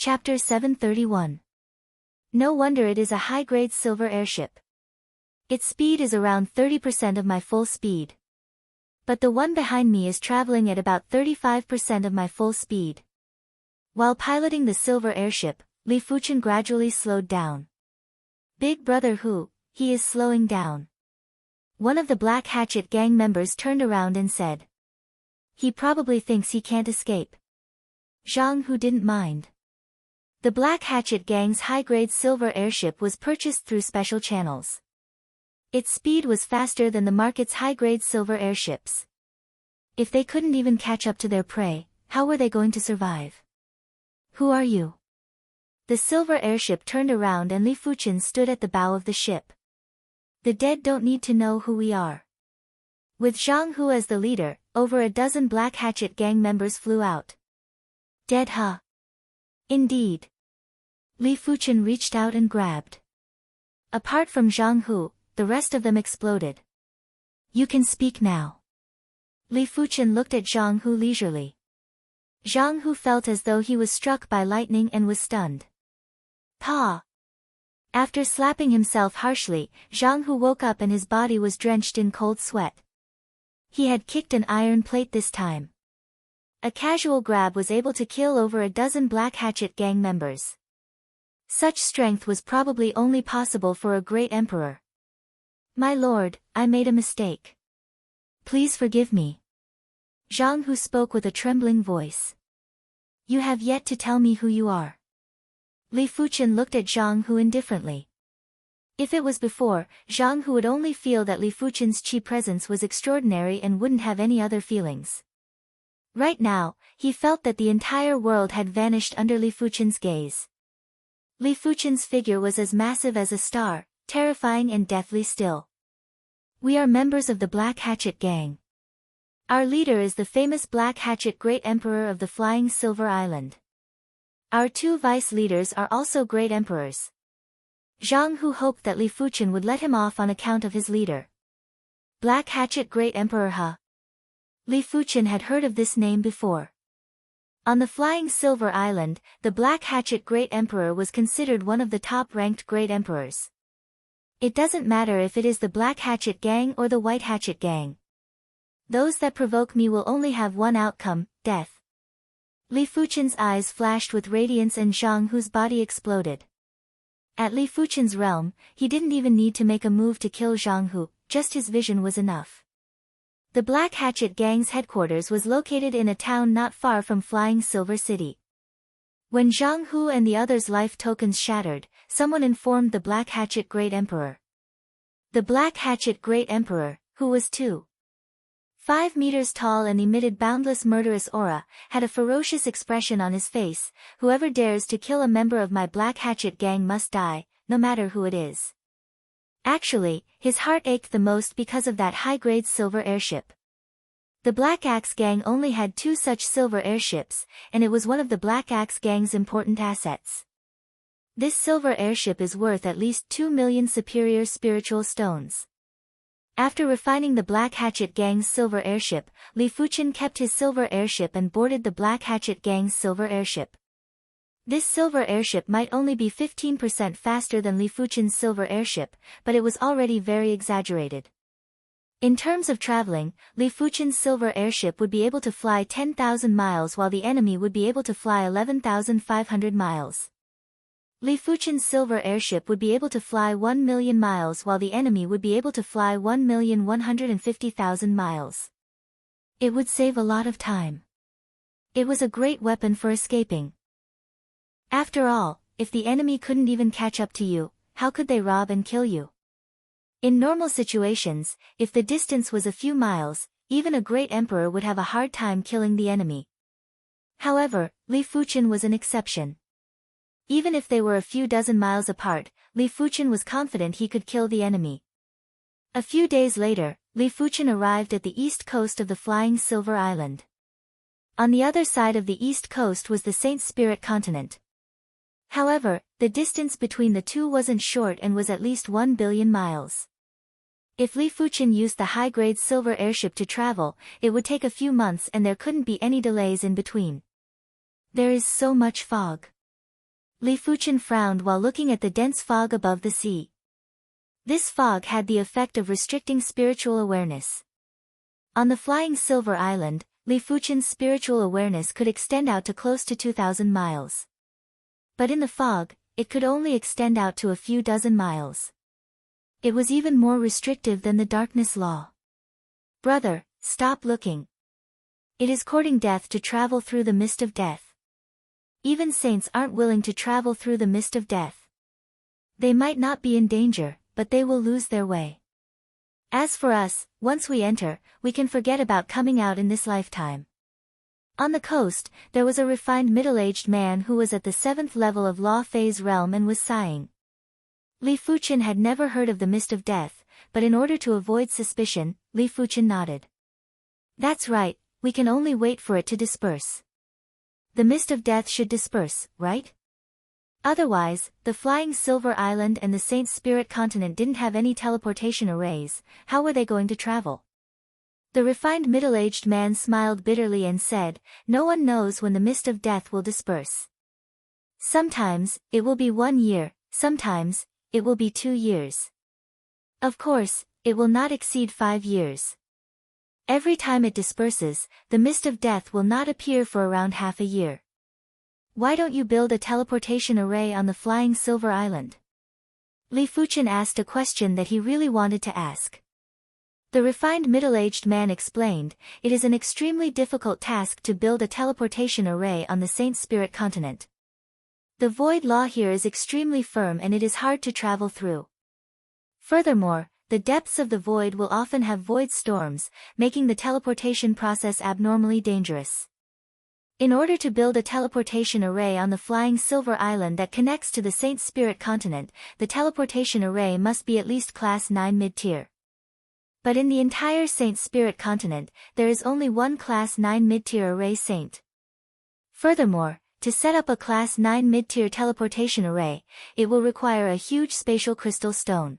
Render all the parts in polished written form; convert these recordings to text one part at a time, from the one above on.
Chapter 731. No wonder it is a high-grade silver airship. Its speed is around 30% of my full speed. But the one behind me is traveling at about 35% of my full speed. While piloting the silver airship, Li Fuchen gradually slowed down. Big brother Hu, he is slowing down. One of the Black Hatchet gang members turned around and said. He probably thinks he can't escape. Zhang Hu didn't mind. The Black Hatchet gang's high-grade silver airship was purchased through special channels. Its speed was faster than the market's high-grade silver airships. If they couldn't even catch up to their prey, how were they going to survive? Who are you? The silver airship turned around and Li Fuchen stood at the bow of the ship. The dead don't need to know who we are. With Zhang Hu as the leader, over a dozen Black Hatchet gang members flew out. Dead, huh? Indeed. Li Fuchen reached out and grabbed. Apart from Zhang Hu, the rest of them exploded. You can speak now. Li Fuchen looked at Zhang Hu leisurely. Zhang Hu felt as though he was struck by lightning and was stunned. Pa! After slapping himself harshly, Zhang Hu woke up and his body was drenched in cold sweat. He had kicked an iron plate this time. A casual grab was able to kill over a dozen Black Hatchet gang members. Such strength was probably only possible for a great emperor. My lord, I made a mistake. Please forgive me. Zhang Hu spoke with a trembling voice. You have yet to tell me who you are. Li Fuchen looked at Zhang Hu indifferently. If it was before, Zhang Hu would only feel that Li Fuchen's qi presence was extraordinary and wouldn't have any other feelings. Right now, he felt that the entire world had vanished under Li Fuchen's gaze. Li Fuchen's figure was as massive as a star, terrifying and deathly still. We are members of the Black Hatchet gang. Our leader is the famous Black Hatchet Great Emperor of the Flying Silver Island. Our two vice leaders are also great emperors. Zhang Hu hoped that Li Fuchen would let him off on account of his leader. Black Hatchet Great Emperor, huh? Li Fuchen had heard of this name before. On the Flying Silver Island, the Black Hatchet Great Emperor was considered one of the top-ranked great emperors. It doesn't matter if it is the Black Hatchet gang or the White Hatchet gang. Those that provoke me will only have one outcome, death. Li Fuchen's eyes flashed with radiance and Zhang Hu's body exploded. At Li Fuchen's realm, he didn't even need to make a move to kill Zhang Hu, just his vision was enough. The Black Hatchet gang's headquarters was located in a town not far from Flying Silver City. When Zhang Hu and the others' life tokens shattered, someone informed the Black Hatchet Great Emperor. The Black Hatchet Great Emperor, who was 2.5 meters tall and emitted boundless murderous aura, had a ferocious expression on his face. Whoever dares to kill a member of my Black Hatchet gang must die, no matter who it is. Actually, his heart ached the most because of that high-grade silver airship. The Black Axe gang only had 2 such silver airships, and it was one of the Black Axe gang's important assets. This silver airship is worth at least 2 million superior spiritual stones. After refining the Black Hatchet gang's silver airship, Li Fuchen kept his silver airship and boarded the Black Hatchet gang's silver airship. This silver airship might only be 15% faster than Li Fuchen's silver airship, but it was already very exaggerated. In terms of traveling, Li Fuchen's silver airship would be able to fly 10,000 miles while the enemy would be able to fly 11,500 miles. Li Fuchen's silver airship would be able to fly 1 million miles while the enemy would be able to fly 1,150,000 miles. It would save a lot of time. It was a great weapon for escaping. After all, if the enemy couldn't even catch up to you, how could they rob and kill you? In normal situations, if the distance was a few miles, even a great emperor would have a hard time killing the enemy. However, Li Fuchen was an exception. Even if they were a few dozen miles apart, Li Fuchen was confident he could kill the enemy. A few days later, Li Fuchen arrived at the east coast of the Flying Silver Island. On the other side of the east coast was the Saint Spirit continent. However, the distance between the two wasn't short and was at least 1 billion miles. If Li Fuchen used the high-grade silver airship to travel, it would take a few months and there couldn't be any delays in between. There is so much fog. Li Fuchen frowned while looking at the dense fog above the sea. This fog had the effect of restricting spiritual awareness. On the flying Silver Island, Li Fuchen's spiritual awareness could extend out to close to 2,000 miles. But in the fog, it could only extend out to a few dozen miles. It was even more restrictive than the darkness law. Brother, stop looking. It is courting death to travel through the mist of death. Even saints aren't willing to travel through the mist of death. They might not be in danger, but they will lose their way. As for us, once we enter, we can forget about coming out in this lifetime. On the coast, there was a refined middle-aged man who was at the 7th level of Law Phase realm and was sighing. Li Fuchen had never heard of the mist of death, but in order to avoid suspicion, Li Fuchen nodded. That's right, we can only wait for it to disperse. The mist of death should disperse, right? Otherwise, the flying Silver Island and the Saint Spirit continent didn't have any teleportation arrays. How were they going to travel? The refined middle-aged man smiled bitterly and said, no one knows when the mist of death will disperse. Sometimes, it will be 1 year, sometimes, it will be 2 years. Of course, it will not exceed 5 years. Every time it disperses, the mist of death will not appear for around half a year. Why don't you build a teleportation array on the flying Silver Island? Li Fuchen asked a question that he really wanted to ask. The refined middle-aged man explained, it is an extremely difficult task to build a teleportation array on the Saint Spirit continent. The void law here is extremely firm and it is hard to travel through. Furthermore, the depths of the void will often have void storms, making the teleportation process abnormally dangerous. In order to build a teleportation array on the flying Silver Island that connects to the Saint Spirit continent, the teleportation array must be at least Class 9 mid-tier. But in the entire Saint Spirit continent, there is only one Class 9 mid-tier array saint. Furthermore, to set up a Class 9 mid-tier teleportation array, it will require a huge spatial crystal stone.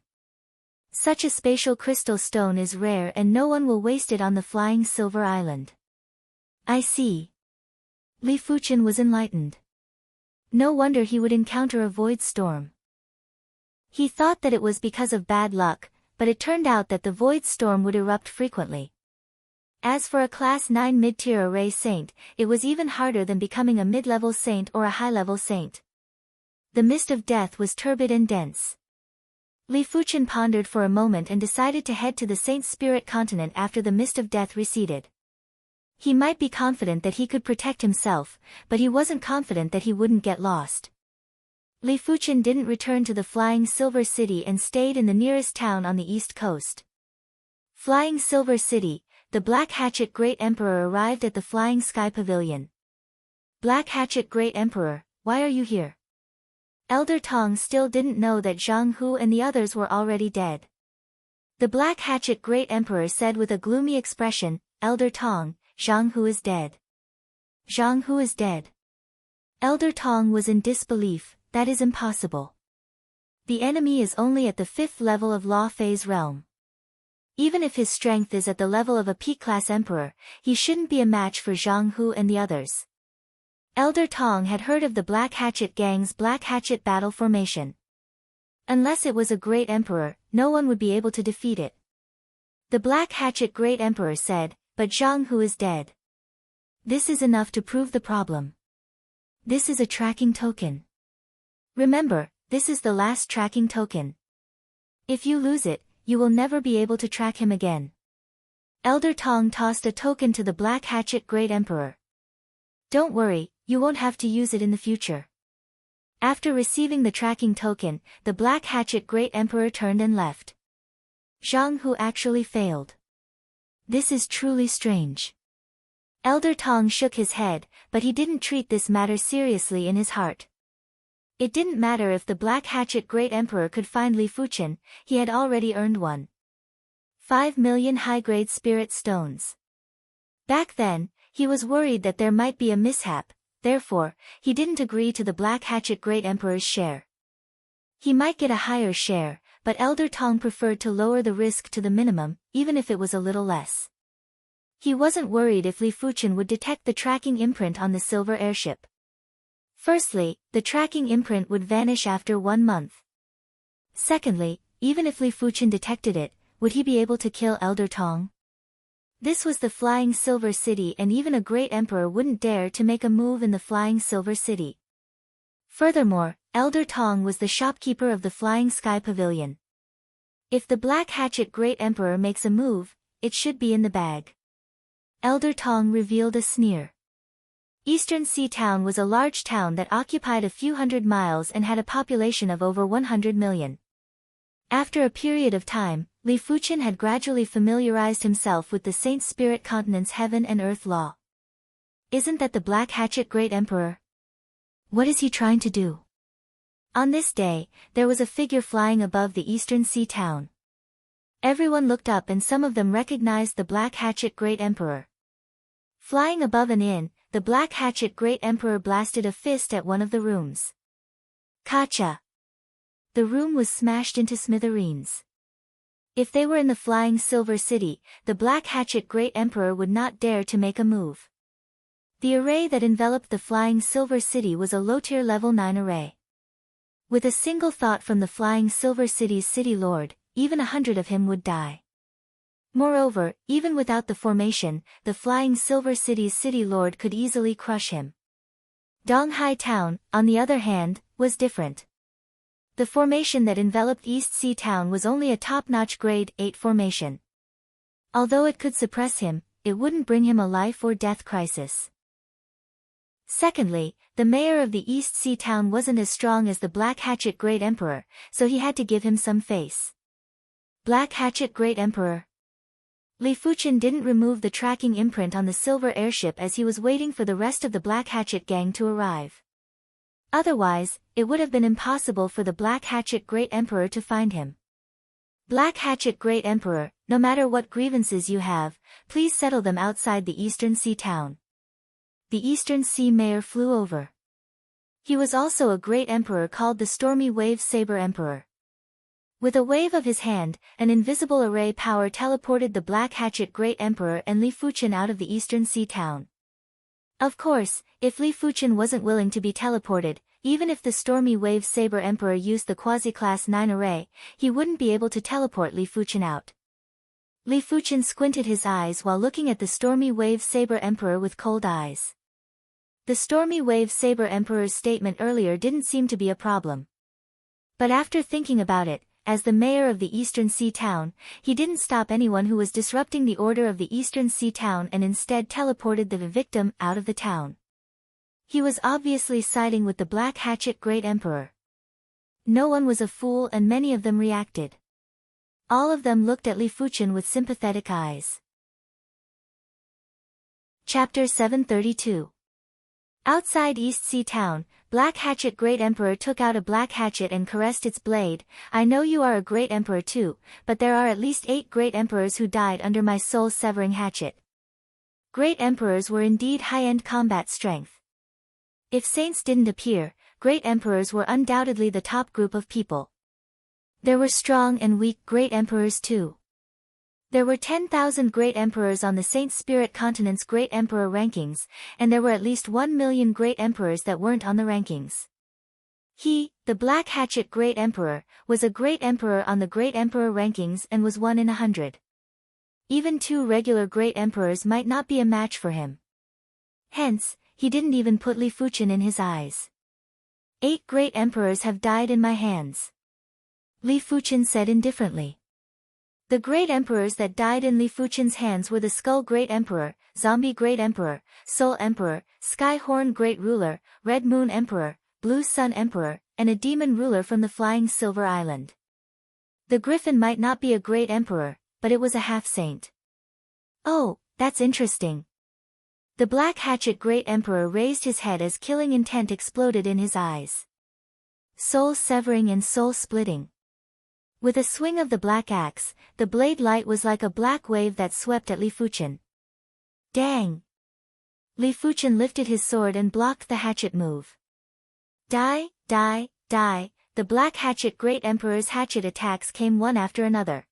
Such a spatial crystal stone is rare and no one will waste it on the flying Silver Island. I see. Li Fuchen was enlightened. No wonder he would encounter a void storm. He thought that it was because of bad luck, but it turned out that the void storm would erupt frequently. As for a Class 9 mid-tier array saint, it was even harder than becoming a mid-level saint or a high-level saint. The mist of death was turbid and dense. Li Fuchen pondered for a moment and decided to head to the Saint Spirit continent after the mist of death receded. He might be confident that he could protect himself, but he wasn't confident that he wouldn't get lost. Li Fuchen didn't return to the Flying Silver City and stayed in the nearest town on the east coast. Flying Silver City, the Black Hatchet Great Emperor arrived at the Flying Sky Pavilion. Black Hatchet Great Emperor, why are you here? Elder Tong still didn't know that Zhang Hu and the others were already dead. The Black Hatchet Great Emperor said with a gloomy expression, Elder Tong, Zhang Hu is dead. Zhang Hu is dead. Elder Tong was in disbelief, that is impossible. The enemy is only at the 5th level of Law Phase realm. Even if his strength is at the level of a peak-class emperor, he shouldn't be a match for Zhang Hu and the others. Elder Tong had heard of the Black Hatchet Gang's Black Hatchet battle formation. Unless it was a great emperor, no one would be able to defeat it. The Black Hatchet Great Emperor said, but Zhang Hu is dead. This is enough to prove the problem. This is a tracking token. Remember, this is the last tracking token. If you lose it, you will never be able to track him again. Elder Tong tossed a token to the Black Hatchet Great Emperor. Don't worry, you won't have to use it in the future. After receiving the tracking token, the Black Hatchet Great Emperor turned and left. Zhang Hu actually failed. This is truly strange. Elder Tong shook his head, but he didn't treat this matter seriously in his heart. It didn't matter if the Black Hatchet Great Emperor could find Li Fuchen, he had already earned 5 million high-grade spirit stones. Back then, he was worried that there might be a mishap, therefore, he didn't agree to the Black Hatchet Great Emperor's share. He might get a higher share, but Elder Tong preferred to lower the risk to the minimum, even if it was a little less. He wasn't worried if Li Fuchen would detect the tracking imprint on the silver airship. Firstly, the tracking imprint would vanish after 1 month. Secondly, even if Li Fuqian detected it, would he be able to kill Elder Tong? This was the Flying Silver City, and even a great emperor wouldn't dare to make a move in the Flying Silver City. Furthermore, Elder Tong was the shopkeeper of the Flying Sky Pavilion. If the Black Hatchet Great Emperor makes a move, it should be in the bag. Elder Tong revealed a sneer. Eastern Sea Town was a large town that occupied a few hundred miles and had a population of over 100 million. After a period of time, Li Fuqian had gradually familiarized himself with the Saint Spirit Continent's heaven and earth law. Isn't that the Black Hatchet Great Emperor? What is he trying to do? On this day, there was a figure flying above the Eastern Sea Town. Everyone looked up and some of them recognized the Black Hatchet Great Emperor. Flying above an inn, the Black Hatchet Great Emperor blasted a fist at one of the rooms. Kacha! The room was smashed into smithereens. If they were in the Flying Silver City, the Black Hatchet Great Emperor would not dare to make a move. The array that enveloped the Flying Silver City was a low-tier level 9 array. With a single thought from the Flying Silver City's city lord, even 100 of him would die. Moreover, even without the formation, the Flying Silver City's city lord could easily crush him. Donghai Town, on the other hand, was different. The formation that enveloped East Sea Town was only a top-notch grade 8 formation. Although it could suppress him, it wouldn't bring him a life or death crisis. Secondly, the mayor of the East Sea Town wasn't as strong as the Black Hatchet Great Emperor, so he had to give him some face. Black Hatchet Great Emperor. Li Fuqian didn't remove the tracking imprint on the silver airship as he was waiting for the rest of the Black Hatchet gang to arrive. Otherwise, it would have been impossible for the Black Hatchet Great Emperor to find him. Black Hatchet Great Emperor, no matter what grievances you have, please settle them outside the Eastern Sea Town. The Eastern Sea Mayor flew over. He was also a great emperor called the Stormy Wave Saber Emperor. With a wave of his hand, an invisible array power teleported the Black Hatchet Great Emperor and Li Fuqian out of the Eastern Sea Town. Of course, if Li Fuqian wasn't willing to be teleported, even if the Stormy Wave Saber Emperor used the Quasi-Class 9 array, he wouldn't be able to teleport Li Fuqian out. Li Fuqian squinted his eyes while looking at the Stormy Wave Saber Emperor with cold eyes. The Stormy Wave Saber Emperor's statement earlier didn't seem to be a problem. But after thinking about it, as the mayor of the Eastern Sea Town, he didn't stop anyone who was disrupting the order of the Eastern Sea Town and instead teleported the victim out of the town. He was obviously siding with the Black Hatchet Great Emperor. No one was a fool and many of them reacted. All of them looked at Li Fuqian with sympathetic eyes. Chapter 732. Outside East Sea Town, Black Hatchet Great Emperor took out a black hatchet and caressed its blade. I know you are a great emperor too, but there are at least 8 great emperors who died under my soul-severing hatchet. Great emperors were indeed high-end combat strength. If saints didn't appear, great emperors were undoubtedly the top group of people. There were strong and weak great emperors too. There were 10,000 great emperors on the Saint Spirit Continent's great emperor rankings, and there were at least 1 million great emperors that weren't on the rankings. He, the Black Hatchet Great Emperor, was a great emperor on the great emperor rankings and was 1 in 100. Even 2 regular great emperors might not be a match for him. Hence, he didn't even put Li Fuqian in his eyes. 8 great emperors have died in my hands. Li Fuqian said indifferently. The great emperors that died in Li Fuqian's hands were the Skull Great Emperor, Zombie Great Emperor, Soul Emperor, Sky Horn Great Ruler, Red Moon Emperor, Blue Sun Emperor, and a demon ruler from the Flying Silver Island. The Griffin might not be a great emperor, but it was a half-saint. Oh, that's interesting. The Black Hatchet Great Emperor raised his head as killing intent exploded in his eyes. Soul-severing and soul-splitting. With a swing of the black axe, the blade light was like a black wave that swept at Li Fuqian. Dang! Li Fuqian lifted his sword and blocked the hatchet move. Die, die, die, the Black Hatchet Great Emperor's hatchet attacks came one after another.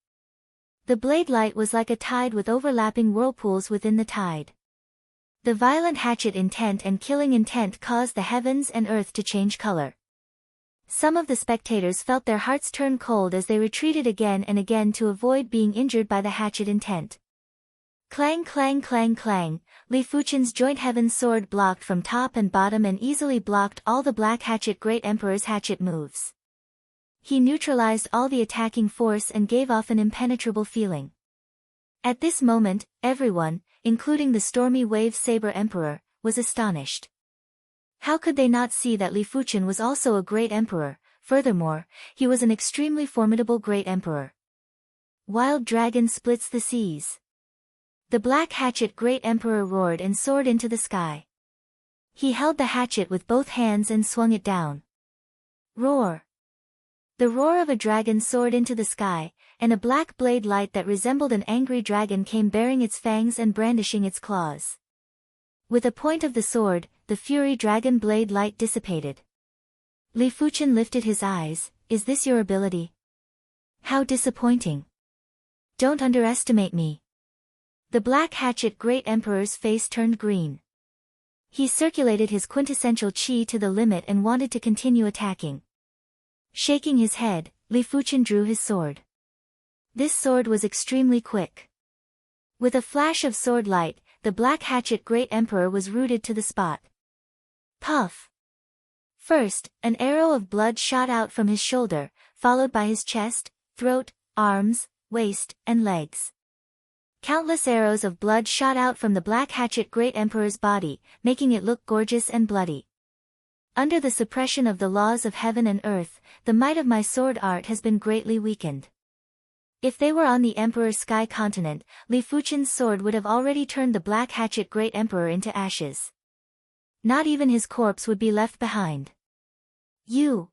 The blade light was like a tide with overlapping whirlpools within the tide. The violent hatchet intent and killing intent caused the heavens and earth to change color. Some of the spectators felt their hearts turn cold as they retreated again and again to avoid being injured by the hatchet intent. Clang clang clang clang, Li Fuchen's joint heaven sword blocked from top and bottom and easily blocked all the Black Hatchet Great Emperor's hatchet moves. He neutralized all the attacking force and gave off an impenetrable feeling. At this moment, everyone, including the stormy wave saber emperor, was astonished. How could they not see that Li Fuchen was also a great emperor? Furthermore, he was an extremely formidable great emperor. Wild dragon splits the seas. The Black Hatchet Great Emperor roared and soared into the sky. He held the hatchet with both hands and swung it down. Roar! The roar of a dragon soared into the sky, and a black blade light that resembled an angry dragon came baring its fangs and brandishing its claws. With a point of the sword, the fury dragon blade light dissipated. Li Fuchen lifted his eyes. Is this your ability? How disappointing. Don't underestimate me. The Black Hatchet Great Emperor's face turned green. He circulated his quintessential chi to the limit and wanted to continue attacking. Shaking his head, Li Fuchen drew his sword. This sword was extremely quick. With a flash of sword light, the Black Hatchet Great Emperor was rooted to the spot. Puff! First, an arrow of blood shot out from his shoulder, followed by his chest, throat, arms, waist, and legs. Countless arrows of blood shot out from the Black Hatchet Great Emperor's body, making it look gorgeous and bloody. Under the suppression of the laws of heaven and earth, the might of my sword art has been greatly weakened. If they were on the Emperor's sky continent, Li Fuchen's sword would have already turned the Black Hatchet Great Emperor into ashes. Not even his corpse would be left behind. You!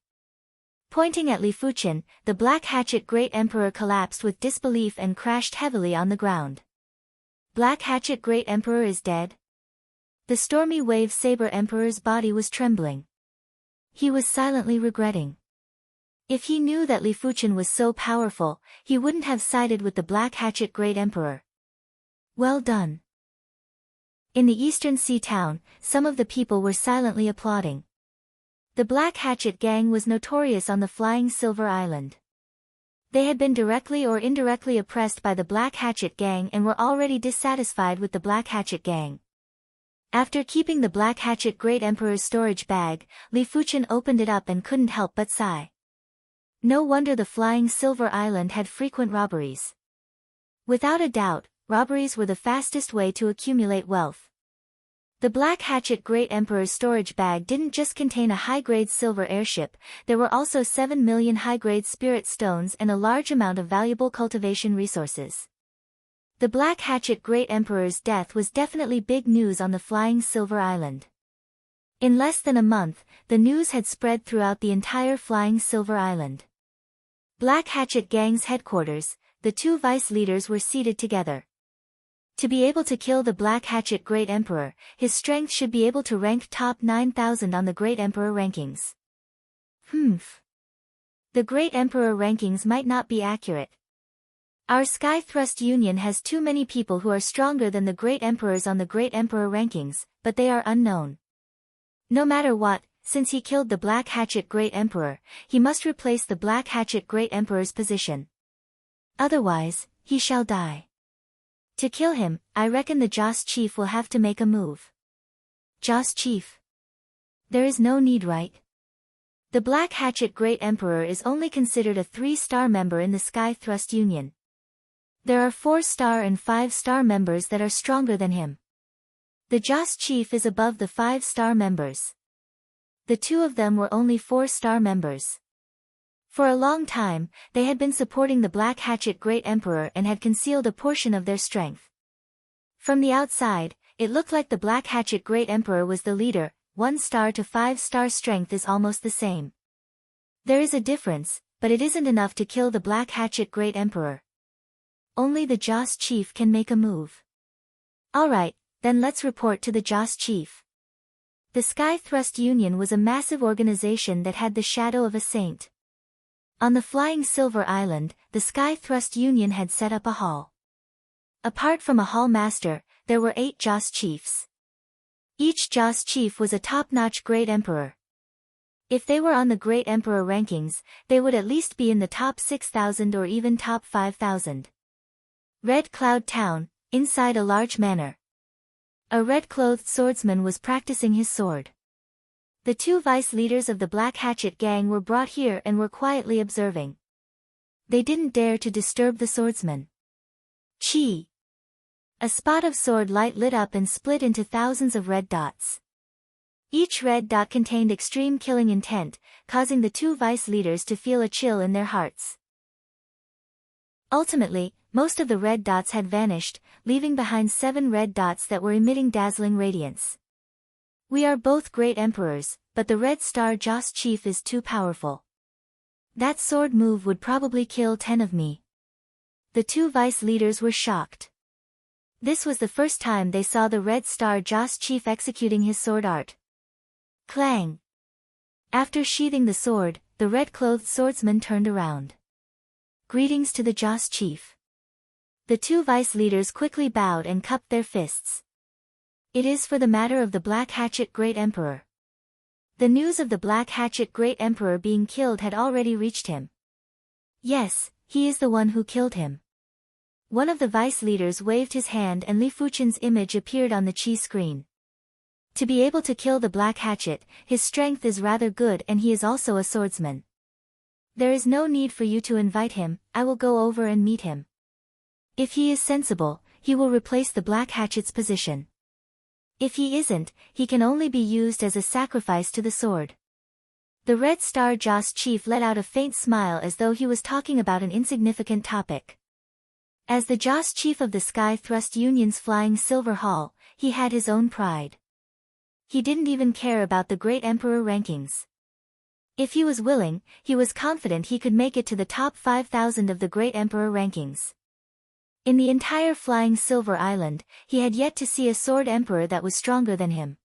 Pointing at Li Fuchen, the Black Hatchet Great Emperor collapsed with disbelief and crashed heavily on the ground. Black Hatchet Great Emperor is dead? The stormy wave saber emperor's body was trembling. He was silently regretting. If he knew that Li Fuchen was so powerful, he wouldn't have sided with the Black Hatchet Great Emperor. Well done. In the eastern sea town, some of the people were silently applauding. The Black Hatchet Gang was notorious on the Flying Silver Island. They had been directly or indirectly oppressed by the Black Hatchet Gang and were already dissatisfied with the Black Hatchet Gang. After keeping the Black Hatchet Great Emperor's storage bag, Li Fuchen opened it up and couldn't help but sigh. No wonder the Flying Silver Island had frequent robberies. Without a doubt, robberies were the fastest way to accumulate wealth. The Black Hatchet Great Emperor's storage bag didn't just contain a high-grade silver airship, there were also 7 million high-grade spirit stones and a large amount of valuable cultivation resources. The Black Hatchet Great Emperor's death was definitely big news on the Flying Silver Island. In less than a month, the news had spread throughout the entire Flying Silver Island. Black Hatchet Gang's headquarters, the two vice leaders were seated together. To be able to kill the Black Hatchet Great Emperor, his strength should be able to rank top 9,000 on the Great Emperor rankings. The Great Emperor rankings might not be accurate. Our Sky Thrust Union has too many people who are stronger than the Great Emperors on the Great Emperor rankings, but they are unknown. No matter what, since he killed the Black Hatchet Great Emperor, he must replace the Black Hatchet Great Emperor's position. Otherwise, he shall die. To kill him, I reckon the Joss Chief will have to make a move. Joss Chief. There is no need, right? The Black Hatchet Great Emperor is only considered a 3-star member in the Sky Thrust Union. There are 4-star and 5-star members that are stronger than him. The Joss Chief is above the 5-star members. The two of them were only 4-star members. For a long time, they had been supporting the Black Hatchet Great Emperor and had concealed a portion of their strength. From the outside, it looked like the Black Hatchet Great Emperor was the leader. 1-star to 5-star strength is almost the same. There is a difference, but it isn't enough to kill the Black Hatchet Great Emperor. Only the Joss Chief can make a move. Alright, then let's report to the Joss Chief. The Sky Thrust Union was a massive organization that had the shadow of a saint. On the Flying Silver Island, the Sky Thrust Union had set up a hall. Apart from a hall master, there were 8 Joss Chiefs. Each Joss chief was a top-notch great emperor. If they were on the great emperor rankings, they would at least be in the top 6,000 or even top 5,000. Red Cloud Town, inside a large manor. A red-clothed swordsman was practicing his sword. The two vice leaders of the Black Hatchet gang were brought here and were quietly observing. They didn't dare to disturb the swordsman. Chi! A spot of sword light lit up and split into thousands of red dots. Each red dot contained extreme killing intent, causing the two vice leaders to feel a chill in their hearts. Ultimately, most of the red dots had vanished, leaving behind 7 red dots that were emitting dazzling radiance. We are both great emperors, but the Red Star Joss chief is too powerful. That sword move would probably kill 10 of me. The two vice leaders were shocked. This was the first time they saw the Red Star Joss chief executing his sword art. Clang! After sheathing the sword, the red-clothed swordsman turned around. Greetings to the Joss chief. The two vice leaders quickly bowed and cupped their fists. It is for the matter of the Black Hatchet Great Emperor. The news of the Black Hatchet Great Emperor being killed had already reached him. Yes, he is the one who killed him. One of the vice leaders waved his hand and Li Fuchen's image appeared on the Qi screen. To be able to kill the Black Hatchet, his strength is rather good and he is also a swordsman. There is no need for you to invite him, I will go over and meet him. If he is sensible, he will replace the Black Hatchet's position. If he isn't, he can only be used as a sacrifice to the sword. The Red Star Joss chief let out a faint smile as though he was talking about an insignificant topic. As the Joss chief of the Sky Thrust Union's Flying Silver Hall, he had his own pride. He didn't even care about the Great Emperor rankings. If he was willing, he was confident he could make it to the top 5,000 of the Great Emperor rankings. In the entire Flying Silver Island, he had yet to see a sword emperor that was stronger than him.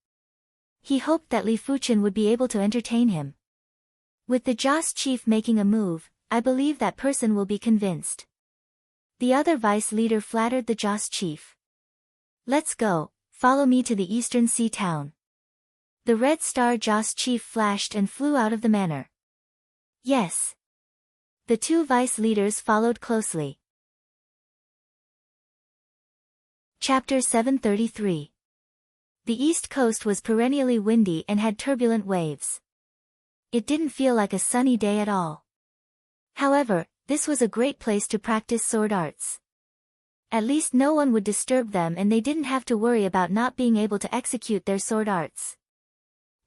He hoped that Li Fuchen would be able to entertain him. With the Joss chief making a move, I believe that person will be convinced. The other vice leader flattered the Joss chief. Let's go, follow me to the Eastern Sea town. The Red Star Joss chief flashed and flew out of the manor. Yes. The two vice leaders followed closely. Chapter 733. The East Coast was perennially windy and had turbulent waves. It didn't feel like a sunny day at all. However, this was a great place to practice sword arts. At least no one would disturb them and they didn't have to worry about not being able to execute their sword arts.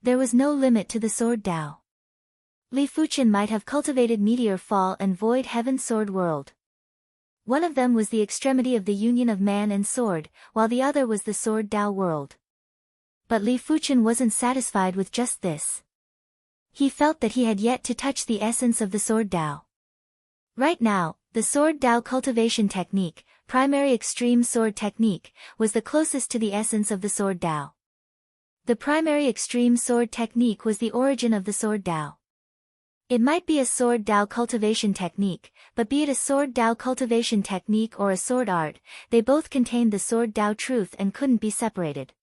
There was no limit to the sword Dao. Li Fuchen might have cultivated Meteor Fall and Void Heaven Sword World. One of them was the extremity of the union of man and sword, while the other was the sword Dao world. But Li Fuchen wasn't satisfied with just this. He felt that he had yet to touch the essence of the sword Dao. Right now, the sword Dao cultivation technique, primary extreme sword technique, was the closest to the essence of the sword Dao. The primary extreme sword technique was the origin of the sword Dao. It might be a sword Dao cultivation technique, but be it a sword Dao cultivation technique or a sword art, they both contained the sword Dao truth and couldn't be separated.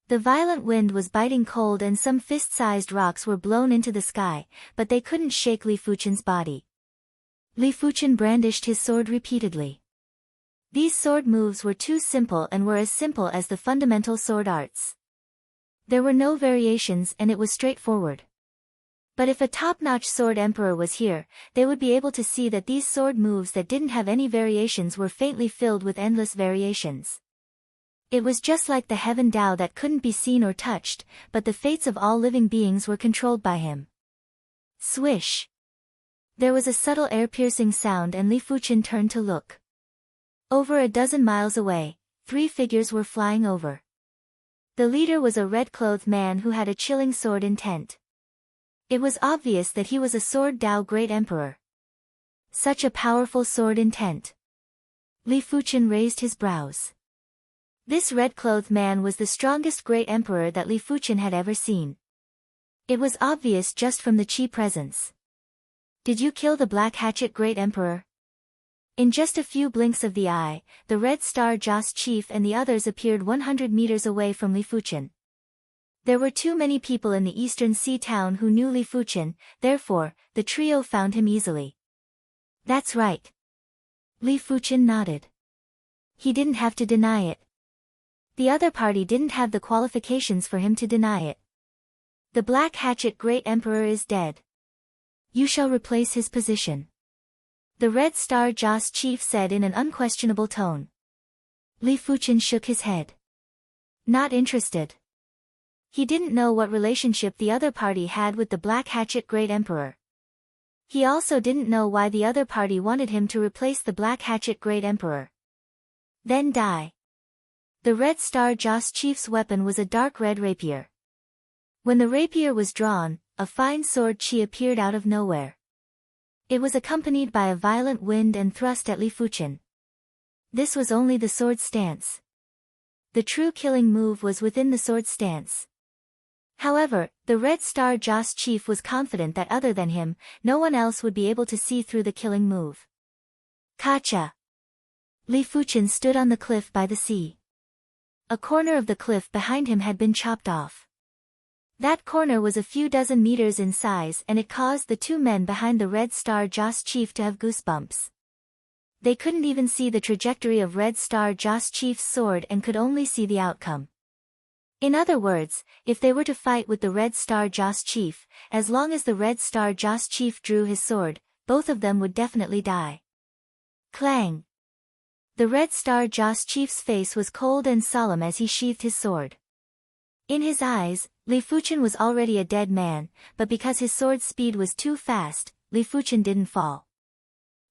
The violent wind was biting cold and some fist-sized rocks were blown into the sky, but they couldn't shake Li Fuchen's body. Li Fuchen brandished his sword repeatedly. These sword moves were too simple and were as simple as the fundamental sword arts. There were no variations and it was straightforward. But if a top-notch sword emperor was here, they would be able to see that these sword moves that didn't have any variations were faintly filled with endless variations. It was just like the heaven Dao that couldn't be seen or touched, but the fates of all living beings were controlled by him. Swish! There was a subtle air-piercing sound and Li Fuchen turned to look. Over a dozen miles away, 3 figures were flying over. The leader was a red-clothed man who had a chilling sword intent. It was obvious that he was a sword Dao great emperor. Such a powerful sword intent. Li Fuchen raised his brows. This red-clothed man was the strongest great emperor that Li Fuchen had ever seen. It was obvious just from the Qi presence. Did you kill the Black Hatchet Great Emperor? In just a few blinks of the eye, the Red Star Joss chief and the others appeared 100 meters away from Li Fuchen. There were too many people in the Eastern Sea town who knew Li Fuchen, therefore, the trio found him easily. That's right. Li Fuchen nodded. He didn't have to deny it. The other party didn't have the qualifications for him to deny it. The Black Hatchet Great Emperor is dead. You shall replace his position. The Red Star Joss chief said in an unquestionable tone. Li Fuchen shook his head. Not interested. He didn't know what relationship the other party had with the Black Hatchet Great Emperor. He also didn't know why the other party wanted him to replace the Black Hatchet Great Emperor. Then die. The Red Star Joss chief's weapon was a dark red rapier. When the rapier was drawn, a fine sword chi appeared out of nowhere. It was accompanied by a violent wind and thrust at Li Fuchen. This was only the sword stance. The true killing move was within the sword stance. However, the Red Star Joss chief was confident that other than him, no one else would be able to see through the killing move. Kacha! Li Fuchen stood on the cliff by the sea. A corner of the cliff behind him had been chopped off. That corner was a few dozen meters in size and it caused the two men behind the Red Star Joss chief to have goosebumps. They couldn't even see the trajectory of Red Star Joss chief's sword and could only see the outcome. In other words, if they were to fight with the Red Star Joss chief, as long as the Red Star Joss chief drew his sword, both of them would definitely die. Clang! The Red Star Joss chief's face was cold and solemn as he sheathed his sword. In his eyes, Li Fuchen was already a dead man, but because his sword's speed was too fast, Li Fuchen didn't fall.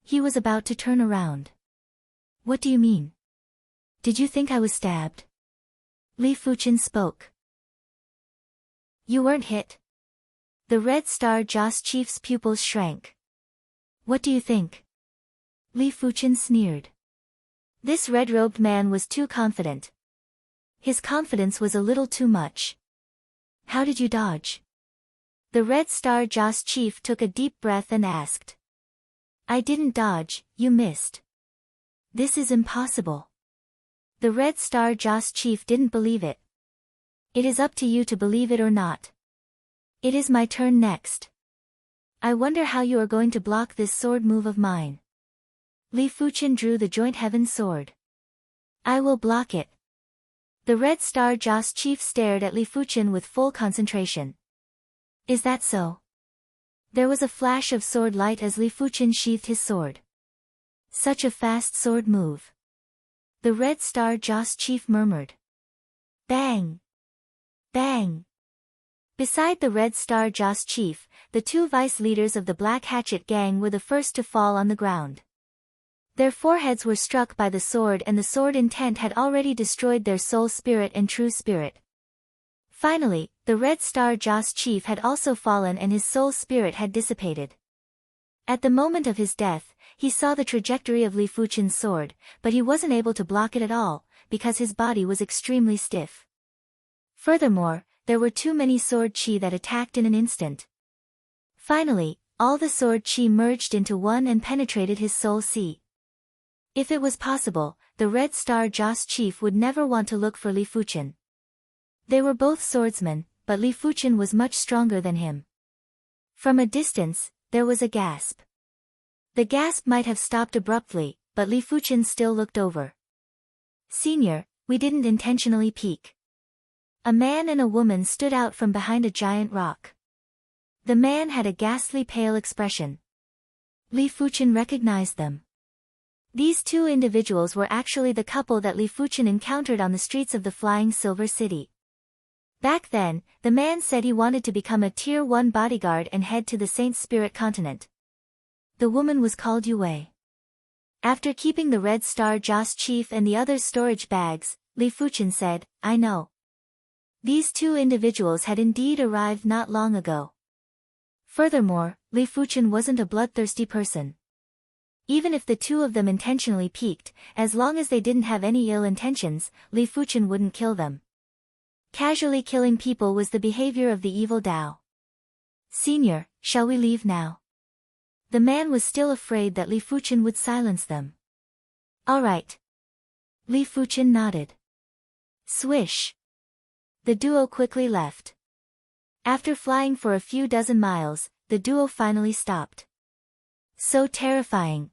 He was about to turn around. What do you mean? Did you think I was stabbed? Li Fuchen spoke. You weren't hit. The Red Star Joss chief's pupils shrank. What do you think? Li Fuchen sneered. This red-robed man was too confident. His confidence was a little too much. How did you dodge? The Red Star Joss chief took a deep breath and asked. I didn't dodge, you missed. This is impossible. The Red Star Joss chief didn't believe it. It is up to you to believe it or not. It is my turn next. I wonder how you are going to block this sword move of mine. Li Fuchen drew the Joint Heaven sword. I will block it. The Red Star Joss chief stared at Li Fuchen with full concentration. Is that so? There was a flash of sword light as Li Fuchen sheathed his sword. Such a fast sword move. The Red Star Joss chief murmured. Bang! Bang! Beside the Red Star Joss chief, the two vice leaders of the Black Hatchet gang were the first to fall on the ground. Their foreheads were struck by the sword and the sword intent had already destroyed their soul spirit and true spirit. Finally, the Red Star Joss chief had also fallen and his soul spirit had dissipated. At the moment of his death, he saw the trajectory of Li Fuchen's sword, but he wasn't able to block it at all, because his body was extremely stiff. Furthermore, there were too many sword chi that attacked in an instant. Finally, all the sword chi merged into one and penetrated his soul sea. If it was possible, the Red Star Joss chief would never want to look for Li Fuchen. They were both swordsmen, but Li Fuchen was much stronger than him. From a distance, there was a gasp. The gasp might have stopped abruptly, but Li Fuchen still looked over. Senior, we didn't intentionally peek. A man and a woman stood out from behind a giant rock. The man had a ghastly pale expression. Li Fuchen recognized them. These two individuals were actually the couple that Li Fuchen encountered on the streets of the Flying Silver City. Back then, the man said he wanted to become a Tier 1 bodyguard and head to the Saint Spirit continent. The woman was called Yue. After keeping the Red Star Joss chief and the others' storage bags, Li Fuchen said, I know. These two individuals had indeed arrived not long ago. Furthermore, Li Fuchen wasn't a bloodthirsty person. Even if the two of them intentionally peeked, as long as they didn't have any ill intentions, Li Fuchen wouldn't kill them. Casually killing people was the behavior of the evil Dao. Senior, shall we leave now? The man was still afraid that Li Fuchen would silence them. All right. Li Fuchen nodded. Swish. The duo quickly left. After flying for a few dozen miles, the duo finally stopped. So terrifying.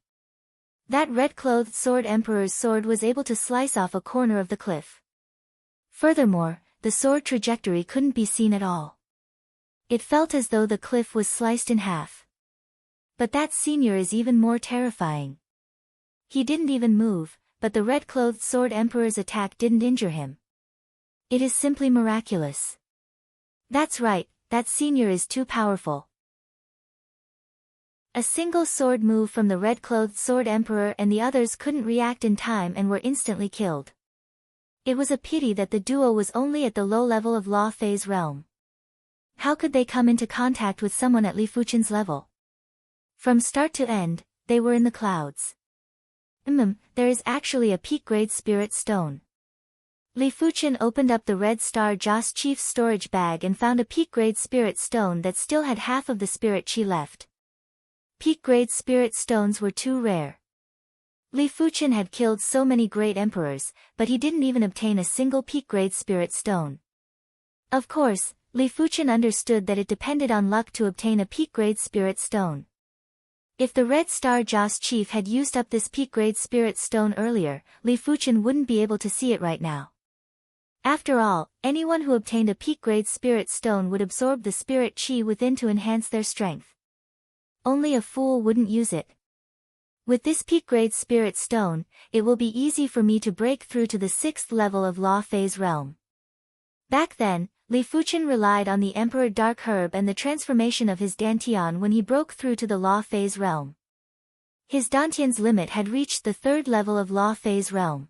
That red-clothed sword emperor's sword was able to slice off a corner of the cliff. Furthermore, the sword trajectory couldn't be seen at all. It felt as though the cliff was sliced in half. But that senior is even more terrifying. He didn't even move, but the red-clothed sword emperor's attack didn't injure him. It is simply miraculous. That's right, that senior is too powerful. A single sword move from the red-clothed sword emperor and the others couldn't react in time and were instantly killed. It was a pity that the duo was only at the low level of Law Phase realm. How could they come into contact with someone at Li Fuchen's level? From start to end, they were in the clouds. There is actually a peak-grade spirit stone. Li Fuchen opened up the Red Star Joss Chief's storage bag and found a peak-grade spirit stone that still had half of the spirit chi left. Peak-grade spirit stones were too rare. Li Fuchen had killed so many great emperors, but he didn't even obtain a single peak-grade spirit stone. Of course, Li Fuchen understood that it depended on luck to obtain a peak-grade spirit stone. If the Red Star Joss Chief had used up this peak-grade spirit stone earlier, Li Fuchen wouldn't be able to see it right now. After all, anyone who obtained a peak-grade spirit stone would absorb the spirit chi within to enhance their strength. Only a fool wouldn't use it. With this peak-grade spirit stone, it will be easy for me to break through to the 6th level of Law Phase realm. Back then, Li Fuchen relied on the Emperor Dark Herb and the transformation of his Dantian when he broke through to the Law Phase realm. His Dantian's limit had reached the 3rd level of Law Phase realm.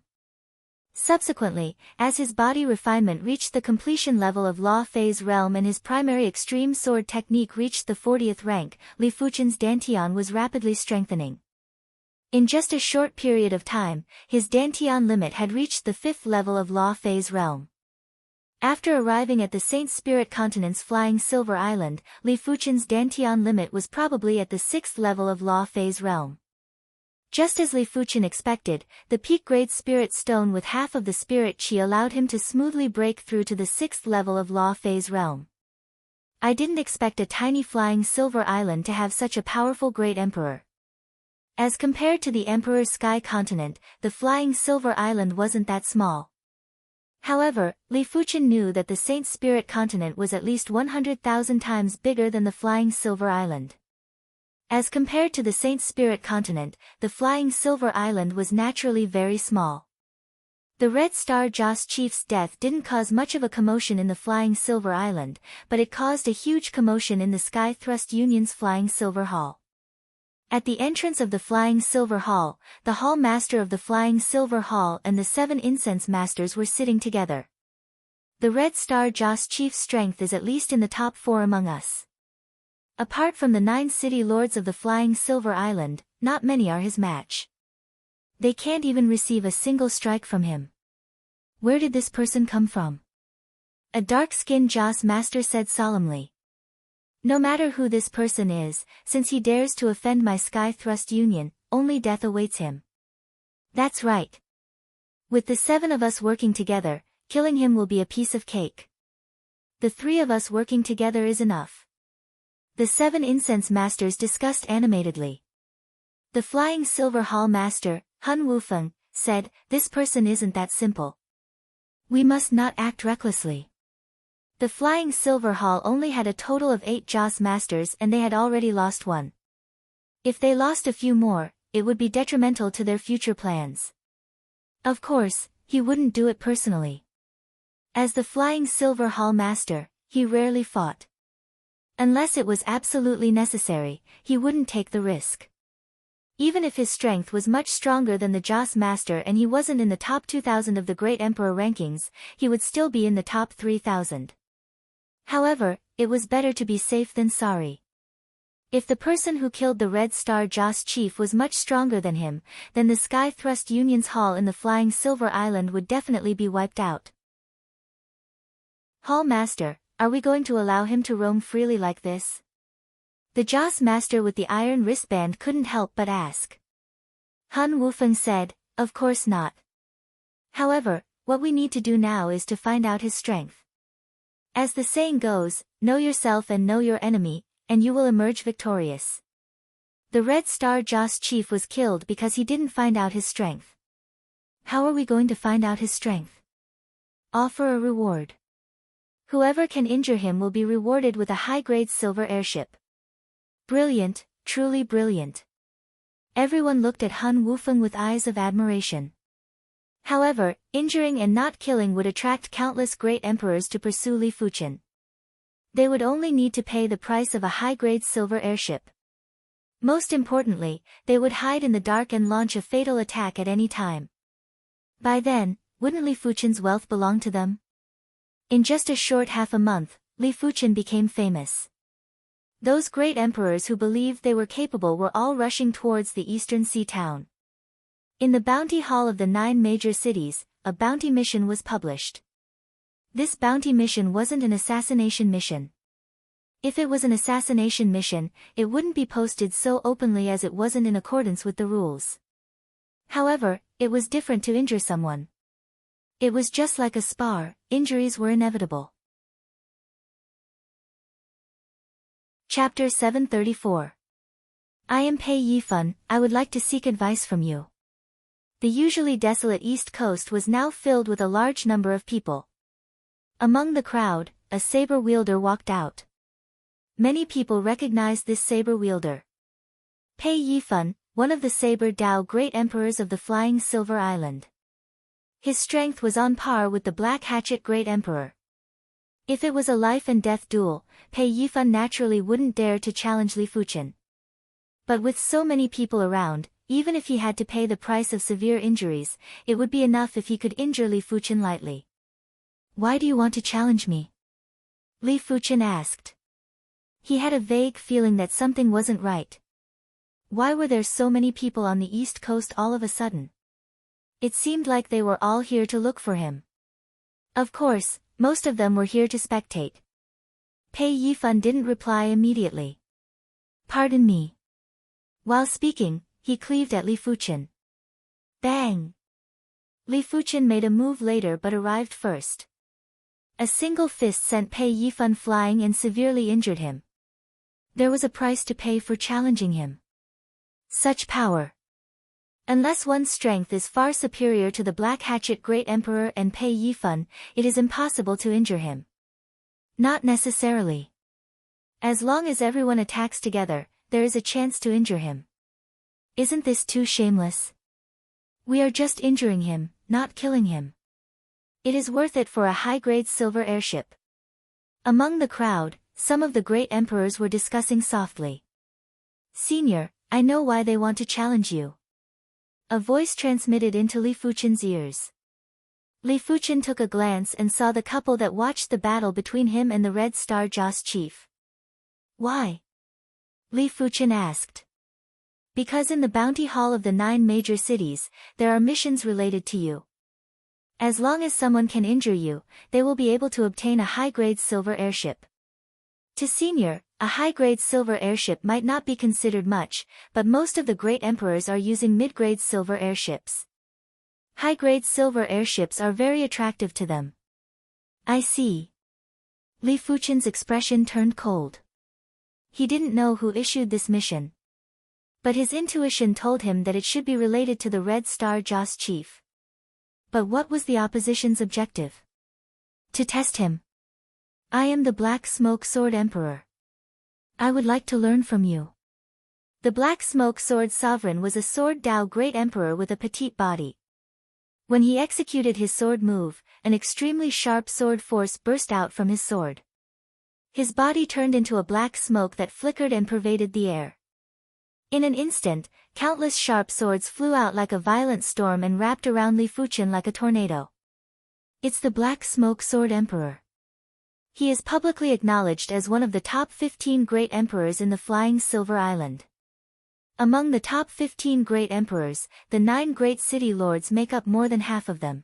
Subsequently, as his body refinement reached the completion level of Law Phase realm and his primary extreme sword technique reached the 40th rank, Li Fuchen's Dantian was rapidly strengthening. In just a short period of time, his Dantian limit had reached the 5th level of Law Phase realm. After arriving at the Saint Spirit Continent's flying Silver Island, Li Fuchen's Dantian limit was probably at the 6th level of Law Phase realm. Just as Li Fuchen expected, the peak-grade spirit stone with half of the spirit chi allowed him to smoothly break through to the 6th level of Law Phase realm. I didn't expect a tiny flying Silver Island to have such a powerful great emperor. As compared to the Emperor's Sky Continent, the flying Silver Island wasn't that small. However, Li Fuchen knew that the Saint Spirit Continent was at least 100,000 times bigger than the flying Silver Island. As compared to the Saint Spirit Continent, the flying Silver Island was naturally very small. The Red Star Joss Chief's death didn't cause much of a commotion in the flying Silver Island, but it caused a huge commotion in the Sky Thrust Union's flying Silver Hall. At the entrance of the flying Silver Hall, the Hall Master of the flying Silver Hall and the 7 Incense Masters were sitting together. The Red Star Joss Chief's strength is at least in the top 4 among us. Apart from the 9 city lords of the flying Silver Island, not many are his match. They can't even receive a single strike from him. Where did this person come from? A dark-skinned Joss Master said solemnly. No matter who this person is, since he dares to offend my Sky Thrust Union, only death awaits him. That's right. With the 7 of us working together, killing him will be a piece of cake. The 3 of us working together is enough. The 7 Incense Masters discussed animatedly. The Flying Silver Hall Master, Hun Wufeng, said, "This person isn't that simple. We must not act recklessly." The Flying Silver Hall only had a total of 8 Joss Masters and they had already lost 1. If they lost a few more, it would be detrimental to their future plans. Of course, he wouldn't do it personally. As the Flying Silver Hall Master, he rarely fought. Unless it was absolutely necessary, he wouldn't take the risk. Even if his strength was much stronger than the Joss Master and he wasn't in the top 2,000 of the Great Emperor rankings, he would still be in the top 3,000. However, it was better to be safe than sorry. If the person who killed the Red Star Joss Chief was much stronger than him, then the Sky Thrust Union's hall in the Flying Silver Island would definitely be wiped out. Hall Master, are we going to allow him to roam freely like this? The Joss Master with the iron wristband couldn't help but ask. Hun Wufeng said, "Of course not. However, what we need to do now is to find out his strength. As the saying goes, know yourself and know your enemy, and you will emerge victorious. The Red Star Joss chief was killed because he didn't find out his strength. How are we going to find out his strength? Offer a reward. Whoever can injure him will be rewarded with a high-grade silver airship. Brilliant, truly brilliant. Everyone looked at Han Wufeng with eyes of admiration. However, injuring and not killing would attract countless great emperors to pursue Li Fuchen. They would only need to pay the price of a high-grade silver airship. Most importantly, they would hide in the dark and launch a fatal attack at any time. By then, wouldn't Li Fuchen's wealth belong to them? In just a short half a month, Li Fuchen became famous. Those great emperors who believed they were capable were all rushing towards the eastern sea town. In the bounty hall of the 9 major cities, a bounty mission was published. This bounty mission wasn't an assassination mission. If it was an assassination mission, it wouldn't be posted so openly as it wasn't in accordance with the rules. However, it was different to injure someone. It was just like a spar, injuries were inevitable. Chapter 734. I am Pei Yifan, I would like to seek advice from you. The usually desolate East Coast was now filled with a large number of people. Among the crowd, a saber wielder walked out. Many people recognized this saber wielder. Pei Yifan, one of the Saber Dao great emperors of the Flying Silver Island. His strength was on par with the Black Hatchet great emperor. If it was a life and death duel, Pei Yifan naturally wouldn't dare to challenge Li Fuchen. But with so many people around, even if he had to pay the price of severe injuries, it would be enough if he could injure Li Fuchen lightly. Why do you want to challenge me? Li Fuchen asked. He had a vague feeling that something wasn't right. Why were there so many people on the East Coast all of a sudden? It seemed like they were all here to look for him. Of course, most of them were here to spectate. Pei Yifan didn't reply immediately. Pardon me. While speaking, he cleaved at Li Fuchen. Bang! Li Fuchen made a move later but arrived first. A single fist sent Pei Yifan flying and severely injured him. There was a price to pay for challenging him. Such power. Unless one's strength is far superior to the Black Hatchet Great Emperor and Pei Yifan, it is impossible to injure him. Not necessarily. As long as everyone attacks together, there is a chance to injure him. Isn't this too shameless? We are just injuring him, not killing him. It is worth it for a high-grade silver airship. Among the crowd, some of the great emperors were discussing softly. Senior, I know why they want to challenge you. A voice transmitted into Li Fuchen's ears. Li Fuchen took a glance and saw the couple that watched the battle between him and the Red Star Joss chief. Why? Li Fuchen asked. Because in the bounty hall of the 9 major cities, there are missions related to you. As long as someone can injure you, they will be able to obtain a high-grade silver airship. To Senior, a high-grade silver airship might not be considered much, but most of the great emperors are using mid-grade silver airships. High-grade silver airships are very attractive to them. I see. Li Fuchen's expression turned cold. He didn't know who issued this mission. But his intuition told him that it should be related to the Red Star Joss chief. But what was the opposition's objective? To test him. I am the Black Smoke Sword Emperor. I would like to learn from you. The Black Smoke Sword Sovereign was a Sword Dao great emperor with a petite body. When he executed his sword move, an extremely sharp sword force burst out from his sword. His body turned into a black smoke that flickered and pervaded the air. In an instant, countless sharp swords flew out like a violent storm and wrapped around Li Fuchen like a tornado. It's the Black Smoke Sword Emperor. He is publicly acknowledged as one of the top 15 great emperors in the Flying Silver Island. Among the top 15 great emperors, the 9 great city lords make up more than half of them.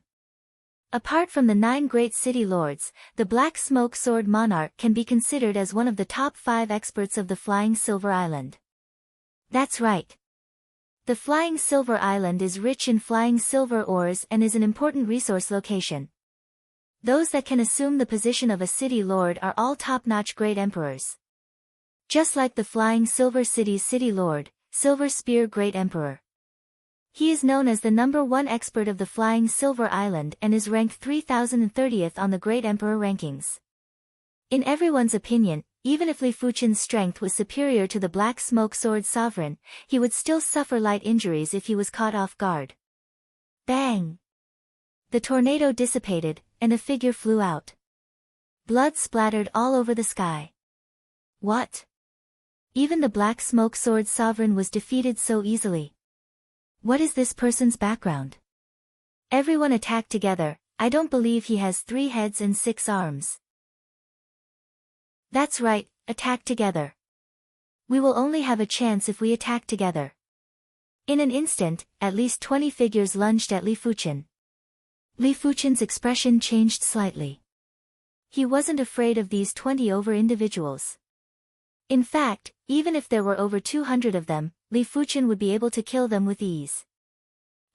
Apart from the 9 great city lords, the Black Smoke Sword Monarch can be considered as one of the top 5 experts of the Flying Silver Island. That's right. The Flying Silver Island is rich in flying silver ores and is an important resource location. Those that can assume the position of a city lord are all top-notch great emperors. Just like the flying Silver City's city lord, Silver Spear Great Emperor. He is known as the #1 expert of the flying Silver Island and is ranked 3030th on the Great Emperor rankings. In everyone's opinion, even if Li Fuchen's strength was superior to the Black Smoke Sword Sovereign, he would still suffer light injuries if he was caught off guard. Bang! The tornado dissipated, and a figure flew out. Blood splattered all over the sky. What? Even the Black Smoke Sword Sovereign was defeated so easily. What is this person's background? Everyone attacked together. I don't believe he has 3 heads and 6 arms. That's right, attack together. We will only have a chance if we attack together. In an instant, at least 20 figures lunged at Li Fuchen. Li Fuchen's expression changed slightly. He wasn't afraid of these 20 individuals. In fact, even if there were over 200 of them, Li Fuchen would be able to kill them with ease.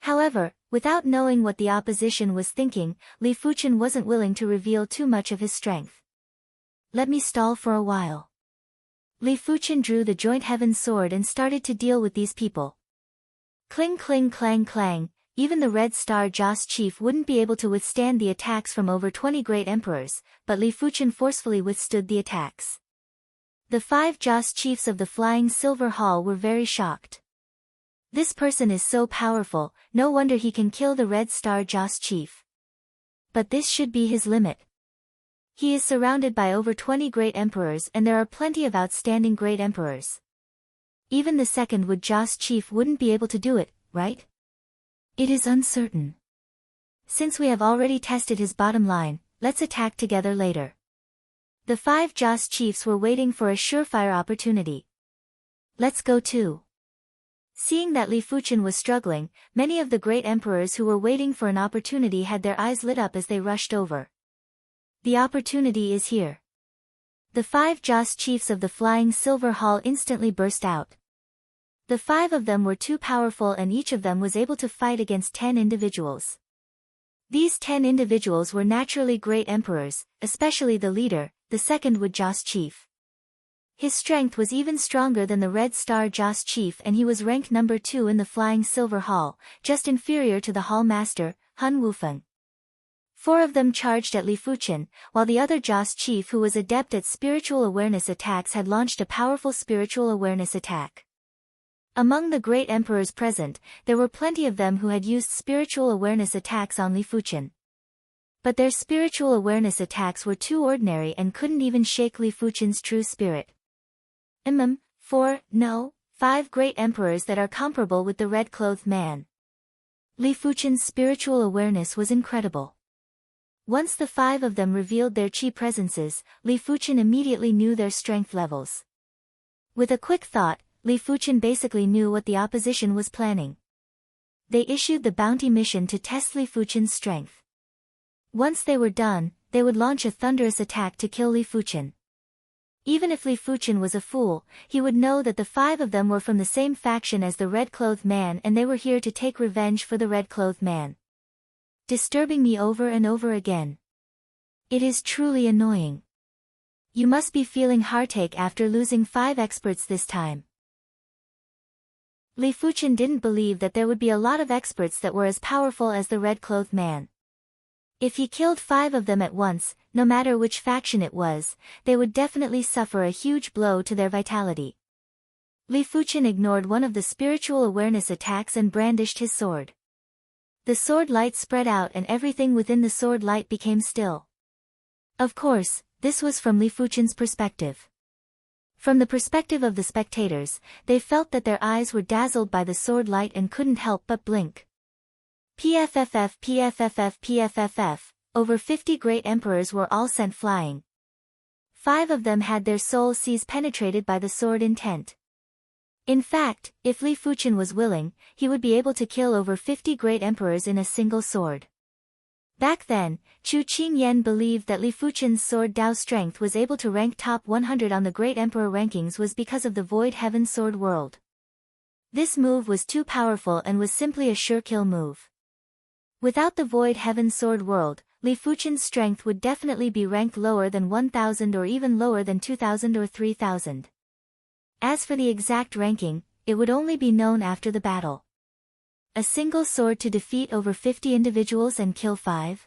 However, without knowing what the opposition was thinking, Li Fuchen wasn't willing to reveal too much of his strength. Let me stall for a while. Li Fuchen drew the Joint Heaven Sword and started to deal with these people. Cling cling clang clang, even the Red Star Joss Chief wouldn't be able to withstand the attacks from over 20 great emperors, but Li Fuchen forcefully withstood the attacks. The 5 Joss Chiefs of the Flying Silver Hall were very shocked. This person is so powerful, no wonder he can kill the Red Star Joss Chief. But this should be his limit. He is surrounded by over 20 great emperors and there are plenty of outstanding great emperors. Even the second Wood Joss Chief wouldn't be able to do it, right? It is uncertain. Since we have already tested his bottom line, let's attack together later. The 5 Joss Chiefs were waiting for a surefire opportunity. Let's go too. Seeing that Li Fuchen was struggling, many of the great emperors who were waiting for an opportunity had their eyes lit up as they rushed over. The opportunity is here. The 5 Joss Chiefs of the Flying Silver Hall instantly burst out. The 5 of them were too powerful and each of them was able to fight against 10 individuals. These 10 individuals were naturally great emperors, especially the leader, the second Wood Joss Chief. His strength was even stronger than the Red Star Joss Chief and he was ranked #2 in the Flying Silver Hall, just inferior to the Hall Master, Hun Wufeng. 4 of them charged at Li Fuchen, while the other Joss Chief who was adept at spiritual awareness attacks had launched a powerful spiritual awareness attack. Among the great emperors present, there were plenty of them who had used spiritual awareness attacks on Li Fuchen. But their spiritual awareness attacks were too ordinary and couldn't even shake Li Fuchen's true spirit. 5 great emperors that are comparable with the red-clothed man. Li Fuchen's spiritual awareness was incredible. Once the 5 of them revealed their chi presences, Li Fuchen immediately knew their strength levels. With a quick thought, Li Fuchen basically knew what the opposition was planning. They issued the bounty mission to test Li Fuchen's strength. Once they were done, they would launch a thunderous attack to kill Li Fuchen. Even if Li Fuchen was a fool, he would know that the 5 of them were from the same faction as the red-clothed man and they were here to take revenge for the red-clothed man. Disturbing me over and over again. It is truly annoying. You must be feeling heartache after losing 5 experts this time. Li Fuchen didn't believe that there would be a lot of experts that were as powerful as the red-clothed man. If he killed 5 of them at once, no matter which faction it was, they would definitely suffer a huge blow to their vitality. Li Fuchen ignored one of the spiritual awareness attacks and brandished his sword. The sword light spread out and everything within the sword light became still. Of course, this was from Li Fuchen's perspective. From the perspective of the spectators, they felt that their eyes were dazzled by the sword light and couldn't help but blink. PFFF PFFF PFFF, over 50 great emperors were all sent flying. 5 of them had their soul seas penetrated by the sword intent. In fact, if Li Fuchen was willing, he would be able to kill over 50 great emperors in a single sword. Back then, Chu Qingyan believed that Li Fuchen's sword Dao strength was able to rank top 100 on the Great Emperor rankings was because of the Void Heaven Sword World. This move was too powerful and was simply a sure kill move. Without the Void Heaven Sword World, Li Fuchen's strength would definitely be ranked lower than 1000 or even lower than 2000 or 3000. As for the exact ranking, it would only be known after the battle. A single sword to defeat over 50 individuals and kill 5?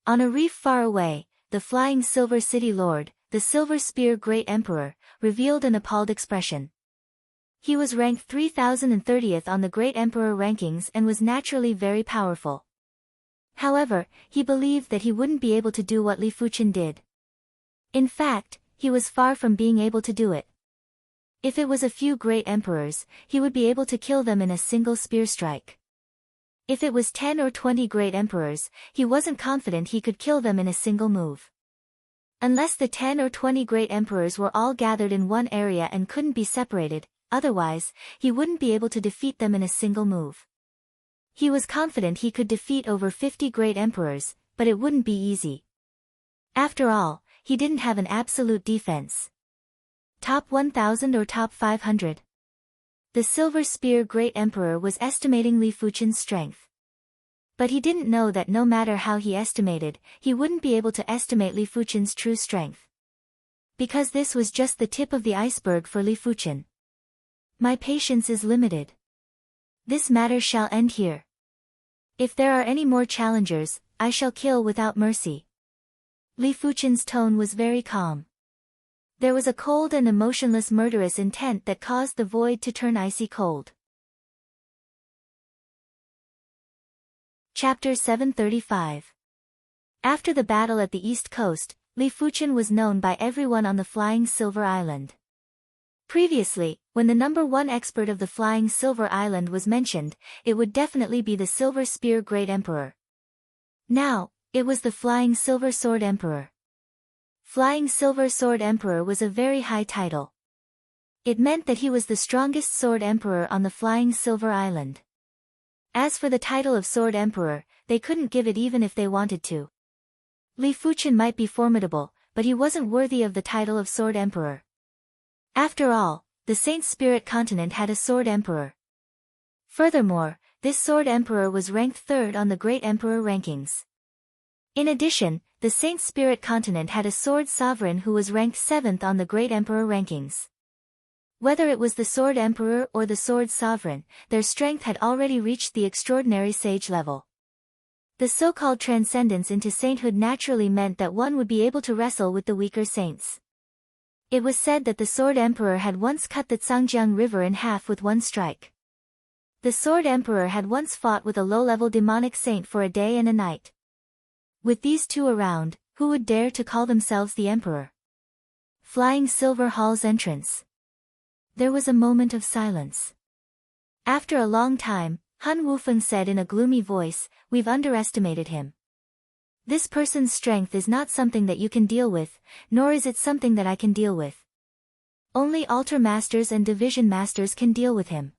On a reef far away, the flying Silver City Lord, the Silver Spear Great Emperor, revealed an appalled expression. He was ranked 3030th on the Great Emperor rankings and was naturally very powerful. However, he believed that he wouldn't be able to do what Li Fuchen did. In fact, he was far from being able to do it. If it was a few great emperors, he would be able to kill them in a single spear strike. If it was 10 or 20 great emperors, he wasn't confident he could kill them in a single move. Unless the 10 or 20 great emperors were all gathered in one area and couldn't be separated, otherwise, he wouldn't be able to defeat them in a single move. He was confident he could defeat over 50 great emperors, but it wouldn't be easy. After all, he didn't have an absolute defense. Top 1000 or top 500? The Silver Spear Great Emperor was estimating Li Fuchen's strength. But he didn't know that no matter how he estimated, he wouldn't be able to estimate Li Fuchen's true strength. Because this was just the tip of the iceberg for Li Fuchen. My patience is limited. This matter shall end here. If there are any more challengers, I shall kill without mercy. Li Fuchen's tone was very calm. There was a cold and emotionless murderous intent that caused the void to turn icy cold. Chapter 735. After the battle at the East Coast, Li Fuchen was known by everyone on the Flying Silver Island. Previously, when the number one expert of the Flying Silver Island was mentioned, it would definitely be the Silver Spear Great Emperor. Now, it was the Flying Silver Sword Emperor. Flying Silver Sword Emperor was a very high title. It meant that he was the strongest Sword Emperor on the Flying Silver Island. As for the title of Sword Emperor, they couldn't give it even if they wanted to. Li Fuchen might be formidable, but he wasn't worthy of the title of Sword Emperor. After all, the Saint Spirit continent had a Sword Emperor. Furthermore, this Sword Emperor was ranked 3rd on the Great Emperor rankings. In addition, the Saint Spirit continent had a Sword Sovereign who was ranked 7th on the Great Emperor rankings. Whether it was the Sword Emperor or the Sword Sovereign, their strength had already reached the extraordinary sage level. The so-called transcendence into sainthood naturally meant that one would be able to wrestle with the weaker saints. It was said that the Sword Emperor had once cut the Zhangjiang River in half with one strike. The Sword Emperor had once fought with a low-level demonic saint for a day and a night. With these two around, who would dare to call themselves the Emperor? Flying Silver Hall's entrance. There was a moment of silence. After a long time, Han Wufeng said in a gloomy voice, "We've underestimated him. This person's strength is not something that you can deal with, nor is it something that I can deal with. Only Altar Masters and Division Masters can deal with him."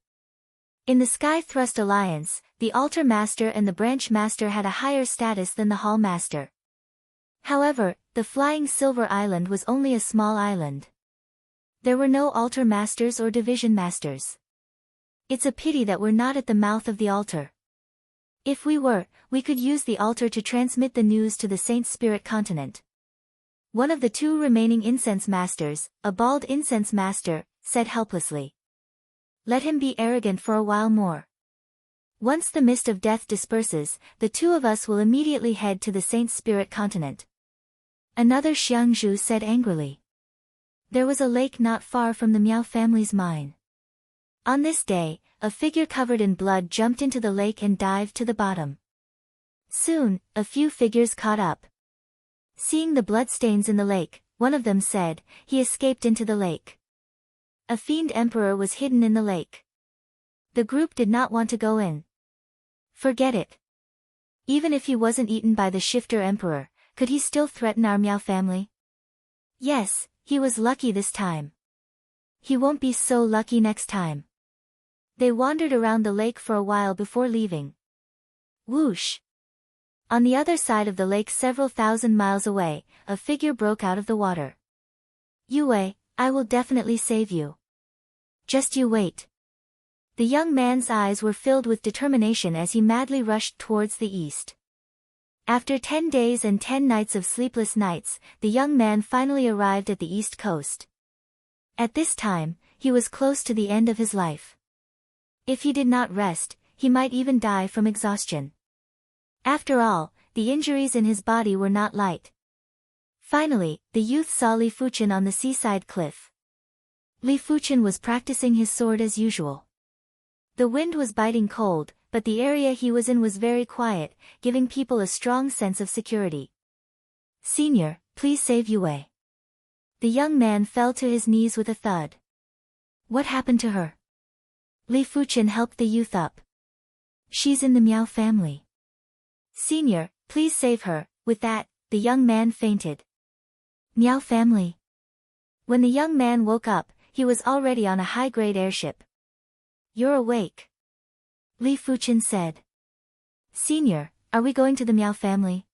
In the Sky Thrust Alliance, the Altar Master and the Branch Master had a higher status than the Hall Master. However, the Flying Silver Island was only a small island. There were no Altar Masters or Division Masters. It's a pity that we're not at the mouth of the altar. If we were, we could use the altar to transmit the news to the Saint Spirit continent. One of the two remaining incense masters, a bald incense master, said helplessly. Let him be arrogant for a while more. Once the mist of death disperses, the two of us will immediately head to the Saint Spirit continent. Another Xiangzhu said angrily. There was a lake not far from the Miao family's mine. On this day, a figure covered in blood jumped into the lake and dived to the bottom. Soon, a few figures caught up. Seeing the bloodstains in the lake, one of them said, "He escaped into the lake." A fiend emperor was hidden in the lake. The group did not want to go in. Forget it. Even if he wasn't eaten by the shifter emperor, could he still threaten our Miao family? Yes, he was lucky this time. He won't be so lucky next time. They wandered around the lake for a while before leaving. Whoosh! On the other side of the lake several thousand miles away, a figure broke out of the water. Yue, I will definitely save you. Just you wait. The young man's eyes were filled with determination as he madly rushed towards the east. After 10 days and 10 nights of sleepless nights, the young man finally arrived at the East Coast. At this time, he was close to the end of his life. If he did not rest, he might even die from exhaustion. After all, the injuries in his body were not light. Finally, the youth saw Li Fuchen on the seaside cliff. Li Fuchen was practicing his sword as usual. The wind was biting cold, but the area he was in was very quiet, giving people a strong sense of security. "Senior, please save Yue." The young man fell to his knees with a thud. "What happened to her?" Li Fuchen helped the youth up. "She's in the Miao family." "Senior, please save her." With that, the young man fainted. Miao family. When the young man woke up, he was already on a high-grade airship. "You're awake," Li Fuchen said. "Senior, are we going to the Miao family?"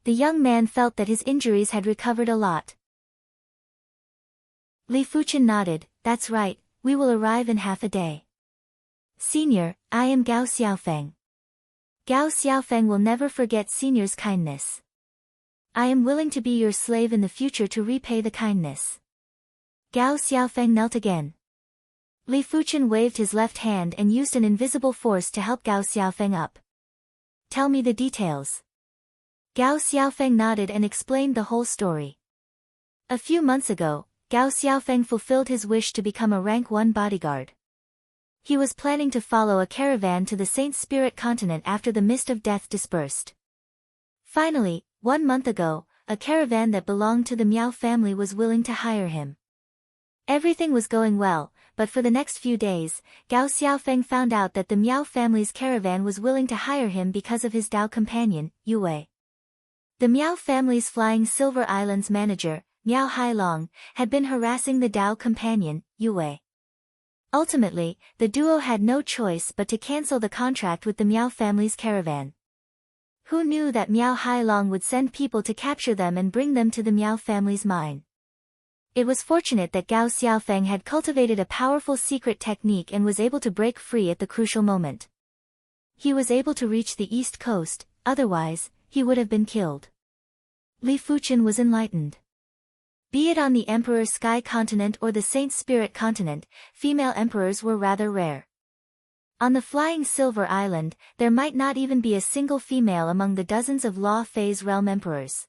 The young man felt that his injuries had recovered a lot. Li Fuchen nodded. "That's right, we will arrive in half a day." "Senior, I am Gao Xiaofeng." Gao Xiaofeng will never forget Senior's kindness. "I am willing to be your slave in the future to repay the kindness." Gao Xiaofeng knelt again. Li Fuchen waved his left hand and used an invisible force to help Gao Xiaofeng up. "Tell me the details." Gao Xiaofeng nodded and explained the whole story. A few months ago, Gao Xiaofeng fulfilled his wish to become a rank 1 bodyguard. He was planning to follow a caravan to the Saint Spirit continent after the mist of death dispersed. Finally, 1 month ago, a caravan that belonged to the Miao family was willing to hire him. Everything was going well, but for the next few days, Gao Xiaofeng found out that the Miao family's caravan was willing to hire him because of his Dao companion, Yue. The Miao family's Flying Silver Islands manager, Miao Hailong, had been harassing the Dao companion, Yue. Ultimately, the duo had no choice but to cancel the contract with the Miao family's caravan. Who knew that Miao Hailong would send people to capture them and bring them to the Miao family's mine? It was fortunate that Gao Xiaofeng had cultivated a powerful secret technique and was able to break free at the crucial moment. He was able to reach the East Coast, otherwise, he would have been killed. Li Fuchen was enlightened. Be it on the Emperor Sky continent or the Saint Spirit continent, female emperors were rather rare. On the Flying Silver Island, there might not even be a single female among the dozens of Law Phase realm emperors.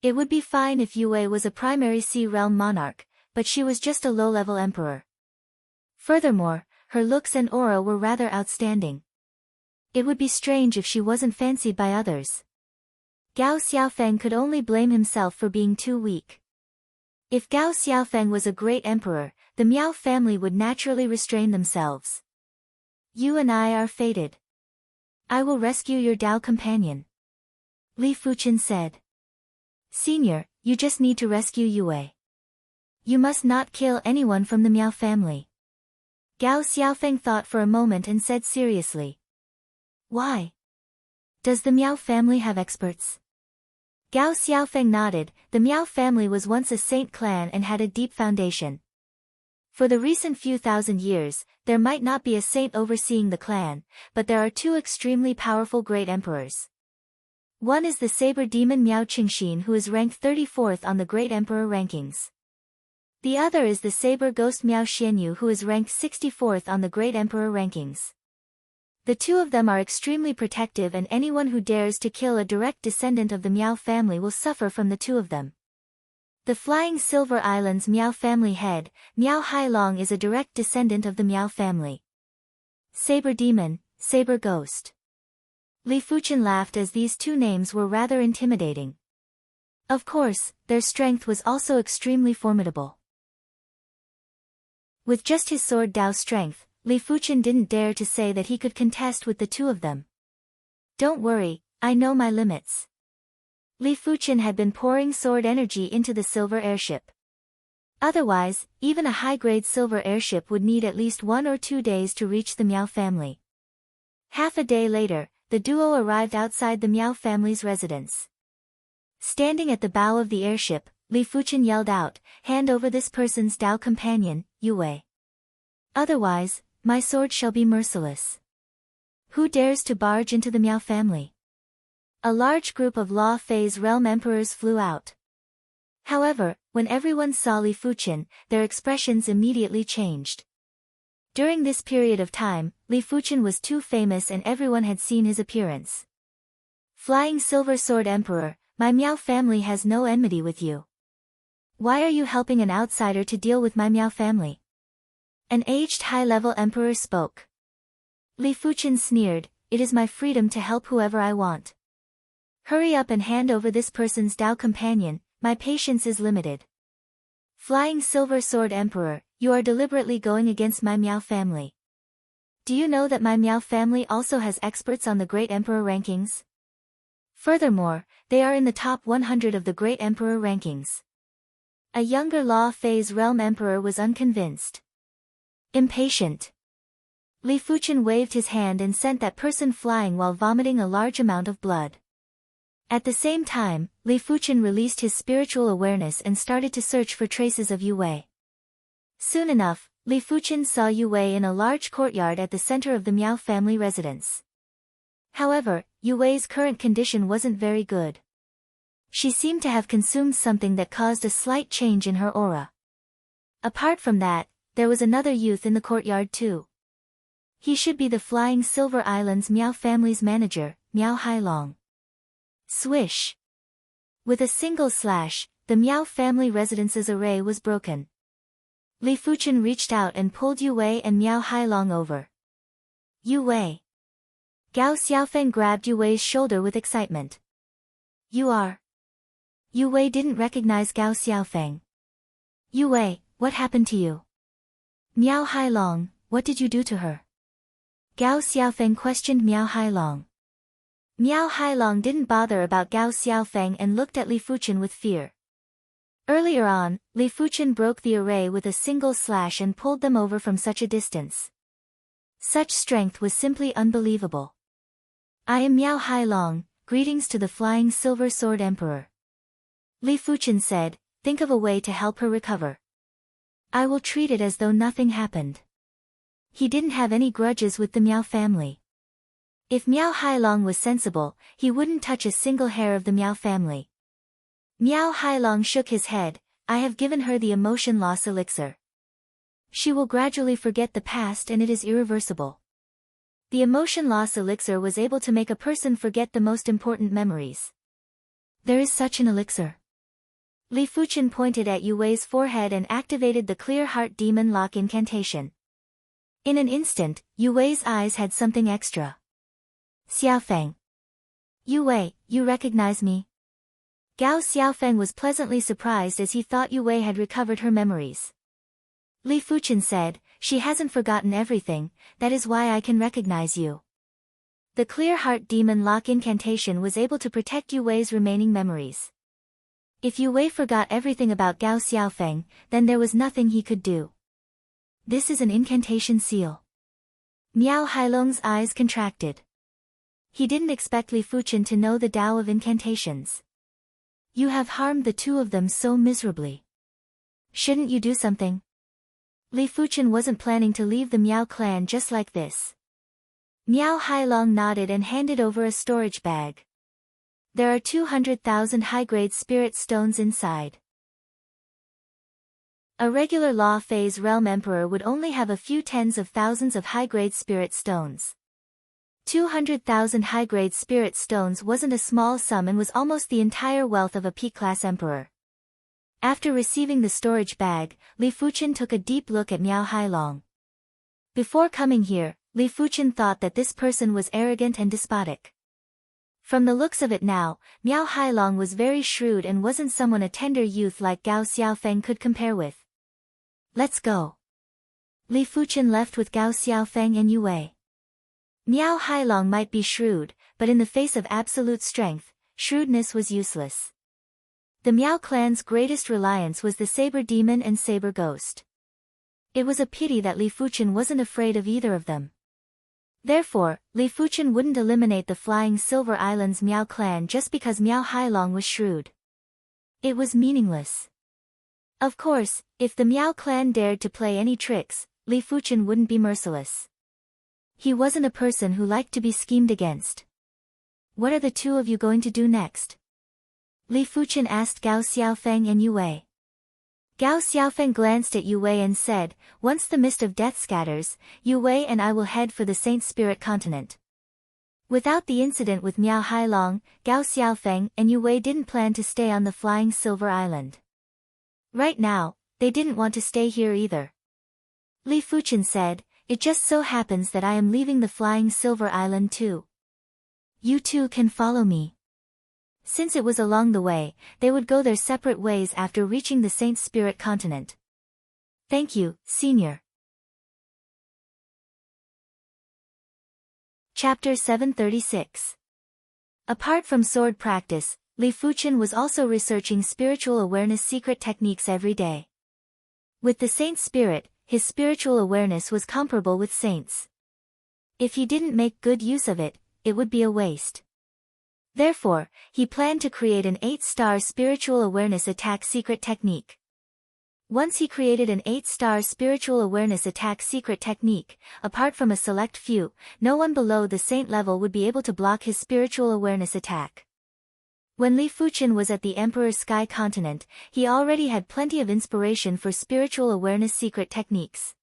It would be fine if Yue was a primary Sea realm monarch, but she was just a low-level emperor. Furthermore, her looks and aura were rather outstanding. It would be strange if she wasn't fancied by others. Gao Xiaofeng could only blame himself for being too weak. If Gao Xiaofeng was a great emperor, the Miao family would naturally restrain themselves. "You and I are fated. I will rescue your Dao companion," Li Fuchen said. "Senior, you just need to rescue Yue. You must not kill anyone from the Miao family." Gao Xiaofeng thought for a moment and said seriously. "Why? Does the Miao family have experts?" Gao Xiaofeng nodded. The Miao family was once a saint clan and had a deep foundation. For the recent few thousand years, there might not be a saint overseeing the clan, but there are 2 extremely powerful great emperors. One is the saber demon Miao Qingxin, who is ranked 34th on the Great Emperor rankings. The other is the saber ghost Miao Xianyu, who is ranked 64th on the Great Emperor rankings. The 2 of them are extremely protective, and anyone who dares to kill a direct descendant of the Miao family will suffer from the 2 of them. The Flying Silver Islands Miao family head, Miao Hailong, is a direct descendant of the Miao family. Saber demon, saber ghost. Li Fuchen laughed as these 2 names were rather intimidating. Of course, their strength was also extremely formidable. With just his sword Dao strength, Li Fuchen didn't dare to say that he could contest with the 2 of them. "Don't worry, I know my limits." Li Fuchen had been pouring sword energy into the silver airship. Otherwise, even a high-grade silver airship would need at least 1 or 2 days to reach the Miao family. Half a day later, the duo arrived outside the Miao family's residence. Standing at the bow of the airship, Li Fuchen yelled out, "Hand over this person's Dao companion, Yue. Otherwise, my sword shall be merciless. Who dares to barge into the Miao family?" A large group of Law Phase realm emperors flew out. However, when everyone saw Li Fuqian, their expressions immediately changed. During this period of time, Li Fuqian was too famous and everyone had seen his appearance. Flying Silver Sword Emperor, my Miao family has no enmity with you. Why are you helping an outsider to deal with my Miao family? An aged high-level emperor spoke. Li Fuqian sneered, it is my freedom to help whoever I want. Hurry up and hand over this person's Dao companion, my patience is limited. Flying Silver Sword Emperor, you are deliberately going against my Miao family. Do you know that my Miao family also has experts on the Great Emperor rankings? Furthermore, they are in the top 100 of the Great Emperor rankings. A younger Law Phase Realm Emperor was unconvinced. Impatient. Li Fuqian waved his hand and sent that person flying while vomiting a large amount of blood. At the same time, Li Fuqian released his spiritual awareness and started to search for traces of Yu Wei. Soon enough, Li Fuqian saw Yu Wei in a large courtyard at the center of the Miao family residence. However, Yu Wei's current condition wasn't very good. She seemed to have consumed something that caused a slight change in her aura. Apart from that, there was another youth in the courtyard too. He should be the Flying Silver Islands Miao family's manager, Miao Hailong. Swish! With a single slash, the Miao family residence's array was broken. Li Fuqian reached out and pulled Yu Wei and Miao Hailong over. Yu Wei! Gao Xiaofeng grabbed Yu Wei's shoulder with excitement. You are... Yu Wei didn't recognize Gao Xiaofeng. Yu Wei, what happened to you? Miao Hailong, what did you do to her? Gao Xiaofeng questioned Miao Hailong. Miao Hailong didn't bother about Gao Xiaofeng and looked at Li Fuqian with fear. Earlier on, Li Fuqian broke the array with a single slash and pulled them over from such a distance. Such strength was simply unbelievable. I am Miao Hailong, greetings to the Flying Silver Sword Emperor. Li Fuqian said, think of a way to help her recover. I will treat it as though nothing happened. He didn't have any grudges with the Miao family. If Miao Hailong was sensible, he wouldn't touch a single hair of the Miao family. Miao Hailong shook his head, I have given her the emotion loss elixir. She will gradually forget the past and it is irreversible. The emotion loss elixir was able to make a person forget the most important memories. There is such an elixir. Li Fuqian pointed at Yu Wei's forehead and activated the Clear Heart Demon Lock incantation. In an instant, Yu Wei's eyes had something extra. Xiaofeng. Yu Wei, you recognize me? Gao Xiaofeng was pleasantly surprised as he thought Yu Wei had recovered her memories. Li Fuqian said, she hasn't forgotten everything, that is why I can recognize you. The Clear Heart Demon Lock incantation was able to protect Yu Wei's remaining memories. If Yu Wei forgot everything about Gao Xiaofeng, then there was nothing he could do. This is an incantation seal. Miao Hailong's eyes contracted. He didn't expect Li Fuqian to know the Tao of incantations. You have harmed the two of them so miserably. Shouldn't you do something? Li Fuqian wasn't planning to leave the Miao clan just like this. Miao Hailong nodded and handed over a storage bag. There are 200,000 high-grade spirit stones inside. A regular Law Phase Realm Emperor would only have a few tens of thousands of high-grade spirit stones. 200,000 high-grade spirit stones wasn't a small sum and was almost the entire wealth of a P-class emperor. After receiving the storage bag, Li Fuqian took a deep look at Miao Hailong. Before coming here, Li Fuqian thought that this person was arrogant and despotic. From the looks of it now, Miao Hailong was very shrewd and wasn't someone a tender youth like Gao Xiaofeng could compare with. Let's go. Li Fuqian left with Gao Xiaofeng and Yu Wei. Miao Hailong might be shrewd, but in the face of absolute strength, shrewdness was useless. The Miao clan's greatest reliance was the Saber Demon and Saber Ghost. It was a pity that Li Fuqian wasn't afraid of either of them. Therefore, Li Fuqian wouldn't eliminate the Flying Silver Islands Miao clan just because Miao Hailong was shrewd. It was meaningless. Of course, if the Miao clan dared to play any tricks, Li Fuqian wouldn't be merciless. He wasn't a person who liked to be schemed against. What are the two of you going to do next? Li Fuchen asked Gao Xiaofeng and Yue Wei. Gao Xiaofeng glanced at Yue Wei and said, once the mist of death scatters, Yue Wei and I will head for the Saint Spirit continent. Without the incident with Miao Hailong, Gao Xiaofeng and Yue Wei didn't plan to stay on the Flying Silver Island. Right now, they didn't want to stay here either. Li Fuchen said, it just so happens that I am leaving the Flying Silver Island too. You two can follow me. Since it was along the way, they would go their separate ways after reaching the Saint Spirit continent. Thank you, Senior. Chapter 736. Apart from sword practice, Li Fuchen was also researching spiritual awareness secret techniques every day. With the Saint Spirit, his spiritual awareness was comparable with saints. If he didn't make good use of it, it would be a waste. Therefore, he planned to create an 8-star spiritual awareness attack secret technique. Once he created an 8-star spiritual awareness attack secret technique, apart from a select few, no one below the saint level would be able to block his spiritual awareness attack. When Li Fuchen was at the Emperor Sky continent, he already had plenty of inspiration for spiritual awareness secret techniques.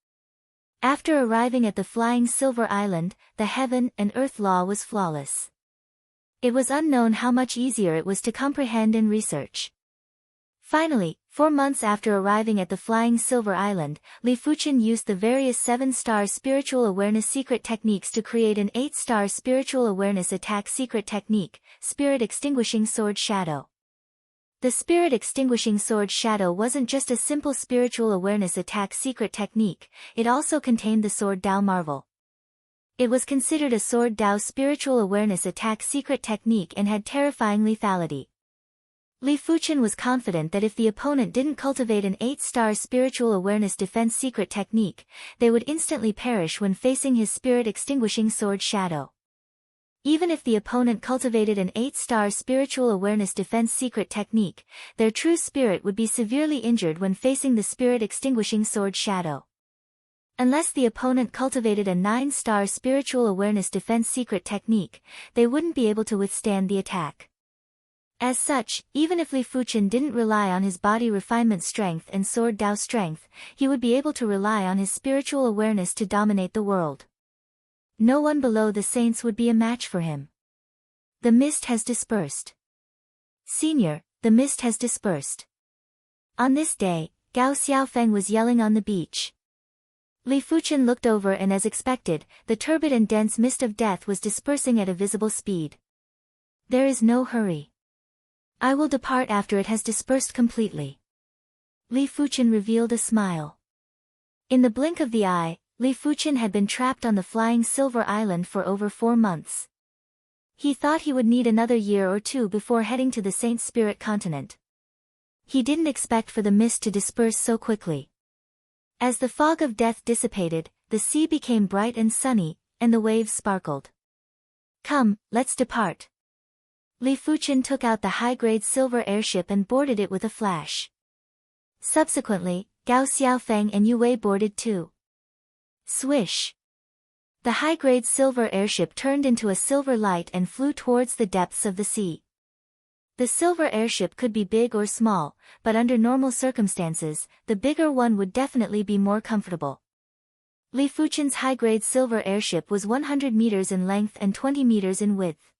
After arriving at the Flying Silver Island, the heaven and earth law was flawless. It was unknown how much easier it was to comprehend and research. Finally, 4 months after arriving at the Flying Silver Island, Li Fuchen used the various 7-star spiritual awareness secret techniques to create an 8-star spiritual awareness attack secret technique, Spirit Extinguishing Sword Shadow. The Spirit Extinguishing Sword Shadow wasn't just a simple spiritual awareness attack secret technique, it also contained the Sword Dao Marvel. It was considered a Sword Dao spiritual awareness attack secret technique and had terrifying lethality. Li Fuchen was confident that if the opponent didn't cultivate an 8-star spiritual awareness defense secret technique, they would instantly perish when facing his Spirit Extinguishing Sword Shadow. Even if the opponent cultivated an 8-star spiritual awareness defense secret technique, their true spirit would be severely injured when facing the Spirit Extinguishing Sword Shadow. Unless the opponent cultivated a 9-star spiritual awareness defense secret technique, they wouldn't be able to withstand the attack. As such, even if Li Fuchen didn't rely on his body refinement strength and Sword Dao strength, he would be able to rely on his spiritual awareness to dominate the world. No one below the saints would be a match for him. The mist has dispersed. Senior, the mist has dispersed. On this day, Gao Xiaofeng was yelling on the beach. Li Fuchen looked over and as expected, the turbid and dense mist of death was dispersing at a visible speed. There is no hurry. I will depart after it has dispersed completely. Li Fuchen revealed a smile. In the blink of the eye, Li Fuchen had been trapped on the Flying Silver Island for over 4 months. He thought he would need another year or 2 before heading to the Saint Spirit continent. He didn't expect for the mist to disperse so quickly. As the fog of death dissipated, the sea became bright and sunny, and the waves sparkled. Come, let's depart. Li Fuchen took out the high-grade silver airship and boarded it with a flash. Subsequently, Gao Xiaofeng and Yue Wei boarded too. Swish! The high-grade silver airship turned into a silver light and flew towards the depths of the sea. The silver airship could be big or small, but under normal circumstances, the bigger one would definitely be more comfortable. Li Fuchen's high-grade silver airship was 100 meters in length and 20 meters in width.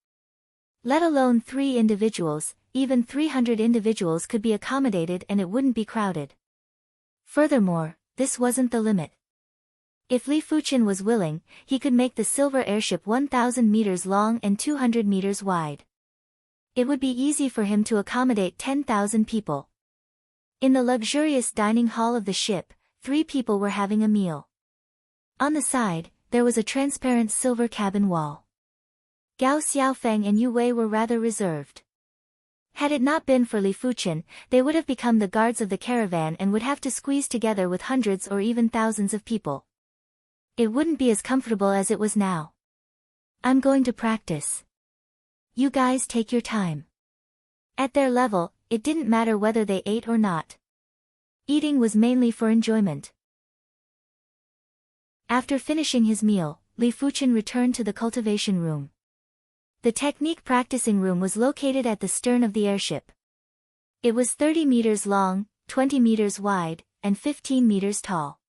Let alone 3 individuals, even 300 individuals could be accommodated and it wouldn't be crowded. Furthermore, this wasn't the limit. If Li Fuchen was willing, he could make the silver airship 1,000 meters long and 200 meters wide. It would be easy for him to accommodate 10,000 people. In the luxurious dining hall of the ship, 3 people were having a meal. On the side, there was a transparent silver cabin wall. Gao Xiaofeng and Yue Wei were rather reserved. Had it not been for Li Fuchen, they would have become the guards of the caravan and would have to squeeze together with hundreds or even thousands of people. It wouldn't be as comfortable as it was now. I'm going to practice. You guys take your time. At their level, it didn't matter whether they ate or not. Eating was mainly for enjoyment. After finishing his meal, Li Fuchen returned to the cultivation room. The technique practicing room was located at the stern of the airship. It was 30 meters long, 20 meters wide, and 15 meters tall.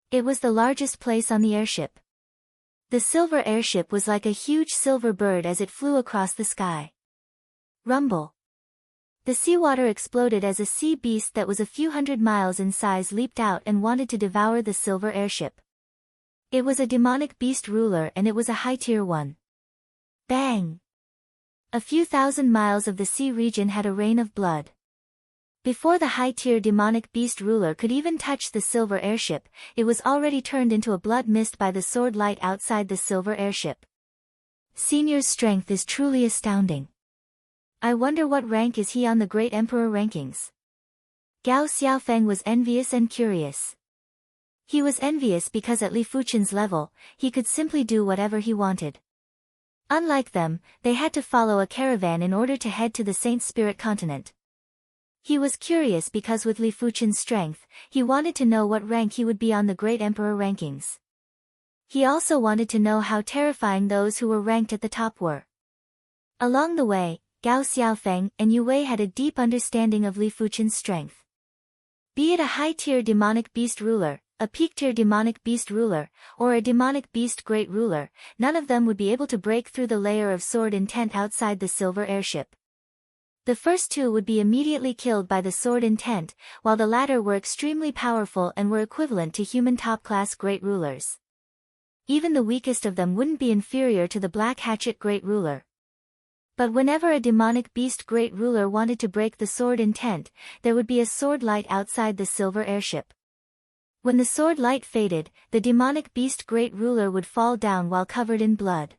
It was the largest place on the airship. The silver airship was like a huge silver bird as it flew across the sky. Rumble. The seawater exploded as a sea beast that was a few hundred miles in size leaped out and wanted to devour the silver airship. It was a demonic beast ruler and it was a high-tier one. Bang! A few thousand miles of the sea region had a rain of blood. Before the high-tier demonic beast ruler could even touch the silver airship, it was already turned into a blood mist by the sword light outside the silver airship. Senior's strength is truly astounding. I wonder what rank is he on the Great Emperor rankings. Gao Xiaofeng was envious and curious. He was envious because at Li Fuchen's level, he could simply do whatever he wanted. Unlike them, they had to follow a caravan in order to head to the Saint Spirit continent. He was curious because with Li Fuchen's strength, he wanted to know what rank he would be on the Great Emperor rankings. He also wanted to know how terrifying those who were ranked at the top were. Along the way, Gao Xiaofeng and Yu Wei had a deep understanding of Li Fuchen's strength. Be it a high-tier demonic beast ruler, a peak-tier demonic beast ruler, or a demonic beast great ruler, none of them would be able to break through the layer of sword intent outside the silver airship. The first two would be immediately killed by the sword intent, while the latter were extremely powerful and were equivalent to human top-class great rulers. Even the weakest of them wouldn't be inferior to the Black Hatchet great ruler. But whenever a demonic beast great ruler wanted to break the sword intent, there would be a sword light outside the silver airship. When the sword light faded, the demonic beast great ruler would fall down while covered in blood.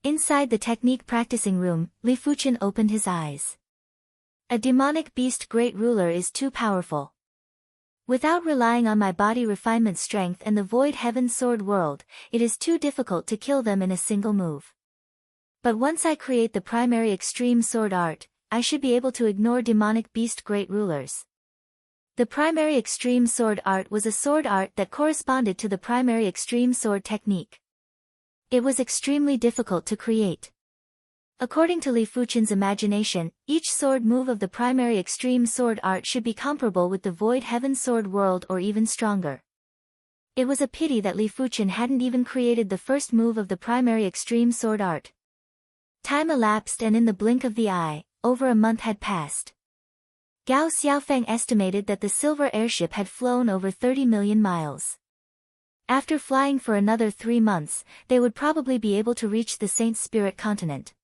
Inside the technique practicing room, Li Fuchen opened his eyes. A demonic beast great ruler is too powerful. Without relying on my body refinement strength and the void heaven sword world, it is too difficult to kill them in a single move. But once I create the primary extreme sword art, I should be able to ignore demonic beast great rulers. The primary extreme sword art was a sword art that corresponded to the primary extreme sword technique. It was extremely difficult to create. According to Li Fuchen's imagination, each sword move of the primary extreme sword art should be comparable with the void heaven sword world or even stronger. It was a pity that Li Fuchen hadn't even created the first move of the primary extreme sword art. Time elapsed and in the blink of the eye, over a month had passed. Gao Xiaofeng estimated that the silver airship had flown over 30 million miles. After flying for another 3 months, they would probably be able to reach the Saint Spirit continent.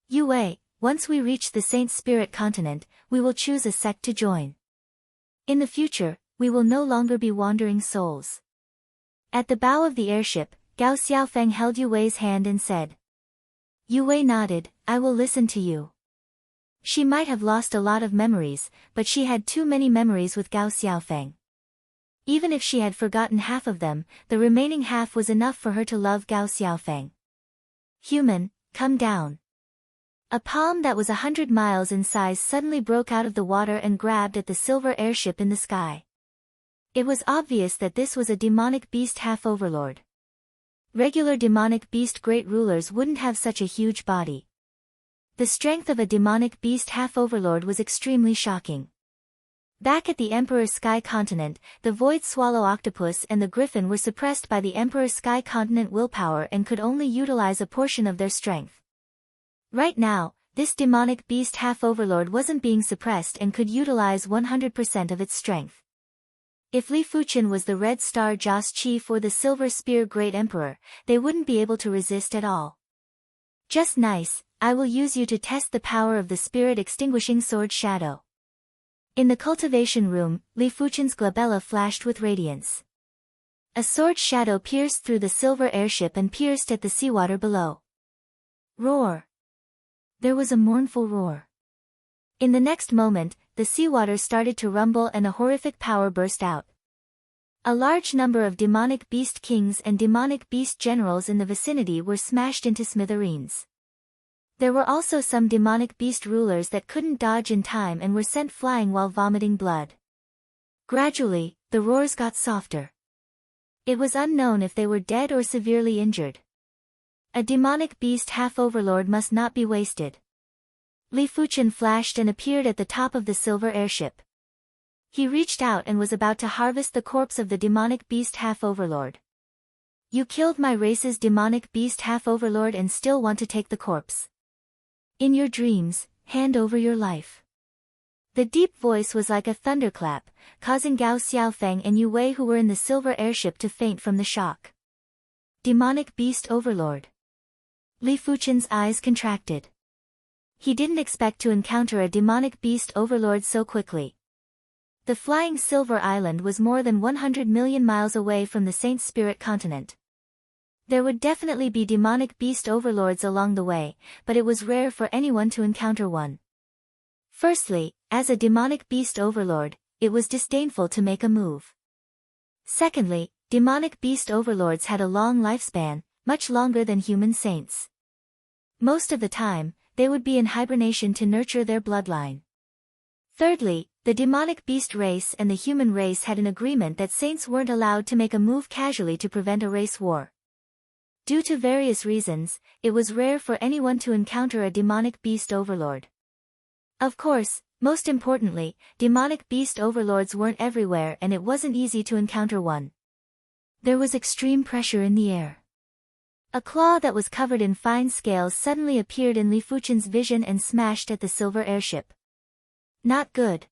Yu Wei, once we reach the Saint Spirit continent, we will choose a sect to join. In the future, we will no longer be wandering souls. At the bow of the airship, Gao Xiaofeng held Yu Wei's hand and said. Yu Wei nodded, I will listen to you. She might have lost a lot of memories, but she had too many memories with Gao Xiaofeng. Even if she had forgotten half of them, the remaining half was enough for her to love Gao Xiaofeng. Human, come down. A palm that was 100 miles in size suddenly broke out of the water and grabbed at the silver airship in the sky. It was obvious that this was a demonic beast half-overlord. Regular demonic beast great rulers wouldn't have such a huge body. The strength of a demonic beast half-overlord was extremely shocking. Back at the Emperor's Sky Continent, the Void Swallow Octopus and the Griffin were suppressed by the Emperor's Sky Continent willpower and could only utilize a portion of their strength. Right now, this demonic beast half-overlord wasn't being suppressed and could utilize 100% of its strength. If Li Fuchen was the Red Star Joss Chief or the Silver Spear Great Emperor, they wouldn't be able to resist at all. Just nice, I will use you to test the power of the Spirit Extinguishing Sword Shadow. In the cultivation room, Li Fuchen's glabella flashed with radiance. A sword shadow pierced through the silver airship and pierced at the seawater below. Roar! There was a mournful roar. In the next moment, the seawater started to rumble and a horrific power burst out. A large number of demonic beast kings and demonic beast generals in the vicinity were smashed into smithereens. There were also some demonic beast rulers that couldn't dodge in time and were sent flying while vomiting blood. Gradually, the roars got softer. It was unknown if they were dead or severely injured. A demonic beast half-overlord must not be wasted. Li Fuchen flashed and appeared at the top of the silver airship. He reached out and was about to harvest the corpse of the demonic beast half-overlord. You killed my race's demonic beast half-overlord and still want to take the corpse. In your dreams, hand over your life. The deep voice was like a thunderclap, causing Gao Xiaofeng and Yu Wei who were in the silver airship to faint from the shock. Demonic beast overlord. Li Fuchen's eyes contracted. He didn't expect to encounter a demonic beast overlord so quickly. The flying silver island was more than 100 million miles away from the Saint Spirit continent. There would definitely be demonic beast overlords along the way, but it was rare for anyone to encounter one. Firstly, as a demonic beast overlord, it was disdainful to make a move. Secondly, demonic beast overlords had a long lifespan, much longer than human saints. Most of the time, they would be in hibernation to nurture their bloodline. Thirdly, the demonic beast race and the human race had an agreement that saints weren't allowed to make a move casually to prevent a race war. Due to various reasons, it was rare for anyone to encounter a demonic beast overlord. Of course, most importantly, demonic beast overlords weren't everywhere and it wasn't easy to encounter one. There was extreme pressure in the air. A claw that was covered in fine scales suddenly appeared in Li Fuchen's vision and smashed at the silver airship. Not good.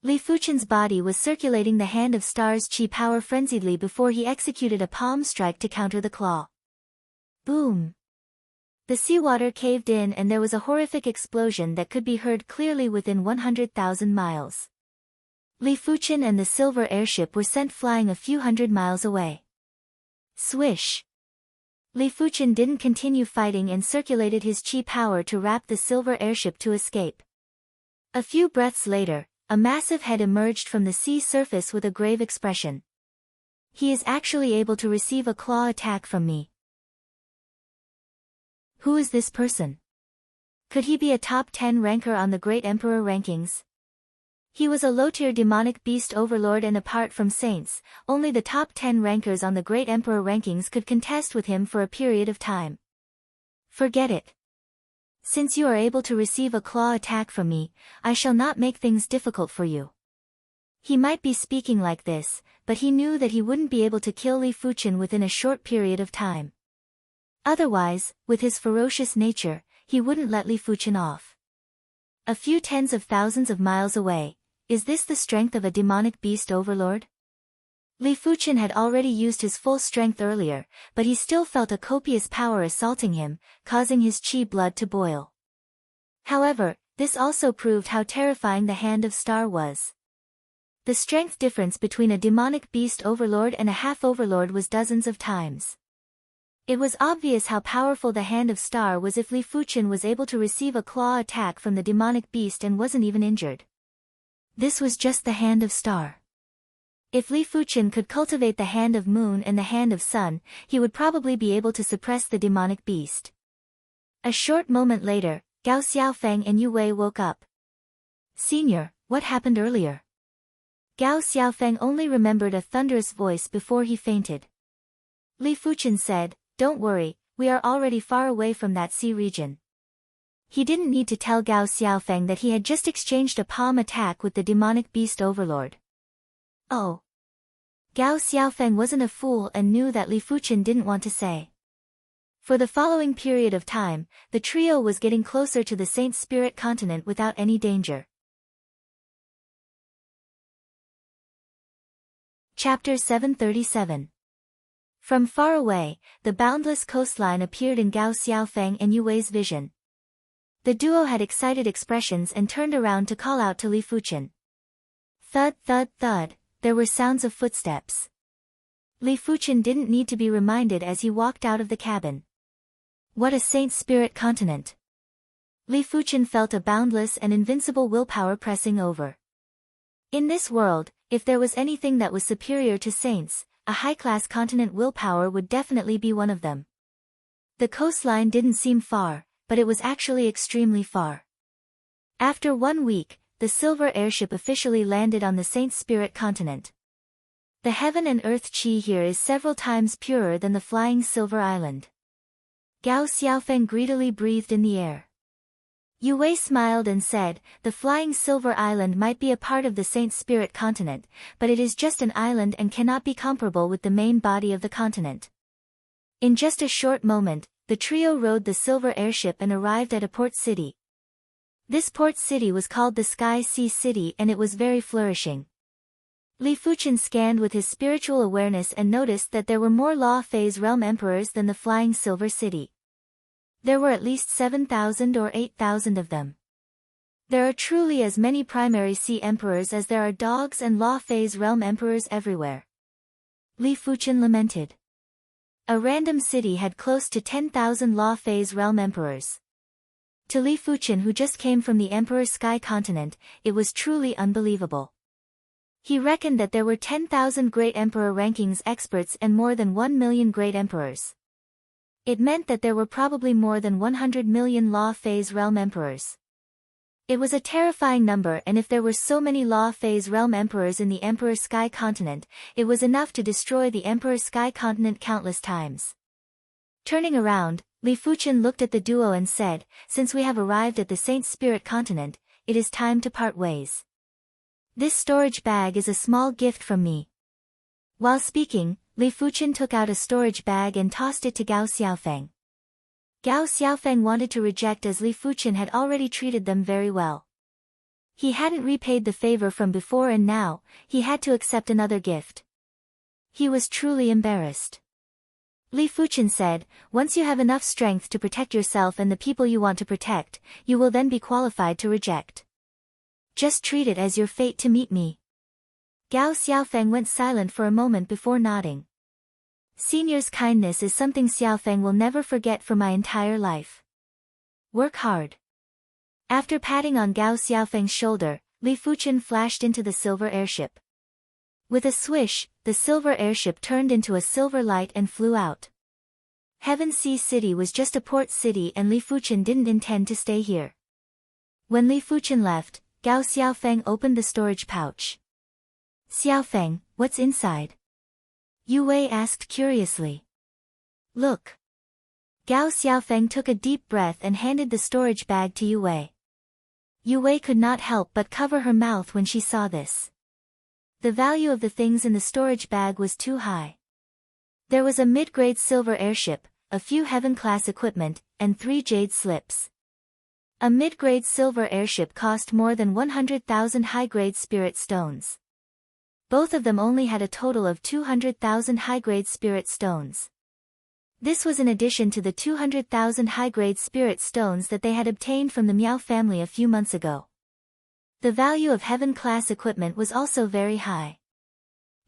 Li Fuchen's body was circulating the Hand of Stars chi power frenziedly before he executed a palm strike to counter the claw. Boom! The seawater caved in and there was a horrific explosion that could be heard clearly within 100,000 miles. Li Fuchen and the silver airship were sent flying a few hundred miles away. Swish! Li Fuchen didn't continue fighting and circulated his chi power to wrap the silver airship to escape. A few breaths later, a massive head emerged from the sea surface with a grave expression. He is actually able to receive a claw attack from me. Who is this person? Could he be a top 10 ranker on the Great Emperor rankings? He was a low-tier demonic beast overlord and apart from saints, only the top 10 rankers on the Great Emperor rankings could contest with him for a period of time. Forget it. Since you are able to receive a claw attack from me, I shall not make things difficult for you. He might be speaking like this, but he knew that he wouldn't be able to kill Li Fuchen within a short period of time. Otherwise, with his ferocious nature, he wouldn't let Li Fuchen off. A few tens of thousands of miles away, is this the strength of a demonic beast overlord? Li Fuchen had already used his full strength earlier, but he still felt a copious power assaulting him, causing his chi blood to boil. However, this also proved how terrifying the Hand of Star was. The strength difference between a demonic beast overlord and a half-overlord was dozens of times. It was obvious how powerful the Hand of Star was if Li Fuchen was able to receive a claw attack from the demonic beast and wasn't even injured. This was just the Hand of Star. If Li Fuchen could cultivate the Hand of Moon and the Hand of Sun, he would probably be able to suppress the demonic beast. A short moment later, Gao Xiaofeng and Yu Wei woke up. Senior, what happened earlier? Gao Xiaofeng only remembered a thunderous voice before he fainted. Li Fuchen said, "Don't worry, we are already far away from that sea region." He didn't need to tell Gao Xiaofeng that he had just exchanged a palm attack with the demonic beast overlord. Oh. Gao Xiaofeng wasn't a fool and knew that Li Fuchen didn't want to say. For the following period of time, the trio was getting closer to the Saint Spirit continent without any danger. Chapter 737. From far away, the boundless coastline appeared in Gao Xiaofeng and Yu Wei's vision. The duo had excited expressions and turned around to call out to Li Fuchen. Thud thud thud, there were sounds of footsteps. Li Fuchen didn't need to be reminded as he walked out of the cabin. What a Saint Spirit continent! Li Fuchen felt a boundless and invincible willpower pressing over. In this world, if there was anything that was superior to saints, a high-class continent willpower would definitely be one of them. The coastline didn't seem far, but it was actually extremely far. After 1 week, the silver airship officially landed on the Saint Spirit continent. The heaven and earth chi here is several times purer than the flying silver island. Gao Xiaofeng greedily breathed in the air. Yue Wei smiled and said, "The Flying Silver Island might be a part of the Saint Spirit continent, but it is just an island and cannot be comparable with the main body of the continent." In just a short moment, the trio rode the silver airship and arrived at a port city. This port city was called the Sky Sea City and it was very flourishing. Li Fuchen scanned with his spiritual awareness and noticed that there were more Law Phase Realm Emperors than the Flying Silver City. There were at least 7,000 or 8,000 of them. There are truly as many primary sea emperors as there are dogs and Law Phase Realm Emperors everywhere. Li Fuchen lamented. A random city had close to 10,000 Law Phase Realm Emperors. To Li Fuchen, who just came from the Emperor Sky Continent, it was truly unbelievable. He reckoned that there were 10,000 Great Emperor rankings experts and more than 1 million Great Emperors. It meant that there were probably more than 100 million Law Phase Realm Emperors. It was a terrifying number, and if there were so many Law Phase Realm Emperors in the Emperor Sky Continent, it was enough to destroy the Emperor Sky Continent countless times. Turning around, Li Fuchen looked at the duo and said, "Since we have arrived at the Saint Spirit Continent, it is time to part ways. This storage bag is a small gift from me." While speaking, Li Fuchen took out a storage bag and tossed it to Gao Xiaofeng. Gao Xiaofeng wanted to reject as Li Fuchen had already treated them very well. He hadn't repaid the favor from before and now, he had to accept another gift. He was truly embarrassed. Li Fuchen said, "Once you have enough strength to protect yourself and the people you want to protect, you will then be qualified to reject. Just treat it as your fate to meet me." Gao Xiaofeng went silent for a moment before nodding. Senior's kindness is something Xiaofeng will never forget for my entire life. Work hard. After patting on Gao Xiaofeng's shoulder, Li Fuchen flashed into the silver airship. With a swish, the silver airship turned into a silver light and flew out. Heaven Sea City was just a port city and Li Fuchen didn't intend to stay here. When Li Fuchen left, Gao Xiaofeng opened the storage pouch. "Xiaofeng, what's inside?" Yue Wei asked curiously. "Look." Gao Xiaofeng took a deep breath and handed the storage bag to Yue Wei. Yue Wei could not help but cover her mouth when she saw this. The value of the things in the storage bag was too high. There was a mid-grade silver airship, a few heaven-class equipment, and 3 jade slips. A mid-grade silver airship cost more than 100,000 high-grade spirit stones. Both of them only had a total of 200,000 high-grade spirit stones. This was in addition to the 200,000 high-grade spirit stones that they had obtained from the Miao family a few months ago. The value of heaven-class equipment was also very high.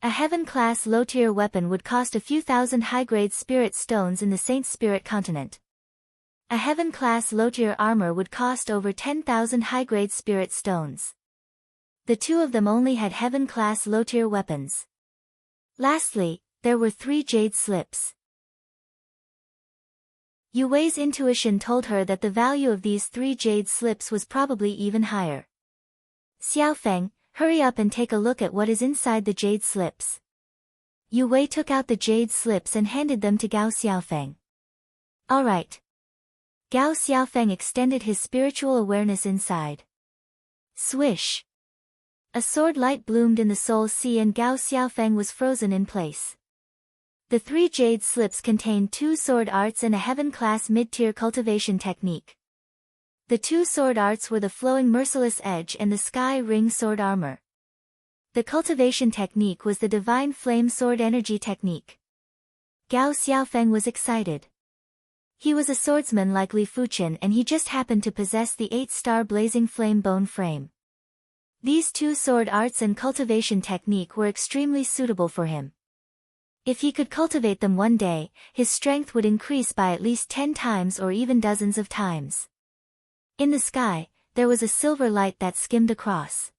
A heaven-class low-tier weapon would cost a few thousand high-grade spirit stones in the Saint Spirit Continent. A heaven-class low-tier armor would cost over 10,000 high-grade spirit stones. The two of them only had heaven-class low-tier weapons. Lastly, there were 3 jade slips. Yue Wei's intuition told her that the value of these 3 jade slips was probably even higher. "Xiaofeng, hurry up and take a look at what is inside the jade slips." Yue Wei took out the jade slips and handed them to Gao Xiaofeng. "All right." Gao Xiaofeng extended his spiritual awareness inside. Swish! A sword light bloomed in the Soul Sea and Gao Xiaofeng was frozen in place. The 3 jade slips contained 2 sword arts and a heaven-class mid-tier cultivation technique. The 2 sword arts were the Flowing Merciless Edge and the Sky Ring Sword Armor. The cultivation technique was the Divine Flame Sword Energy technique. Gao Xiaofeng was excited. He was a swordsman like Li Fuchen and he just happened to possess the 8-star Blazing Flame Bone Frame. These 2 sword arts and cultivation technique were extremely suitable for him. If he could cultivate them one day, his strength would increase by at least 10 times or even dozens of times. In the sky, there was a silver light that skimmed across.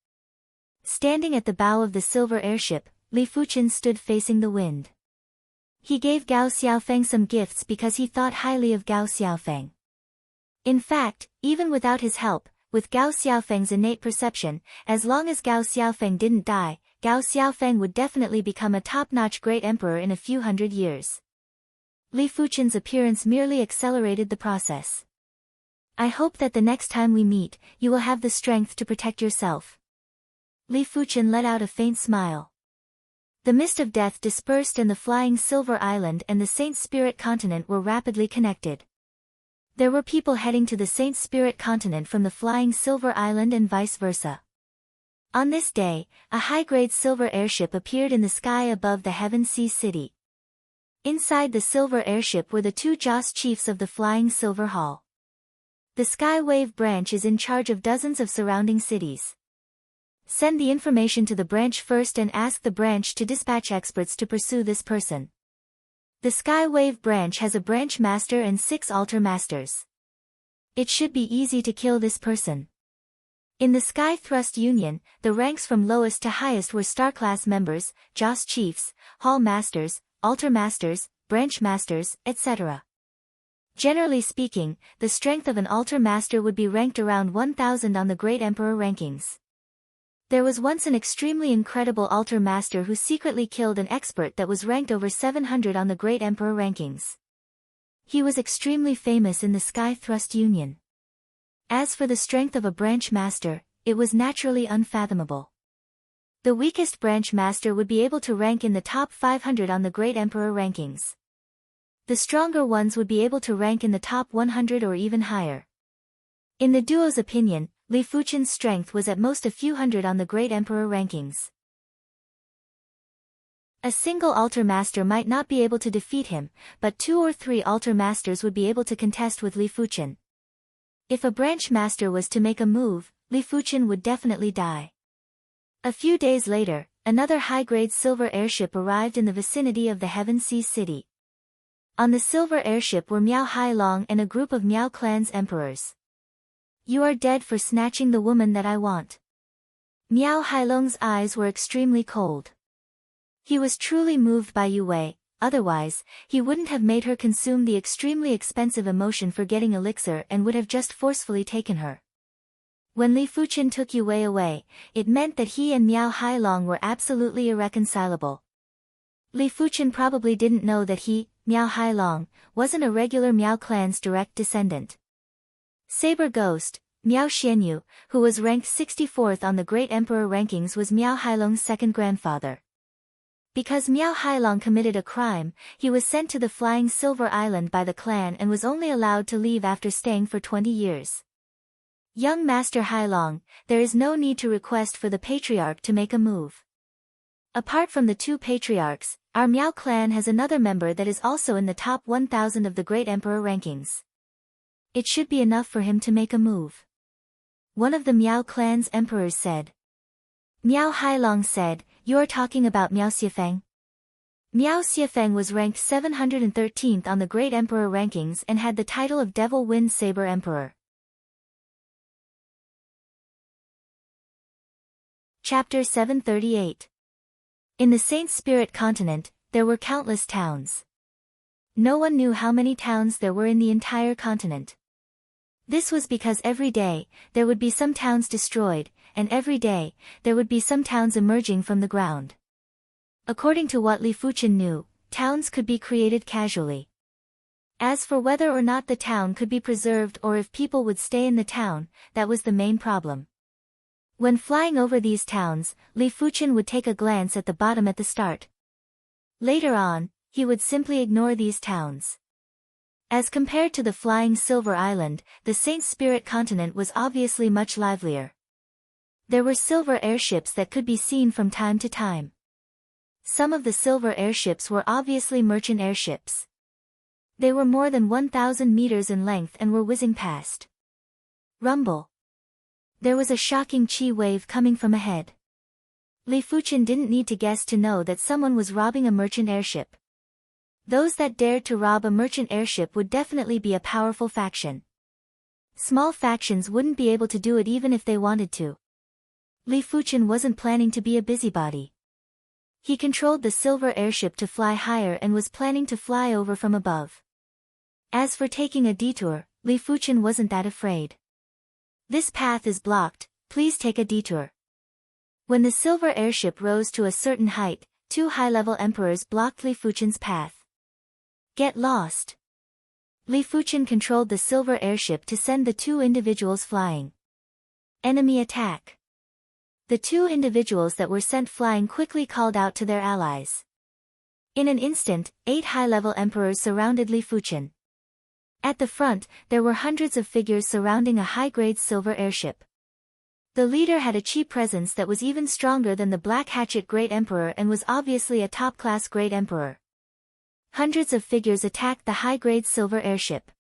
Standing at the bow of the silver airship, Li Fuchen stood facing the wind. He gave Gao Xiaofeng some gifts because he thought highly of Gao Xiaofeng. In fact, even without his help, with Gao Xiaofeng's innate perception, as long as Gao Xiaofeng didn't die, Gao Xiaofeng would definitely become a top-notch great emperor in a few hundred years. Li Fuchen's appearance merely accelerated the process. I hope that the next time we meet, you will have the strength to protect yourself. Li Fuchen let out a faint smile. The mist of death dispersed and the flying silver island and the Saint Spirit continent were rapidly connected. There were people heading to the Saint Spirit continent from the flying silver island and vice versa. On this day, a high-grade silver airship appeared in the sky above the Heaven Sea City. Inside the silver airship were the two Joss chiefs of the flying silver hall. The Sky Wave branch is in charge of dozens of surrounding cities. Send the information to the branch first and ask the branch to dispatch experts to pursue this person. The Sky Wave branch has a branch master and 6 altar masters. It should be easy to kill this person. In the Sky Thrust Union, the ranks from lowest to highest were star-class members, Joss chiefs, hall masters, altar masters, branch masters, etc. Generally speaking, the strength of an altar master would be ranked around 1000 on the Great Emperor rankings. There was once an extremely incredible altar master who secretly killed an expert that was ranked over 700 on the Great Emperor rankings. He was extremely famous in the Sky Thrust Union. As for the strength of a branch master, it was naturally unfathomable. The weakest branch master would be able to rank in the top 500 on the Great Emperor rankings. The stronger ones would be able to rank in the top 100 or even higher. In the duo's opinion, Li Fuchen's strength was at most a few hundred on the Great Emperor rankings. A single altar master might not be able to defeat him, but 2 or 3 altar masters would be able to contest with Li Fuchen. If a branch master was to make a move, Li Fuchen would definitely die. A few days later, another high-grade silver airship arrived in the vicinity of the Heaven Sea City. On the silver airship were Miao Hailong and a group of Miao clan's emperors. You are dead for snatching the woman that I want. Miao Hailong's eyes were extremely cold. He was truly moved by Yu Wei, otherwise, he wouldn't have made her consume the extremely expensive emotion for getting elixir and would have just forcefully taken her. When Li Fuchen took Yu Wei away, it meant that he and Miao Hailong were absolutely irreconcilable. Li Fuchen probably didn't know that he, Miao Hailong, wasn't a regular Miao clan's direct descendant. Saber Ghost, Miao Xianyu, who was ranked 64th on the Great Emperor rankings, was Miao Hailong's second grandfather. Because Miao Hailong committed a crime, he was sent to the Flying Silver Island by the clan and was only allowed to leave after staying for 20 years. Young Master Hailong, there is no need to request for the Patriarch to make a move. Apart from the 2 patriarchs, our Miao clan has another member that is also in the top 1000 of the Great Emperor rankings. It should be enough for him to make a move. One of the Miao clan's emperors said. Miao Hailong said, "You are talking about Miao Xiefeng?" Miao Xiefeng was ranked 713th on the Great Emperor rankings and had the title of Devil Wind Saber Emperor. Chapter 738. In the Saint Spirit continent, there were countless towns. No one knew how many towns there were in the entire continent. This was because every day, there would be some towns destroyed, and every day, there would be some towns emerging from the ground. According to what Li Fuchen knew, towns could be created casually. As for whether or not the town could be preserved or if people would stay in the town, that was the main problem. When flying over these towns, Li Fuchen would take a glance at the bottom at the start. Later on, he would simply ignore these towns. As compared to the Flying Silver Island, the Saint Spirit continent was obviously much livelier. There were silver airships that could be seen from time to time. Some of the silver airships were obviously merchant airships. They were more than 1,000 meters in length and were whizzing past. Rumble. There was a shocking chi wave coming from ahead. Li Fuchen didn't need to guess to know that someone was robbing a merchant airship. Those that dared to rob a merchant airship would definitely be a powerful faction. Small factions wouldn't be able to do it even if they wanted to. Li Fuchen wasn't planning to be a busybody. He controlled the silver airship to fly higher and was planning to fly over from above. As for taking a detour, Li Fuchen wasn't that afraid. This path is blocked, please take a detour. When the silver airship rose to a certain height, 2 high-level emperors blocked Li Fuchen's path. Get lost. Li Fuchen controlled the silver airship to send the two individuals flying. Enemy attack. The two individuals that were sent flying quickly called out to their allies. In an instant, 8 high-level emperors surrounded Li Fuchen. At the front, there were hundreds of figures surrounding a high-grade silver airship. The leader had a chi presence that was even stronger than the Black Hatchet Great Emperor and was obviously a top-class Great Emperor. Hundreds of figures attacked the high-grade silver airship.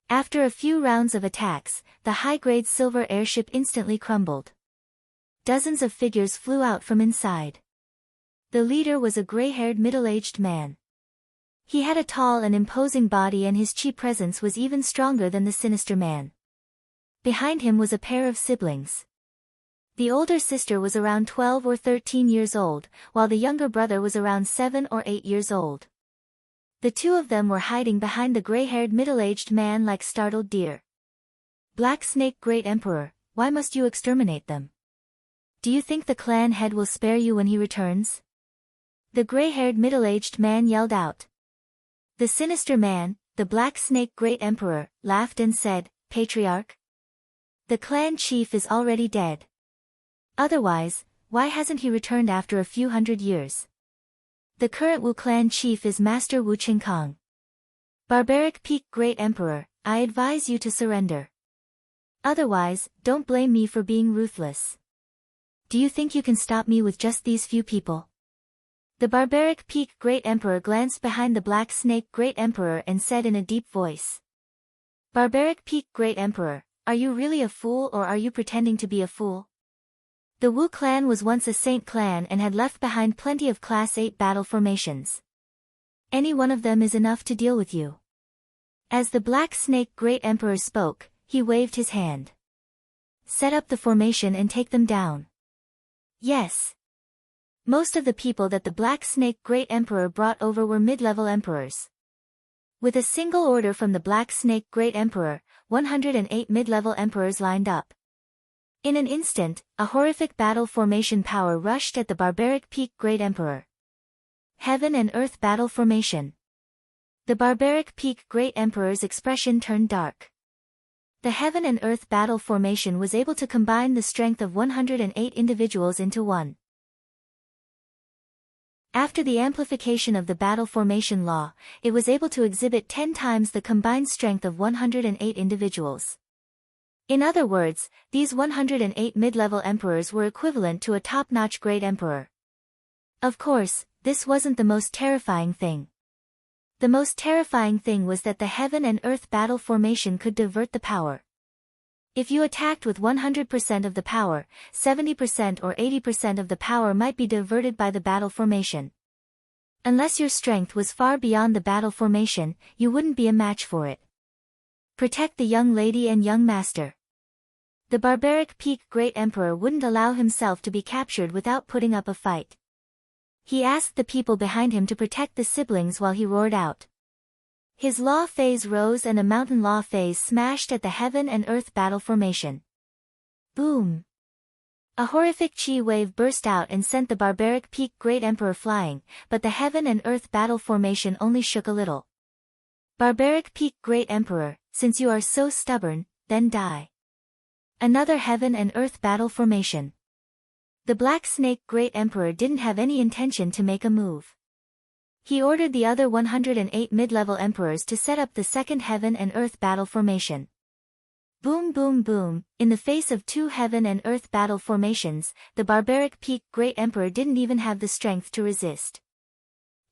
After a few rounds of attacks, the high-grade silver airship instantly crumbled. Dozens of figures flew out from inside. The leader was a gray-haired middle-aged man. He had a tall and imposing body and his chi presence was even stronger than the sinister man. Behind him was a pair of siblings. The older sister was around 12 or 13 years old, while the younger brother was around 7 or 8 years old. The two of them were hiding behind the gray-haired middle-aged man like startled deer. Black Snake Great Emperor, why must you exterminate them? Do you think the clan head will spare you when he returns? The gray-haired middle-aged man yelled out. The sinister man, the Black Snake Great Emperor, laughed and said, Patriarch? The clan chief is already dead. Otherwise, why hasn't he returned after a few hundred years? The current Wu clan chief is Master Wu Qingkong. Barbaric Peak Great Emperor, I advise you to surrender. Otherwise, don't blame me for being ruthless. Do you think you can stop me with just these few people? The Barbaric Peak Great Emperor glanced behind the Black Snake Great Emperor and said in a deep voice. Barbaric Peak Great Emperor, are you really a fool or are you pretending to be a fool? The Wu clan was once a saint clan and had left behind plenty of Class 8 battle formations. Any one of them is enough to deal with you. As the Black Snake Great Emperor spoke, he waved his hand. Set up the formation and take them down. Yes. Most of the people that the Black Snake Great Emperor brought over were mid-level emperors. With a single order from the Black Snake Great Emperor, 108 mid-level emperors lined up. In an instant, a horrific battle formation power rushed at the Barbaric Peak Great Emperor. Heaven and Earth Battle Formation. The Barbaric Peak Great Emperor's expression turned dark. The Heaven and Earth Battle Formation was able to combine the strength of 108 individuals into one. After the amplification of the battle formation law, it was able to exhibit 10 times the combined strength of 108 individuals. In other words, these 108 mid-level emperors were equivalent to a top-notch great emperor. Of course, this wasn't the most terrifying thing. The most terrifying thing was that the Heaven and Earth battle formation could divert the power. If you attacked with 100% of the power, 70% or 80% of the power might be diverted by the battle formation. Unless your strength was far beyond the battle formation, you wouldn't be a match for it. Protect the young lady and young master. The Barbaric Peak Great Emperor wouldn't allow himself to be captured without putting up a fight. He asked the people behind him to protect the siblings while he roared out. His law phase rose and a mountain law phase smashed at the Heaven and Earth battle formation. Boom! A horrific chi wave burst out and sent the Barbaric Peak Great Emperor flying, but the Heaven and Earth battle formation only shook a little. Barbaric Peak Great Emperor, since you are so stubborn, then die. Another Heaven and Earth battle formation. The Black Snake Great Emperor didn't have any intention to make a move. He ordered the other 108 mid-level emperors to set up the second Heaven and Earth battle formation. Boom boom boom, in the face of 2 Heaven and Earth battle formations, the Barbaric Peak Great Emperor didn't even have the strength to resist.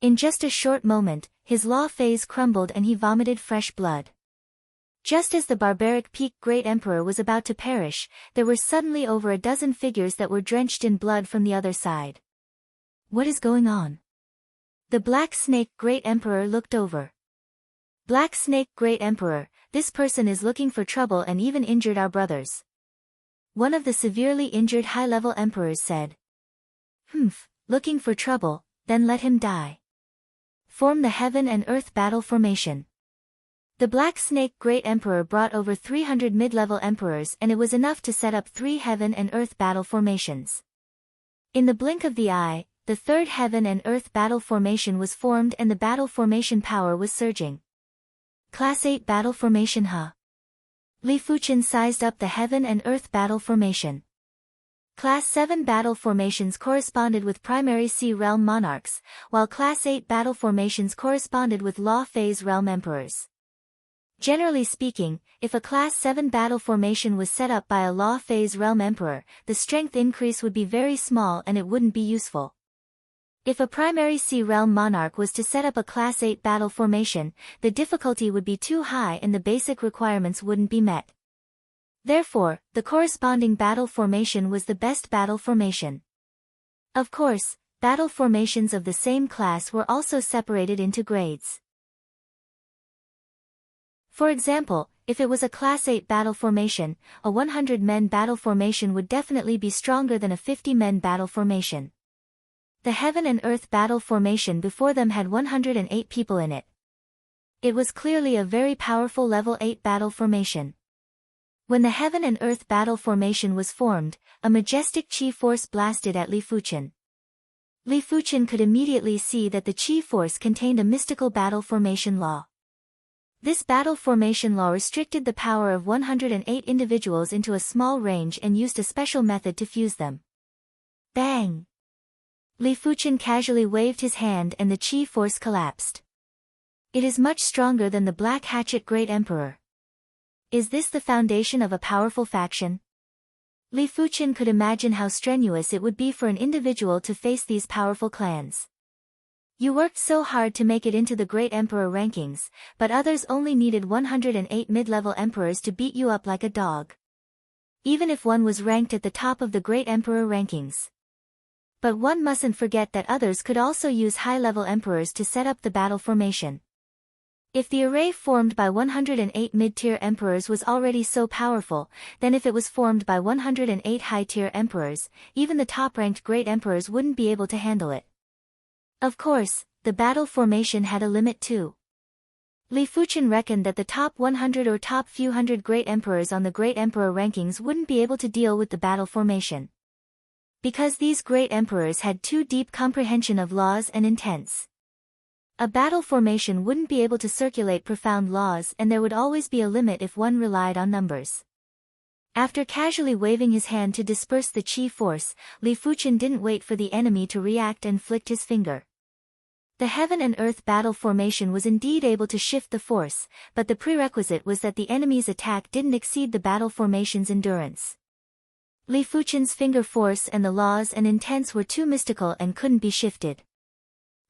In just a short moment, his law phase crumbled and he vomited fresh blood. Just as the Barbaric Peak Great Emperor was about to perish, there were suddenly over a dozen figures that were drenched in blood from the other side. What is going on? The Black Snake Great Emperor looked over. Black Snake Great Emperor, this person is looking for trouble and even injured our brothers. One of the severely injured high-level emperors said. Looking for trouble, then let him die. Form the Heaven and Earth battle formation. The Black Snake Great Emperor brought over 300 mid-level emperors and it was enough to set up 3 Heaven and Earth battle formations. In the blink of the eye, the third heaven and earth battle formation was formed and the battle formation power was surging. Class 8 battle formation. Li Fuqian sized up the heaven and earth battle formation. Class 7 battle formations corresponded with primary sea realm monarchs, while Class 8 battle formations corresponded with law phase realm emperors. Generally speaking, if a Class 7 battle formation was set up by a law phase realm emperor, the strength increase would be very small and it wouldn't be useful. If a primary sea realm monarch was to set up a Class 8 battle formation, the difficulty would be too high and the basic requirements wouldn't be met. Therefore, the corresponding battle formation was the best battle formation. Of course, battle formations of the same class were also separated into grades. For example, if it was a Class 8 battle formation, a 100-men battle formation would definitely be stronger than a 50-men battle formation. The Heaven and Earth battle formation before them had 108 people in it. It was clearly a very powerful level 8 battle formation. When the Heaven and Earth battle formation was formed, a majestic chi force blasted at Li Fuqian. Li Fuqian could immediately see that the chi force contained a mystical battle formation law. This battle formation law restricted the power of 108 individuals into a small range and used a special method to fuse them. Bang! Li Fuqian casually waved his hand and the chi force collapsed. It is much stronger than the Black Hatchet Great Emperor. Is this the foundation of a powerful faction? Li Fuqian could imagine how strenuous it would be for an individual to face these powerful clans. You worked so hard to make it into the Great Emperor rankings, but others only needed 108 mid-level emperors to beat you up like a dog. Even if one was ranked at the top of the Great Emperor rankings. But one mustn't forget that others could also use high-level emperors to set up the battle formation. If the array formed by 108 mid-tier emperors was already so powerful, then if it was formed by 108 high-tier emperors, even the top-ranked great emperors wouldn't be able to handle it. Of course, the battle formation had a limit too. Li Fuqian reckoned that the top 100 or top few hundred great emperors on the Great Emperor rankings wouldn't be able to deal with the battle formation. Because these great emperors had too deep comprehension of laws and intents. A battle formation wouldn't be able to circulate profound laws and there would always be a limit if one relied on numbers. After casually waving his hand to disperse the chi force, Li Fuqian didn't wait for the enemy to react and flicked his finger. The Heaven and Earth battle formation was indeed able to shift the force, but the prerequisite was that the enemy's attack didn't exceed the battle formation's endurance. Li Fuqian's finger force and the laws and intents were too mystical and couldn't be shifted.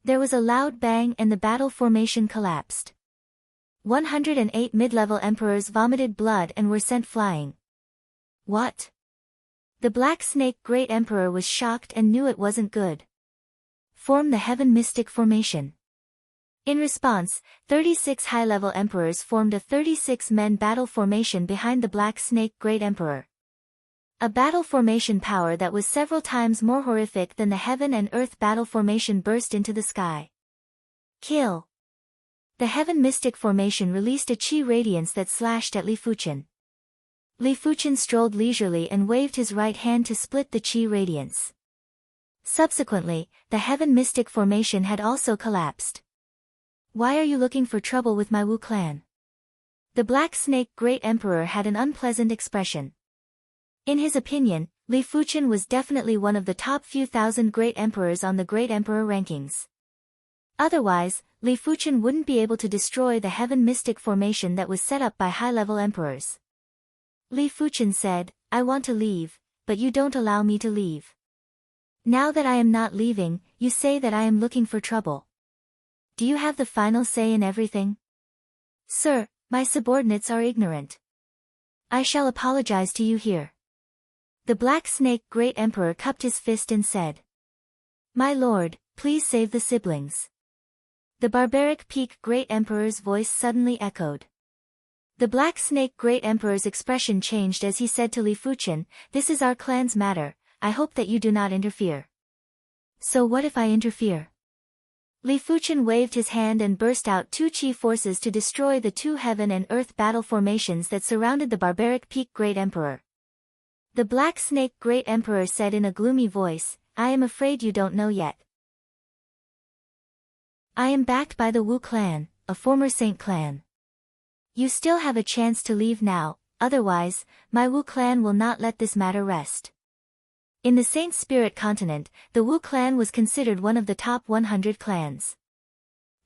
There was a loud bang and the battle formation collapsed. 108 mid-level emperors vomited blood and were sent flying. What? The Black Snake Great Emperor was shocked and knew it wasn't good. Form the Heaven Mystic Formation. In response, 36 high-level emperors formed a 36-men battle formation behind the Black Snake Great Emperor. A battle formation power that was several times more horrific than the Heaven and Earth battle formation burst into the sky. Kill! The Heaven Mystic Formation released a chi radiance that slashed at Li Fuqian. Li Fuqian strolled leisurely and waved his right hand to split the chi radiance. Subsequently, the Heaven Mystic Formation had also collapsed. Why are you looking for trouble with my Wu clan? The Black Snake Great Emperor had an unpleasant expression. In his opinion, Li Fuqian was definitely one of the top few thousand great emperors on the Great Emperor rankings. Otherwise, Li Fuqian wouldn't be able to destroy the Heaven Mystic Formation that was set up by high-level emperors. Li Fuqian said, I want to leave, but you don't allow me to leave. Now that I am not leaving, you say that I am looking for trouble. Do you have the final say in everything? Sir, my subordinates are ignorant. I shall apologize to you here. The Black Snake Great Emperor cupped his fist and said, My lord, please save the siblings. The barbaric Peak Great Emperor's voice suddenly echoed. The Black Snake Great Emperor's expression changed as he said to Li Fuqian, This is our clan's matter, I hope that you do not interfere. So what if I interfere? Li Fuqian waved his hand and burst out two chi forces to destroy the two Heaven and Earth battle formations that surrounded the barbaric Peak Great Emperor. The Black Snake Great Emperor said in a gloomy voice, I am afraid you don't know yet. I am backed by the Wu clan, a former Saint clan. You still have a chance to leave now, otherwise, my Wu clan will not let this matter rest. In the Saint Spirit continent, the Wu clan was considered one of the top 100 clans.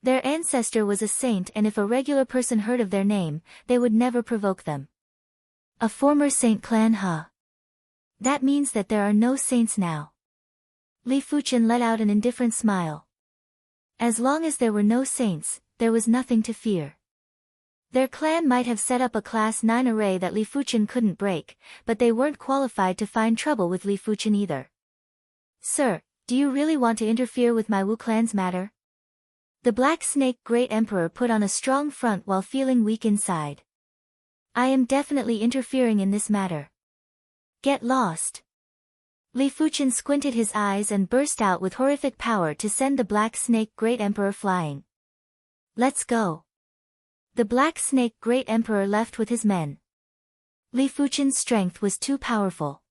Their ancestor was a saint, and if a regular person heard of their name, they would never provoke them. A former saint clan, huh? That means that there are no saints now. Li Fuchen let out an indifferent smile. As long as there were no saints, there was nothing to fear. Their clan might have set up a Class 9 array that Li Fuchen couldn't break, but they weren't qualified to find trouble with Li Fuchen either. Sir, do you really want to interfere with my Wu clan's matter? The Black Snake Great Emperor put on a strong front while feeling weak inside. I am definitely interfering in this matter. Get lost. Li Fuchen squinted his eyes and burst out with horrific power to send the Black Snake Great Emperor flying. Let's go. The Black Snake Great Emperor left with his men. Li Fuchen's strength was too powerful.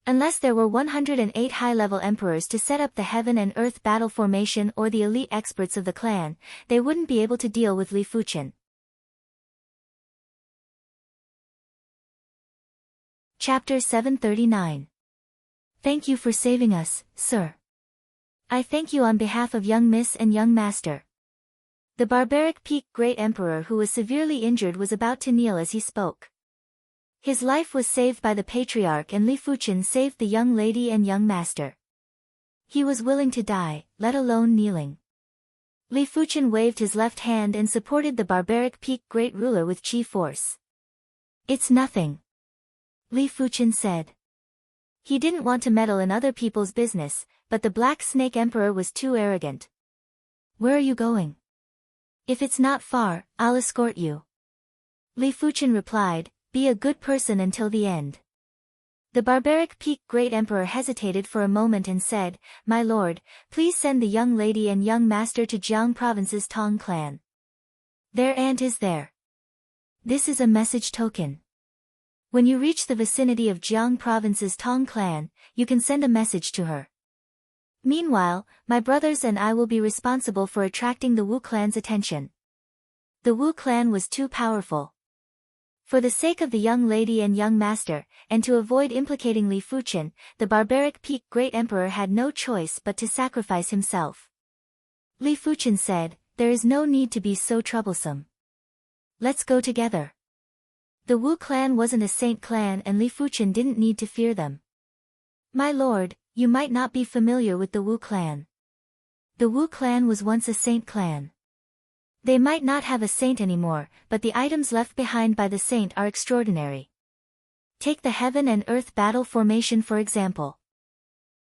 Unless there were 108 high-level emperors to set up the heaven and earth battle formation or the elite experts of the clan, they wouldn't be able to deal with Li Fuchen. Chapter 739. Thank you for saving us, sir. I thank you on behalf of young Miss and young Master. The barbaric Peak Great Emperor who was severely injured was about to kneel as he spoke. His life was saved by the Patriarch, and Li Fuchen saved the young lady and young master. He was willing to die, let alone kneeling. Li Fuchen waved his left hand and supported the barbaric Peak Great Ruler with chi force. It's nothing. Li Fuchen said. He didn't want to meddle in other people's business, but the Black Snake Emperor was too arrogant. Where are you going? If it's not far, I'll escort you. Li Fuchen replied, be a good person until the end. The barbaric Peak Great Emperor hesitated for a moment and said, My lord, please send the young lady and young master to Jiang Province's Tong clan. Their aunt is there. This is a message token. When you reach the vicinity of Jiang Province's Tong clan, you can send a message to her. Meanwhile, my brothers and I will be responsible for attracting the Wu clan's attention. The Wu clan was too powerful. For the sake of the young lady and young master, and to avoid implicating Li Fuchen, the barbaric Peak Great Emperor had no choice but to sacrifice himself. Li Fuchen said, there is no need to be so troublesome. Let's go together. The Wu clan wasn't a saint clan and Li Fuchen didn't need to fear them. My lord, you might not be familiar with the Wu clan. The Wu clan was once a saint clan. They might not have a saint anymore, but the items left behind by the saint are extraordinary. Take the heaven and earth battle formation for example.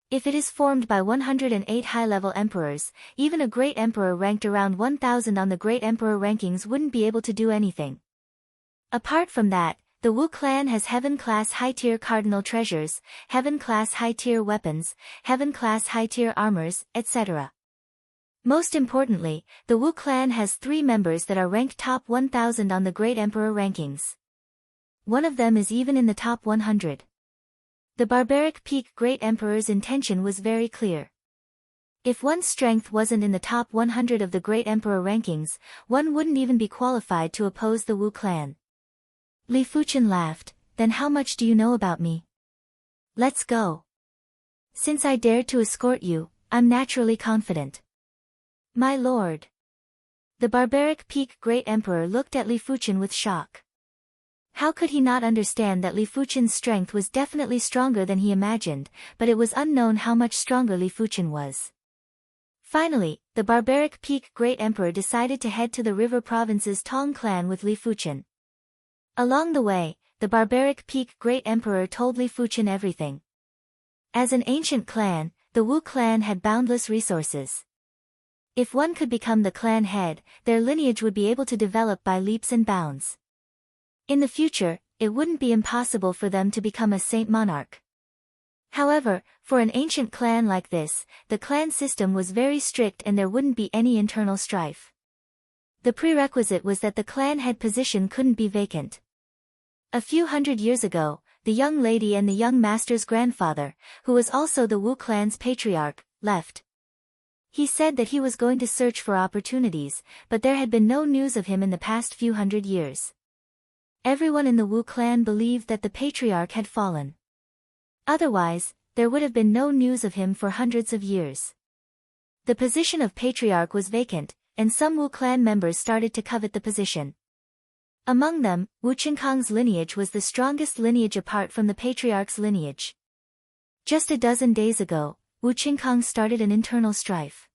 If it is formed by 108 high-level emperors, even a great emperor ranked around 1000 on the great emperor rankings wouldn't be able to do anything. Apart from that, the Wu clan has Heaven-class high-tier cardinal treasures, Heaven-class high-tier weapons, Heaven-class high-tier armors, etc. Most importantly, the Wu clan has 3 members that are ranked top 1000 on the Great Emperor rankings. One of them is even in the top 100. The barbaric Peak Great Emperor's intention was very clear. If one's strength wasn't in the top 100 of the Great Emperor rankings, one wouldn't even be qualified to oppose the Wu clan. Li Fuchen laughed, then how much do you know about me? Let's go. Since I dared to escort you, I'm naturally confident. My lord. The barbaric Peak Great Emperor looked at Li Fuchen with shock. How could he not understand that Li Fuchen's strength was definitely stronger than he imagined, but it was unknown how much stronger Li Fuchen was. Finally, the barbaric Peak Great Emperor decided to head to the river province's Tong clan with Li Fuchen. Along the way, the barbaric Peak Great Emperor told Li Fuchen everything. As an ancient clan, the Wu clan had boundless resources. If one could become the clan head, their lineage would be able to develop by leaps and bounds. In the future, it wouldn't be impossible for them to become a saint monarch. However, for an ancient clan like this, the clan system was very strict and there wouldn't be any internal strife. The prerequisite was that the clan head position couldn't be vacant. A few hundred years ago, the young lady and the young master's grandfather, who was also the Wu clan's patriarch, left. He said that he was going to search for opportunities, but there had been no news of him in the past few hundred years. Everyone in the Wu clan believed that the patriarch had fallen. Otherwise, there would have been no news of him for hundreds of years. The position of patriarch was vacant, and some Wu clan members started to covet the position. Among them, Wu Qinkang's lineage was the strongest lineage apart from the patriarch's lineage. Just a dozen days ago, Wu Qinkang started an internal strife.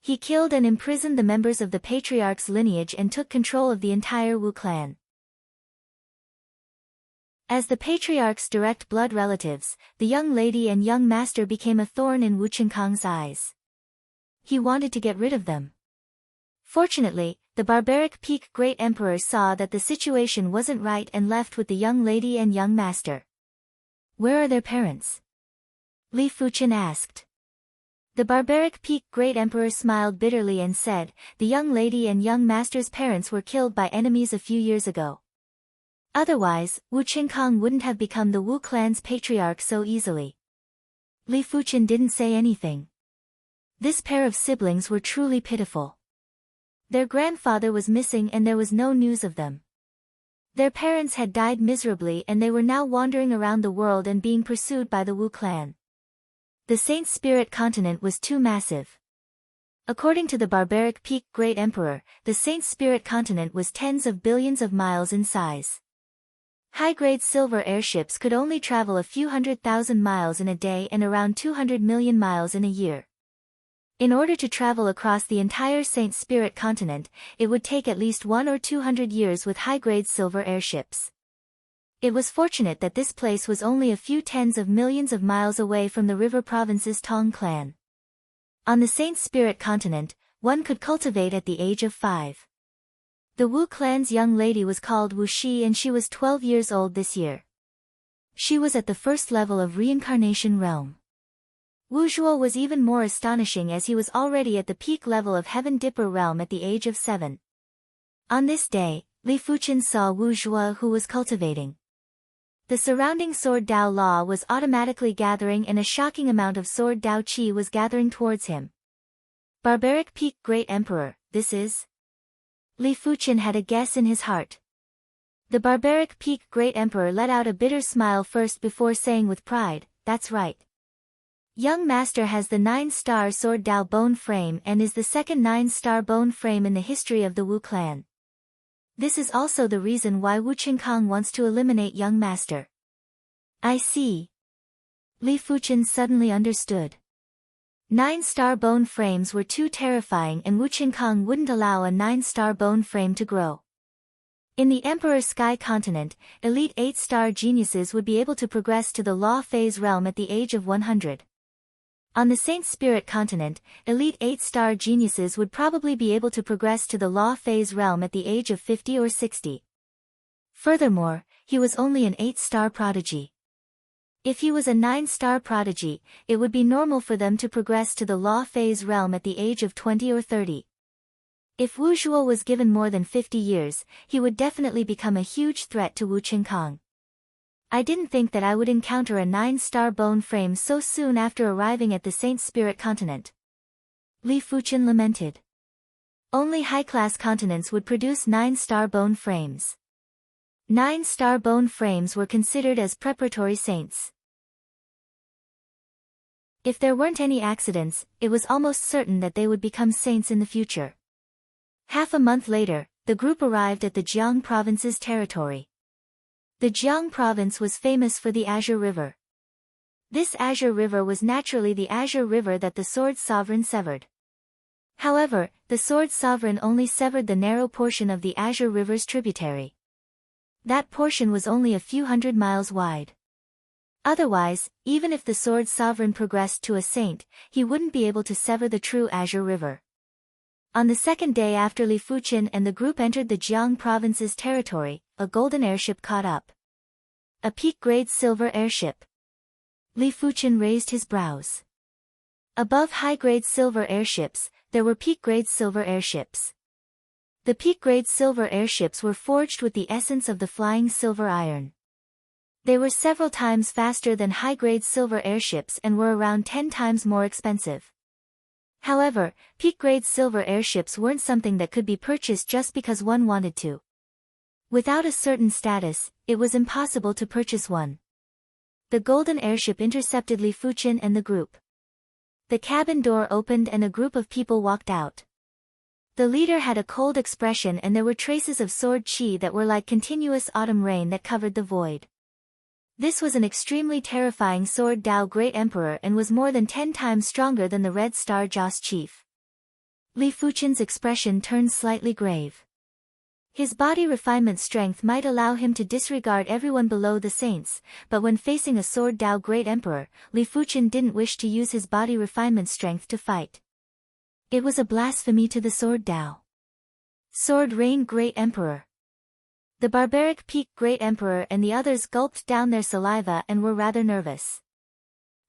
He killed and imprisoned the members of the patriarch's lineage and took control of the entire Wu clan. As the patriarch's direct blood relatives, the young lady and young master became a thorn in Wu Qinkang's eyes. He wanted to get rid of them. Fortunately, the barbaric Peak Great Emperor saw that the situation wasn't right and left with the young lady and young master. Where are their parents? Li Fuqian asked. The barbaric Peak Great Emperor smiled bitterly and said, the young lady and young master's parents were killed by enemies a few years ago. Otherwise, Wu Qinkang wouldn't have become the Wu clan's patriarch so easily. Li Fuqian didn't say anything. This pair of siblings were truly pitiful. Their grandfather was missing and there was no news of them. Their parents had died miserably and they were now wandering around the world and being pursued by the Wu clan. The Saint Spirit continent was too massive. According to the barbaric Peak Great Emperor, the Saint Spirit continent was tens of billions of miles in size. High-grade silver airships could only travel a few 100,000 miles in a day and around 200 million miles in a year. In order to travel across the entire Saint Spirit continent, it would take at least 100 or 200 years with high-grade silver airships. It was fortunate that this place was only a few tens of millions of miles away from the river province's Tong clan. On the Saint Spirit continent, one could cultivate at the age of 5. The Wu clan's young lady was called Wu Shi and she was 12 years old this year. She was at the first level of reincarnation realm. Wu Zhuo was even more astonishing as he was already at the peak level of Heaven Dipper realm at the age of 7. On this day, Li Fuqian saw Wu Zhuo who was cultivating. The surrounding Sword Dao Law was automatically gathering and a shocking amount of Sword Dao Qi was gathering towards him. Barbaric Peak Great Emperor, this is? Li Fuqian had a guess in his heart. The barbaric Peak Great Emperor let out a bitter smile first before saying with pride, that's right. Young Master has the 9-star Sword Dao bone frame and is the second 9-star bone frame in the history of the Wu clan. This is also the reason why Wu Qinkang wants to eliminate Young Master. I see. Li Fuqian suddenly understood. 9-star bone frames were too terrifying and Wu Qinkang wouldn't allow a 9-star bone frame to grow. In the Emperor Sky continent, elite 8-star geniuses would be able to progress to the Law Phase realm at the age of 100. On the Saint Spirit continent, elite 8-star geniuses would probably be able to progress to the Law Phase realm at the age of 50 or 60. Furthermore, he was only an 8-star prodigy. If he was a 9-star prodigy, it would be normal for them to progress to the Law Phase realm at the age of 20 or 30. If Wu Zhuo was given more than 50 years, he would definitely become a huge threat to Wu Qinkang. I didn't think that I would encounter a 9-star bone frame so soon after arriving at the Saint Spirit continent. Li Fuqian lamented. Only high-class continents would produce 9-star bone frames. 9-star bone frames were considered as preparatory saints. If there weren't any accidents, it was almost certain that they would become saints in the future. Half a month later, the group arrived at the Jiang province's territory. The Jiang province was famous for the Azure River. This Azure River was naturally the Azure River that the Sword Sovereign severed. However, the Sword Sovereign only severed the narrow portion of the Azure River's tributary. That portion was only a few 100 miles wide. Otherwise, even if the Sword Sovereign progressed to a saint, he wouldn't be able to sever the true Azure River. On the second day after Li Fuqian and the group entered the Jiang province's territory, a golden airship caught up. A peak-grade silver airship. Li Fuqian raised his brows. Above high-grade silver airships, there were peak-grade silver airships. The peak-grade silver airships were forged with the essence of the flying silver iron. They were several times faster than high-grade silver airships and were around 10 times more expensive. However, peak-grade silver airships weren't something that could be purchased just because one wanted to. Without a certain status, it was impossible to purchase one. The golden airship intercepted Li Fuchen and the group. The cabin door opened and a group of people walked out. The leader had a cold expression and there were traces of sword chi that were like continuous autumn rain that covered the void. This was an extremely terrifying sword Dao Great Emperor and was more than 10 times stronger than the Red Star Joss Chief. Li Fuchen's expression turned slightly grave. His body refinement strength might allow him to disregard everyone below the saints, but when facing a sword Dao Great Emperor, Li Fuchen didn't wish to use his body refinement strength to fight. It was a blasphemy to the sword Dao. Sword Rain Great Emperor. The barbaric Peak Great Emperor and the others gulped down their saliva and were rather nervous.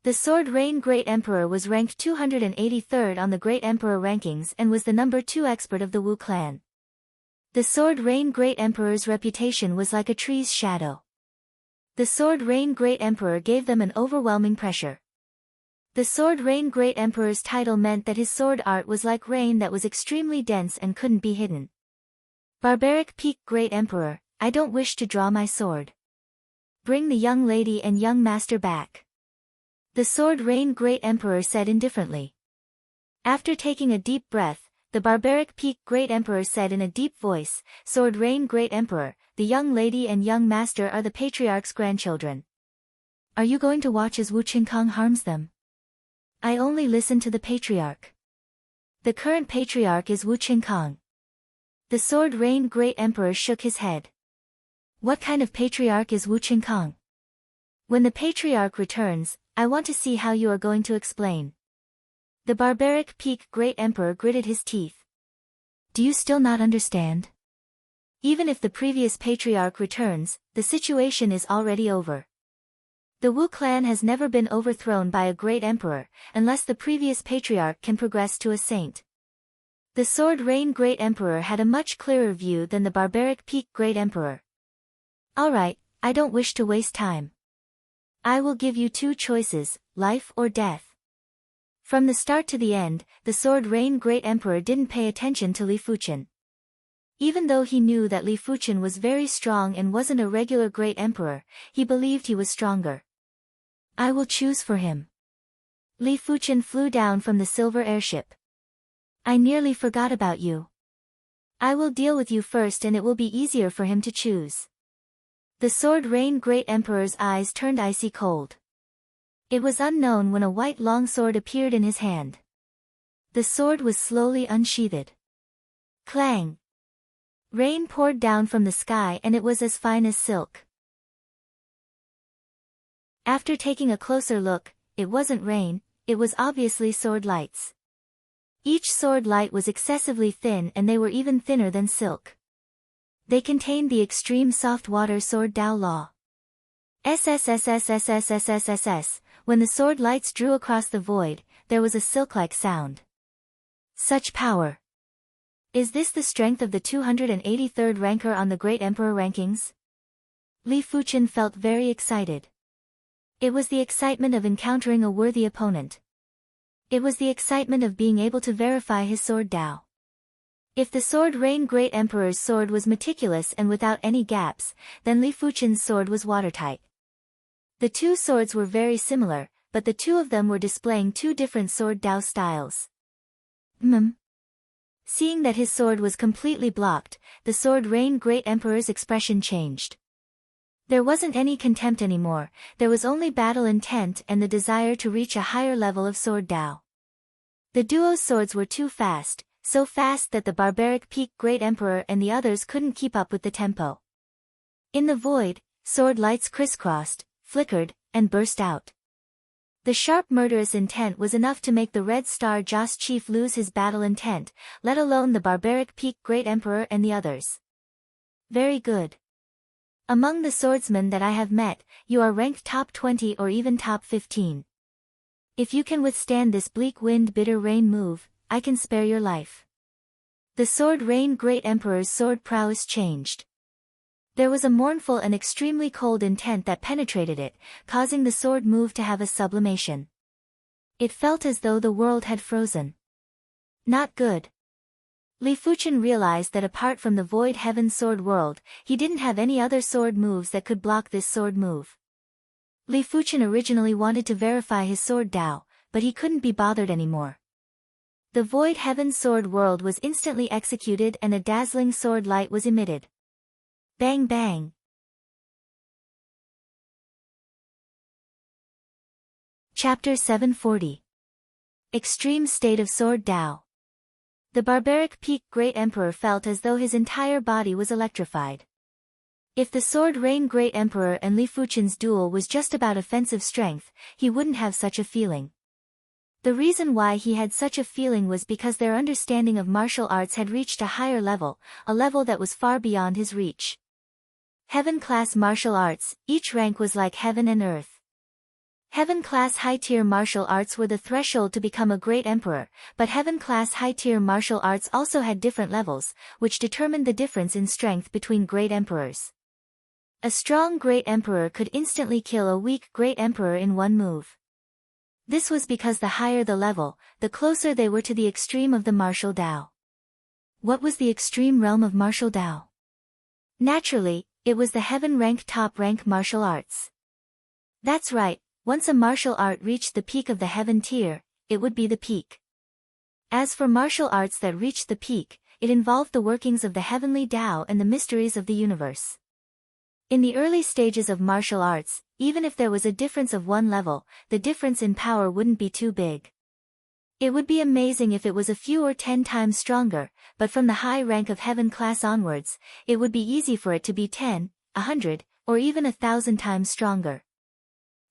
The Sword Rain Great Emperor was ranked 283rd on the Great Emperor rankings and was the number 2 expert of the Wu clan. The Sword Rain Great Emperor's reputation was like a tree's shadow. The Sword Rain Great Emperor gave them an overwhelming pressure. The Sword Rain Great Emperor's title meant that his sword art was like rain that was extremely dense and couldn't be hidden. Barbaric Peak Great Emperor, I don't wish to draw my sword. Bring the young lady and young master back. The Sword Rain Great Emperor said indifferently. After taking a deep breath, the barbaric Peak Great Emperor said in a deep voice, Sword Rain Great Emperor, the young lady and young master are the patriarch's grandchildren. Are you going to watch as Wu Qinkong harms them? I only listen to the patriarch. The current patriarch is Wu Qinkong. The Sword Rain Great Emperor shook his head. What kind of patriarch is Wu Qinkong? When the patriarch returns, I want to see how you are going to explain. The barbaric Peak Great Emperor gritted his teeth. Do you still not understand? Even if the previous patriarch returns, the situation is already over. The Wu clan has never been overthrown by a great emperor, unless the previous patriarch can progress to a saint. The Sword Rain Great Emperor had a much clearer view than the barbaric Peak Great Emperor. Alright, I don't wish to waste time. I will give you 2 choices, life or death. From the start to the end, the Sword Rain Great Emperor didn't pay attention to Li Fuchen. Even though he knew that Li Fuchen was very strong and wasn't a regular Great Emperor, he believed he was stronger. I will choose for him. Li Fuchen flew down from the silver airship. I nearly forgot about you. I will deal with you first and it will be easier for him to choose. The Sword Rain Great Emperor's eyes turned icy cold. It was unknown when a white longsword appeared in his hand. The sword was slowly unsheathed. Clang! Rain poured down from the sky and it was as fine as silk. After taking a closer look, it wasn't rain, it was obviously sword lights. Each sword light was excessively thin and they were even thinner than silk. They contained the extreme soft water sword Dao Law. SSSSSSSSSS. When the sword lights drew across the void, there was a silk-like sound. Such power! Is this the strength of the 283rd ranker on the Great Emperor rankings? Li Fuchen felt very excited. It was the excitement of encountering a worthy opponent. It was the excitement of being able to verify his sword Dao. If the Sword Rain Great Emperor's sword was meticulous and without any gaps, then Li Fuchen's sword was watertight. The 2 swords were very similar, but the 2 of them were displaying 2 different sword Dao styles. Seeing that his sword was completely blocked, the Sword Rain Great Emperor's expression changed. There wasn't any contempt anymore, there was only battle intent and the desire to reach a higher level of sword Dao. The duo's swords were too fast, so fast that the barbaric Peak Great Emperor and the others couldn't keep up with the tempo. In the void, sword lights crisscrossed, flickered, and burst out. The sharp murderous intent was enough to make the Red Star Joss Chief lose his battle intent, let alone the barbaric Peak Great Emperor and the others. Very good. Among the swordsmen that I have met, you are ranked top 20 or even top 15. If you can withstand this bleak wind bitter rain move, I can spare your life. The Sword Rain Great Emperor's sword prowess changed. There was a mournful and extremely cold intent that penetrated it, causing the sword move to have a sublimation. It felt as though the world had frozen. Not good. Li Fuchen realized that apart from the Void Heaven Sword World, he didn't have any other sword moves that could block this sword move. Li Fuchen originally wanted to verify his sword Dao, but he couldn't be bothered anymore. The Void Heaven Sword World was instantly executed and a dazzling sword light was emitted. Bang bang. Chapter 740. Extreme State of Sword Dao. The barbaric Peak Great Emperor felt as though his entire body was electrified. If the Sword Rain Great Emperor and Li Fuchen's duel was just about offensive strength, he wouldn't have such a feeling. The reason why he had such a feeling was because their understanding of martial arts had reached a higher level, a level that was far beyond his reach. Heaven-class martial arts, each rank was like heaven and earth. Heaven-class high-tier martial arts were the threshold to become a great emperor, but heaven-class high-tier martial arts also had different levels, which determined the difference in strength between great emperors. A strong great emperor could instantly kill a weak great emperor in one move. This was because the higher the level, the closer they were to the extreme of the martial Dao. What was the extreme realm of martial Dao? Naturally, it was the heaven-rank top-rank martial arts. That's right, once a martial art reached the peak of the heaven tier, it would be the peak. As for martial arts that reached the peak, it involved the workings of the heavenly Dao and the mysteries of the universe. In the early stages of martial arts, even if there was a difference of one level, the difference in power wouldn't be too big. It would be amazing if it was a few or 10 times stronger, but from the high rank of heaven class onwards, it would be easy for it to be 10, 100, or even 1,000 times stronger.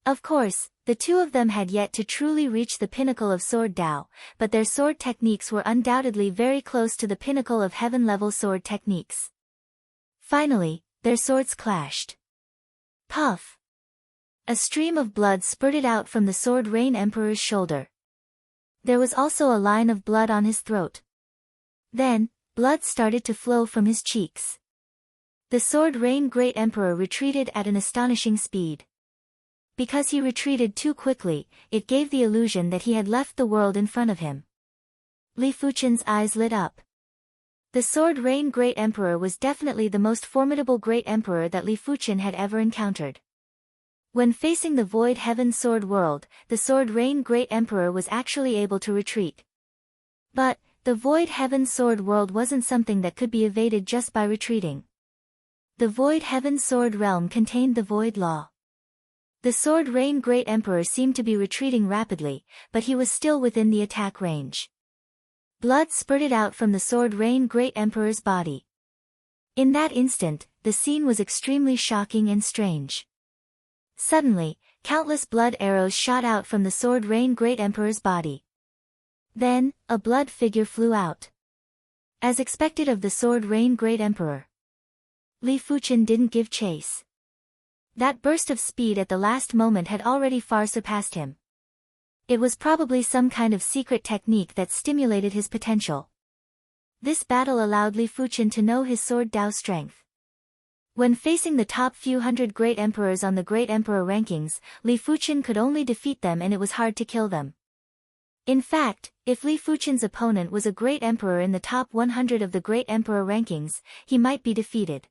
Of course, the two of them had yet to truly reach the pinnacle of Sword Dao, but their sword techniques were undoubtedly very close to the pinnacle of heaven-level sword techniques. Finally, their swords clashed. Puff! A stream of blood spurted out from the Sword Rain Emperor's shoulder. There was also a line of blood on his throat. Then, blood started to flow from his cheeks. The Sword Rain Great Emperor retreated at an astonishing speed. Because he retreated too quickly, it gave the illusion that he had left the world in front of him. Li Fuchen's eyes lit up. The Sword Rain Great Emperor was definitely the most formidable Great Emperor that Li Fuchen had ever encountered. When facing the Void Heaven Sword World, the Sword Rain Great Emperor was actually able to retreat. But, the Void Heaven Sword World wasn't something that could be evaded just by retreating. The Void Heaven Sword Realm contained the Void Law. The Sword Rain Great Emperor seemed to be retreating rapidly, but he was still within the attack range. Blood spurted out from the Sword Rain Great Emperor's body. In that instant, the scene was extremely shocking and strange. Suddenly, countless blood arrows shot out from the Sword Rain Great Emperor's body. Then, a blood figure flew out. As expected of the Sword Rain Great Emperor, Li Fuchen didn't give chase. That burst of speed at the last moment had already far surpassed him. It was probably some kind of secret technique that stimulated his potential. This battle allowed Li Fuchen to know his Sword Dao strength. When facing the top few hundred Great Emperors on the Great Emperor rankings, Li Fuchen could only defeat them and it was hard to kill them. In fact, if Li Fuchen's opponent was a Great Emperor in the top 100 of the Great Emperor rankings, he might be defeated.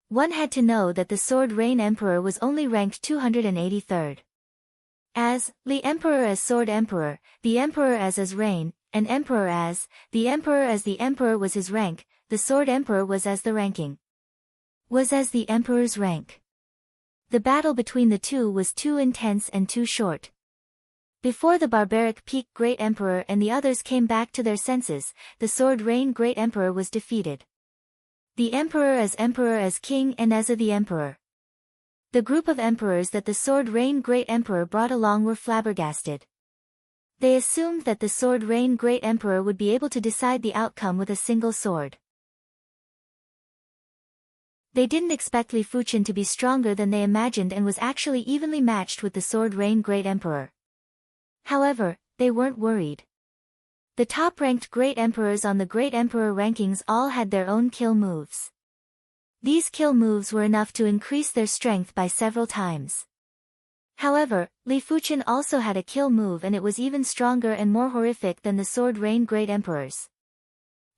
One had to know that the Sword Rain Emperor was only ranked 283rd. As, Li Emperor as Sword Emperor, the Emperor as Reign, and Emperor as the Emperor was his rank, the Sword Emperor was as the ranking. Was as the Emperor's rank. The battle between the two was too intense and too short. Before the barbaric Peak Great Emperor and the others came back to their senses, the Sword Rain Great Emperor was defeated. The Emperor as King and as the Emperor. The group of emperors that the Sword Rain Great Emperor brought along were flabbergasted. They assumed that the Sword Rain Great Emperor would be able to decide the outcome with a single sword. They didn't expect Li Fuchen to be stronger than they imagined and was actually evenly matched with the Sword Rain Great Emperor. However, they weren't worried. The top-ranked Great Emperors on the Great Emperor rankings all had their own kill moves. These kill moves were enough to increase their strength by several times. However, Li Fuchen also had a kill move, and it was even stronger and more horrific than the Sword Rain Great Emperor's.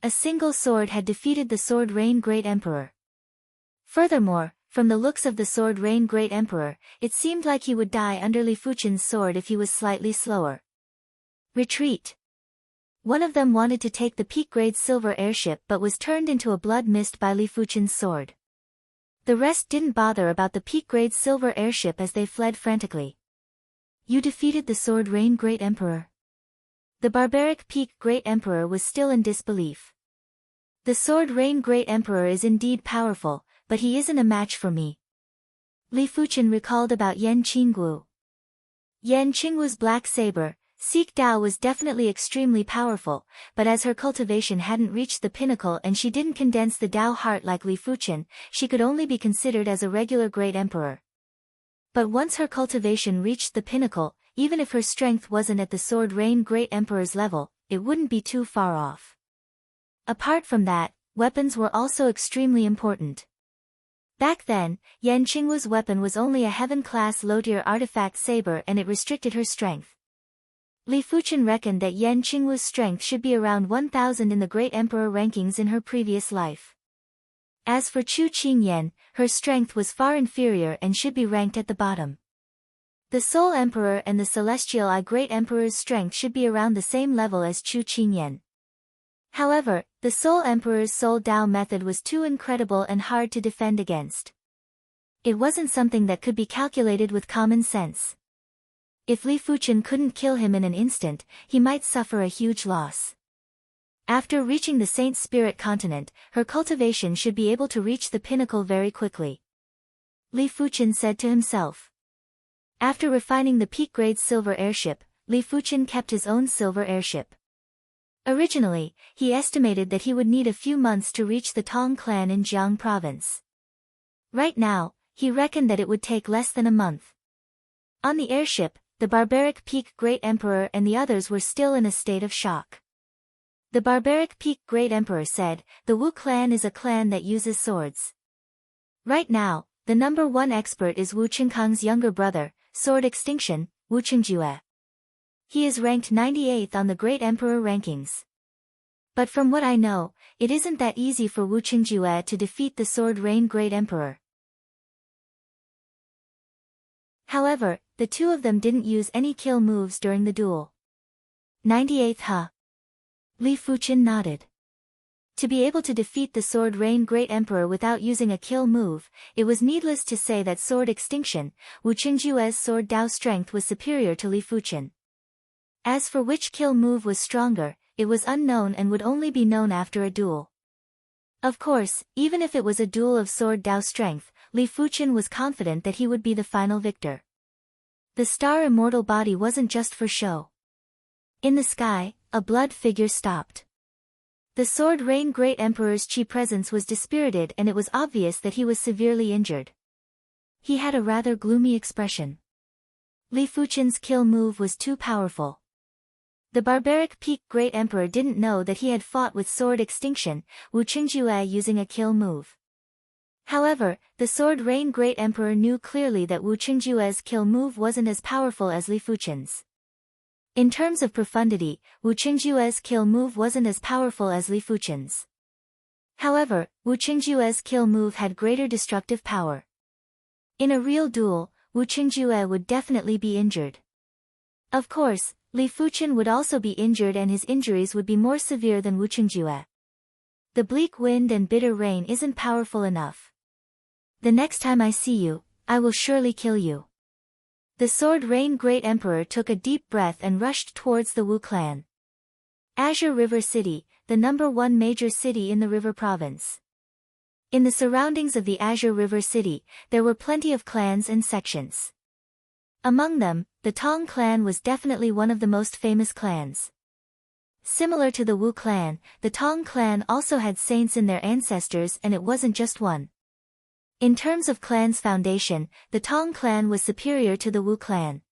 A single sword had defeated the Sword Rain Great Emperor. Furthermore, from the looks of the Sword Rain Great Emperor, it seemed like he would die under Li Fuchen's sword if he was slightly slower. Retreat. One of them wanted to take the peak-grade silver airship but was turned into a blood mist by Li Fuchen's sword. The rest didn't bother about the peak-grade silver airship as they fled frantically. You defeated the Sword Rain Great Emperor. The barbaric peak Great Emperor was still in disbelief. The Sword Rain Great Emperor is indeed powerful, but he isn't a match for me. Li Fuchen recalled about Yan Qingwu. Yan Qingwu's black saber, Seek Dao, was definitely extremely powerful, but as her cultivation hadn't reached the pinnacle and she didn't condense the Dao heart like Li Fuchen, she could only be considered as a regular Great Emperor. But once her cultivation reached the pinnacle, even if her strength wasn't at the Sword Rain Great Emperor's level, it wouldn't be too far off. Apart from that, weapons were also extremely important. Back then, Yan Qingwu's weapon was only a heaven-class low-tier artifact saber and it restricted her strength. Li Fuchen reckoned that Yan Qingwu's strength should be around 1000 in the Great Emperor rankings in her previous life. As for Chu Qingyan, her strength was far inferior and should be ranked at the bottom. The Soul Emperor and the Celestial Eye Great Emperor's strength should be around the same level as Chu Qingyan. However, the Soul Emperor's Soul Dao method was too incredible and hard to defend against. It wasn't something that could be calculated with common sense. If Li Fuchen couldn't kill him in an instant, he might suffer a huge loss. After reaching the Saint Spirit continent, her cultivation should be able to reach the pinnacle very quickly. Li Fuchen said to himself. After refining the peak-grade silver airship, Li Fuchen kept his own silver airship. Originally, he estimated that he would need a few months to reach the Tong clan in Jiang province. Right now, he reckoned that it would take less than a month. On the airship, the barbaric peak Great Emperor and the others were still in a state of shock. The barbaric peak Great Emperor said, "The Wu clan is a clan that uses swords. Right now, the number one expert is Wu Qingkang's younger brother, Sword Extinction, Wu Qingjue. He is ranked 98th on the Great Emperor rankings. But from what I know, it isn't that easy for Wu Qingjue to defeat the Sword Rain Great Emperor." However, the two of them didn't use any kill moves during the duel. 98th huh? Li Fuchen nodded. To be able to defeat the Sword Rain Great Emperor without using a kill move, it was needless to say that Sword Extinction, Wu Qingjue's Sword Dao strength was superior to Li Fuchen. As for which kill move was stronger, it was unknown and would only be known after a duel. Of course, even if it was a duel of Sword Dao strength, Li Fuchen was confident that he would be the final victor. The star immortal body wasn't just for show. In the sky, a blood figure stopped. The Sword Rain Great Emperor's chi presence was dispirited and it was obvious that he was severely injured. He had a rather gloomy expression. Li Fuchen's kill move was too powerful. The barbaric peak Great Emperor didn't know that he had fought with Sword Extinction, Wu Qingjue using a kill move. However, the Sword Rain Great Emperor knew clearly that Wu Qingjue's kill move wasn't as powerful as Li Fuchen's. In terms of profundity, Wu Qingjue's kill move wasn't as powerful as Li Fuchen's. However, Wu Qingjue's kill move had greater destructive power. In a real duel, Wu Qingjue would definitely be injured. Of course, Li Fuchen would also be injured and his injuries would be more severe than Wu Qingjue. The bleak wind and bitter rain isn't powerful enough. The next time I see you, I will surely kill you. The Sword Rain Great Emperor took a deep breath and rushed towards the Wu clan. Azure River City, the number one major city in the River Province. In the surroundings of the Azure River City, there were plenty of clans and sections. Among them, the Tong clan was definitely one of the most famous clans. Similar to the Wu clan, the Tong clan also had saints in their ancestors and it wasn't just one. In terms of clan's foundation, the Tong clan was superior to the Wu clan.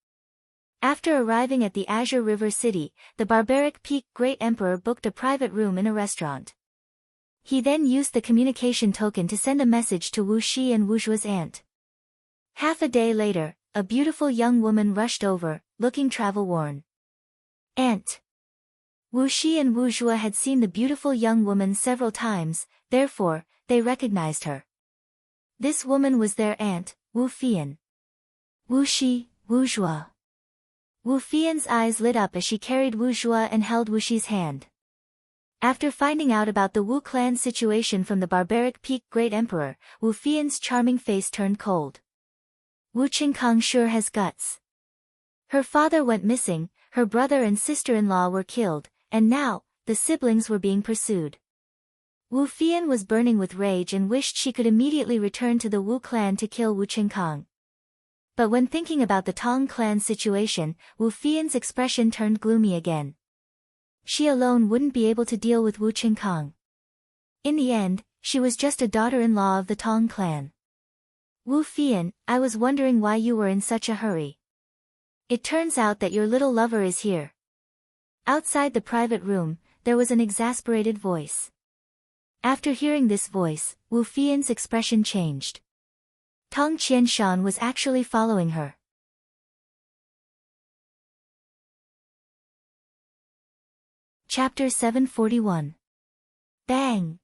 After arriving at the Azure River City, the barbaric peak Great Emperor booked a private room in a restaurant. He then used the communication token to send a message to Wu Shi and Wu Zhuo's aunt. Half a day later, a beautiful young woman rushed over, looking travel-worn. Aunt. Wu Shi and Wu Zhuo had seen the beautiful young woman several times, therefore, they recognized her. This woman was their aunt, Wu Fian. Wu Shi, Wu Zhuo. Wu Fian's eyes lit up as she carried Wu Zhuo and held Wu Shi's hand. After finding out about the Wu clan situation from the barbaric peak Great Emperor, Wu Fian's charming face turned cold. Wu Qingkang sure has guts. Her father went missing, her brother and sister-in-law were killed, and now, the siblings were being pursued. Wu Fian was burning with rage and wished she could immediately return to the Wu clan to kill Wu Qingkang. But when thinking about the Tong clan situation, Wu Fian's expression turned gloomy again. She alone wouldn't be able to deal with Wu Qingkang. In the end, she was just a daughter-in-law of the Tong clan. Wu Fian, I was wondering why you were in such a hurry. It turns out that your little lover is here. Outside the private room, there was an exasperated voice. After hearing this voice, Wu Fian's expression changed. Tong Qianshan was actually following her. Chapter 741. Bang!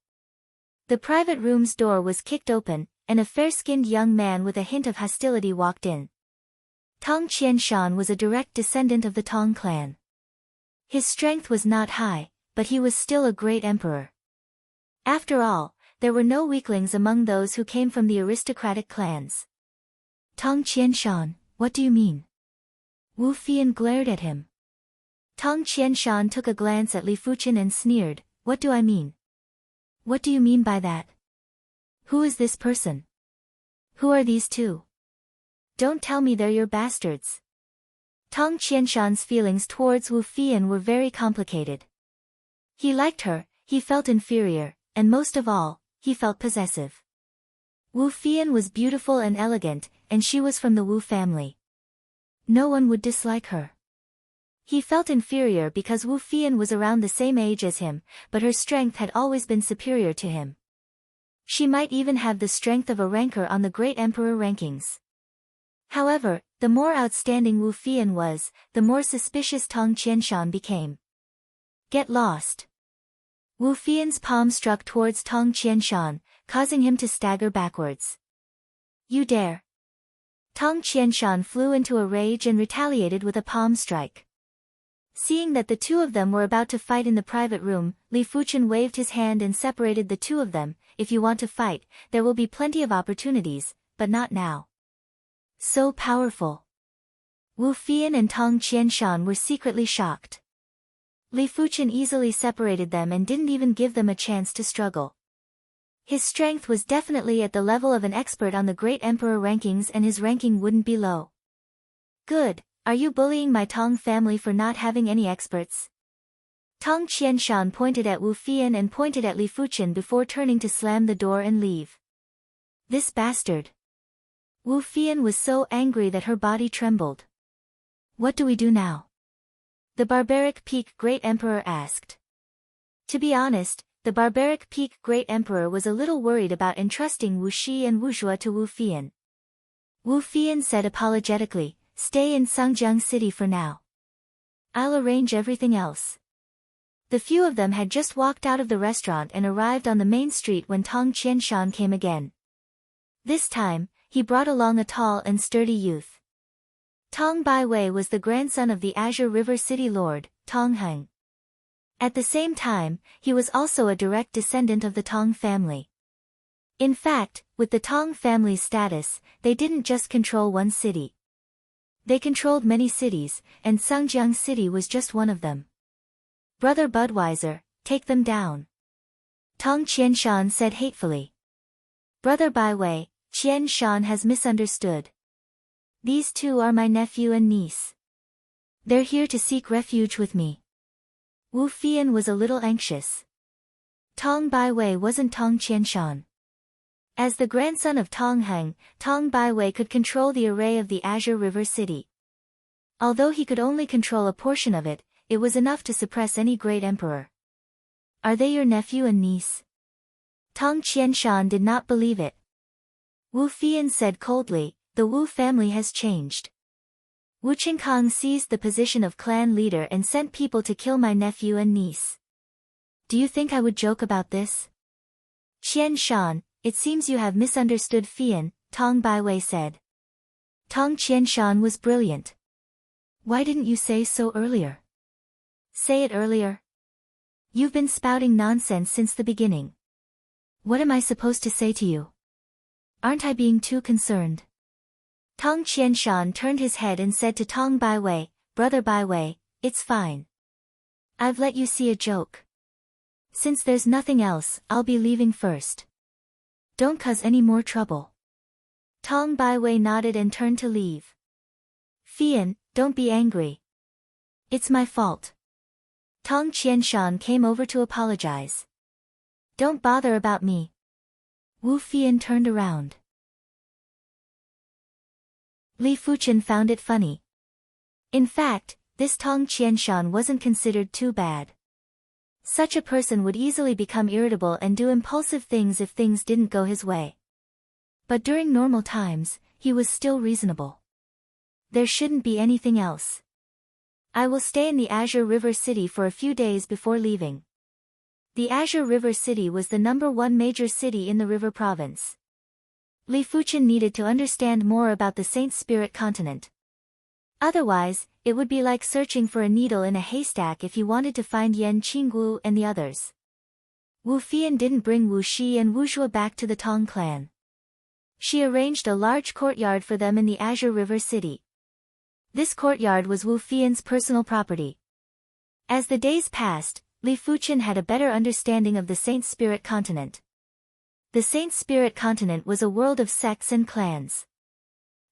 The private room's door was kicked open, and a fair-skinned young man with a hint of hostility walked in. Tong Qianshan was a direct descendant of the Tong clan. His strength was not high, but he was still a great emperor. After all, there were no weaklings among those who came from the aristocratic clans. Tong Qianshan, what do you mean? Wu Fian glared at him. Tong Qianshan took a glance at Li Fuchen and sneered, what do I mean? What do you mean by that? Who is this person? Who are these two? Don't tell me they're your bastards. Tong Qianshan's feelings towards Wu Fian were very complicated. He liked her, he felt inferior, and most of all, he felt possessive. Wu Fian was beautiful and elegant, and she was from the Wu family. No one would dislike her. He felt inferior because Wu Fian was around the same age as him, but her strength had always been superior to him. She might even have the strength of a ranker on the Great Emperor rankings. However, the more outstanding Wu Fian was, the more suspicious Tong Qianshan became. Get lost. Wu Fian's palm struck towards Tong Qianshan, causing him to stagger backwards. You dare. Tong Qianshan flew into a rage and retaliated with a palm strike. Seeing that the two of them were about to fight in the private room, Li Fuchen waved his hand and separated the two of them. If you want to fight, there will be plenty of opportunities, but not now. So powerful. Wu Fian and Tong Qianshan were secretly shocked. Li Fuchen easily separated them and didn't even give them a chance to struggle. His strength was definitely at the level of an expert on the Great Emperor rankings, and his ranking wouldn't be low. Good, are you bullying my Tong family for not having any experts? Tong Qianshan pointed at Wu Fian and pointed at Li Fuchen before turning to slam the door and leave. This bastard. Wu Fian was so angry that her body trembled. What do we do now? The barbaric peak Great Emperor asked. To be honest, the barbaric peak Great Emperor was a little worried about entrusting Wu Shi and Wu Zhuo to Wu Fian. Wu Fian said apologetically, stay in Sangjiang City for now. I'll arrange everything else. The few of them had just walked out of the restaurant and arrived on the main street when Tong Qianshan came again. This time, he brought along a tall and sturdy youth. Tong Baiwei was the grandson of the Azure River City Lord, Tong Heng. At the same time, he was also a direct descendant of the Tong family. In fact, with the Tong family's status, they didn't just control one city. They controlled many cities, and Sangjiang City was just one of them. Brother Budweiser, take them down. Tong Qianshan said hatefully. Brother Baiwei, Qianshan has misunderstood. These two are my nephew and niece. They're here to seek refuge with me. Wu Fian was a little anxious. Tong Baiwei wasn't Tong Qianshan. As the grandson of Tong Heng, Tong Baiwei could control the array of the Azure River City. Although he could only control a portion of it, it was enough to suppress any great emperor. Are they your nephew and niece? Tong Qianshan did not believe it. Wu Fian said coldly, the Wu family has changed. Wu Qingkang seized the position of clan leader and sent people to kill my nephew and niece. Do you think I would joke about this? Qian Shan, it seems you have misunderstood Fian, Tong Baiwei said. Tong Qianshan was brilliant. Why didn't you say so earlier? Say it earlier. You've been spouting nonsense since the beginning. What am I supposed to say to you? Aren't I being too concerned? Tong Qianshan turned his head and said to Tong Baiwei, Brother Baiwei, it's fine. I've let you see a joke. Since there's nothing else, I'll be leaving first. Don't cause any more trouble. Tong Baiwei nodded and turned to leave. Fian, don't be angry. It's my fault. Tong Qianshan came over to apologize. Don't bother about me. Wu Fian turned around. Li Fuchen found it funny. In fact, this Tong Qianshan wasn't considered too bad. Such a person would easily become irritable and do impulsive things if things didn't go his way. But during normal times, he was still reasonable. There shouldn't be anything else. I will stay in the Azure River City for a few days before leaving. The Azure River City was the #1 major city in the River Province. Li Fuchen needed to understand more about the Saint Spirit continent. Otherwise, it would be like searching for a needle in a haystack if he wanted to find Yan Qinggu and the others. Wu Fian didn't bring Wu Shi and Wu Zhuo back to the Tong clan. She arranged a large courtyard for them in the Azure River City. This courtyard was Wu Fian's personal property. As the days passed, Li Fuchen had a better understanding of the Saint Spirit continent. The Saint Spirit continent was a world of sects and clans.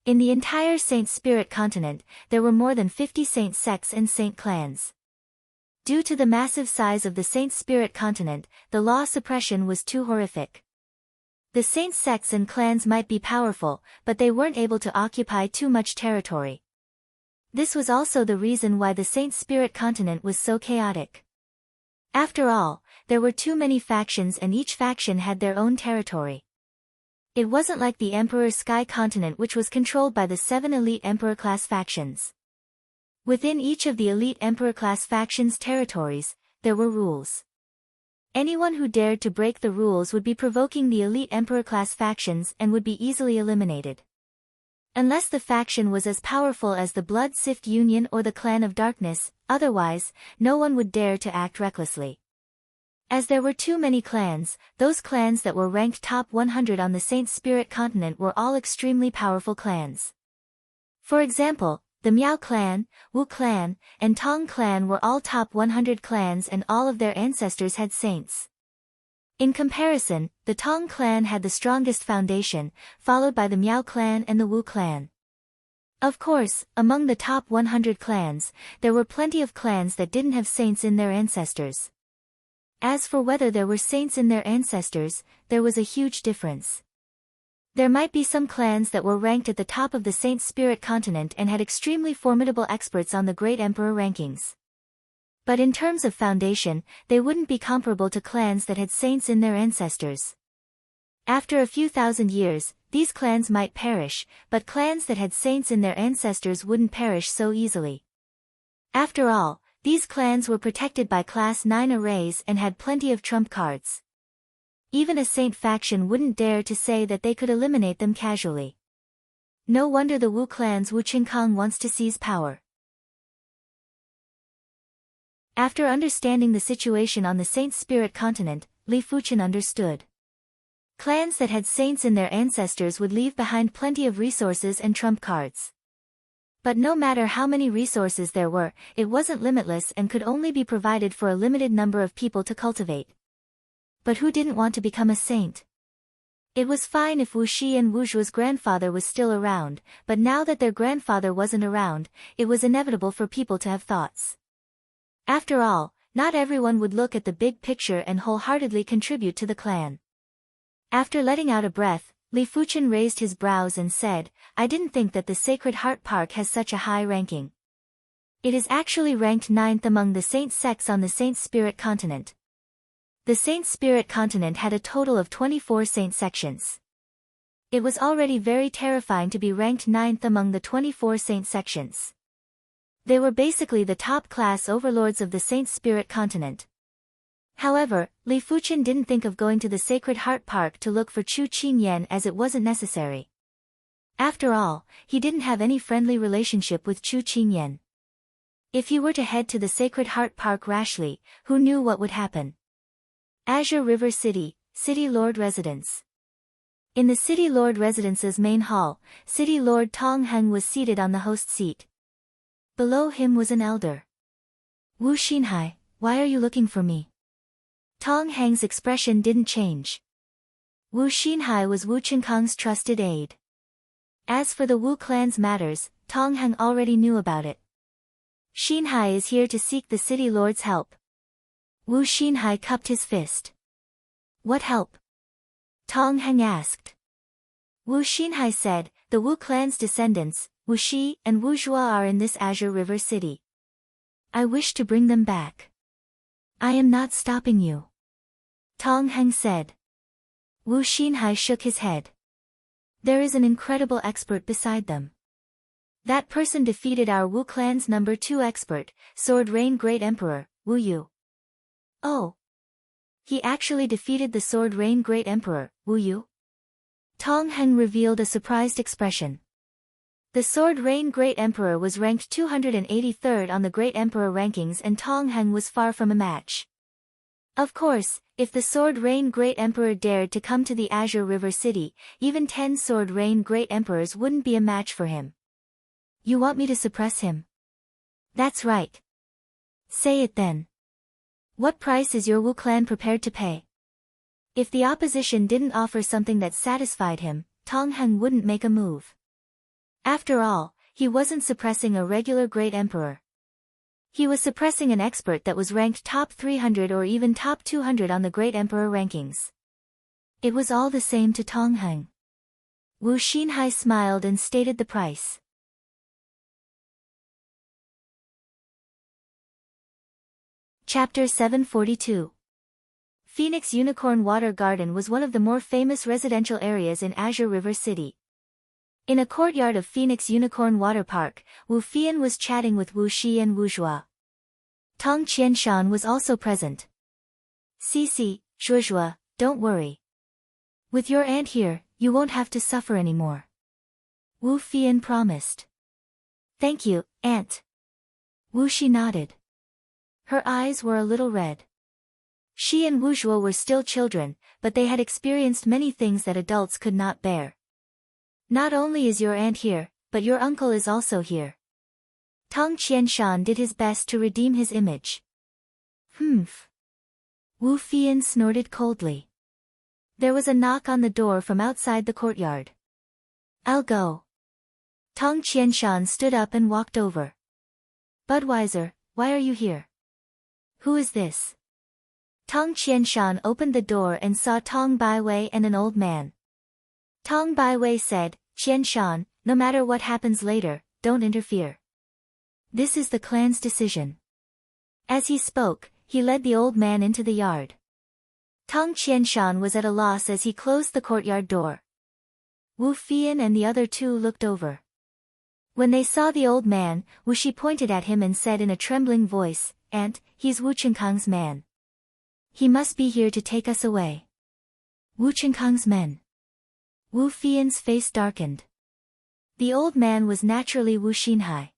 In the entire Saint Spirit continent, there were more than 50 saint sects and saint clans. Due to the massive size of the Saint Spirit continent, the law suppression was too horrific. The saint sects and clans might be powerful, but they weren't able to occupy too much territory. This was also the reason why the Saint Spirit continent was so chaotic. After all, there were too many factions and each faction had their own territory. It wasn't like the Emperor's Sky continent, which was controlled by the 7 elite Emperor-class factions. Within each of the elite Emperor-class factions' territories, there were rules. Anyone who dared to break the rules would be provoking the elite Emperor-class factions and would be easily eliminated. Unless the faction was as powerful as the Blood Sift Union or the Clan of Darkness, otherwise, no one would dare to act recklessly. As there were too many clans, those clans that were ranked top 100 on the Saint Spirit continent were all extremely powerful clans. For example, the Miao clan, Wu clan, and Tong clan were all top 100 clans and all of their ancestors had saints. In comparison, the Tong clan had the strongest foundation, followed by the Miao clan and the Wu clan. Of course, among the top 100 clans, there were plenty of clans that didn't have saints in their ancestors. As for whether there were saints in their ancestors, there was a huge difference. There might be some clans that were ranked at the top of the Saint Spirit continent and had extremely formidable experts on the Great Emperor rankings. But in terms of foundation, they wouldn't be comparable to clans that had saints in their ancestors. After a few thousand years, these clans might perish, but clans that had saints in their ancestors wouldn't perish so easily. After all, these clans were protected by Class 9 arrays and had plenty of trump cards. Even a saint faction wouldn't dare to say that they could eliminate them casually. No wonder the Wu clan's Wu Qingkang wants to seize power. After understanding the situation on the Saint Spirit continent, Li Fuchen understood. Clans that had saints in their ancestors would leave behind plenty of resources and trump cards. But no matter how many resources there were, it wasn't limitless and could only be provided for a limited number of people to cultivate. But who didn't want to become a saint? It was fine if Wu Shi and Wu Zhuo's grandfather was still around, but now that their grandfather wasn't around, it was inevitable for people to have thoughts. After all, not everyone would look at the big picture and wholeheartedly contribute to the clan. After letting out a breath, Li Fuchen raised his brows and said, I didn't think that the Sacred Heart Park has such a high ranking. It is actually ranked 9th among the saint sects on the Saint Spirit continent. The Saint Spirit continent had a total of 24 saint sections. It was already very terrifying to be ranked 9th among the 24 saint sections. They were basically the top-class overlords of the Saint Spirit continent. However, Li Fuchen didn't think of going to the Sacred Heart Park to look for Chu Qingyan as it wasn't necessary. After all, he didn't have any friendly relationship with Chu Qingyan. If he were to head to the Sacred Heart Park rashly, who knew what would happen? Azure River City, City Lord Residence. In the City Lord Residence's main hall, City Lord Tong Heng was seated on the host seat. Below him was an elder. Wu Xinhai, why are you looking for me? Tong Heng's expression didn't change. Wu Xinhai was Wu Qinkang's trusted aide. As for the Wu clan's matters, Tong Heng already knew about it. Xinhai is here to seek the city lord's help. Wu Xinhai cupped his fist. What help? Tong Heng asked. Wu Xinhai said, the Wu clan's descendants, Wu Shi and Wu Zhua are in this Azure River City. I wish to bring them back. I am not stopping you. Tong Heng said. Wu Xinhai shook his head. There is an incredible expert beside them. That person defeated our Wu clan's number 2 expert, Sword Rain Great Emperor, Wu Yu. Oh. He actually defeated the Sword Rain Great Emperor, Wu Yu? Tong Heng revealed a surprised expression. The Sword Rain Great Emperor was ranked 283rd on the Great Emperor rankings and Tong Heng was far from a match. Of course, if the Sword Rain Great Emperor dared to come to the Azure River City, even 10 Sword Rain Great Emperors wouldn't be a match for him. You want me to suppress him? That's right. Say it then. What price is your Wu clan prepared to pay? If the opposition didn't offer something that satisfied him, Tong Heng wouldn't make a move. After all, he wasn't suppressing a regular Great Emperor. He was suppressing an expert that was ranked top 300 or even top 200 on the Great Emperor rankings. It was all the same to Tong Heng. Wu Xinhai smiled and stated the price. Chapter 742. Phoenix Unicorn Water Garden was one of the more famous residential areas in Azure River City. In a courtyard of Phoenix Unicorn Water Park, Wu Fian was chatting with Wu Shi and Wu Zhua. Tong Qianshan was also present. Cici, Zhuozhua, don't worry. With your aunt here, you won't have to suffer anymore. Wu Fian promised. Thank you, aunt. Wu Shi nodded. Her eyes were a little red. She and Wu Zhuo were still children, but they had experienced many things that adults could not bear. Not only is your aunt here, but your uncle is also here. Tong Qianshan did his best to redeem his image. Humph. Wu Fian snorted coldly. There was a knock on the door from outside the courtyard. I'll go. Tong Qianshan stood up and walked over. Budweiser, why are you here? Who is this? Tong Qianshan opened the door and saw Tong Baiwei and an old man. Tong Baiwei said, Qianshan, no matter what happens later, don't interfere. This is the clan's decision. As he spoke, he led the old man into the yard. Tong Qianshan was at a loss as he closed the courtyard door. Wu Fian and the other two looked over. When they saw the old man, Wu Shi pointed at him and said in a trembling voice, Aunt, he's Wu Qinkang's man. He must be here to take us away. Wu Qinkang's men. Wu Fian's face darkened. The old man was naturally Wu Xinhai.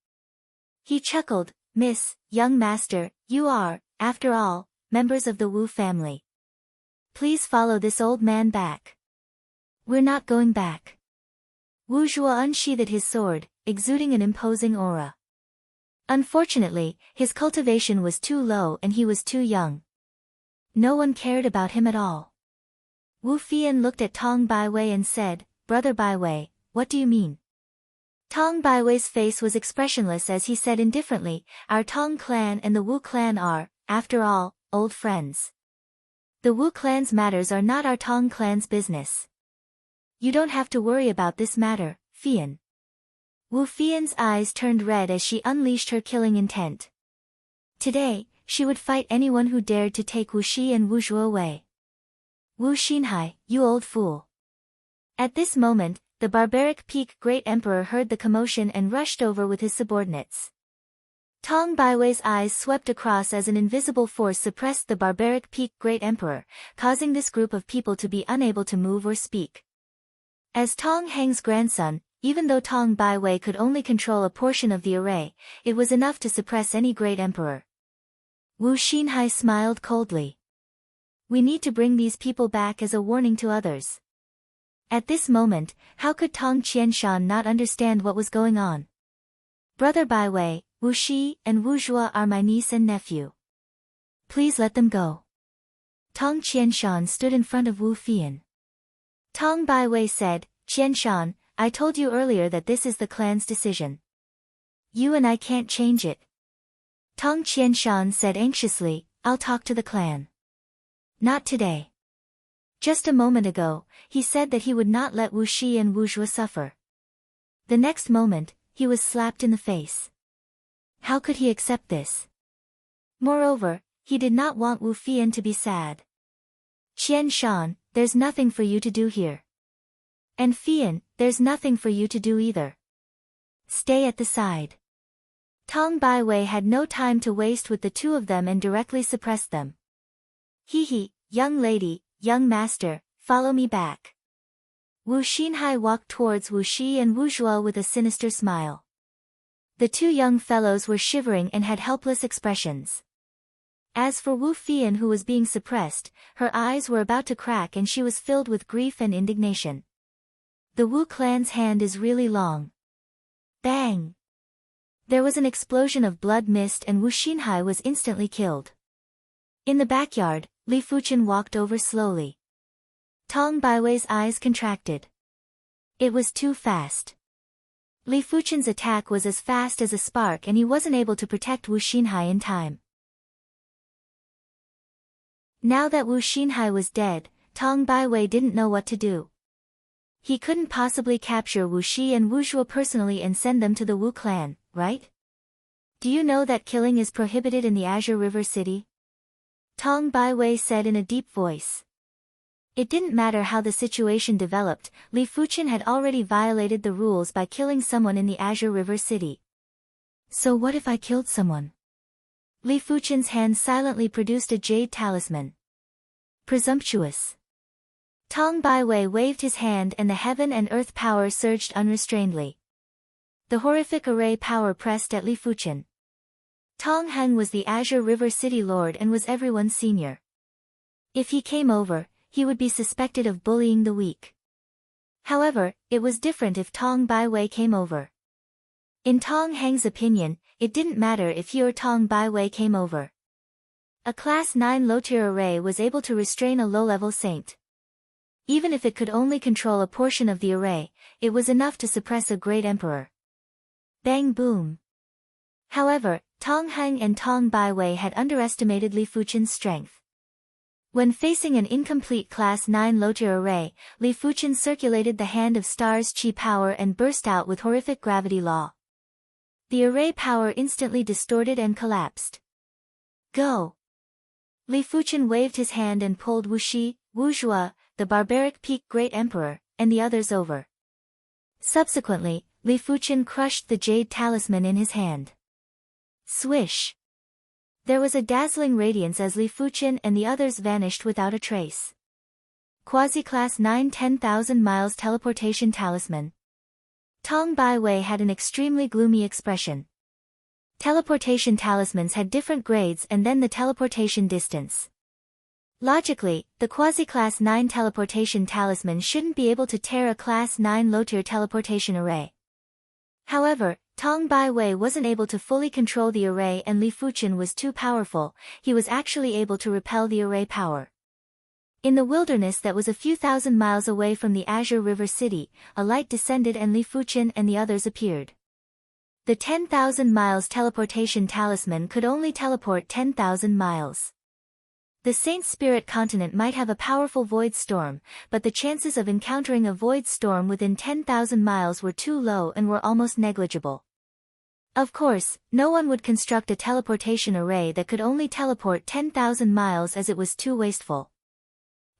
He chuckled, Miss, young master, you are, after all, members of the Wu family. Please follow this old man back. We're not going back. Wu Zhuo unsheathed his sword, exuding an imposing aura. Unfortunately, his cultivation was too low and he was too young. No one cared about him at all. Wu Fian looked at Tong Baiwei and said, Brother Baiwei, what do you mean? Tong Baiwei's face was expressionless as he said indifferently, Our Tong clan and the Wu clan are, after all, old friends. The Wu clan's matters are not our Tong clan's business. You don't have to worry about this matter, Fian. Wu Fian's eyes turned red as she unleashed her killing intent. Today, she would fight anyone who dared to take Wu Shi and Wu Zhuo away. Wu Xinhai, you old fool. At this moment, the barbaric peak Great Emperor heard the commotion and rushed over with his subordinates. Tong Baiwei's eyes swept across as an invisible force suppressed the barbaric peak Great Emperor, causing this group of people to be unable to move or speak. As Tong Heng's grandson, even though Tong Baiwei could only control a portion of the array, it was enough to suppress any Great Emperor. Wu Xinhai smiled coldly. We need to bring these people back as a warning to others. At this moment, how could Tong Qianshan not understand what was going on? Brother Baiwei, Wu Shi, and Wu Zhua are my niece and nephew. Please let them go. Tong Qianshan stood in front of Wu Fian. Tong Baiwei said, Qianshan, I told you earlier that this is the clan's decision. You and I can't change it. Tong Qianshan said anxiously, I'll talk to the clan. Not today. Just a moment ago, he said that he would not let Wu Shi and Wu Zhua suffer. The next moment, he was slapped in the face. How could he accept this? Moreover, he did not want Wu Fian to be sad. Qianshan, there's nothing for you to do here. And Fian, there's nothing for you to do either. Stay at the side. Tong Baiwei had no time to waste with the two of them and directly suppressed them. He, young lady, young master, follow me back. Wu Xinhai walked towards Wu Shi and Wu Zhuo with a sinister smile. The two young fellows were shivering and had helpless expressions. As for Wu Fian, who was being suppressed, her eyes were about to crack and she was filled with grief and indignation. The Wu clan's hand is really long. Bang! There was an explosion of blood mist and Wu Xinhai was instantly killed. In the backyard, Li Fuchen walked over slowly. Tong Baiwei's eyes contracted. It was too fast. Li Fuchen's attack was as fast as a spark and he wasn't able to protect Wu Xinhai in time. Now that Wu Xinhai was dead, Tong Baiwei didn't know what to do. He couldn't possibly capture Wu Shi and Wu Zhuo personally and send them to the Wu clan, right? Do you know that killing is prohibited in the Azure River City? Tong Baiwei said in a deep voice. It didn't matter how the situation developed, Li Fuchen had already violated the rules by killing someone in the Azure River City. So what if I killed someone? Li Fuchen's hand silently produced a jade talisman. Presumptuous. Tong Baiwei waved his hand and the heaven and earth power surged unrestrainedly. The horrific array power pressed at Li Fuchen. Tong Heng was the Azure River City Lord and was everyone's senior. If he came over, he would be suspected of bullying the weak. However, it was different if Tong Baiwei came over. In Tong Heng's opinion, it didn't matter if he or Tong Baiwei came over. A Class 9 low-tier array was able to restrain a low-level saint. Even if it could only control a portion of the array, it was enough to suppress a great emperor. Bang boom. However, Tong Heng and Tong Baiwei had underestimated Li Fuchen's strength. When facing an incomplete Class 9 low-tier array, Li Fuchen circulated the Hand of Stars Qi power and burst out with horrific gravity law. The array power instantly distorted and collapsed. Go! Li Fuchen waved his hand and pulled Wu Shi, Wu Zhuo, the barbaric peak Great Emperor, and the others over. Subsequently, Li Fuchen crushed the jade talisman in his hand. Swish! There was a dazzling radiance as Li Fuchen and the others vanished without a trace. Quasi-Class 9 10,000 miles teleportation talisman. Tong Baiwei had an extremely gloomy expression. Teleportation talismans had different grades and then the teleportation distance. Logically, the Quasi-Class 9 teleportation talisman shouldn't be able to tear a Class 9 low-tier teleportation array. However, Tong Baiwei wasn't able to fully control the array and Li Fuchen was too powerful, he was actually able to repel the array power. In the wilderness that was a few thousand miles away from the Azure River City, a light descended and Li Fuchen and the others appeared. The 10,000 miles teleportation talisman could only teleport 10,000 miles. The Saint Spirit continent might have a powerful void storm, but the chances of encountering a void storm within 10,000 miles were too low and were almost negligible. Of course, no one would construct a teleportation array that could only teleport 10,000 miles as it was too wasteful.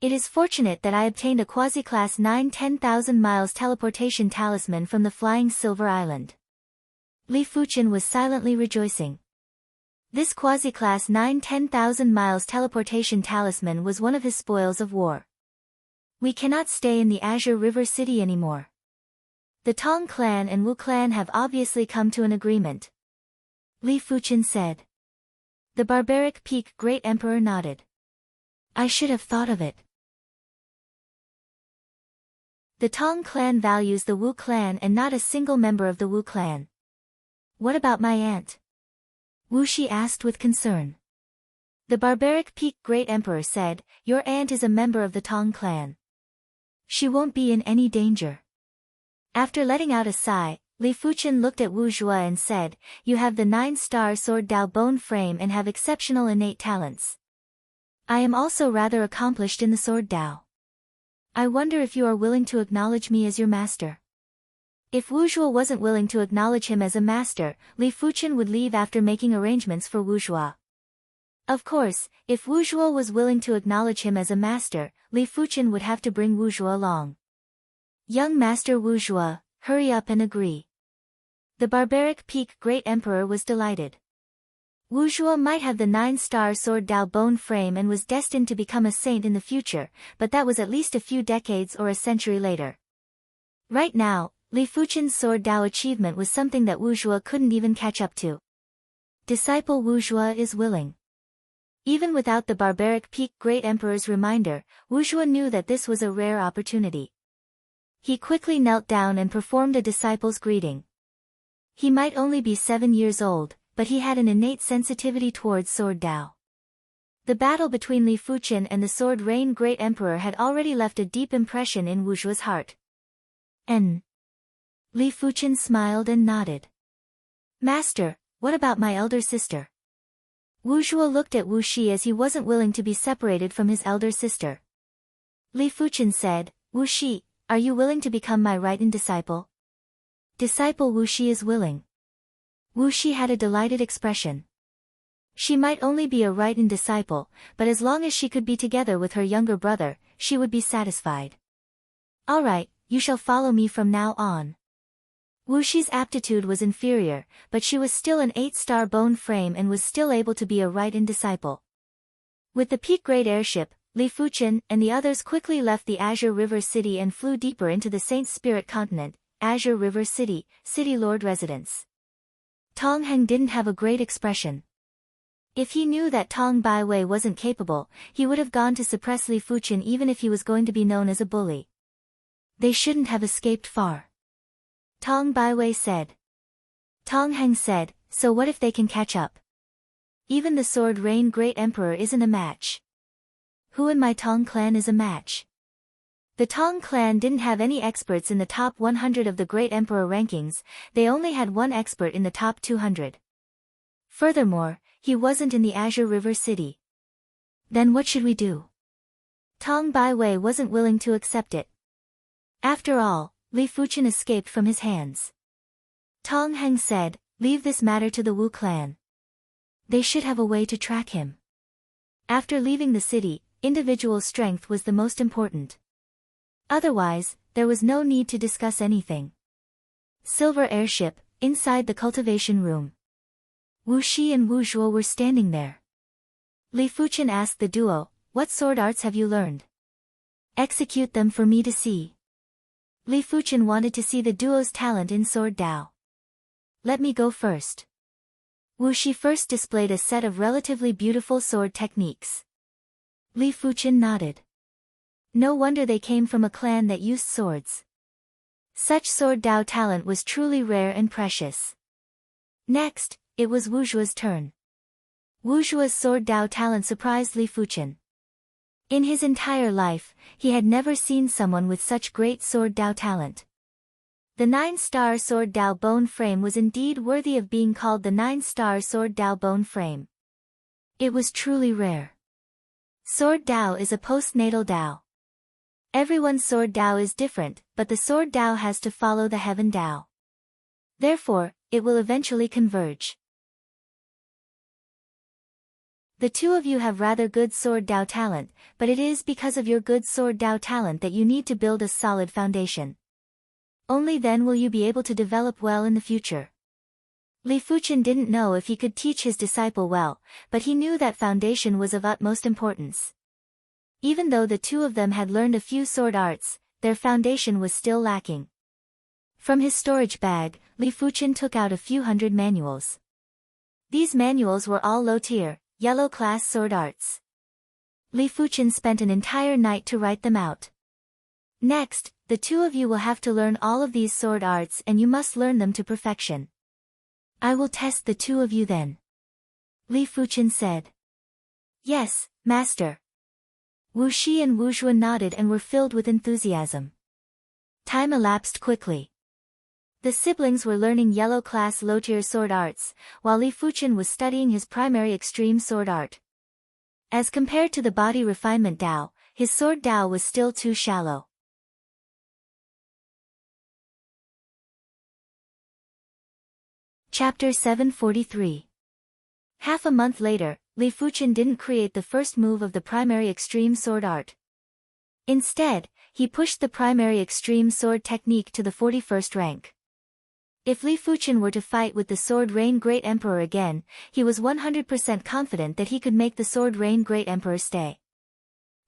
It is fortunate that I obtained a quasi-class 9 10,000 miles teleportation talisman from the flying silver island. Li Fuchen was silently rejoicing. This quasi-class 9 10,000 miles teleportation talisman was one of his spoils of war. We cannot stay in the Azure River City anymore. The Tong clan and Wu clan have obviously come to an agreement. Li Fuchen said. The barbaric peak Great Emperor nodded. I should have thought of it. The Tong clan values the Wu clan and not a single member of the Wu clan. What about my aunt? Wu Shi asked with concern. The barbaric peak Great Emperor said, your aunt is a member of the Tong clan. She won't be in any danger. After letting out a sigh, Li Fuchen looked at Wu Zhuo and said, you have the 9-star sword Dao bone frame and have exceptional innate talents. I am also rather accomplished in the sword Dao. I wonder if you are willing to acknowledge me as your master. If Wu Zhuo wasn't willing to acknowledge him as a master, Li Fuchen would leave after making arrangements for Wu Zhuo. Of course, if Wu Zhuo was willing to acknowledge him as a master, Li Fuchen would have to bring Wu Zhuo along. Young Master Wu Zhuo, hurry up and agree. The barbaric peak Great Emperor was delighted. Wu Zhuo might have the 9-star sword Dao bone frame and was destined to become a saint in the future, but that was at least a few decades or a century later. Right now, Li Fuchen's sword Dao achievement was something that Wu Zhuo couldn't even catch up to. Disciple Wu Zhuo is willing. Even without the barbaric peak Great Emperor's reminder, Wu Zhuo knew that this was a rare opportunity. He quickly knelt down and performed a disciple's greeting. He might only be 7 years old, but he had an innate sensitivity towards sword Dao. The battle between Li Fuchen and the sword Rain Great Emperor had already left a deep impression in Wu Zhuo's heart. Li Fuchen smiled and nodded. Master, what about my elder sister? Wu Zhuo looked at Wu Shi as he wasn't willing to be separated from his elder sister. Li Fuchen said, Wu Shi, are you willing to become my right-hand disciple? Disciple Wu Shi is willing. Wu Shi had a delighted expression. She might only be a right-hand disciple, but as long as she could be together with her younger brother, she would be satisfied. All right, you shall follow me from now on. Wu Shi's aptitude was inferior, but she was still an 8-star bone frame and was still able to be a right-hand disciple. With the peak grade airship, Li Fuchen and the others quickly left the Azure River City and flew deeper into the Saint Spirit continent, Azure River City, City Lord residence. Tong Heng didn't have a great expression. If he knew that Tong Baiwei wasn't capable, he would have gone to suppress Li Fuchen even if he was going to be known as a bully. They shouldn't have escaped far. Tong Baiwei said. Tong Heng said, so what if they can catch up? Even the sword Rain Great Emperor isn't a match. Who in my Tong clan is a match? The Tong clan didn't have any experts in the top 100 of the Great Emperor rankings, they only had one expert in the top 200. Furthermore, he wasn't in the Azure River City. Then what should we do? Tong Baiwei wasn't willing to accept it. After all, Li Fuchen escaped from his hands. Tong Heng said, leave this matter to the Wu clan. They should have a way to track him. After leaving the city, individual strength was the most important. Otherwise, there was no need to discuss anything. Silver airship, inside the cultivation room. Wu Shi and Wu Zhuo were standing there. Li Fuchen asked the duo, what sword arts have you learned? Execute them for me to see. Li Fuchen wanted to see the duo's talent in sword Dao. Let me go first. Wu Shi first displayed a set of relatively beautiful sword techniques. Li Fuchen nodded. No wonder they came from a clan that used swords. Such sword Dao talent was truly rare and precious. Next, it was Wu Zhuo's turn. Wu Zhuo's sword Dao talent surprised Li Fuchen. In his entire life, he had never seen someone with such great sword Dao talent. The 9-star sword Dao bone frame was indeed worthy of being called the 9-star sword Dao bone frame. It was truly rare. Sword Dao is a postnatal Dao. Everyone's sword Dao is different, but the sword Dao has to follow the heaven Dao. Therefore, it will eventually converge. The two of you have rather good sword Dao talent, but it is because of your good sword Dao talent that you need to build a solid foundation. Only then will you be able to develop well in the future. Li Fuchen didn't know if he could teach his disciple well, but he knew that foundation was of utmost importance. Even though the two of them had learned a few sword arts, their foundation was still lacking. From his storage bag, Li Fuchen took out a few hundred manuals. These manuals were all low-tier, yellow-class sword arts. Li Fuchen spent an entire night to write them out. Next, the two of you will have to learn all of these sword arts and you must learn them to perfection. I will test the two of you then. Li Fuchen said. Yes, master. Wu Shi and Wu Zhuan nodded and were filled with enthusiasm. Time elapsed quickly. The siblings were learning yellow-class low-tier sword arts, while Li Fuchen was studying his primary extreme sword art. As compared to the body refinement Dao, his sword Dao was still too shallow. Chapter 743. Half a month later, Li Fuchen didn't create the first move of the primary extreme sword art. Instead, he pushed the primary extreme sword technique to the 41st rank. If Li Fuchen were to fight with the Sword Rain Great Emperor again, he was 100% confident that he could make the Sword Rain Great Emperor stay.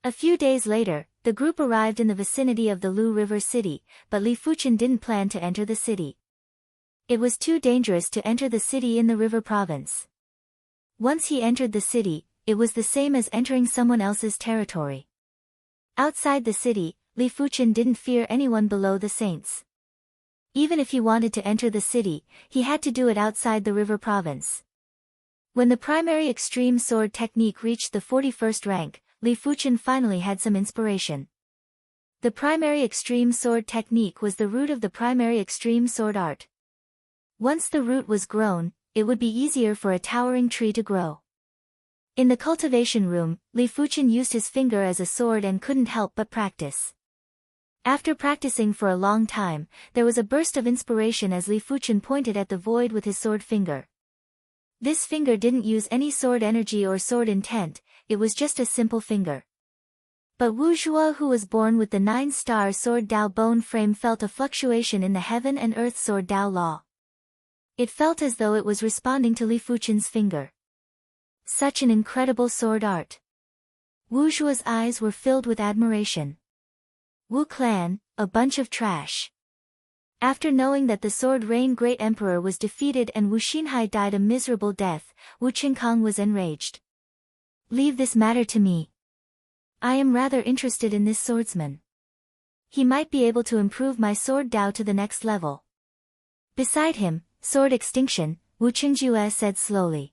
A few days later, the group arrived in the vicinity of the Lu River city, but Li Fuchen didn't plan to enter the city. It was too dangerous to enter the city in the river province. Once he entered the city, it was the same as entering someone else's territory. Outside the city, Li Fuchen didn't fear anyone below the saints. Even if he wanted to enter the city, he had to do it outside the river province. When the primary extreme sword technique reached the 41st rank, Li Fuchen finally had some inspiration. The primary extreme sword technique was the root of the primary extreme sword art. Once the root was grown, it would be easier for a towering tree to grow. In the cultivation room, Li Fuchen used his finger as a sword and couldn't help but practice. After practicing for a long time, there was a burst of inspiration as Li Fuchen pointed at the void with his sword finger. This finger didn't use any sword energy or sword intent, it was just a simple finger. But Wu Zhuo, who was born with the 9-star sword Dao bone frame, felt a fluctuation in the heaven and earth sword Dao law. It felt as though it was responding to Li Fuchen's finger. Such an incredible sword art. Wu Zhuo's eyes were filled with admiration. Wu clan, a bunch of trash. After knowing that the Sword Rain Great Emperor was defeated and Wu Xinhai died a miserable death, Wu Qinkong was enraged. Leave this matter to me. I am rather interested in this swordsman. He might be able to improve my sword Dao to the next level. Beside him, Sword Extinction, Wu Qingjue said slowly.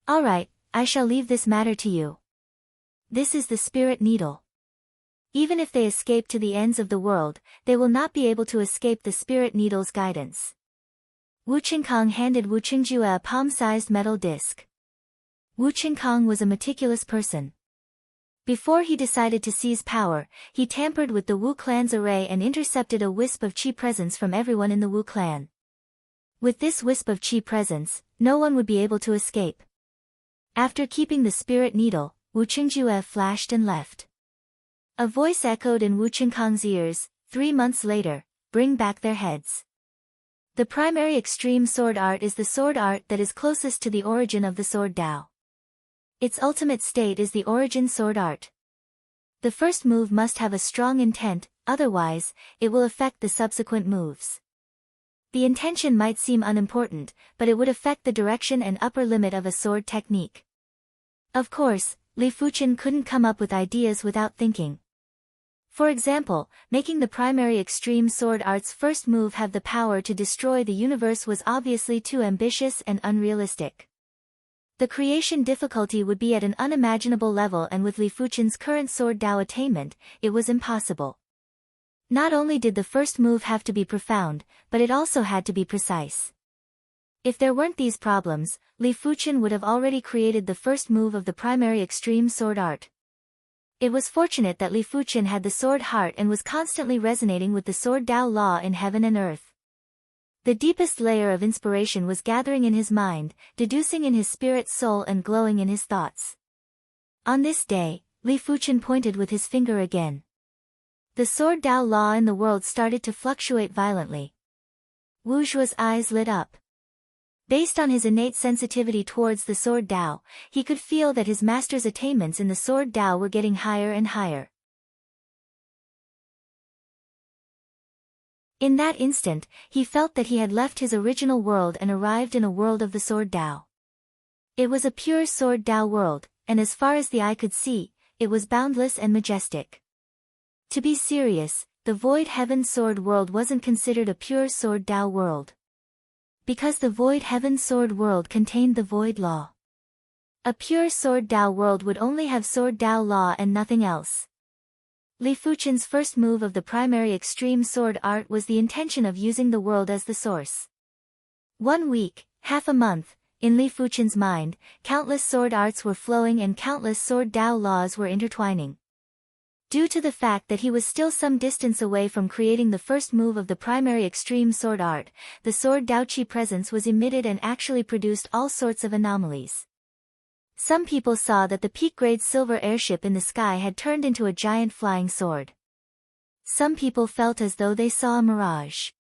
Alright, I shall leave this matter to you. This is the Spirit Needle. Even if they escape to the ends of the world, they will not be able to escape the Spirit Needle's guidance. Wu Qinkong handed Wu Qingjue a palm-sized metal disc. Wu Qinkong was a meticulous person. Before he decided to seize power, he tampered with the Wu clan's array and intercepted a wisp of Qi presence from everyone in the Wu clan. With this wisp of Qi presence, no one would be able to escape. After keeping the Spirit Needle, Wu Qingjue flashed and left. A voice echoed in Wu Qinkong's ears, 3 months later, bring back their heads. The primary extreme sword art is the sword art that is closest to the origin of the sword Dao. Its ultimate state is the origin sword art. The first move must have a strong intent, otherwise, it will affect the subsequent moves. The intention might seem unimportant, but it would affect the direction and upper limit of a sword technique. Of course, Li Fuchen couldn't come up with ideas without thinking. For example, making the primary extreme sword art's first move have the power to destroy the universe was obviously too ambitious and unrealistic. The creation difficulty would be at an unimaginable level, and with Li Fuchen's current sword Dao attainment, it was impossible. Not only did the first move have to be profound, but it also had to be precise. If there weren't these problems, Li Fuchen would have already created the first move of the primary extreme sword art. It was fortunate that Li Fuchen had the sword heart and was constantly resonating with the sword Dao law in heaven and earth. The deepest layer of inspiration was gathering in his mind, deducing in his spirit soul and glowing in his thoughts. On this day, Li Fuchen pointed with his finger again. The sword Dao law in the world started to fluctuate violently. Wu Zhuo's eyes lit up. Based on his innate sensitivity towards the sword Dao, he could feel that his master's attainments in the sword Dao were getting higher and higher. In that instant, he felt that he had left his original world and arrived in a world of the sword Dao. It was a pure sword Dao world, and as far as the eye could see, it was boundless and majestic. To be serious, the Void Heaven Sword world wasn't considered a pure sword Dao world. Because the Void Heaven Sword world contained the Void Law. A pure sword Dao world would only have sword Dao law and nothing else. Li Fuchen's first move of the primary extreme sword art was the intention of using the world as the source. 1 week, half a month, in Li Fuchen's mind, countless sword arts were flowing and countless sword Dao laws were intertwining. Due to the fact that he was still some distance away from creating the first move of the primary extreme sword art, the sword Dao Qi presence was emitted and actually produced all sorts of anomalies. Some people saw that the peak-grade silver airship in the sky had turned into a giant flying sword. Some people felt as though they saw a mirage.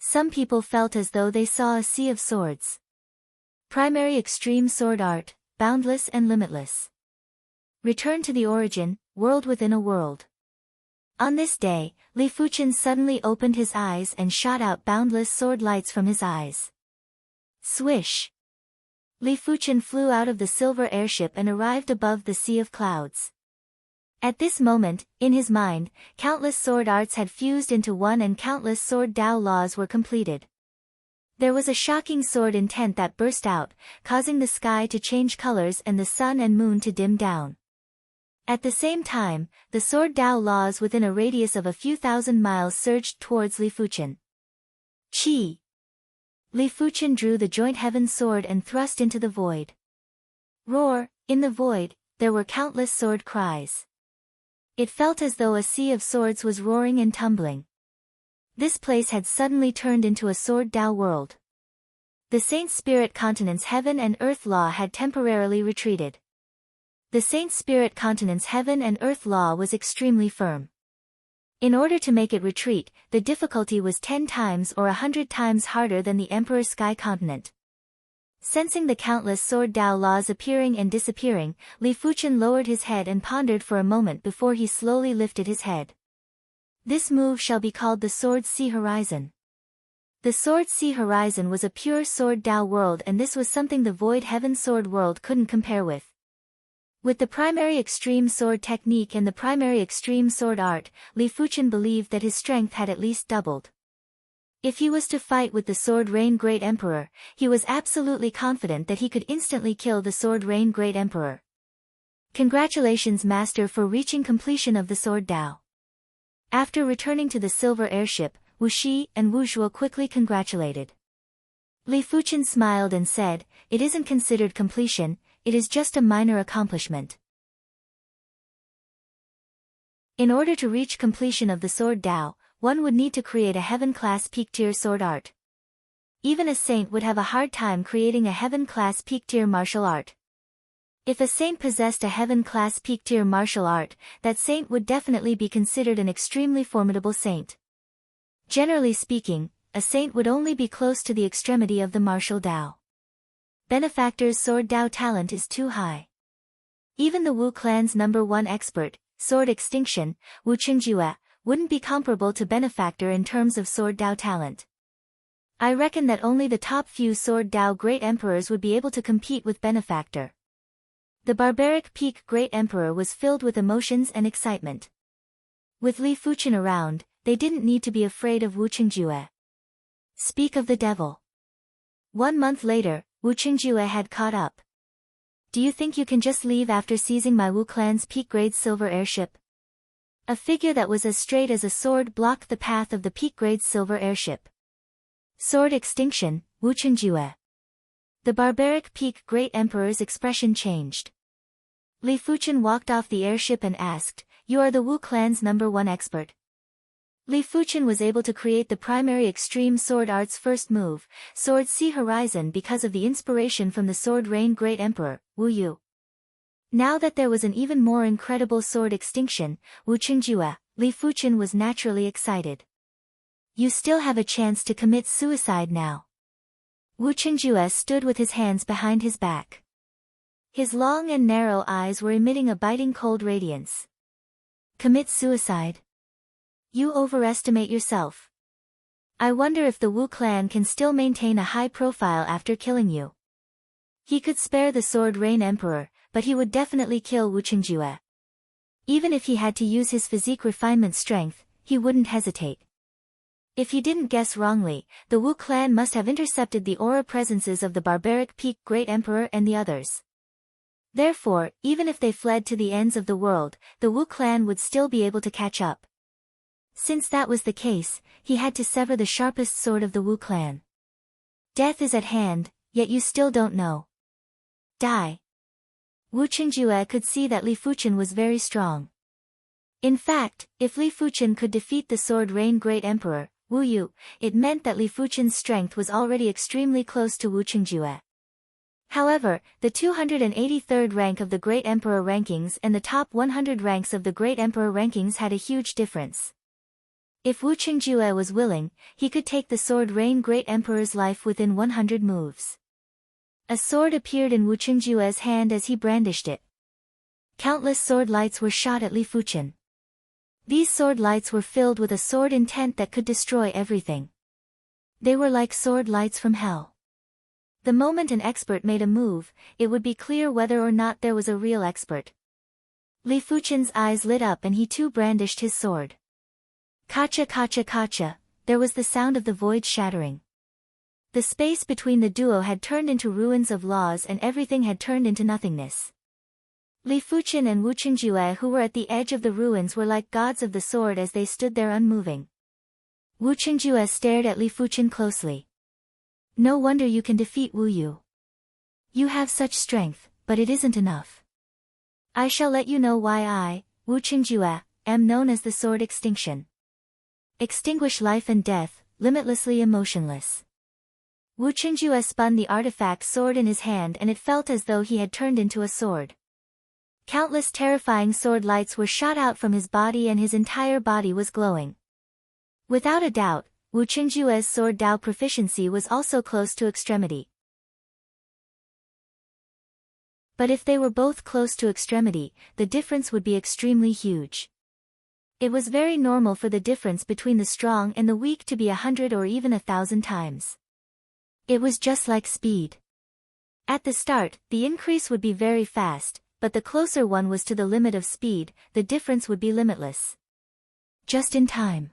Some people felt as though they saw a sea of swords. Primary extreme sword art, boundless and limitless. Return to the origin, world within a world. On this day, Li Fuchen suddenly opened his eyes and shot out boundless sword lights from his eyes. Swish! Li Fuchen flew out of the silver airship and arrived above the sea of clouds. At this moment, in his mind, countless sword arts had fused into one and countless sword Dao laws were completed. There was a shocking sword intent that burst out, causing the sky to change colors and the sun and moon to dim down. At the same time, the sword Dao laws within a radius of a few thousand miles surged towards Li Fuchen. Qi! Li Fuchen drew the joint heaven sword and thrust into the void. Roar! In the void, there were countless sword cries. It felt as though a sea of swords was roaring and tumbling. This place had suddenly turned into a sword Dao world. The Saint Spirit Continent's heaven and earth law had temporarily retreated. The Saint Spirit Continent's heaven and earth law was extremely firm. In order to make it retreat, the difficulty was 10 times or 100 times harder than the Emperor's Sky Continent. Sensing the countless sword Dao laws appearing and disappearing, Li Fuchen lowered his head and pondered for a moment before he slowly lifted his head. This move shall be called the Sword Sea Horizon. The Sword Sea Horizon was a pure sword Dao world, and this was something the Void Heaven Sword world couldn't compare with. With the primary extreme sword technique and the primary extreme sword art, Li Fuchen believed that his strength had at least doubled. If he was to fight with the Sword Rain Great Emperor, he was absolutely confident that he could instantly kill the Sword Rain Great Emperor. Congratulations, Master, for reaching completion of the Sword Dao. After returning to the silver airship, Wu Shi and Wu Zhuo quickly congratulated. Li Fuchen smiled and said, "It isn't considered completion, it is just a minor accomplishment." In order to reach completion of the Sword Dao, one would need to create a heaven-class peak-tier sword art. Even a saint would have a hard time creating a heaven-class peak-tier martial art. If a saint possessed a heaven-class peak-tier martial art, that saint would definitely be considered an extremely formidable saint. Generally speaking, a saint would only be close to the extremity of the martial Dao. Benefactor's sword Dao talent is too high. Even the Wu clan's #1 expert, Sword Extinction, Wu Qingjue, wouldn't be comparable to Benefactor in terms of sword Dao talent. I reckon that only the top few sword Dao Great Emperors would be able to compete with Benefactor. The barbaric peak Great Emperor was filled with emotions and excitement. With Li Fuchen around, they didn't need to be afraid of Wu Qingjue. Speak of the devil. 1 month later, Wu Qingjue had caught up. Do you think you can just leave after seizing my Wu clan's peak-grade silver airship? A figure that was as straight as a sword blocked the path of the peak-grade silver airship. Sword Extinction, Wu Qingjue. The barbaric peak Great Emperor's expression changed. Li Fuchen walked off the airship and asked, "You are the Wu clan's #1 expert?" Li Fuchen was able to create the primary extreme sword art's first move, Sword Sea Horizon, because of the inspiration from the Sword Rain Great Emperor, Wu Yu. Now that there was an even more incredible sword extinction, Wu Qingjue, Li Fuchen was naturally excited. You still have a chance to commit suicide now. Wu Qingjue stood with his hands behind his back. His long and narrow eyes were emitting a biting cold radiance. Commit suicide? You overestimate yourself. I wonder if the Wu clan can still maintain a high profile after killing you. He could spare the Sword Rain Emperor, but he would definitely kill Wu Qingjue. Even if he had to use his physique refinement strength, he wouldn't hesitate. If he didn't guess wrongly, the Wu clan must have intercepted the aura presences of the barbaric Peak Great Emperor and the others. Therefore, even if they fled to the ends of the world, the Wu clan would still be able to catch up. Since that was the case, he had to sever the sharpest sword of the Wu clan. Death is at hand, yet you still don't know. Die. Wu Qingjue could see that Li Fuchen was very strong. In fact, if Li Fuchen could defeat the Sword Rain Great Emperor, Wu Yu, it meant that Li Fuchen's strength was already extremely close to Wu Qingjue. However, the 283rd rank of the Great Emperor rankings and the top 100 ranks of the Great Emperor rankings had a huge difference. If Wu Qingjue was willing, he could take the Sword Rain Great Emperor's life within 100 moves. A sword appeared in Wu Qingjue's hand as he brandished it. Countless sword lights were shot at Li Fuchen. These sword lights were filled with a sword intent that could destroy everything. They were like sword lights from hell. The moment an expert made a move, it would be clear whether or not there was a real expert. Li Fuchen's eyes lit up and he too brandished his sword. Kacha kacha kacha, there was the sound of the void shattering. The space between the duo had turned into ruins of laws and everything had turned into nothingness. Li Fuchen and Wu Qingjue, who were at the edge of the ruins, were like gods of the sword as they stood there unmoving. Wu Qingjue stared at Li Fuchen closely. No wonder you can defeat Wu Yu. You have such strength, but it isn't enough. I shall let you know why I, Wu Qingjue, am known as the Sword Extinction. Extinguish life and death, limitlessly emotionless. Wu Qingjue spun the artifact sword in his hand and it felt as though he had turned into a sword. Countless terrifying sword lights were shot out from his body and his entire body was glowing. Without a doubt, Wu Qingjue's sword Dao proficiency was also close to extremity. But if they were both close to extremity, the difference would be extremely huge. It was very normal for the difference between the strong and the weak to be 100 or even 1,000 times. It was just like speed. At the start, the increase would be very fast, but the closer one was to the limit of speed, the difference would be limitless. Just in time.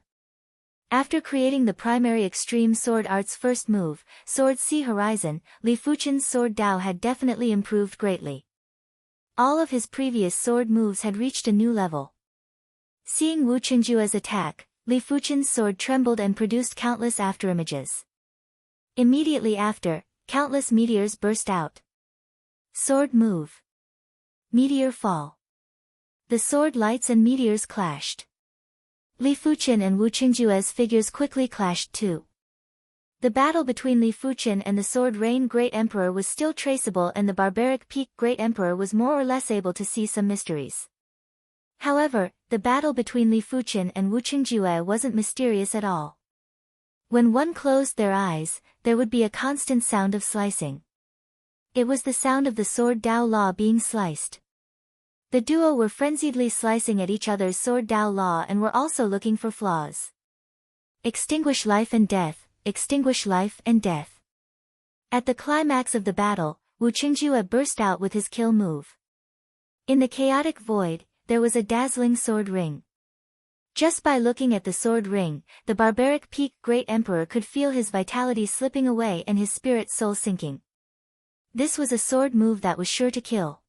After creating the primary extreme sword art's first move, Sword Sea Horizon, Li Fuchen's sword Dao had definitely improved greatly. All of his previous sword moves had reached a new level. Seeing Wu Qingjue's attack, Li Fuchen's sword trembled and produced countless afterimages. Immediately after, countless meteors burst out. Sword move. Meteor fall. The sword lights and meteors clashed. Li Fuchen and Wu Qingjue's figures quickly clashed too. The battle between Li Fuchen and the Sword Rain Great Emperor was still traceable and the barbaric Peak Great Emperor was more or less able to see some mysteries. However, the battle between Li Fuchen and Wu Qingjue wasn't mysterious at all. When one closed their eyes, there would be a constant sound of slicing. It was the sound of the sword Dao Law being sliced. The duo were frenziedly slicing at each other's sword Dao Law and were also looking for flaws. Extinguish life and death, extinguish life and death. At the climax of the battle, Wu Qingjue burst out with his kill move. In the chaotic void, there was a dazzling sword ring. Just by looking at the sword ring, the barbaric Peak Great Emperor could feel his vitality slipping away and his spirit soul sinking. This was a sword move that was sure to kill.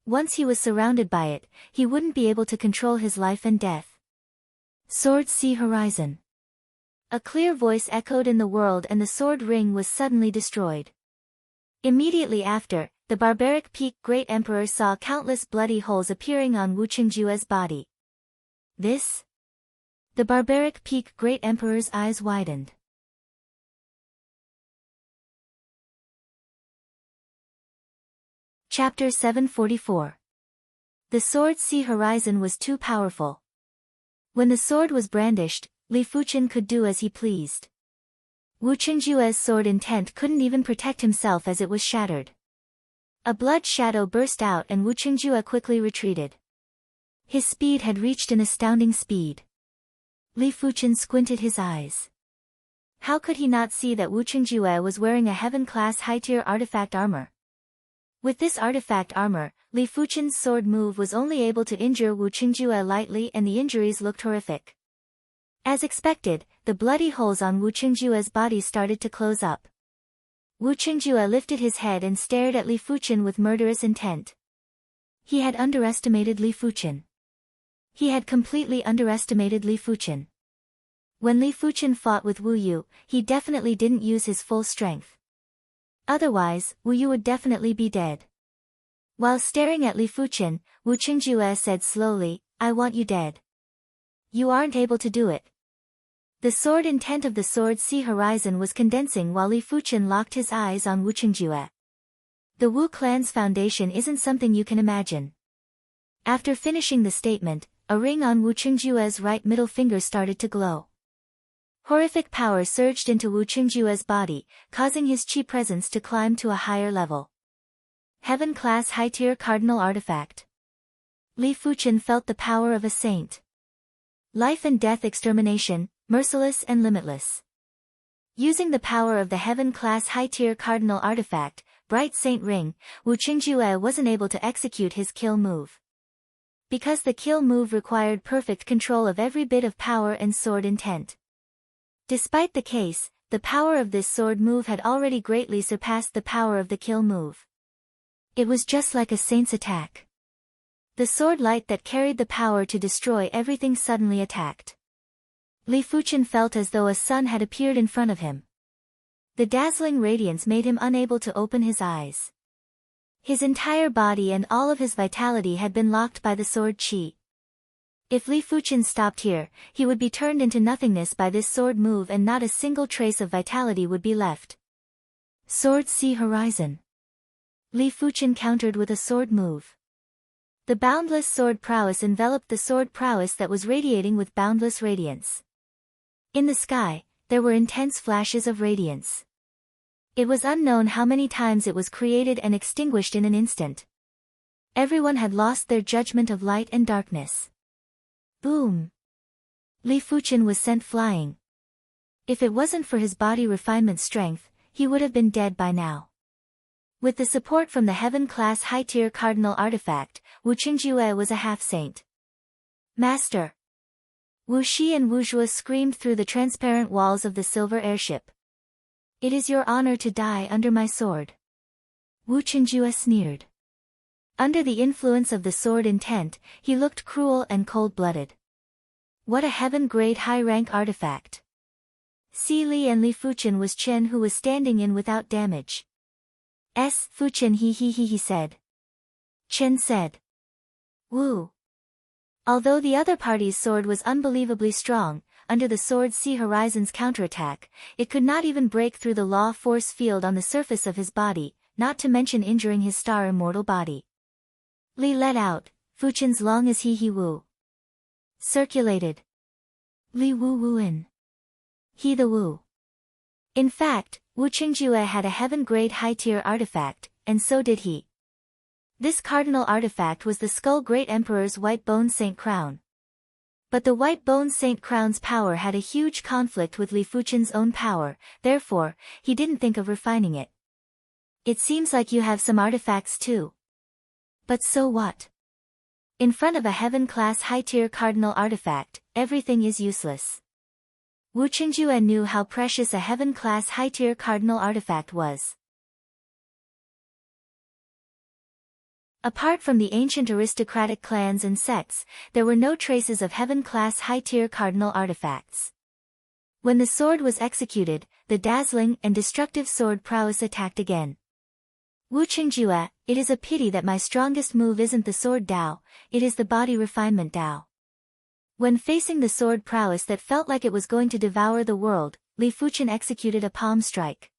Once he was surrounded by it, he wouldn't be able to control his life and death. Sword Sea Horizon. A clear voice echoed in the world and the sword ring was suddenly destroyed. Immediately after, the barbaric Peak Great Emperor saw countless bloody holes appearing on Wu Qingjue's body. This? The barbaric peak Great Emperor's eyes widened. Chapter 744. The sword Sea Horizon was too powerful. When the sword was brandished, Li Fuchen could do as he pleased. Wu Qingjue's sword intent couldn't even protect himself as it was shattered. A blood shadow burst out and Wu Qingjue quickly retreated. His speed had reached an astounding speed. Li Fuchen squinted his eyes. How could he not see that Wu Qingjue was wearing a heaven-class high-tier artifact armor? With this artifact armor, Li Fuchen's sword move was only able to injure Wu Qingjue lightly and the injuries looked horrific. As expected, the bloody holes on Wu Qingjue's body started to close up. Wu Qingjue lifted his head and stared at Li Fuchen with murderous intent. He had underestimated Li Fuchen. He had completely underestimated Li Fuchen. When Li Fuchen fought with Wu Yu, he definitely didn't use his full strength. Otherwise, Wu Yu would definitely be dead. While staring at Li Fuchen, Wu Qingjue said slowly, "I want you dead. You aren't able to do it." The sword intent of the sword Sea Horizon was condensing while Li Fuchen locked his eyes on Wu Qingjue. The Wu clan's foundation isn't something you can imagine. After finishing the statement, a ring on Wu Qingjue's right middle finger started to glow. Horrific power surged into Wu Qingjue's body, causing his chi presence to climb to a higher level. Heaven-class high-tier cardinal artifact. Li Fuchen felt the power of a saint. Life and death extermination, merciless and limitless. Using the power of the heaven-class high-tier cardinal artifact, Bright Saint Ring, Wu Qingjue wasn't able to execute his kill move. Because the kill move required perfect control of every bit of power and sword intent. Despite the case, the power of this sword move had already greatly surpassed the power of the kill move. It was just like a saint's attack. The sword light that carried the power to destroy everything suddenly attacked. Li Fuchen felt as though a sun had appeared in front of him. The dazzling radiance made him unable to open his eyes. His entire body and all of his vitality had been locked by the sword chi. If Li Fuchen stopped here, he would be turned into nothingness by this sword move and not a single trace of vitality would be left. Sword Sea Horizon. Li Fuchen countered with a sword move. The boundless sword prowess enveloped the sword prowess that was radiating with boundless radiance. In the sky, there were intense flashes of radiance. It was unknown how many times it was created and extinguished in an instant. Everyone had lost their judgment of light and darkness. Boom! Li Fuchen was sent flying. If it wasn't for his body refinement strength, he would have been dead by now. With the support from the heaven-class high-tier cardinal artifact, Wu Qingjue was a half-saint. Master! Wu Shi and Wu Zhuo screamed through the transparent walls of the silver airship. "It is your honor to die under my sword." Wu Qingjue sneered. Under the influence of the sword intent, he looked cruel and cold-blooded. What a heaven-grade high-rank artifact. Si Li and Li Fuchen was Chen who was standing in without damage. Fuchen he said. Chen said. Wu. Although the other party's sword was unbelievably strong, under the sword Sea Horizon's counterattack, it could not even break through the law force field on the surface of his body, not to mention injuring his star immortal body. Li let out, Fuchen's long as he Wu. Circulated. Li Wu Wu in. He the Wu. In fact, Wu Qingjue had a heaven-grade high-tier artifact, and so did he. This cardinal artifact was the Skull Great Emperor's White Bone Saint Crown. But the White Bone Saint Crown's power had a huge conflict with Li Fuchen's own power, therefore, he didn't think of refining it. It seems like you have some artifacts too. But so what? In front of a heaven-class high-tier cardinal artifact, everything is useless. Wu Qingjue knew how precious a heaven-class high-tier cardinal artifact was. Apart from the ancient aristocratic clans and sects, there were no traces of heaven-class high-tier cardinal artifacts. When the sword was executed, the dazzling and destructive sword prowess attacked again. Wu Qingjue, it is a pity that my strongest move isn't the sword Dao, it is the body refinement Dao. When facing the sword prowess that felt like it was going to devour the world, Li Fuchen executed a palm strike.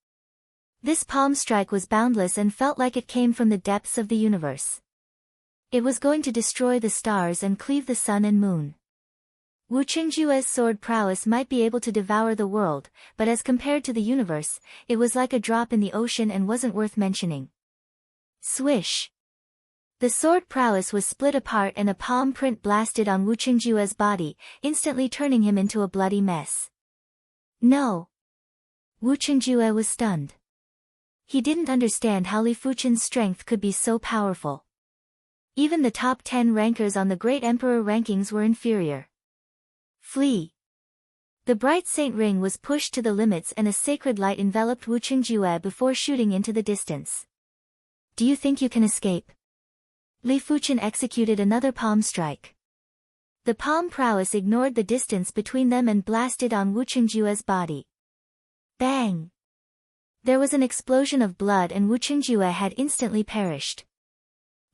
This palm strike was boundless and felt like it came from the depths of the universe. It was going to destroy the stars and cleave the sun and moon. Wu Qingjue's sword prowess might be able to devour the world, but as compared to the universe, it was like a drop in the ocean and wasn't worth mentioning. Swish! The sword prowess was split apart and a palm print blasted on Wu Qingjue's body, instantly turning him into a bloody mess. No! Wu Qingjue was stunned. He didn't understand how Li Fuchen's strength could be so powerful. Even the top 10 rankers on the Great Emperor rankings were inferior. Flee! The bright saint ring was pushed to the limits and a sacred light enveloped Wu Qingjue before shooting into the distance. Do you think you can escape? Li Fuchen executed another palm strike. The palm prowess ignored the distance between them and blasted on Wu Qingjue's body. Bang! There was an explosion of blood and Wu Qingjue had instantly perished.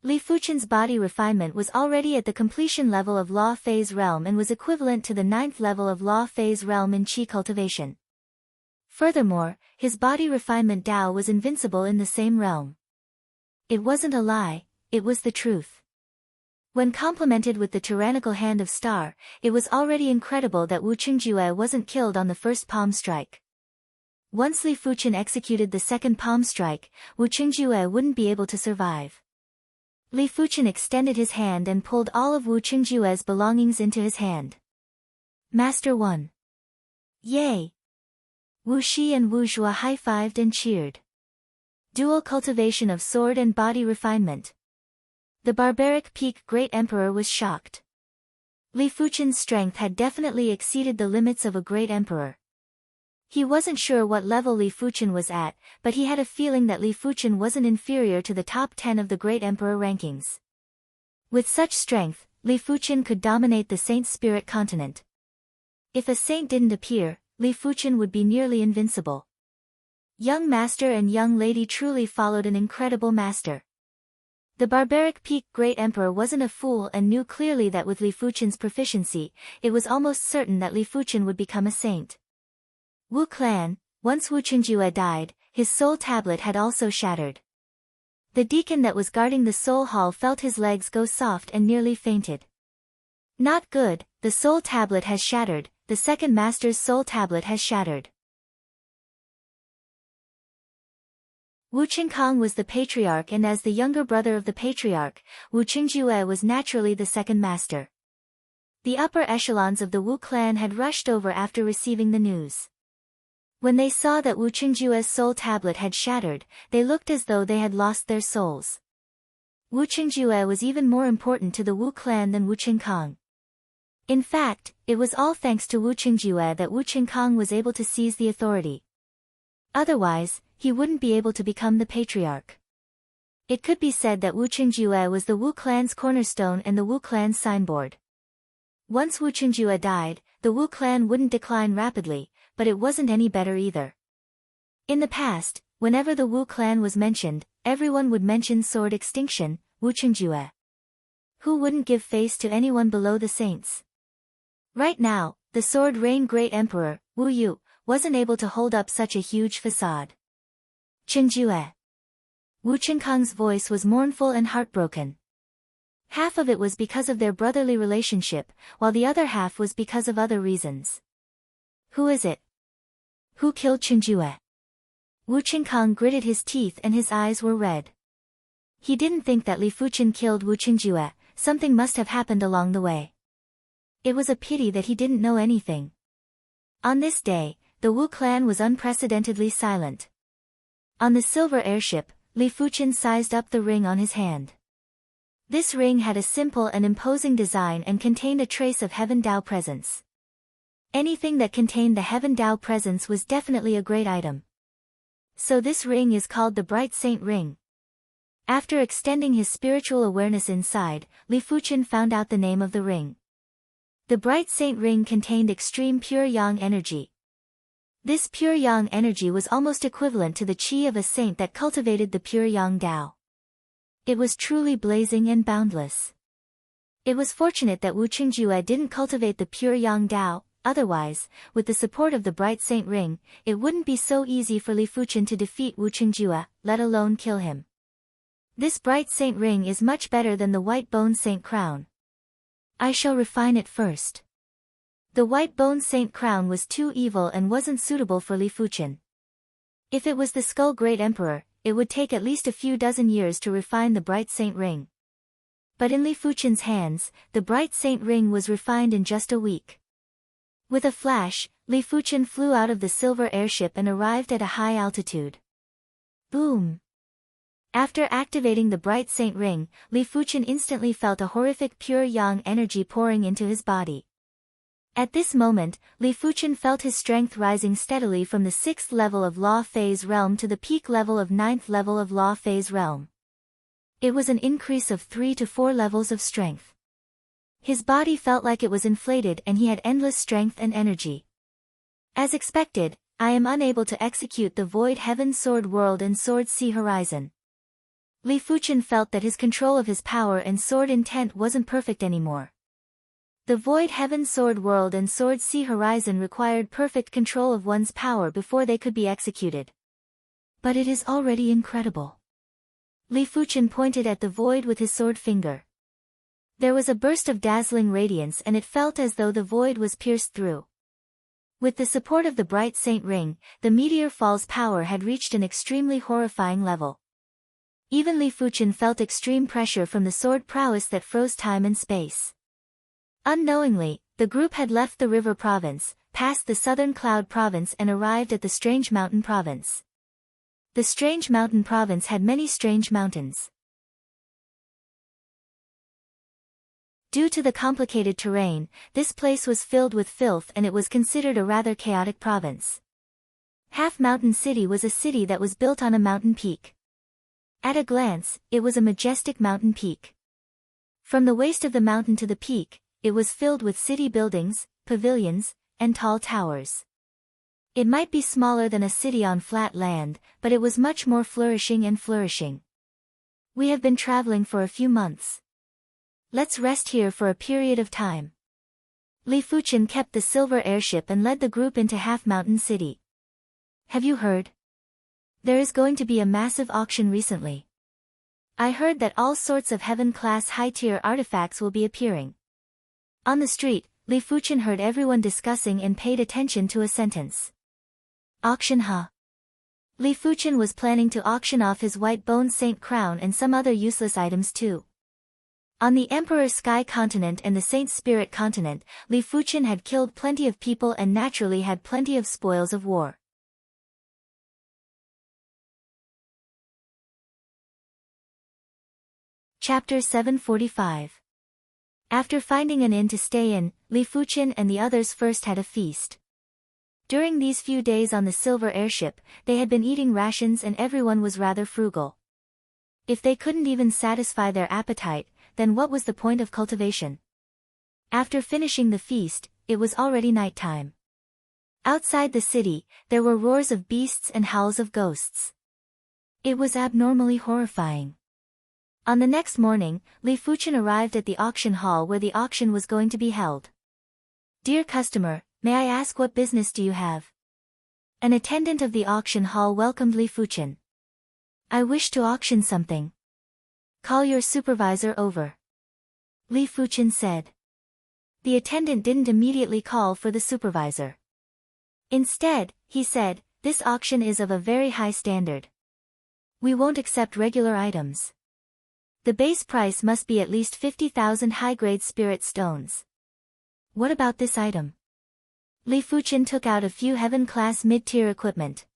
Li Fuchen's body refinement was already at the completion level of Law Phase Realm and was equivalent to the 9th level of Law Phase Realm in Qi cultivation. Furthermore, his body refinement Dao was invincible in the same realm. It wasn't a lie, it was the truth. When complemented with the tyrannical hand of Star, it was already incredible that Wu Qingjue wasn't killed on the first palm strike. Once Li Fuchen executed the second palm strike, Wu Qingjue wouldn't be able to survive. Li Fuchen extended his hand and pulled all of Wu Qingjue's belongings into his hand. Master 1. Yay! Wu Shi and Wu Zhua high-fived and cheered. Dual cultivation of sword and body refinement. The barbaric peak Great Emperor was shocked. Li Fuchen's strength had definitely exceeded the limits of a Great Emperor. He wasn't sure what level Li Fuchen was at, but he had a feeling that Li Fuchen wasn't inferior to the top 10 of the Great Emperor rankings. With such strength, Li Fuchen could dominate the Saint Spirit continent. If a saint didn't appear, Li Fuchen would be nearly invincible. Young master and young lady truly followed an incredible master. The barbaric peak Great Emperor wasn't a fool and knew clearly that with Li Fuchen's proficiency, it was almost certain that Li Fuchen would become a saint. Wu Clan, once Wu Qingjue died, his soul tablet had also shattered. The deacon that was guarding the soul hall felt his legs go soft and nearly fainted. Not good, the soul tablet has shattered, the second master's soul tablet has shattered. Wu Qingkang was the patriarch and as the younger brother of the patriarch, Wu Qingjue was naturally the second master. The upper echelons of the Wu clan had rushed over after receiving the news. When they saw that Wu Qingjue's soul tablet had shattered, they looked as though they had lost their souls. Wu Qingjue was even more important to the Wu clan than Wu Qingkang. In fact, it was all thanks to Wu Qingjue that Wu Qingkang was able to seize the authority. Otherwise, he wouldn't be able to become the patriarch. It could be said that Wu Qingjue was the Wu clan's cornerstone and the Wu clan's signboard. Once Wu Qingjue died, the Wu clan wouldn't decline rapidly, but it wasn't any better either. In the past, whenever the Wu clan was mentioned, everyone would mention sword extinction, Wu Qingjue. Who wouldn't give face to anyone below the saints? Right now, the sword reign Great Emperor, Wu Yu, wasn't able to hold up such a huge facade. Qingjue. Wu Qingkang's voice was mournful and heartbroken. Half of it was because of their brotherly relationship, while the other half was because of other reasons. Who is it? Who killed Qingjue? Wu Qingkang gritted his teeth and his eyes were red. He didn't think that Li Fuchen killed Wu Qingjue, something must have happened along the way. It was a pity that he didn't know anything. On this day, the Wu clan was unprecedentedly silent. On the silver airship, Li Fuchen sized up the ring on his hand. This ring had a simple and imposing design and contained a trace of Heaven Dao presence. Anything that contained the Heaven Dao presence was definitely a great item. So this ring is called the Bright Saint Ring. After extending his spiritual awareness inside, Li Fuchen found out the name of the ring. The Bright Saint Ring contained extreme pure yang energy. This pure yang energy was almost equivalent to the qi of a saint that cultivated the pure yang Dao. It was truly blazing and boundless. It was fortunate that Wu Qingjue didn't cultivate the pure Yang Dao, otherwise, with the support of the bright Saint Ring, it wouldn't be so easy for Li Fuchen to defeat Wu Qingjue, let alone kill him. This bright Saint Ring is much better than the white bone Saint Crown. I shall refine it first. The white bone Saint Crown was too evil and wasn't suitable for Li Fuchen. If it was the Skull Great Emperor, it would take at least a few dozen years to refine the bright Saint Ring. But in Li Fuchen's hands, the bright Saint Ring was refined in just a week. With a flash, Li Fuchen flew out of the silver airship and arrived at a high altitude. Boom! After activating the bright Saint Ring, Li Fuchen instantly felt a horrific pure yang energy pouring into his body. At this moment, Li Fuchen felt his strength rising steadily from the 6th level of Law Phase Realm to the peak level of 9th level of Law Phase Realm. It was an increase of 3 to 4 levels of strength. His body felt like it was inflated and he had endless strength and energy. As expected, I am unable to execute the Void Heaven Sword World and Sword Sea Horizon. Li Fuchen felt that his control of his power and sword intent wasn't perfect anymore. The Void Heaven Sword World and Sword Sea Horizon required perfect control of one's power before they could be executed. But it is already incredible. Li Fuchen pointed at the void with his sword finger. There was a burst of dazzling radiance and it felt as though the void was pierced through. With the support of the bright Saint Ring, the meteor fall's power had reached an extremely horrifying level. Even Li Fuchen felt extreme pressure from the sword prowess that froze time and space. Unknowingly, the group had left the River Province, passed the Southern Cloud Province and arrived at the Strange Mountain Province. The Strange Mountain Province had many strange mountains. Due to the complicated terrain, this place was filled with filth and it was considered a rather chaotic province. Half Mountain City was a city that was built on a mountain peak. At a glance, it was a majestic mountain peak. From the waist of the mountain to the peak, it was filled with city buildings, pavilions, and tall towers. It might be smaller than a city on flat land, but it was much more flourishing and flourishing. We have been traveling for a few months. Let's rest here for a period of time. Li Fuchen kept the silver airship and led the group into Half Mountain City. Have you heard? There is going to be a massive auction recently. I heard that all sorts of heaven-class high-tier artifacts will be appearing. On the street, Li Fuchen heard everyone discussing and paid attention to a sentence. Auction, huh? Li Fuchen was planning to auction off his white bone Saint Crown and some other useless items too. On the Emperor's Sky Continent and the Saint Spirit Continent, Li Fuchen had killed plenty of people and naturally had plenty of spoils of war. Chapter 745. After finding an inn to stay in, Li Fuchen and the others first had a feast. During these few days on the silver airship, they had been eating rations and everyone was rather frugal. If they couldn't even satisfy their appetite, then what was the point of cultivation? After finishing the feast, it was already nighttime. Outside the city, there were roars of beasts and howls of ghosts. It was abnormally horrifying. On the next morning, Li Fuchen arrived at the auction hall where the auction was going to be held. Dear customer, may I ask what business do you have? An attendant of the auction hall welcomed Li Fuchen. I wish to auction something. Call your supervisor over. Li Fuchen said. The attendant didn't immediately call for the supervisor. Instead, he said, this auction is of a very high standard. We won't accept regular items. The base price must be at least 50,000 high-grade spirit stones. What about this item? Li Fuchen took out a few heaven-class mid-tier equipment.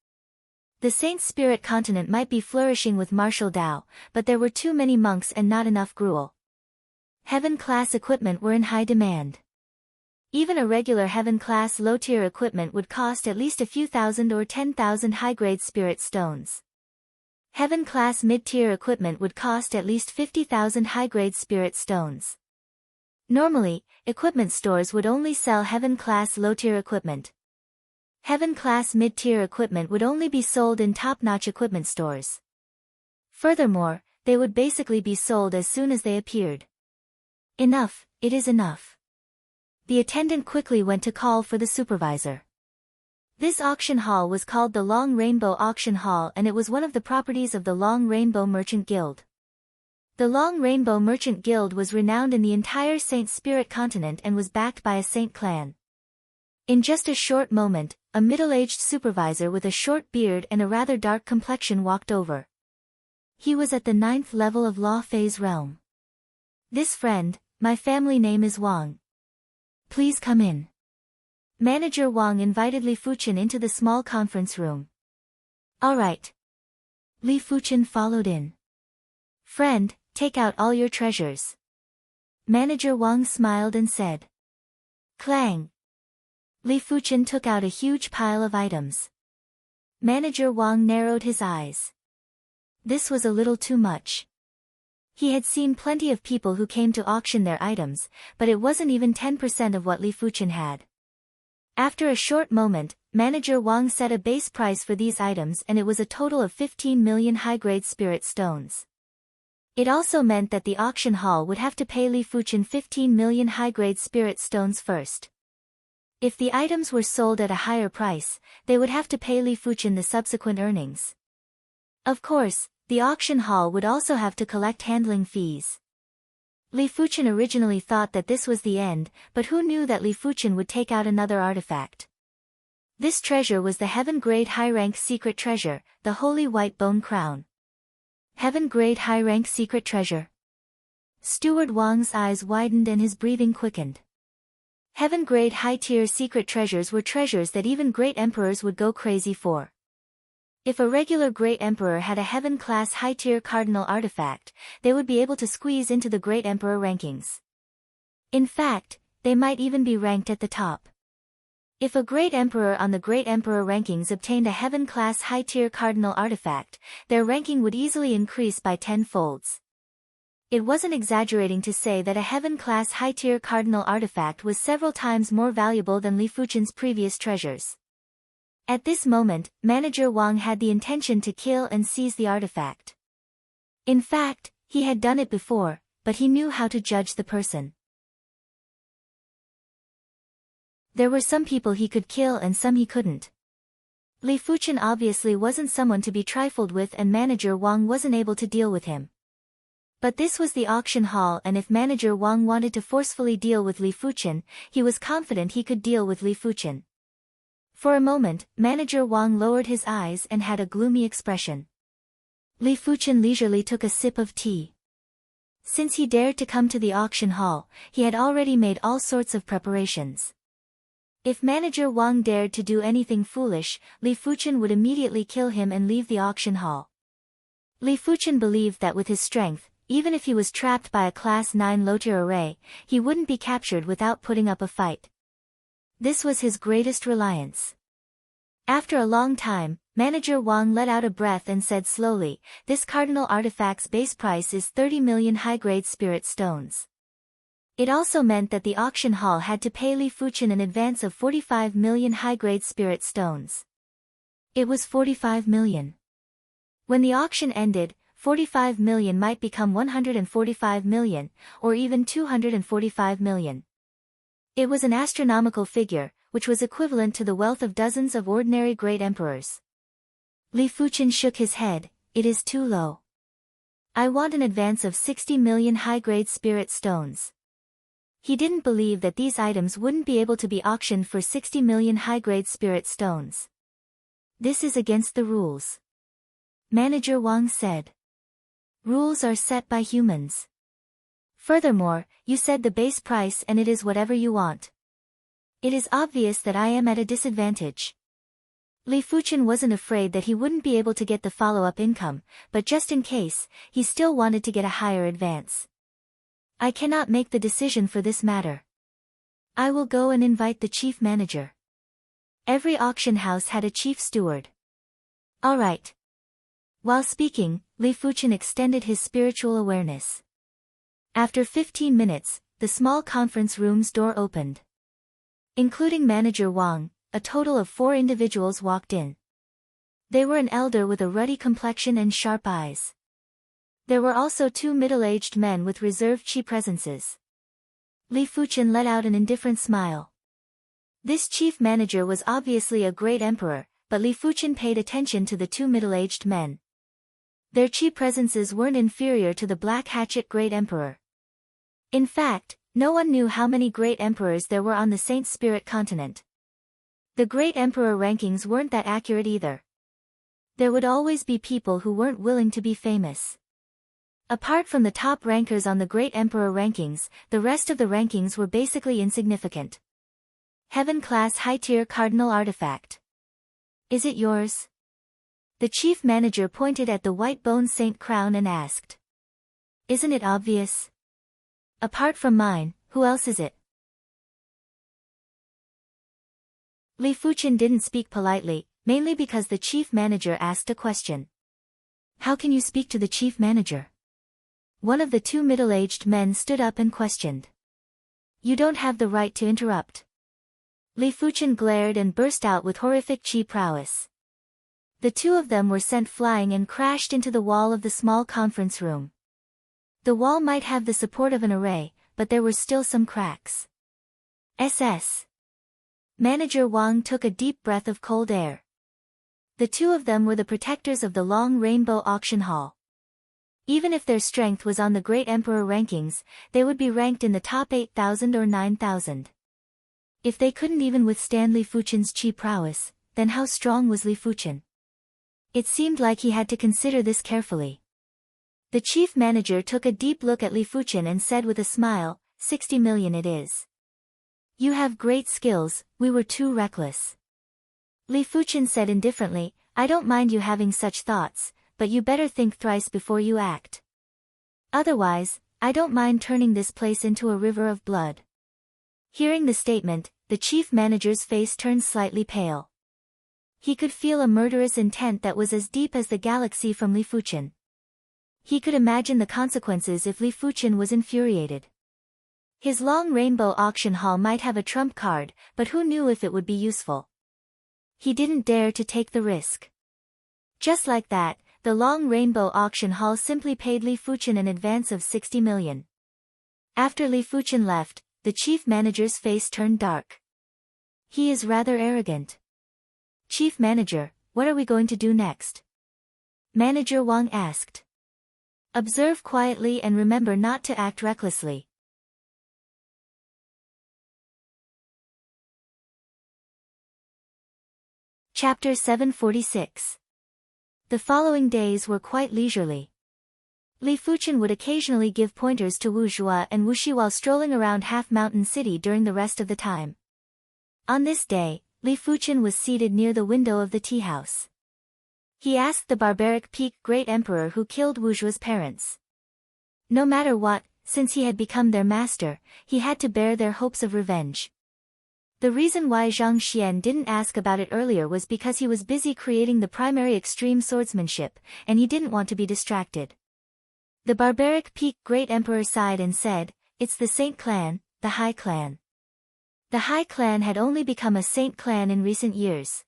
The Saint Spirit Continent might be flourishing with martial Dao, but there were too many monks and not enough gruel. Heaven-class equipment were in high demand. Even a regular heaven-class low-tier equipment would cost at least a few thousand or 10,000 high-grade spirit stones. Heaven-class mid-tier equipment would cost at least 50,000 high-grade spirit stones. Normally, equipment stores would only sell heaven-class low-tier equipment. Heaven-class mid-tier equipment would only be sold in top-notch equipment stores. Furthermore, they would basically be sold as soon as they appeared. Enough, it is enough. The attendant quickly went to call for the supervisor. This auction hall was called the Long Rainbow Auction Hall, and it was one of the properties of the Long Rainbow Merchant Guild. The Long Rainbow Merchant Guild was renowned in the entire Saint Spirit continent and was backed by a Saint clan. In just a short moment, a middle-aged supervisor with a short beard and a rather dark complexion walked over. He was at the 9th level of Law Phase realm. This friend, my family name is Wang. Please come in. Manager Wang invited Li Fuchen into the small conference room. All right. Li Fuchen followed in. Friend, take out all your treasures. Manager Wang smiled and said. Clang. Li Fuchen took out a huge pile of items. Manager Wang narrowed his eyes. This was a little too much. He had seen plenty of people who came to auction their items, but it wasn't even 10% of what Li Fuchen had. After a short moment, Manager Wang set a base price for these items, and it was a total of 15 million high-grade spirit stones. It also meant that the auction hall would have to pay Li Fuchen 15 million high-grade spirit stones first. If the items were sold at a higher price, they would have to pay Li Fuchen the subsequent earnings. Of course, the auction hall would also have to collect handling fees. Li Fuchen originally thought that this was the end, but who knew that Li Fuchen would take out another artifact? This treasure was the heaven-grade high-rank secret treasure, the Holy White Bone Crown. Heaven-grade high-rank secret treasure. Steward Wang's eyes widened and his breathing quickened. Heaven-grade high-tier secret treasures were treasures that even great emperors would go crazy for. If a regular great emperor had a heaven-class high-tier cardinal artifact, they would be able to squeeze into the great emperor rankings. In fact, they might even be ranked at the top. If a great emperor on the great emperor rankings obtained a heaven-class high-tier cardinal artifact, their ranking would easily increase by 10-folds. It wasn't exaggerating to say that a heaven-class high-tier cardinal artifact was several times more valuable than Li Fuchen's previous treasures. At this moment, Manager Wang had the intention to kill and seize the artifact. In fact, he had done it before, but he knew how to judge the person. There were some people he could kill and some he couldn't. Li Fuchen obviously wasn't someone to be trifled with, and Manager Wang wasn't able to deal with him. But this was the auction hall, and if Manager Wang wanted to forcefully deal with Li Fuchen, he was confident he could deal with Li Fuchen. For a moment, Manager Wang lowered his eyes and had a gloomy expression. Li Fuchen leisurely took a sip of tea. Since he dared to come to the auction hall, he had already made all sorts of preparations. If Manager Wang dared to do anything foolish, Li Fuchen would immediately kill him and leave the auction hall. Li Fuchen believed that with his strength, even if he was trapped by a Class 9 low-tier array, he wouldn't be captured without putting up a fight. This was his greatest reliance. After a long time, Manager Wang let out a breath and said slowly, "This cardinal artifact's base price is 30 million high-grade spirit stones." It also meant that the auction hall had to pay Li Fuchen an advance of 45 million high-grade spirit stones. It was 45 million. When the auction ended, 45 million might become 145 million, or even 245 million. It was an astronomical figure, which was equivalent to the wealth of dozens of ordinary great emperors. Li Fuchen shook his head. "It is too low. I want an advance of 60 million high-grade spirit stones." He didn't believe that these items wouldn't be able to be auctioned for 60 million high-grade spirit stones. "This is against the rules," Manager Wang said. "Rules are set by humans. Furthermore, you said the base price and it is whatever you want. It is obvious that I am at a disadvantage." Li Fuchen wasn't afraid that he wouldn't be able to get the follow-up income, but just in case, he still wanted to get a higher advance. "I cannot make the decision for this matter. I will go and invite the chief manager." Every auction house had a chief steward. "All right." While speaking, Li Fuchen extended his spiritual awareness. After 15 minutes, the small conference room's door opened. Including Manager Wang, a total of 4 individuals walked in. They were an elder with a ruddy complexion and sharp eyes. There were also 2 middle-aged men with reserved chi presences. Li Fuchen let out an indifferent smile. This chief manager was obviously a great emperor, but Li Fuchen paid attention to the two middle-aged men. Their chi presences weren't inferior to the Black Hatchet Great Emperor. In fact, no one knew how many great emperors there were on the Saint Spirit continent. The great emperor rankings weren't that accurate either. There would always be people who weren't willing to be famous. Apart from the top rankers on the great emperor rankings, the rest of the rankings were basically insignificant. Heaven-class high-tier cardinal artifact. Is it yours? The chief manager pointed at the white bone saint crown and asked. Isn't it obvious? Apart from mine, who else is it? Li Fuchen didn't speak politely, mainly because the chief manager asked a question. How can you speak to the chief manager? One of the two middle-aged men stood up and questioned. You don't have the right to interrupt. Li Fuchen glared and burst out with horrific chi prowess. The two of them were sent flying and crashed into the wall of the small conference room. The wall might have the support of an array, but there were still some cracks. SS. Manager Wang took a deep breath of cold air. The two of them were the protectors of the Long Rainbow Auction Hall. Even if their strength was on the Great Emperor rankings, they would be ranked in the top 8,000 or 9,000. If they couldn't even withstand Li Fuchen's chi prowess, then how strong was Li Fuchen? It seemed like he had to consider this carefully. The chief manager took a deep look at Li Fuchen and said with a smile, 60 million it is. You have great skills, we were too reckless. Li Fuchen said indifferently, I don't mind you having such thoughts, but you better think thrice before you act. Otherwise, I don't mind turning this place into a river of blood. Hearing the statement, the chief manager's face turned slightly pale. He could feel a murderous intent that was as deep as the galaxy from Li Fuchen. He could imagine the consequences if Li Fuchen was infuriated. His Long Rainbow Auction Hall might have a trump card, but who knew if it would be useful? He didn't dare to take the risk. Just like that, the Long Rainbow Auction Hall simply paid Li Fuchen an advance of 60 million. After Li Fuchen left, the chief manager's face turned dark. He is rather arrogant. Chief manager, what are we going to do next? Manager Wang asked. Observe quietly and remember not to act recklessly. Chapter 746. The following days were quite leisurely. Li Fuchen would occasionally give pointers to Wu Zhua and Wu Shi while strolling around Half Mountain City during the rest of the time. On this day, Li Fuchen was seated near the window of the tea house. He asked the barbaric Peak Great Emperor who killed Wu Zhua's parents. No matter what, since he had become their master, he had to bear their hopes of revenge. The reason why Zhang Xian didn't ask about it earlier was because he was busy creating the primary extreme swordsmanship, and he didn't want to be distracted. The barbaric Peak Great Emperor sighed and said, It's the Saint Clan, the High Clan. The High Clan had only become a Saint Clan in recent years.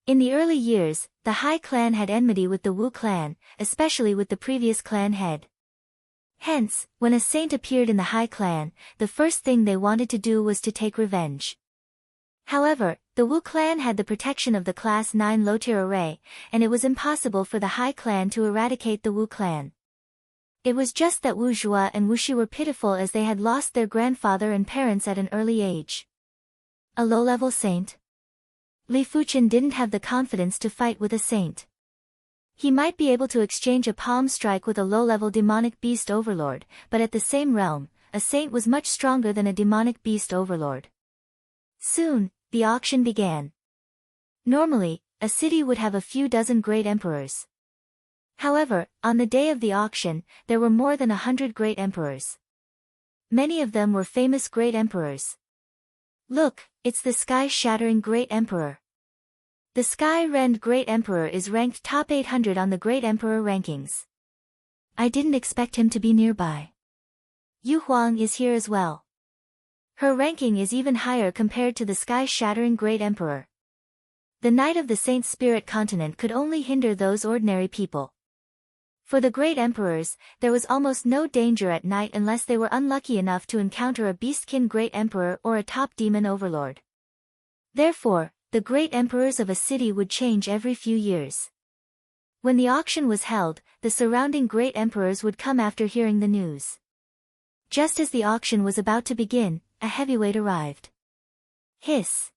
In the early years, the High Clan had enmity with the Wu Clan, especially with the previous clan head. Hence, when a saint appeared in the High Clan, the first thing they wanted to do was to take revenge. However, the Wu Clan had the protection of the Class 9 low-tier array, and it was impossible for the High Clan to eradicate the Wu Clan. It was just that Wu Zhua and Wu Shi were pitiful as they had lost their grandfather and parents at an early age. A low-level saint? Li Fuchen didn't have the confidence to fight with a saint. He might be able to exchange a palm strike with a low-level demonic beast overlord, but at the same realm, a saint was much stronger than a demonic beast overlord. Soon, the auction began. Normally, a city would have a few dozen great emperors. However, on the day of the auction, there were more than 100 great emperors. Many of them were famous great emperors. Look, it's the sky-shattering Great Emperor. The Sky-Rend Great Emperor is ranked top 800 on the Great Emperor rankings. I didn't expect him to be nearby. Yu Huang is here as well. Her ranking is even higher compared to the sky-shattering Great Emperor. The Knight of the Saint Spirit continent could only hinder those ordinary people. For the great emperors, there was almost no danger at night unless they were unlucky enough to encounter a beastkin great emperor or a top demon overlord. Therefore, the great emperors of a city would change every few years. When the auction was held, the surrounding great emperors would come after hearing the news. Just as the auction was about to begin, a heavyweight arrived. Hiss!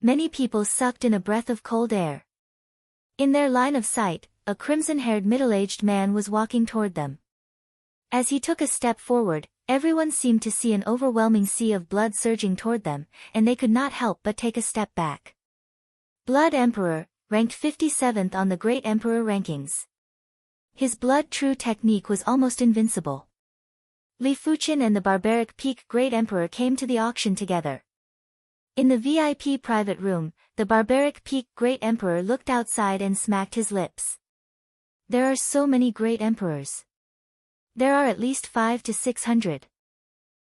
Many people sucked in a breath of cold air. In their line of sight, a crimson-haired middle-aged man was walking toward them. As he took a step forward, everyone seemed to see an overwhelming sea of blood surging toward them, and they could not help but take a step back. Blood Emperor, ranked 57th on the Great Emperor rankings. His blood true technique was almost invincible. Li Fuqian and the barbaric Peak Great Emperor came to the auction together. In the VIP private room, the barbaric Peak Great Emperor looked outside and smacked his lips. There are so many great emperors. There are at least 500 to 600.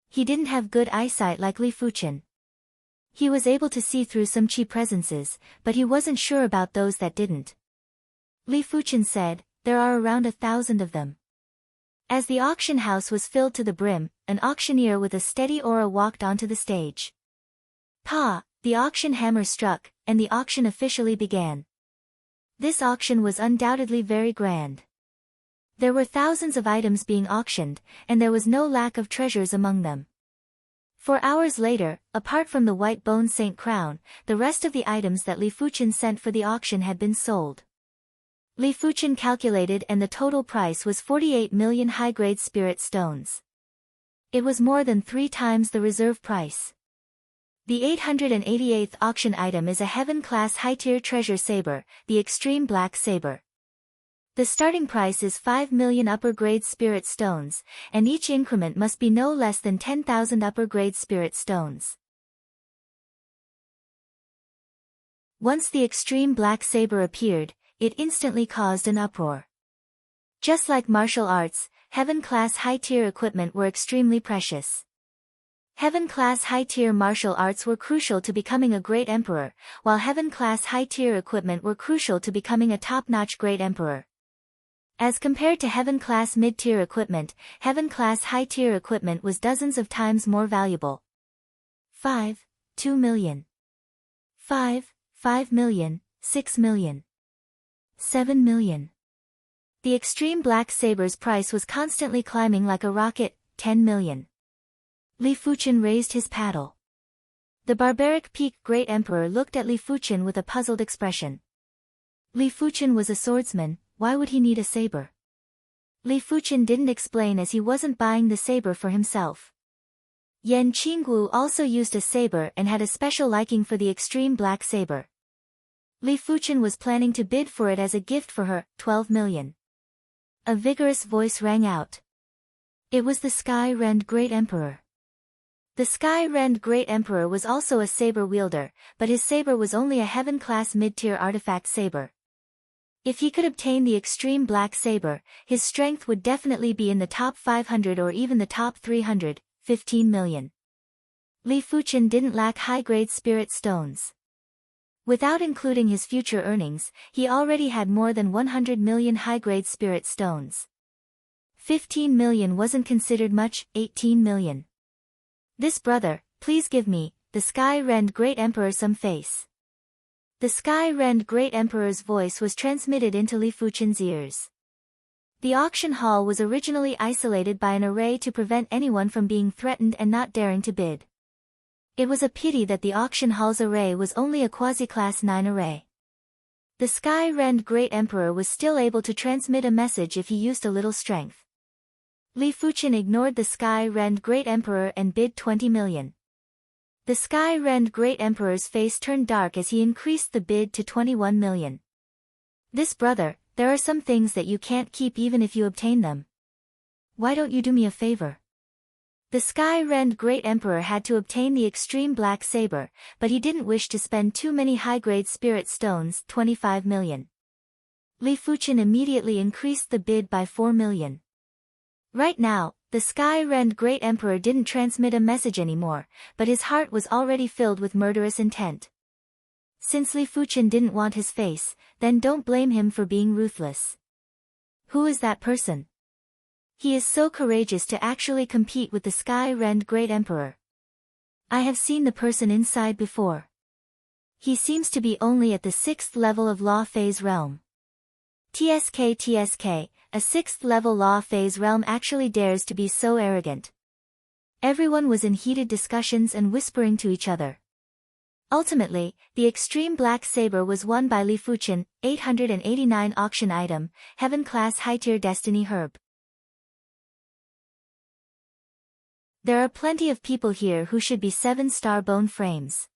He didn't have good eyesight like Li Fuqian. He was able to see through some chi presences, but he wasn't sure about those that didn't. Li Fuqian said, there are around 1,000 of them. As the auction house was filled to the brim, an auctioneer with a steady aura walked onto the stage. Pa! The auction hammer struck, and the auction officially began. This auction was undoubtedly very grand. There were thousands of items being auctioned, and there was no lack of treasures among them. 4 hours later, apart from the white bone saint crown, the rest of the items that Li Fuqian sent for the auction had been sold. Li Fuqian calculated and the total price was 48 million high-grade spirit stones. It was more than 3 times the reserve price. The 888th auction item is a heaven-class high-tier treasure saber, the Extreme Black Saber. The starting price is 5 million upper-grade spirit stones, and each increment must be no less than 10,000 upper-grade spirit stones. Once the Extreme Black Saber appeared, it instantly caused an uproar. Just like martial arts, heaven-class high-tier equipment were extremely precious. Heaven-class high-tier martial arts were crucial to becoming a great emperor, while heaven-class high-tier equipment were crucial to becoming a top-notch great emperor. As compared to heaven-class mid-tier equipment, heaven-class high-tier equipment was dozens of times more valuable. 2 million. 5 million, 6 million. 7 million. The Extreme Black Saber's price was constantly climbing like a rocket, 10 million. Li Fuqian raised his paddle. The barbaric Peak Great Emperor looked at Li Fuqian with a puzzled expression. Li Fuqian was a swordsman, why would he need a saber? Li Fuqian didn't explain as he wasn't buying the saber for himself. Yan Qinggu also used a saber and had a special liking for the Extreme Black Saber. Li Fuqian was planning to bid for it as a gift for her, 12 million. A vigorous voice rang out. It was the Sky-Rend Great Emperor. The Sky-Rend Great Emperor was also a saber wielder, but his saber was only a heaven-class mid-tier artifact saber. If he could obtain the Extreme Black Saber, his strength would definitely be in the top 500 or even the top 300, 15 million. Li Fuqian didn't lack high-grade spirit stones. Without including his future earnings, he already had more than 100 million high-grade spirit stones. 15 million wasn't considered much, 18 million. This brother, please give me, the Sky-Rend Great Emperor some face. The Sky-Rend Great Emperor's voice was transmitted into Li Fuqian's ears. The auction hall was originally isolated by an array to prevent anyone from being threatened and not daring to bid. It was a pity that the auction hall's array was only a quasi-class 9 array. The Sky-Rend Great Emperor was still able to transmit a message if he used a little strength. Li Fuqian ignored the Sky-Rend Great Emperor and bid 20 million. The Sky-Rend Great Emperor's face turned dark as he increased the bid to 21 million. This brother, there are some things that you can't keep even if you obtain them. Why don't you do me a favor? The Sky-Rend Great Emperor had to obtain the Extreme Black Saber, but he didn't wish to spend too many high-grade spirit stones, 25 million. Li Fuqian immediately increased the bid by 4 million. Right now, the Sky-Rend Great Emperor didn't transmit a message anymore, but his heart was already filled with murderous intent. Since Li Fuqian didn't want his face, then don't blame him for being ruthless. Who is that person? He is so courageous to actually compete with the Sky-Rend Great Emperor. I have seen the person inside before. He seems to be only at the 6th level of Law Phase Realm. TSK, a 6th level Law Phase Realm actually dares to be so arrogant. Everyone was in heated discussions and whispering to each other. Ultimately, the Extreme Black Saber was won by Li Fuchen, 889 auction item, Heaven Class High-Tier Destiny Herb. There are plenty of people here who should be 7-star bone frames.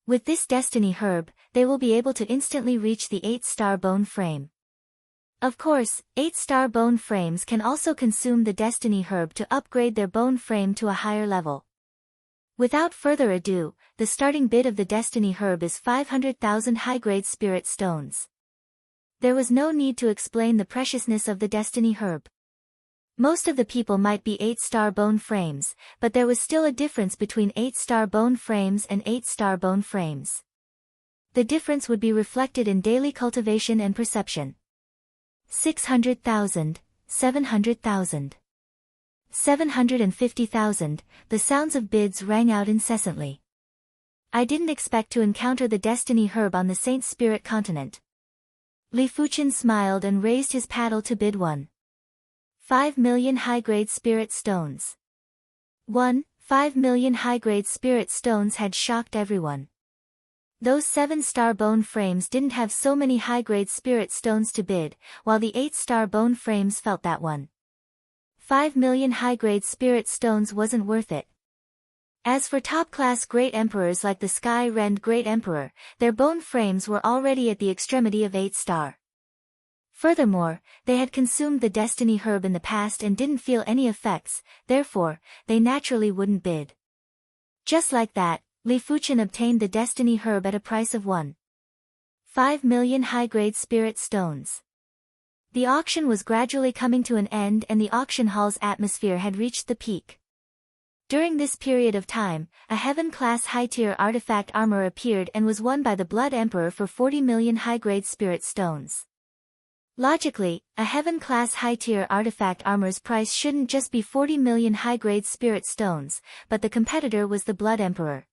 With this Destiny Herb, they will be able to instantly reach the 8-star bone frame. Of course, 8-star bone frames can also consume the Destiny Herb to upgrade their bone frame to a higher level. Without further ado, the starting bid of the Destiny Herb is 500,000 high-grade spirit stones. There was no need to explain the preciousness of the Destiny Herb. Most of the people might be 8-star bone frames, but there was still a difference between 8-star bone frames and 8-star bone frames. The difference would be reflected in daily cultivation and perception. 600,000, 700,000. 750,000, the sounds of bids rang out incessantly. I didn't expect to encounter the Destiny Herb on the Saint Spirit continent. Li Fuchen smiled and raised his paddle to bid 5 million high-grade spirit stones. 5 million high-grade spirit stones had shocked everyone. Those 7-star bone frames didn't have so many high-grade spirit stones to bid, while the 8-star bone frames felt that 5 million high-grade spirit stones wasn't worth it. As for top-class great emperors like the Sky-Rend Great Emperor, their bone frames were already at the extremity of 8-star. Furthermore, they had consumed the Destiny Herb in the past and didn't feel any effects, therefore, they naturally wouldn't bid. Just like that, Li Fuchen obtained the Destiny Herb at a price of 5 million high-grade spirit stones. The auction was gradually coming to an end and the auction hall's atmosphere had reached the peak. During this period of time, a Heaven-class high-tier artifact armor appeared and was won by the Blood Emperor for 40 million high-grade spirit stones. Logically, a Heaven-class high-tier artifact armor's price shouldn't just be 40 million high-grade spirit stones, but the competitor was the Blood Emperor.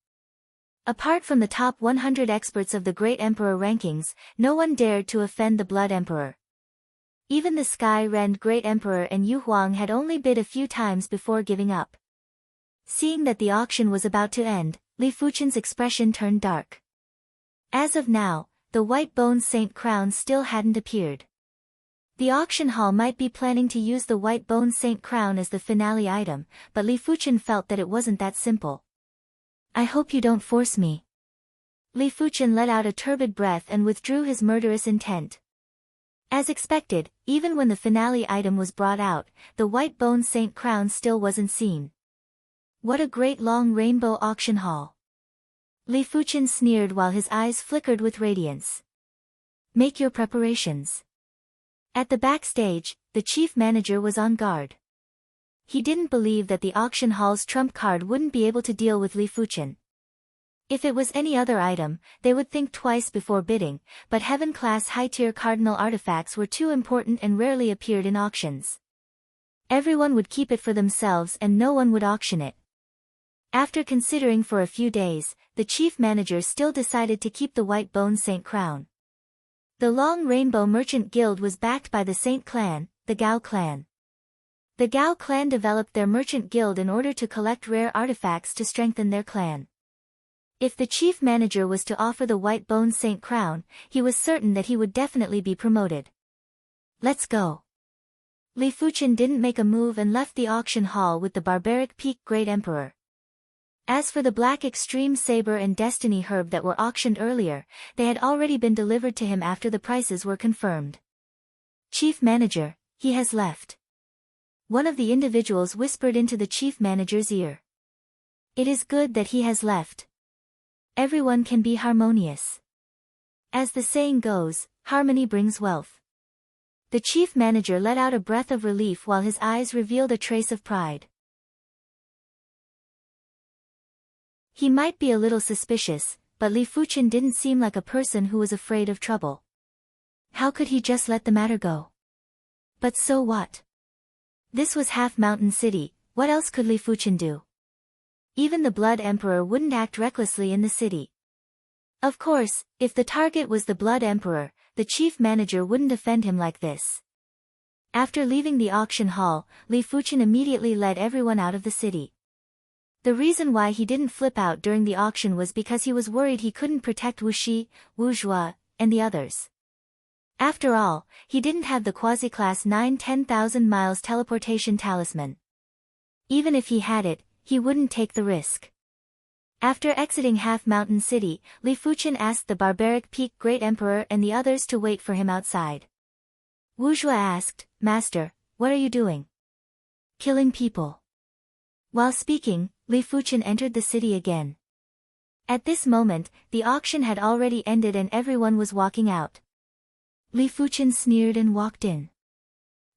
Apart from the top 100 experts of the Great Emperor rankings, no one dared to offend the Blood Emperor. Even the Sky-Rend Great Emperor and Yu Huang had only bid a few times before giving up. Seeing that the auction was about to end, Li Fuchen's expression turned dark. As of now, the White Bone Saint crown still hadn't appeared. The auction hall might be planning to use the White Bone Saint crown as the finale item, but Li Fuchen felt that it wasn't that simple. I hope you don't force me. Li Fuchen let out a turbid breath and withdrew his murderous intent. As expected, even when the finale item was brought out, the White Bone Saint crown still wasn't seen. What a great long rainbow auction hall. Li Fuchen sneered while his eyes flickered with radiance. Make your preparations. At the backstage, the chief manager was on guard. He didn't believe that the auction hall's trump card wouldn't be able to deal with Li Fuchen. If it was any other item, they would think twice before bidding, but Heaven-class high-tier cardinal artifacts were too important and rarely appeared in auctions. Everyone would keep it for themselves and no one would auction it. After considering for a few days, the chief manager still decided to keep the White Bone Saint crown. The Long Rainbow Merchant Guild was backed by the Saint clan, the Gao clan. The Gao clan developed their merchant guild in order to collect rare artifacts to strengthen their clan. If the chief manager was to offer the White Bone Saint crown, he was certain that he would definitely be promoted. Let's go. Li Fuchen didn't make a move and left the auction hall with the Barbaric Peak Great Emperor. As for the Black Extreme Saber and Destiny Herb that were auctioned earlier, they had already been delivered to him after the prices were confirmed. Chief Manager, he has left. One of the individuals whispered into the chief manager's ear. It is good that he has left. Everyone can be harmonious. As the saying goes, harmony brings wealth. The chief manager let out a breath of relief while his eyes revealed a trace of pride. He might be a little suspicious, but Li Fuchen didn't seem like a person who was afraid of trouble. How could he just let the matter go? But so what? This was half mountain city, what else could Li Fuchen do? Even the Blood Emperor wouldn't act recklessly in the city. Of course, if the target was the Blood Emperor, the chief manager wouldn't offend him like this. After leaving the auction hall, Li Fuchen immediately led everyone out of the city. The reason why he didn't flip out during the auction was because he was worried he couldn't protect Wu Shi, Wu Zhua, and the others. After all, he didn't have the quasi-class 9-10,000 miles teleportation talisman. Even if he had it, he wouldn't take the risk. After exiting Half Mountain City, Li Fuchen asked the Barbaric Peak Great Emperor and the others to wait for him outside. Wu Zhua asked, "Master, what are you doing?" "Killing people." While speaking, Li Fuchen entered the city again. At this moment, the auction had already ended and everyone was walking out. Li Fuchen sneered and walked in.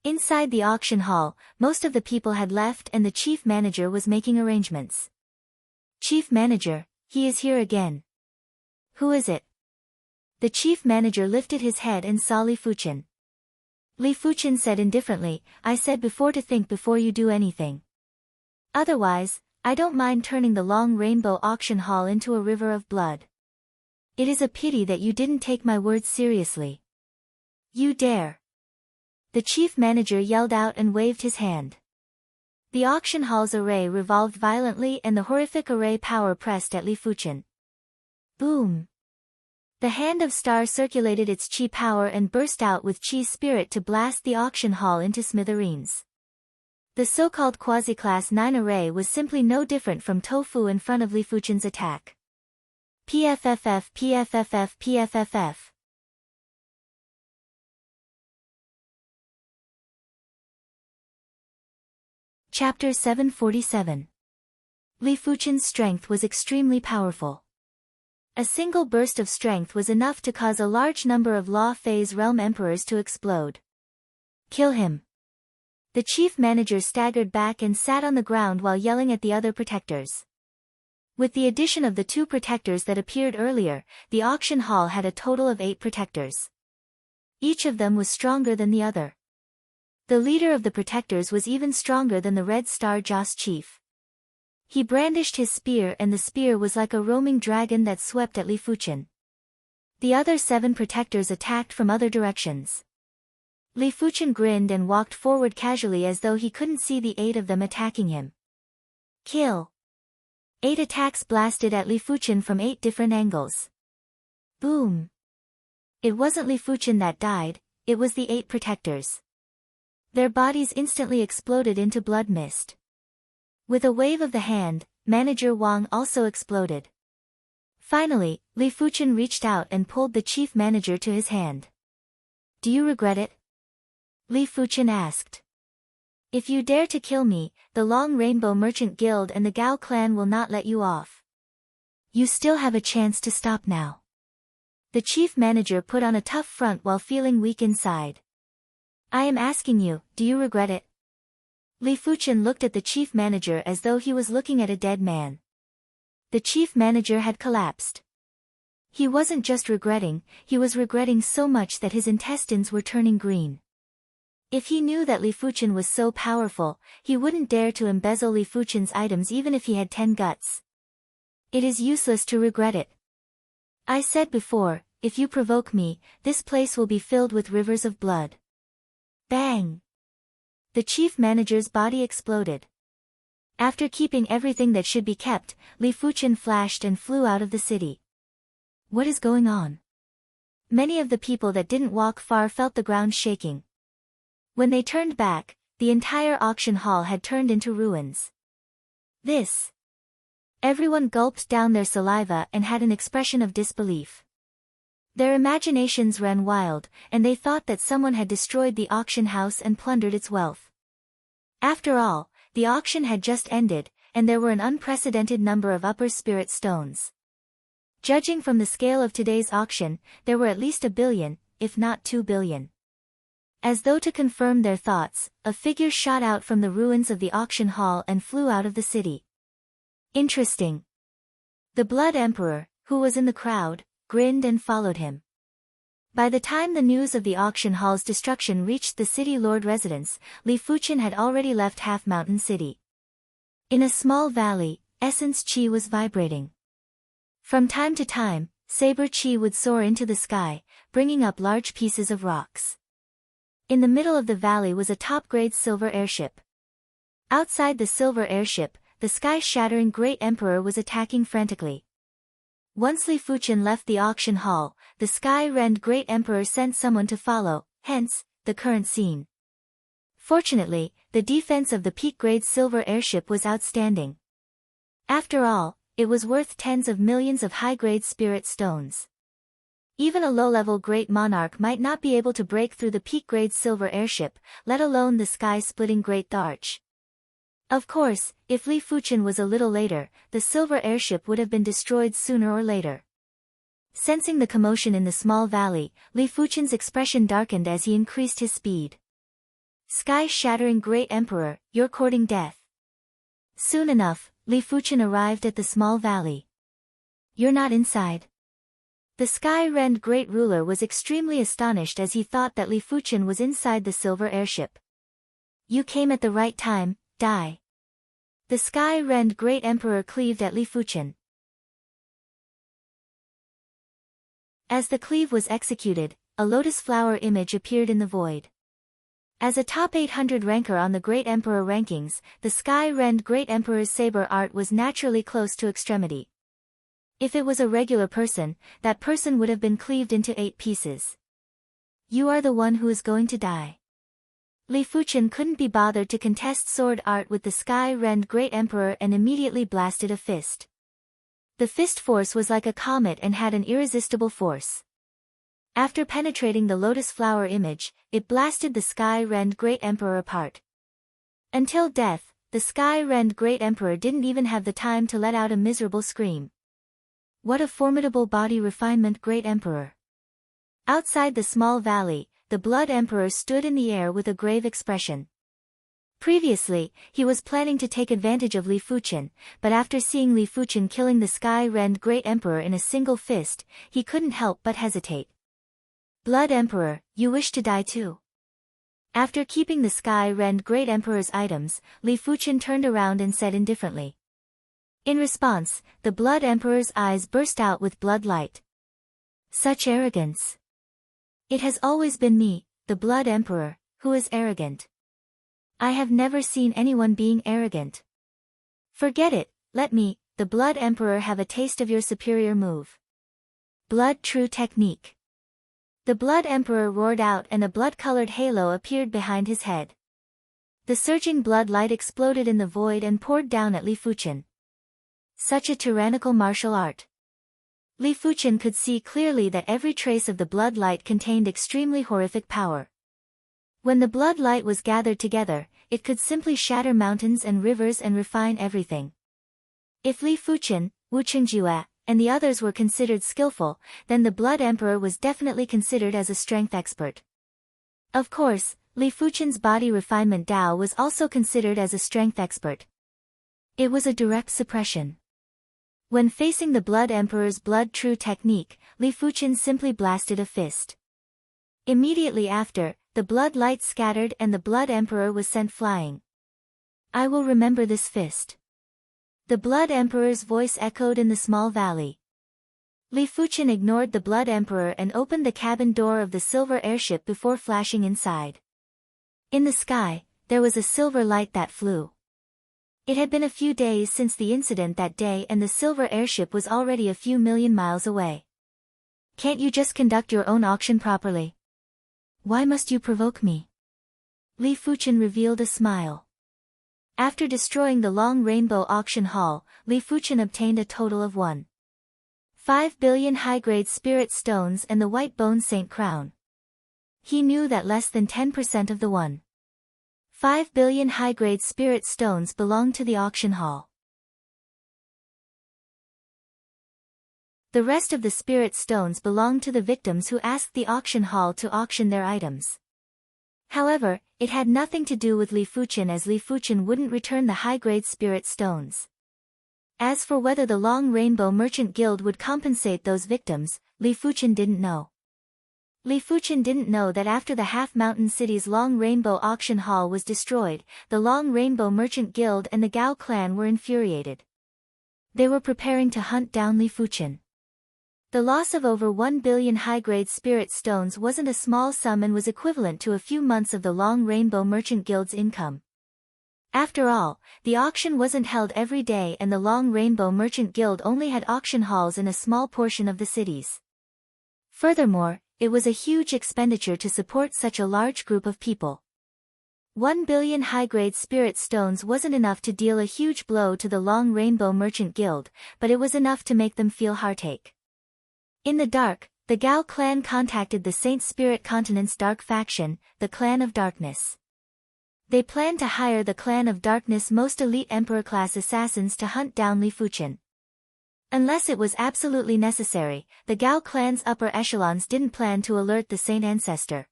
Inside the auction hall, most of the people had left and the chief manager was making arrangements. "Chief manager, he is here again." "Who is it?" The chief manager lifted his head and saw Li Fuchen. Li Fuchen said indifferently, "I said before to think before you do anything. Otherwise, I don't mind turning the Long Rainbow auction hall into a river of blood. It is a pity that you didn't take my words seriously. You dare!" The chief manager yelled out and waved his hand. The auction hall's array revolved violently and the horrific array power pressed at Li Fuchen. Boom! The hand of Star circulated its chi power and burst out with chi spirit to blast the auction hall into smithereens. The so-called quasi-class 9 array was simply no different from tofu in front of Li Fuchen's attack. PFFF PFFF PFFF. Chapter 747. Li Fuchen's strength was extremely powerful. A single burst of strength was enough to cause a large number of Law Phase Realm Emperors to explode. "Kill him!" The chief manager staggered back and sat on the ground while yelling at the other protectors. With the addition of the 2 protectors that appeared earlier, the auction hall had a total of 8 protectors. Each of them was stronger than the other. The leader of the protectors was even stronger than the Red Star Joss chief. He brandished his spear and the spear was like a roaming dragon that swept at Li Fuchen. The other 7 protectors attacked from other directions. Li Fuchen grinned and walked forward casually as though he couldn't see the 8 of them attacking him. Kill! 8 attacks blasted at Li Fuchen from 8 different angles. Boom! It wasn't Li Fuchen that died, it was the 8 protectors. Their bodies instantly exploded into blood mist. With a wave of the hand, Manager Wang also exploded. Finally, Li Fuchen reached out and pulled the chief manager to his hand. "Do you regret it?" Li Fuchen asked. "If you dare to kill me, the Long Rainbow Merchant Guild and the Gao clan will not let you off. You still have a chance to stop now." The chief manager put on a tough front while feeling weak inside. "I am asking you, do you regret it?" Li Fuchen looked at the chief manager as though he was looking at a dead man. The chief manager had collapsed. He wasn't just regretting, he was regretting so much that his intestines were turning green. If he knew that Li Fuchen was so powerful, he wouldn't dare to embezzle Li Fuchen's items even if he had 10 guts. It is useless to regret it. I said before, if you provoke me, this place will be filled with rivers of blood. Bang! The chief manager's body exploded. After keeping everything that should be kept, Li Fuchen flashed and flew out of the city. What is going on? Many of the people that didn't walk far felt the ground shaking. When they turned back, the entire auction hall had turned into ruins. This. Everyone gulped down their saliva and had an expression of disbelief. Their imaginations ran wild, and they thought that someone had destroyed the auction house and plundered its wealth. After all, the auction had just ended, and there were an unprecedented number of upper spirit stones. Judging from the scale of today's auction, there were at least 1 billion, if not 2 billion. As though to confirm their thoughts, a figure shot out from the ruins of the auction hall and flew out of the city. Interesting. The Blood Emperor, who was in the crowd, grinned and followed him. By the time the news of the auction hall's destruction reached the city lord residence, Li Fuchen had already left Half Mountain City. In a small valley, essence chi was vibrating. From time to time, saber chi would soar into the sky, bringing up large pieces of rocks. In the middle of the valley was a top-grade silver airship. Outside the silver airship, the sky-shattering Great Emperor was attacking frantically. Once Li Fuchen left the auction hall, the sky-rend Great Emperor sent someone to follow, hence, the current scene. Fortunately, the defense of the peak-grade silver airship was outstanding. After all, it was worth tens of millions of high-grade spirit stones. Even a low-level Great Monarch might not be able to break through the peak-grade silver airship, let alone the sky-splitting Great Arch. Of course, if Li Fuchen was a little later, the silver airship would have been destroyed sooner or later. Sensing the commotion in the small valley, Li Fuchen's expression darkened as he increased his speed. Sky-shattering Great Emperor, you're courting death. Soon enough, Li Fuchen arrived at the small valley. You're not inside. The sky-rend Great Ruler was extremely astonished as he thought that Li Fuchen was inside the silver airship. You came at the right time, die. The sky-rend Great Emperor cleaved at Li Fuchen. As the cleave was executed, a lotus flower image appeared in the void. As a top 800 ranker on the Great Emperor rankings, the sky-rend Great Emperor's saber art was naturally close to extremity. If it was a regular person, that person would have been cleaved into 8 pieces. You are the one who is going to die. Li Fuchen couldn't be bothered to contest sword art with the sky-rend Great Emperor and immediately blasted a fist. The fist force was like a comet and had an irresistible force. After penetrating the lotus flower image, it blasted the sky-rend Great Emperor apart. Until death, the sky-rend Great Emperor didn't even have the time to let out a miserable scream. What a formidable body refinement, Great Emperor! Outside the small valley, the Blood Emperor stood in the air with a grave expression. Previously, he was planning to take advantage of Li Fuchen, but after seeing Li Fuchen killing the sky-rend Great Emperor in a single fist, he couldn't help but hesitate. Blood Emperor, you wish to die too? After keeping the sky-rend Great Emperor's items, Li Fuchen turned around and said indifferently. In response, the Blood Emperor's eyes burst out with blood light. Such arrogance! It has always been me, the Blood Emperor, who is arrogant. I have never seen anyone being arrogant. Forget it, let me, the Blood Emperor, have a taste of your superior move. Blood True Technique. The Blood Emperor roared out and a blood-colored halo appeared behind his head. The surging blood light exploded in the void and poured down at Li Fuchen. Such a tyrannical martial art. Li Fuchen could see clearly that every trace of the blood light contained extremely horrific power. When the blood light was gathered together, it could simply shatter mountains and rivers and refine everything. If Li Fuchen, Wu Chengjue, and the others were considered skillful, then the Blood Emperor was definitely considered as a strength expert. Of course, Li Fuchen's body refinement Dao was also considered as a strength expert. It was a direct suppression. When facing the Blood Emperor's Blood True Technique, Li Fuchen simply blasted a fist. Immediately after, the blood light scattered and the Blood Emperor was sent flying. I will remember this fist. The Blood Emperor's voice echoed in the small valley. Li Fuchen ignored the Blood Emperor and opened the cabin door of the silver airship before flashing inside. In the sky, there was a silver light that flew. It had been a few days since the incident that day and the silver airship was already a few million miles away. Can't you just conduct your own auction properly? Why must you provoke me? Li Fuchen revealed a smile. After destroying the Long Rainbow Auction Hall, Li Fuchen obtained a total of 1.5 billion high-grade spirit stones and the white bone saint crown. He knew that less than 10% of the 1.5 billion high-grade spirit stones belonged to the auction hall. The rest of the spirit stones belonged to the victims who asked the auction hall to auction their items. However, it had nothing to do with Li Fuchen, as Li Fuchen wouldn't return the high-grade spirit stones. As for whether the Long Rainbow Merchant Guild would compensate those victims, Li Fuchen didn't know. Li Fuchen didn't know that after the half-mountain city's Long Rainbow auction hall was destroyed, the Long Rainbow Merchant Guild and the Gao clan were infuriated. They were preparing to hunt down Li Fuchen. The loss of over 1 billion high-grade spirit stones wasn't a small sum and was equivalent to a few months of the Long Rainbow Merchant Guild's income. After all, the auction wasn't held every day and the Long Rainbow Merchant Guild only had auction halls in a small portion of the cities. Furthermore, it was a huge expenditure to support such a large group of people. 1 billion high-grade spirit stones wasn't enough to deal a huge blow to the Long Rainbow Merchant Guild, but it was enough to make them feel heartache. In the dark, the Gao clan contacted the Saint Spirit Continent's dark faction, the Clan of Darkness. They planned to hire the Clan of Darkness' most elite Emperor-class assassins to hunt down Li Fuchen. Unless it was absolutely necessary, the Gao clan's upper echelons didn't plan to alert the Saint Ancestor.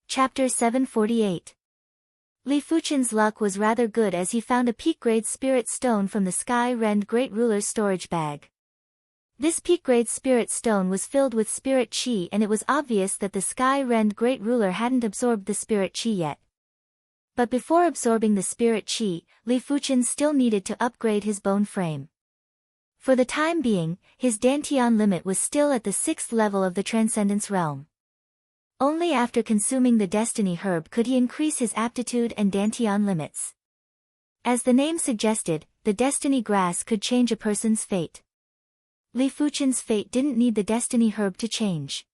Chapter 748. Li Fuchen's luck was rather good as he found a peak-grade spirit stone from the Sky-Rend Great Ruler's storage bag. This peak-grade spirit stone was filled with spirit chi and it was obvious that the Sky-Rend Great Ruler hadn't absorbed the spirit chi yet. But before absorbing the spirit chi, Li Fuchen still needed to upgrade his bone frame. For the time being, his Dantian limit was still at the 6th level of the Transcendence realm. Only after consuming the Destiny herb could he increase his aptitude and Dantian limits. As the name suggested, the Destiny grass could change a person's fate. Li Fuchen's fate didn't need the Destiny herb to change.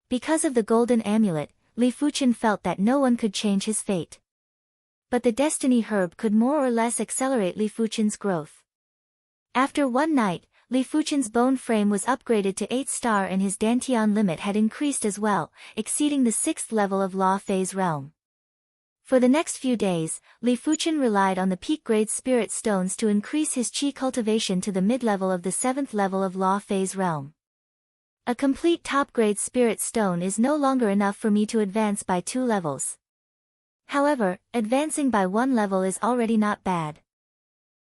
Because of the golden amulet, Li Fuchen felt that no one could change his fate. But the Destiny herb could more or less accelerate Li Fuchen's growth. After one night, Li Fuchen's bone frame was upgraded to 8 star and his Dantian limit had increased as well, exceeding the 6th level of Law Phase realm. For the next few days, Li Fuchen relied on the peak-grade spirit stones to increase his chi cultivation to the mid-level of the 7th level of Law Phase realm. A complete top-grade spirit stone is no longer enough for me to advance by 2 levels. However, advancing by 1 level is already not bad.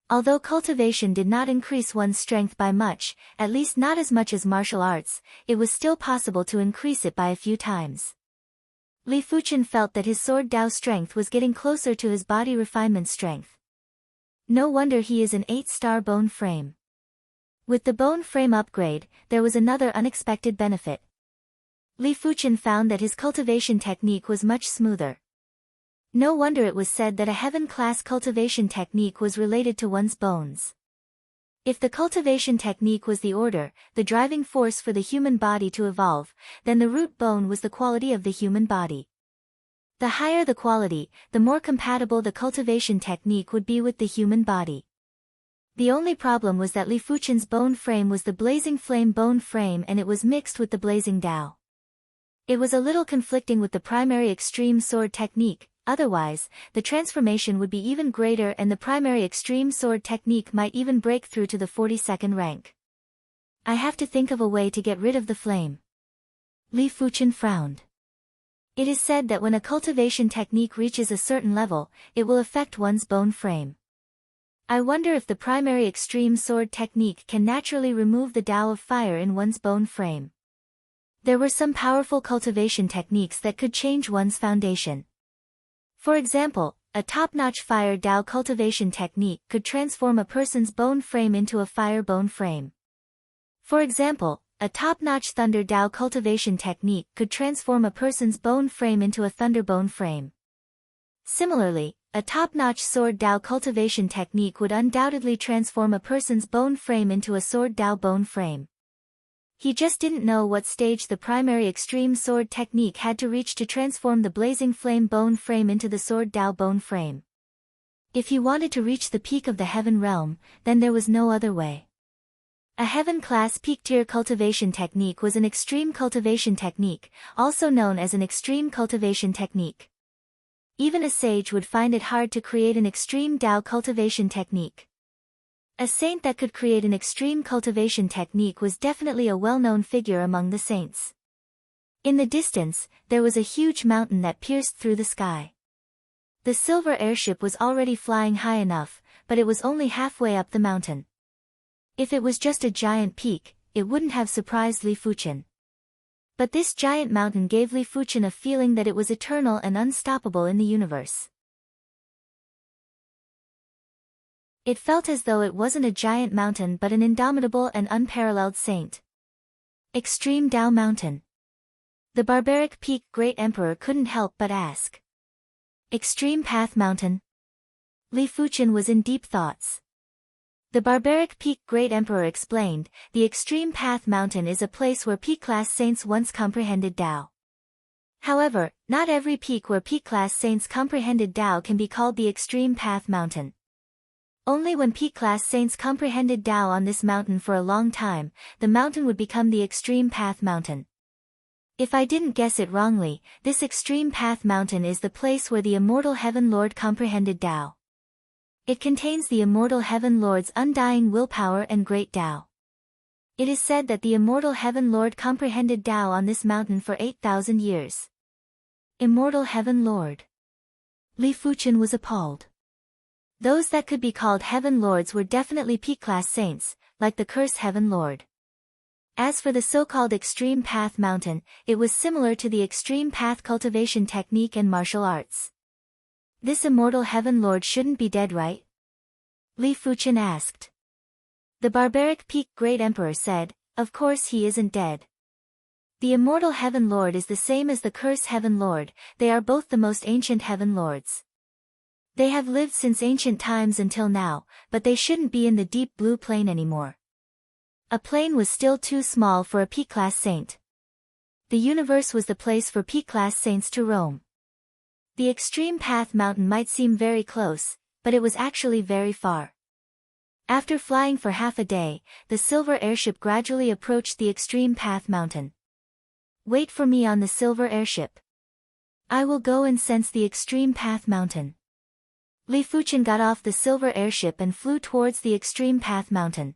Although cultivation did not increase one's strength by much, at least not as much as martial arts, it was still possible to increase it by a few times. Li Fuchen felt that his sword Dao strength was getting closer to his body refinement strength. No wonder he is an 8-star bone frame. With the bone frame upgrade, there was another unexpected benefit. Li Fuchen found that his cultivation technique was much smoother. No wonder it was said that a heaven-class cultivation technique was related to one's bones. If the cultivation technique was the order, the driving force for the human body to evolve, then the root bone was the quality of the human body. The higher the quality, the more compatible the cultivation technique would be with the human body. The only problem was that Li Fuchen's bone frame was the Blazing Flame bone frame and it was mixed with the Blazing Dao. It was a little conflicting with the primary extreme sword technique. Otherwise, the transformation would be even greater and the primary extreme sword technique might even break through to the 42nd rank. I have to think of a way to get rid of the flame. Li Fuchen frowned. It is said that when a cultivation technique reaches a certain level, it will affect one's bone frame. I wonder if the primary extreme sword technique can naturally remove the Dao of fire in one's bone frame. There were some powerful cultivation techniques that could change one's foundation. For example, a top-notch fire Dao cultivation technique could transform a person's bone frame into a fire bone frame. For example, a top-notch thunder Dao cultivation technique could transform a person's bone frame into a thunder bone frame. Similarly, a top-notch sword Dao cultivation technique would undoubtedly transform a person's bone frame into a sword Dao bone frame. He just didn't know what stage the primary extreme sword technique had to reach to transform the Blazing Flame bone frame into the sword Dao bone frame. If he wanted to reach the peak of the heaven realm, then there was no other way. A heaven-class peak-tier cultivation technique was an extreme cultivation technique, also known as an extreme cultivation technique. Even a sage would find it hard to create an extreme Dao cultivation technique. A saint that could create an extreme cultivation technique was definitely a well-known figure among the saints. In the distance, there was a huge mountain that pierced through the sky. The silver airship was already flying high enough, but it was only halfway up the mountain. If it was just a giant peak, it wouldn't have surprised Li Fuchen. But this giant mountain gave Li Fuchen a feeling that it was eternal and unstoppable in the universe. It felt as though it wasn't a giant mountain but an indomitable and unparalleled saint. Extreme Tao Mountain. The barbaric peak Great Emperor couldn't help but ask. Extreme Path Mountain? Li Fuchen was in deep thoughts. The barbaric peak Great Emperor explained, the Extreme Path Mountain is a place where peak-class saints once comprehended Tao. However, not every peak where peak-class saints comprehended Tao can be called the Extreme Path Mountain. Only when peak-class saints comprehended Tao on this mountain for a long time, the mountain would become the Extreme Path Mountain. If I didn't guess it wrongly, this Extreme Path Mountain is the place where the Immortal Heaven Lord comprehended Tao. It contains the Immortal Heaven Lord's undying willpower and great Tao. It is said that the Immortal Heaven Lord comprehended Tao on this mountain for 8,000 years. Immortal Heaven Lord. Li Fuchen was appalled. Those that could be called Heaven Lords were definitely peak-class saints, like the Curse Heaven Lord. As for the so-called Extreme Path Mountain, it was similar to the Extreme Path cultivation technique and martial arts. This Immortal Heaven Lord shouldn't be dead, right? Li Fuchen asked. The barbaric peak Great Emperor said, of course he isn't dead. The Immortal Heaven Lord is the same as the Curse Heaven Lord, they are both the most ancient Heaven Lords. They have lived since ancient times until now, but they shouldn't be in the deep blue plain anymore. A plain was still too small for a peak-class saint. The universe was the place for peak-class saints to roam. The Extreme Path Mountain might seem very close, but it was actually very far. After flying for half a day, the silver airship gradually approached the Extreme Path Mountain. Wait for me on the silver airship. I will go and sense the Extreme Path Mountain. Li Fuchen got off the silver airship and flew towards the Extreme Path Mountain.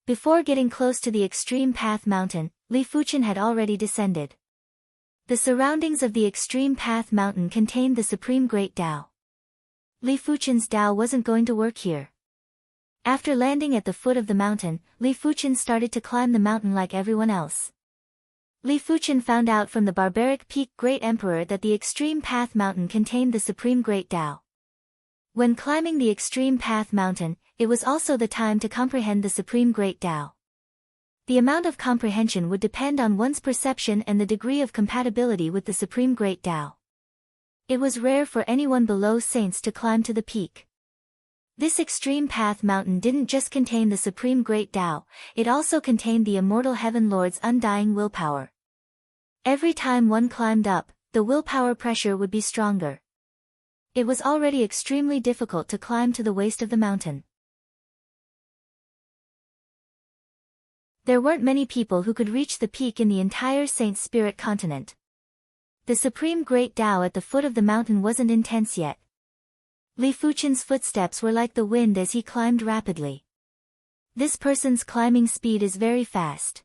Before getting close to the Extreme Path Mountain, Li Fuchen had already descended. The surroundings of the Extreme Path Mountain contained the Supreme Great Tao. Li Fuchen's Tao wasn't going to work here. After landing at the foot of the mountain, Li Fuchen started to climb the mountain like everyone else. Li Fuchen found out from the barbaric peak Great Emperor that the Extreme Path Mountain contained the Supreme Great Tao. When climbing the Extreme Path Mountain, it was also the time to comprehend the Supreme Great Tao. The amount of comprehension would depend on one's perception and the degree of compatibility with the Supreme Great Tao. It was rare for anyone below saints to climb to the peak. This Extreme Path Mountain didn't just contain the Supreme Great Tao, it also contained the Immortal Heaven Lord's undying willpower. Every time one climbed up, the willpower pressure would be stronger. It was already extremely difficult to climb to the waist of the mountain. There weren't many people who could reach the peak in the entire Saint Spirit continent. The Supreme Great Tao at the foot of the mountain wasn't intense yet. Li Fuchen's footsteps were like the wind as he climbed rapidly. This person's climbing speed is very fast.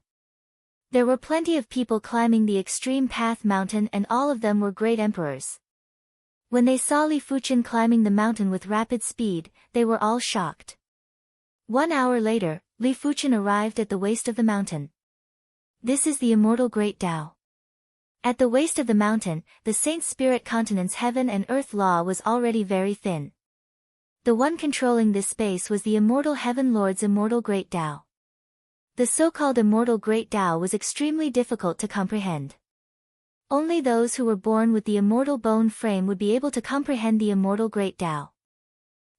There were plenty of people climbing the Extreme Path Mountain and all of them were great emperors. When they saw Li Fuchen climbing the mountain with rapid speed, they were all shocked. 1 hour later, Li Fuchen arrived at the waist of the mountain. This is the Immortal Great Tao. At the waist of the mountain, the Saint Spirit continent's heaven and earth law was already very thin. The one controlling this space was the Immortal Heaven Lord's Immortal Great Tao. The so-called Immortal Great Tao was extremely difficult to comprehend. Only those who were born with the immortal bone frame would be able to comprehend the Immortal Great Tao.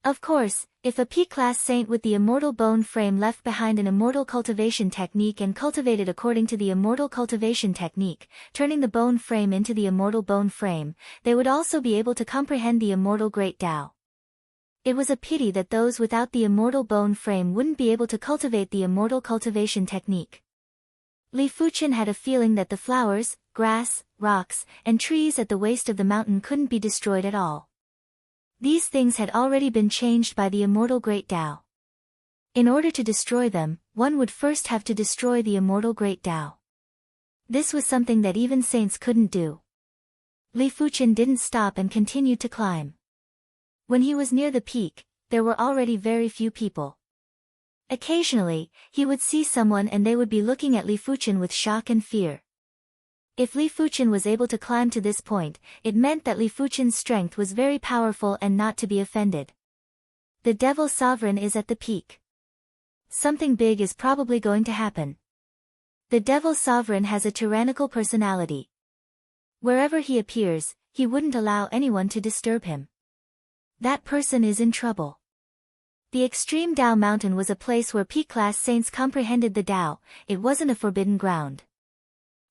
Of course, if a peak-class saint with the immortal bone frame left behind an immortal cultivation technique and cultivated according to the immortal cultivation technique, turning the bone frame into the immortal bone frame, they would also be able to comprehend the Immortal Great Tao. It was a pity that those without the immortal bone frame wouldn't be able to cultivate the immortal cultivation technique. Li Fuchen had a feeling that the flowers, grass, rocks, and trees at the waist of the mountain couldn't be destroyed at all. These things had already been changed by the Immortal Great Tao. In order to destroy them, one would first have to destroy the Immortal Great Tao. This was something that even saints couldn't do. Li Fuchen didn't stop and continued to climb. When he was near the peak, there were already very few people. Occasionally, he would see someone and they would be looking at Li Fuchen with shock and fear. If Li Fuchen was able to climb to this point, it meant that Li Fuchen's strength was very powerful and not to be offended. The Devil Sovereign is at the peak. Something big is probably going to happen. The Devil Sovereign has a tyrannical personality. Wherever he appears, he wouldn't allow anyone to disturb him. That person is in trouble. The extreme Tao Mountain was a place where peak-class saints comprehended the Tao. It wasn't a forbidden ground.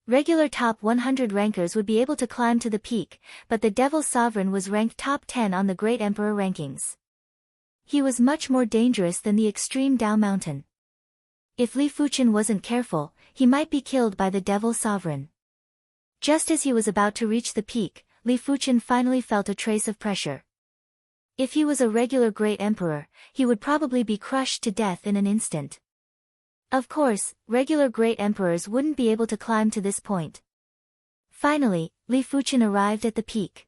Regular top 100 rankers would be able to climb to the peak, but the Devil Sovereign was ranked top 10 on the Great Emperor rankings. He was much more dangerous than the extreme Tao Mountain. If Li Fuchen wasn't careful, he might be killed by the Devil Sovereign. Just as he was about to reach the peak, Li Fuchen finally felt a trace of pressure. If he was a regular Great Emperor, he would probably be crushed to death in an instant. Of course, regular Great Emperors wouldn't be able to climb to this point. Finally, Li Fuchen arrived at the peak.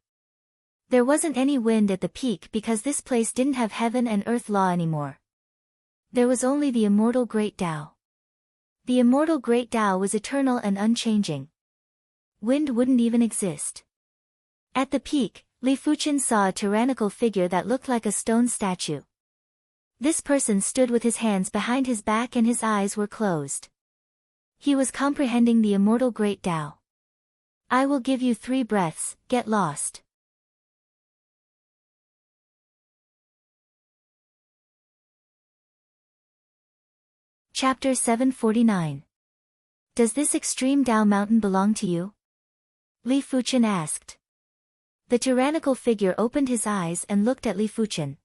There wasn't any wind at the peak because this place didn't have heaven and earth law anymore. There was only the immortal Great Tao. The immortal Great Tao was eternal and unchanging. Wind wouldn't even exist. At the peak, Li Fuchen saw a tyrannical figure that looked like a stone statue. This person stood with his hands behind his back and his eyes were closed. He was comprehending the immortal Great Tao. I will give you 3 breaths, get lost. Chapter 749. Does this extreme Tao Mountain belong to you? Li Fuchen asked. The tyrannical figure opened his eyes and looked at Li Fuchen.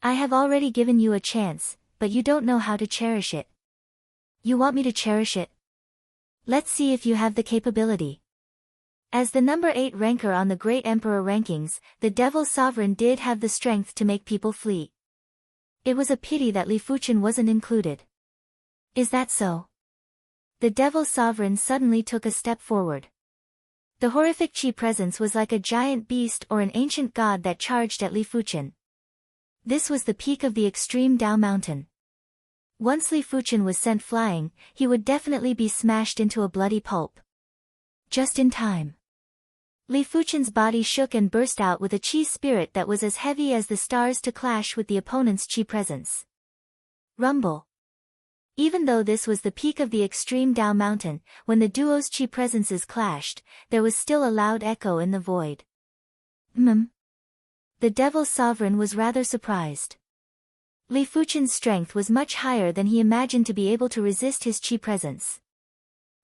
I have already given you a chance, but you don't know how to cherish it. You want me to cherish it? Let's see if you have the capability. As the number 8 ranker on the Great Emperor rankings, the Devil Sovereign did have the strength to make people flee. It was a pity that Li Fuchen wasn't included. Is that so? The Devil Sovereign suddenly took a step forward. The horrific Qi presence was like a giant beast or an ancient god that charged at Li Fuchen. This was the peak of the extreme Tao Mountain. Once Li Fuchen was sent flying, he would definitely be smashed into a bloody pulp. Just in time. Li Fuchen's body shook and burst out with a Qi spirit that was as heavy as the stars to clash with the opponent's Qi presence. Rumble. Even though this was the peak of the extreme Tao Mountain, when the duo's Qi presences clashed, there was still a loud echo in the void. The Devil Sovereign was rather surprised. Li Fuchen's strength was much higher than he imagined to be able to resist his Qi presence.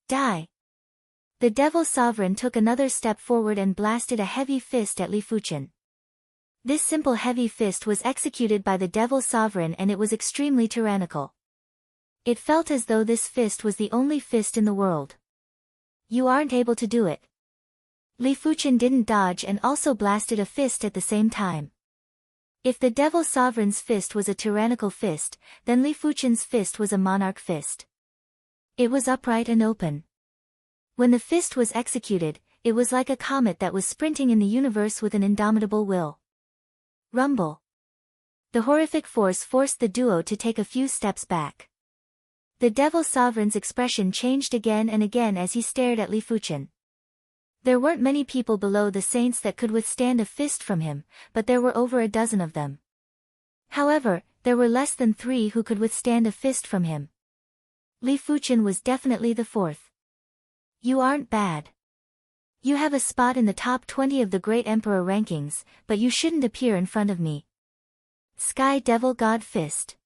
Die! The Devil Sovereign took another step forward and blasted a heavy fist at Li Fuchen. This simple heavy fist was executed by the Devil Sovereign and it was extremely tyrannical. It felt as though this fist was the only fist in the world. You aren't able to do it. Li Fuchen didn't dodge and also blasted a fist at the same time. If the Devil Sovereign's fist was a tyrannical fist, then Li Fuchen's fist was a monarch fist. It was upright and open. When the fist was executed, it was like a comet that was sprinting in the universe with an indomitable will. Rumble. The horrific force forced the duo to take a few steps back. The Devil Sovereign's expression changed again and again as he stared at Li Fuchen. There weren't many people below the saints that could withstand a fist from him, but there were over a dozen of them. However, there were less than 3 who could withstand a fist from him. Li Fuchen was definitely the 4th. You aren't bad. You have a spot in the top 20 of the Great Emperor rankings, but you shouldn't appear in front of me. Sky Devil God Fist.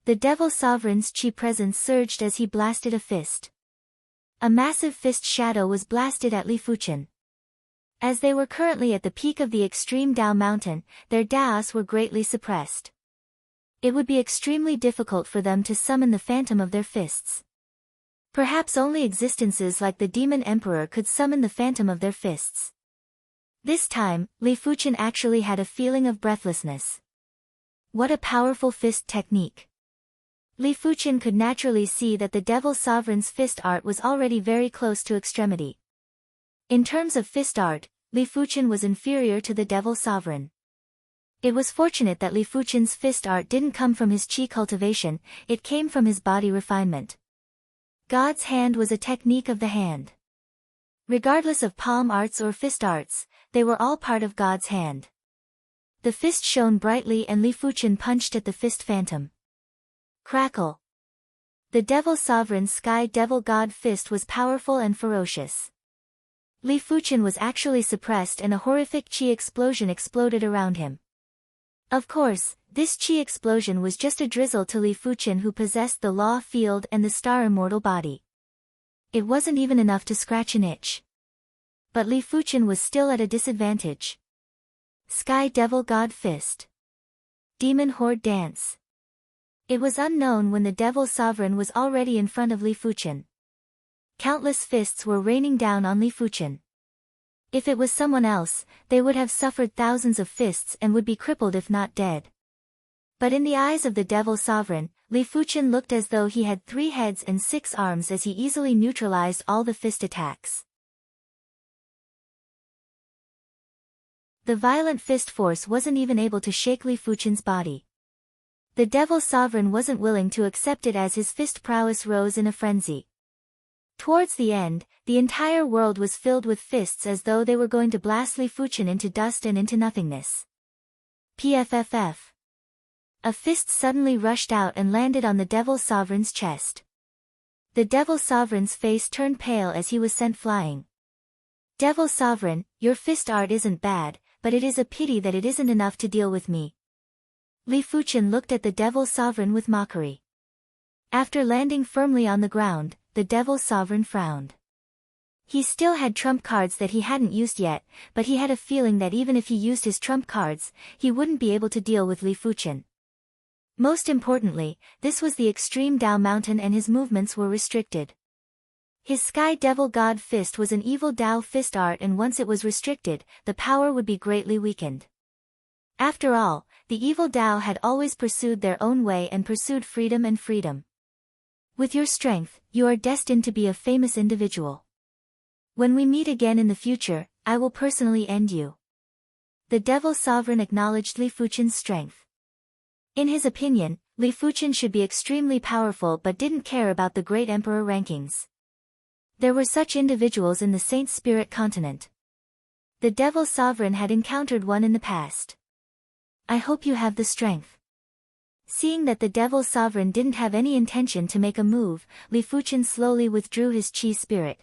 The Devil Sovereign's Qi presence surged as he blasted a fist. A massive fist shadow was blasted at Li Fuchen. As they were currently at the peak of the extreme Tao Mountain, their Daos were greatly suppressed. It would be extremely difficult for them to summon the phantom of their fists. Perhaps only existences like the Demon Emperor could summon the phantom of their fists. This time, Li Fuchen actually had a feeling of breathlessness. What a powerful fist technique. Li Fuchen could naturally see that the Devil Sovereign's fist art was already very close to extremity. In terms of fist art, Li Fuchen was inferior to the Devil Sovereign. It was fortunate that Li Fuchen's fist art didn't come from his qi cultivation, it came from his body refinement. God's hand was a technique of the hand. Regardless of palm arts or fist arts, they were all part of God's hand. The fist shone brightly and Li Fuchen punched at the fist phantom. Crackle. The devil sovereign's sky devil god fist was powerful and ferocious. Li Fuchen was actually suppressed and a horrific qi explosion exploded around him. Of course, this qi explosion was just a drizzle to Li Fuchen, who possessed the law field and the star immortal body. It wasn't even enough to scratch an itch. But Li Fuchen was still at a disadvantage. Sky Devil God Fist. Demon Horde Dance. It was unknown when the Devil Sovereign was already in front of Li Fuchen. Countless fists were raining down on Li Fuchen. If it was someone else, they would have suffered thousands of fists and would be crippled if not dead. But in the eyes of the Devil Sovereign, Li Fuchen looked as though he had 3 heads and 6 arms as he easily neutralized all the fist attacks. The violent fist force wasn't even able to shake Li Fuchen's body. The Devil Sovereign wasn't willing to accept it as his fist prowess rose in a frenzy. Towards the end, the entire world was filled with fists as though they were going to blast Li Fuchen into dust and into nothingness. PFFF. A fist suddenly rushed out and landed on the Devil Sovereign's chest. The Devil Sovereign's face turned pale as he was sent flying. Devil Sovereign, your fist art isn't bad, but it is a pity that it isn't enough to deal with me. Li Fuchen looked at the Devil Sovereign with mockery. After landing firmly on the ground, the Devil Sovereign frowned. He still had trump cards that he hadn't used yet, but he had a feeling that even if he used his trump cards, he wouldn't be able to deal with Li Fuchen. Most importantly, this was the extreme Dao mountain and his movements were restricted. His Sky Devil God Fist was an evil Dao fist art, and once it was restricted, the power would be greatly weakened. After all, the evil Dao had always pursued their own way and pursued freedom and freedom. With your strength, you are destined to be a famous individual. When we meet again in the future, I will personally end you. The Devil Sovereign acknowledged Li Fuchen's strength. In his opinion, Li Fuchen should be extremely powerful but didn't care about the Great Emperor rankings. There were such individuals in the Saint Spirit continent. The Devil Sovereign had encountered one in the past. I hope you have the strength. Seeing that the Devil Sovereign didn't have any intention to make a move, Li Fuchen slowly withdrew his qi spirit.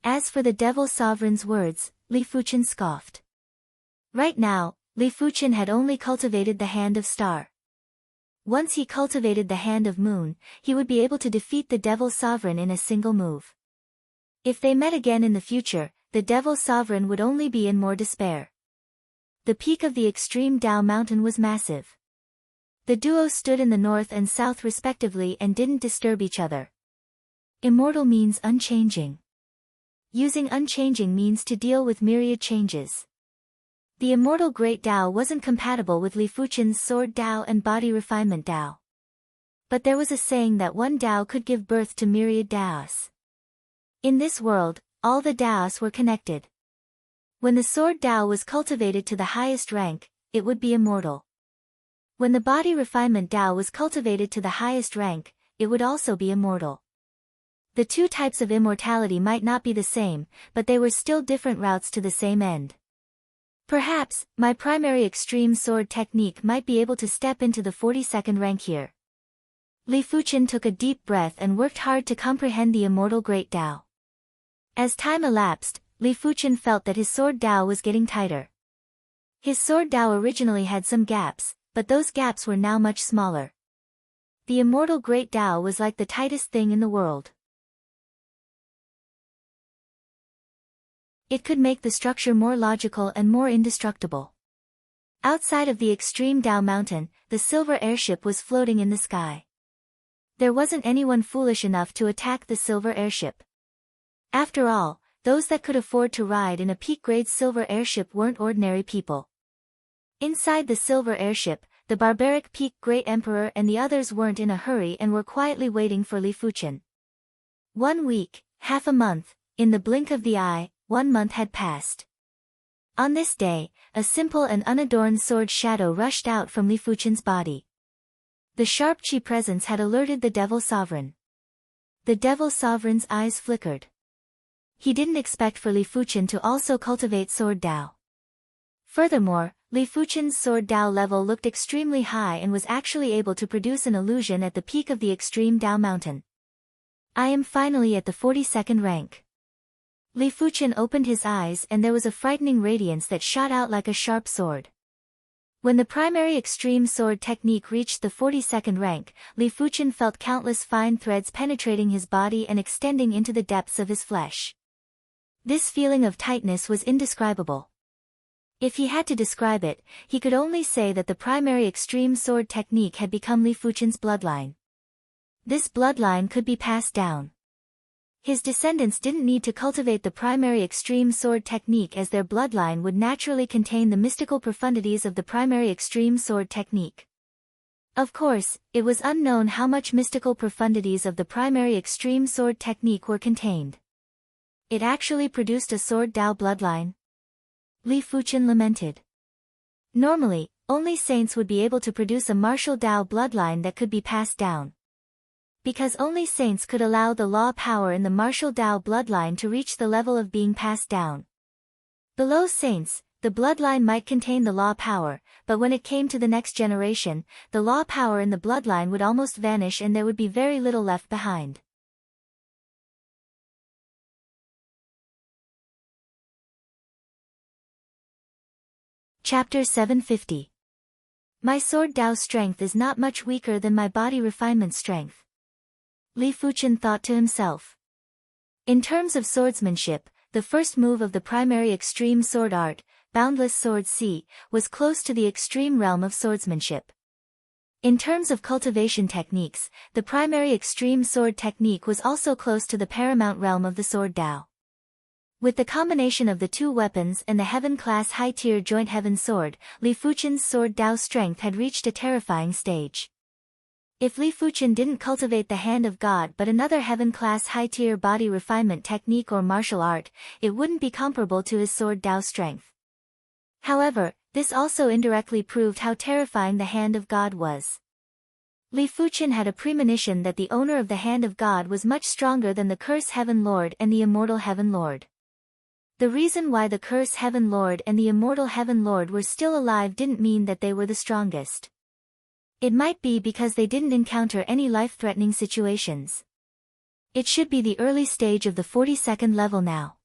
As for the Devil Sovereign's words, Li Fuchen scoffed. Right now, Li Fuchen had only cultivated the Hand of Star. Once he cultivated the Hand of Moon, he would be able to defeat the Devil Sovereign in a single move. If they met again in the future, the Devil Sovereign would only be in more despair. The peak of the extreme Dao mountain was massive. The duo stood in the north and south respectively and didn't disturb each other. Immortal means unchanging. Using unchanging means to deal with myriad changes. The immortal Great Dao wasn't compatible with Li Fuchen's Sword Dao and Body Refinement Dao. But there was a saying that one Dao could give birth to myriad Daos. In this world, all the Daos were connected. When the Sword Dao was cultivated to the highest rank, it would be immortal. When the Body Refinement Dao was cultivated to the highest rank, it would also be immortal. The two types of immortality might not be the same, but they were still different routes to the same end. Perhaps, my primary extreme sword technique might be able to step into the 42nd rank here. Li Fuchen took a deep breath and worked hard to comprehend the immortal Great Dao. As time elapsed, Li Fuchen felt that his Sword Dao was getting tighter. His Sword Dao originally had some gaps, but those gaps were now much smaller. The immortal Great Dao was like the tightest thing in the world. It could make the structure more logical and more indestructible. Outside of the extreme Dao mountain, the silver airship was floating in the sky. There wasn't anyone foolish enough to attack the silver airship. After all, those that could afford to ride in a peak-grade silver airship weren't ordinary people. Inside the silver airship, the barbaric peak Great Emperor and the others weren't in a hurry and were quietly waiting for Li Fuchen. 1 week, half a month, in the blink of the eye, 1 month had passed. On this day, a simple and unadorned sword shadow rushed out from Li Fuchen's body. The sharp chi presence had alerted the Devil Sovereign. The Devil Sovereign's eyes flickered. He didn't expect for Li Fuchen to also cultivate Sword Dao. Furthermore, Li Fuchen's Sword Dao level looked extremely high and was actually able to produce an illusion at the peak of the extreme Dao mountain. I am finally at the 42nd rank. Li Fuchen opened his eyes and there was a frightening radiance that shot out like a sharp sword. When the primary extreme sword technique reached the 42nd rank, Li Fuchen felt countless fine threads penetrating his body and extending into the depths of his flesh. This feeling of tightness was indescribable. If he had to describe it, he could only say that the primary extreme sword technique had become Li Fuchen's bloodline. This bloodline could be passed down. His descendants didn't need to cultivate the primary extreme sword technique as their bloodline would naturally contain the mystical profundities of the primary extreme sword technique. Of course, it was unknown how much mystical profundities of the primary extreme sword technique were contained. It actually produced a Sword Dao bloodline? Li Fuchen lamented. Normally, only saints would be able to produce a martial Dao bloodline that could be passed down. Because only saints could allow the law power in the martial Dao bloodline to reach the level of being passed down. Below saints, the bloodline might contain the law power, but when it came to the next generation, the law power in the bloodline would almost vanish and there would be very little left behind. Chapter 750. My Sword Dao strength is not much weaker than my body refinement strength. Li Fuchen thought to himself. In terms of swordsmanship, the first move of the primary extreme sword art, Boundless Sword C, was close to the extreme realm of swordsmanship. In terms of cultivation techniques, the primary extreme sword technique was also close to the paramount realm of the Sword Dao. With the combination of the two weapons and the Heaven-class high-tier joint Heaven sword, Li Fuchen's Sword Dao strength had reached a terrifying stage. If Li Fuchen didn't cultivate the Hand of God but another Heaven-class high-tier body refinement technique or martial art, it wouldn't be comparable to his Sword Dao strength. However, this also indirectly proved how terrifying the Hand of God was. Li Fuchen had a premonition that the owner of the Hand of God was much stronger than the Curse Heaven Lord and the Immortal Heaven Lord. The reason why the Curse Heaven Lord and the Immortal Heaven Lord were still alive didn't mean that they were the strongest. It might be because they didn't encounter any life-threatening situations. It should be the early stage of the 42nd level now.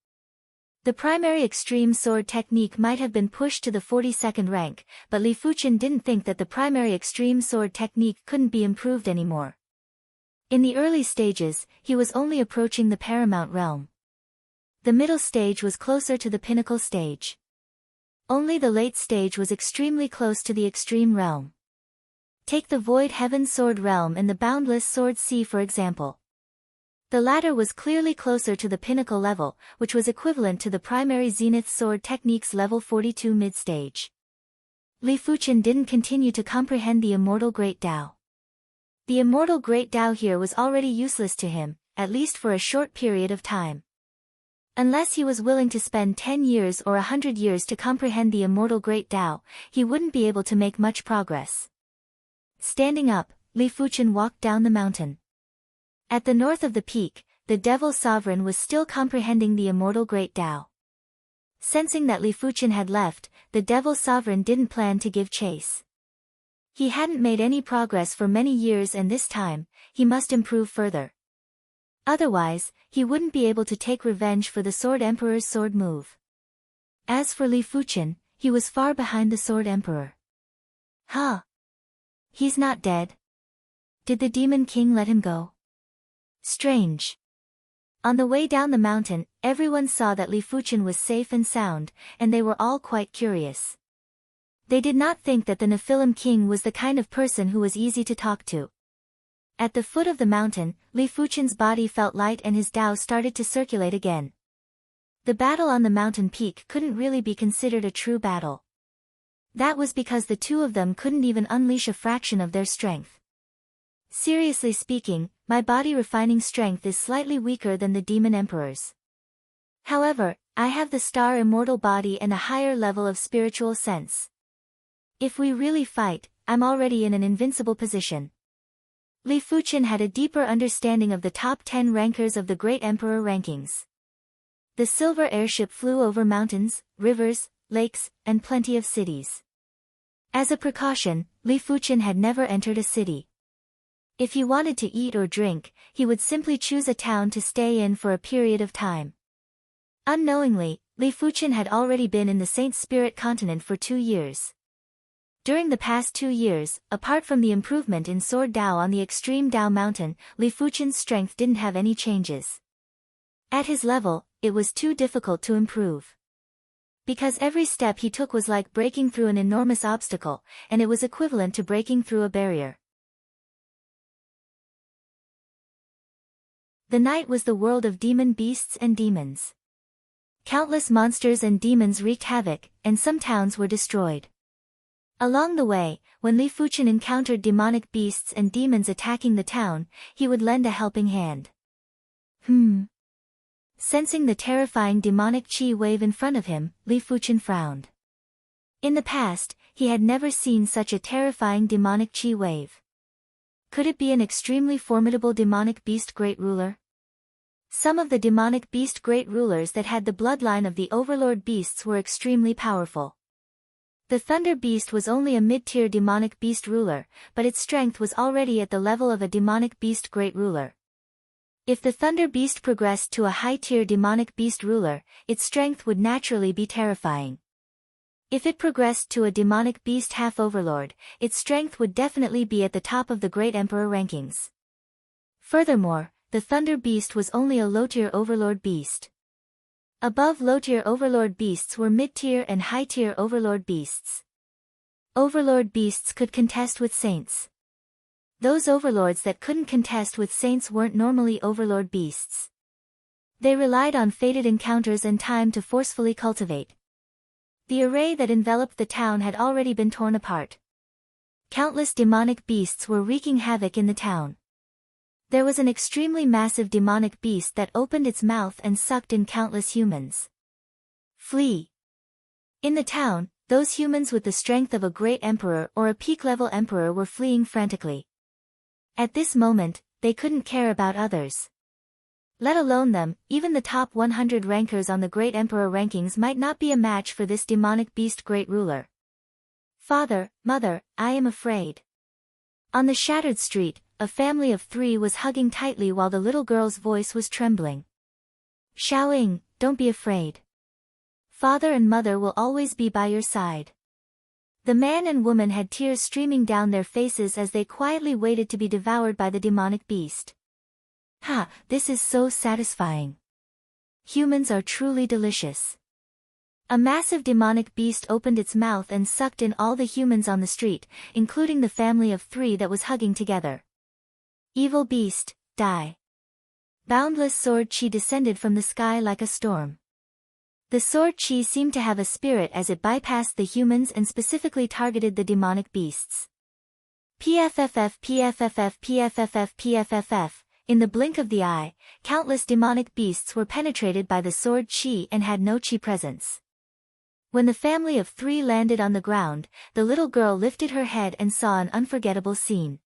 The primary extreme sword technique might have been pushed to the 42nd rank, but Li Fuchen didn't think that the primary extreme sword technique couldn't be improved anymore. In the early stages, he was only approaching the paramount realm. The middle stage was closer to the pinnacle stage. Only the late stage was extremely close to the extreme realm. Take the Void Heaven Sword Realm and the Boundless Sword Sea for example. The latter was clearly closer to the pinnacle level, which was equivalent to the primary Zenith Sword Technique's level 42 mid-stage. Li Fuchen didn't continue to comprehend the Immortal Great Dao. The Immortal Great Dao here was already useless to him, at least for a short period of time. Unless he was willing to spend 10 years or 100 years to comprehend the Immortal Great Dao, he wouldn't be able to make much progress. Standing up, Li Fuchen walked down the mountain. At the north of the peak, the Devil Sovereign was still comprehending the Immortal Great Dao. Sensing that Li Fuchen had left, the Devil Sovereign didn't plan to give chase. He hadn't made any progress for many years and this time, he must improve further. Otherwise, he wouldn't be able to take revenge for the Sword Emperor's sword move. As for Li Fuchen, he was far behind the Sword Emperor. Huh? He's not dead. Did the Demon King let him go? Strange. On the way down the mountain, everyone saw that Li Fuchen was safe and sound, and they were all quite curious. They did not think that the Nephilim King was the kind of person who was easy to talk to. At the foot of the mountain, Li Fuchen's body felt light and his Dao started to circulate again. The battle on the mountain peak couldn't really be considered a true battle. That was because the two of them couldn't even unleash a fraction of their strength. Seriously speaking, my body refining strength is slightly weaker than the Demon Emperor's. However, I have the star immortal body and a higher level of spiritual sense. If we really fight, I'm already in an invincible position. Li Fuqian had a deeper understanding of the top 10 rankers of the Great Emperor rankings. The silver airship flew over mountains, rivers, lakes, and plenty of cities. As a precaution, Li Fuqian had never entered a city. If he wanted to eat or drink, he would simply choose a town to stay in for a period of time. Unknowingly, Li Fuqian had already been in the Saint Spirit continent for 2 years. During the past 2 years, apart from the improvement in Sword Dao on the extreme Dao mountain, Li Fuqian's strength didn't have any changes. At his level, it was too difficult to improve. Because every step he took was like breaking through an enormous obstacle, and it was equivalent to breaking through a barrier. The night was the world of demon beasts and demons. Countless monsters and demons wreaked havoc, and some towns were destroyed. Along the way, when Li Fuqian encountered demonic beasts and demons attacking the town, he would lend a helping hand. Sensing the terrifying demonic chi wave in front of him, Li Fuqian frowned. In the past, he had never seen such a terrifying demonic chi wave. Could it be an extremely formidable demonic beast great ruler? Some of the demonic beast great rulers that had the bloodline of the overlord beasts were extremely powerful. The Thunder Beast was only a mid-tier demonic beast ruler, but its strength was already at the level of a demonic beast great ruler. If the Thunder Beast progressed to a high-tier demonic beast ruler, its strength would naturally be terrifying. If it progressed to a demonic beast half-overlord, its strength would definitely be at the top of the Great Emperor rankings. Furthermore, the Thunder Beast was only a low-tier overlord beast. Above low-tier overlord beasts were mid-tier and high-tier overlord beasts. Overlord beasts could contest with saints. Those overlords that couldn't contest with saints weren't normally overlord beasts. They relied on fated encounters and time to forcefully cultivate. The array that enveloped the town had already been torn apart. Countless demonic beasts were wreaking havoc in the town. There was an extremely massive demonic beast that opened its mouth and sucked in countless humans. Flee! In the town, those humans with the strength of a great emperor or a peak-level emperor were fleeing frantically. At this moment, they couldn't care about others. Let alone them, even the top 100 rankers on the Great Emperor rankings might not be a match for this demonic beast great ruler. Father, mother, I am afraid. On the shattered street, a family of 3 was hugging tightly while the little girl's voice was trembling. Xiaoying, don't be afraid. Father and mother will always be by your side. The man and woman had tears streaming down their faces as they quietly waited to be devoured by the demonic beast. Ha, this is so satisfying. Humans are truly delicious. A massive demonic beast opened its mouth and sucked in all the humans on the street, including the family of 3 that was hugging together. Evil beast, die. Boundless sword chi descended from the sky like a storm. The sword chi seemed to have a spirit as it bypassed the humans and specifically targeted the demonic beasts. PFFF PFFF PFFF PFFF. In the blink of the eye, countless demonic beasts were penetrated by the sword chi and had no chi presence. When the family of 3 landed on the ground, the little girl lifted her head and saw an unforgettable scene.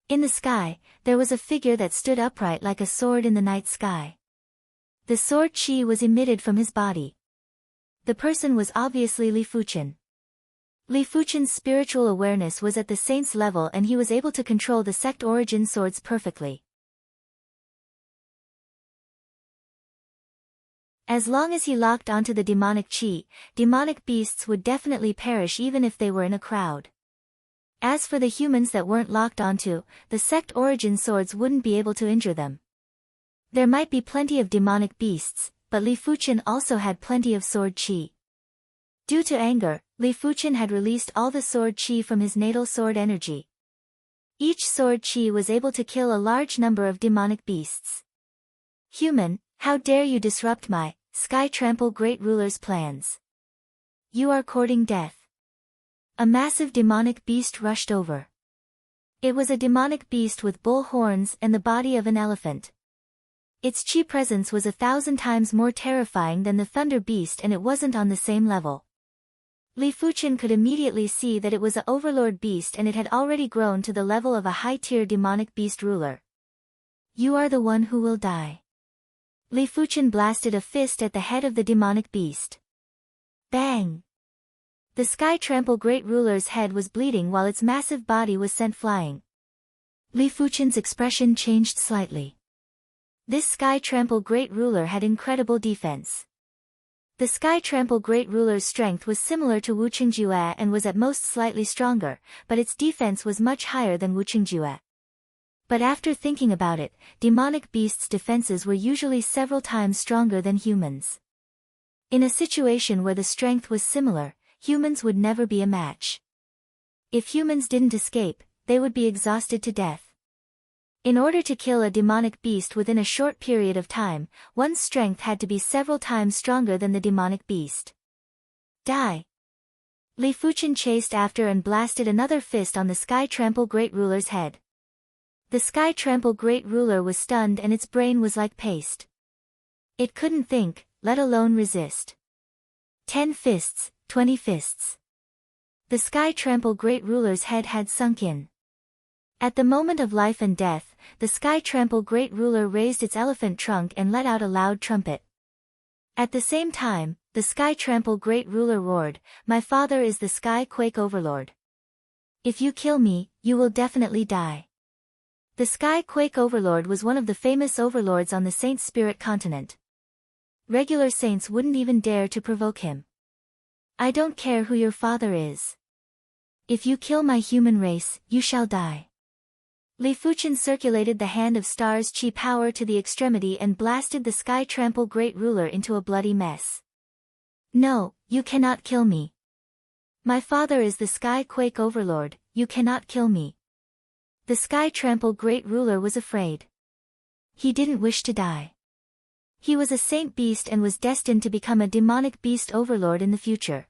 In the sky, there was a figure that stood upright like a sword in the night sky. The sword chi was emitted from his body. The person was obviously Li Fuqian. Li Fuqian's spiritual awareness was at the saint's level and he was able to control the sect origin swords perfectly. As long as he locked onto the demonic chi, demonic beasts would definitely perish even if they were in a crowd. As for the humans that weren't locked onto, the sect origin swords wouldn't be able to injure them. There might be plenty of demonic beasts, but Li Fuqian also had plenty of sword chi. Due to anger, Li Fuqian had released all the sword chi from his natal sword energy. Each sword chi was able to kill a large number of demonic beasts. Human, how dare you disrupt my Sky Trample Great Ruler's plans. You are courting death. A massive demonic beast rushed over. It was a demonic beast with bull horns and the body of an elephant. Its chi presence was 1,000 times more terrifying than the thunder beast, and it wasn't on the same level. Li Fuchen could immediately see that it was a overlord beast, and it had already grown to the level of a high-tier demonic beast ruler. You are the one who will die. Li Fuchen blasted a fist at the head of the demonic beast. Bang! The Sky Trample Great Ruler's head was bleeding while its massive body was sent flying. Li Fuchen's expression changed slightly. This Sky Trample Great Ruler had incredible defense. The Sky Trample Great Ruler's strength was similar to Wu Qingjue and was at most slightly stronger, but its defense was much higher than Wu Qingjue. But after thinking about it, demonic beasts' defenses were usually several times stronger than humans. In a situation where the strength was similar, humans would never be a match. If humans didn't escape, they would be exhausted to death. In order to kill a demonic beast within a short period of time, one's strength had to be several times stronger than the demonic beast. Die! Li Fuchen chased after and blasted another fist on the Sky Trample Great Ruler's head. The Sky Trample Great Ruler was stunned and its brain was like paste. It couldn't think, let alone resist. 10 fists, 20 fists. The Sky Trample Great Ruler's head had sunk in. At the moment of life and death, the Sky Trample Great Ruler raised its elephant trunk and let out a loud trumpet. At the same time, the Sky Trample Great Ruler roared, "My father is the Sky Quake Overlord. If you kill me, you will definitely die." The Sky Quake Overlord was one of the famous overlords on the Saint Spirit continent. Regular saints wouldn't even dare to provoke him. I don't care who your father is. If you kill my human race, you shall die. Li Fuchen circulated the Hand of Stars chi power to the extremity and blasted the Sky Trample Great Ruler into a bloody mess. No, you cannot kill me. My father is the Sky Quake Overlord, you cannot kill me. The Sky Trample Great Ruler was afraid. He didn't wish to die. He was a saint beast and was destined to become a demonic beast overlord in the future.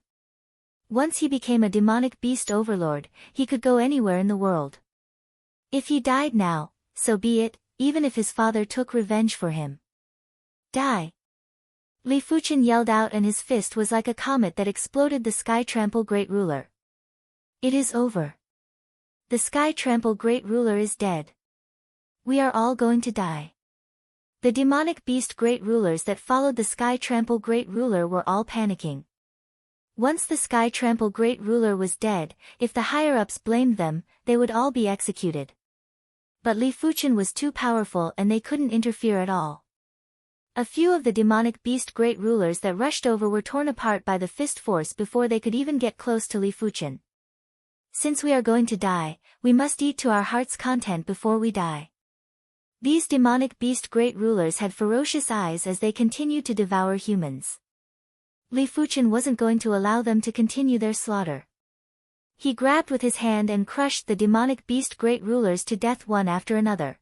Once he became a demonic beast overlord, he could go anywhere in the world. If he died now, so be it, even if his father took revenge for him. Die! Li Fuchen yelled out, and his fist was like a comet that exploded the Sky Trample Great Ruler. It is over. The Sky Trample Great Ruler is dead. We are all going to die. The demonic beast great rulers that followed the Sky Trample Great Ruler were all panicking. Once the Sky Trample Great Ruler was dead, if the higher-ups blamed them, they would all be executed. But Li Fuchen was too powerful and they couldn't interfere at all. A few of the demonic beast great rulers that rushed over were torn apart by the fist force before they could even get close to Li Fuchen. Since we are going to die, we must eat to our heart's content before we die. These demonic beast great rulers had ferocious eyes as they continued to devour humans. Li Fuchen wasn't going to allow them to continue their slaughter. He grabbed with his hand and crushed the demonic beast great rulers to death one after another.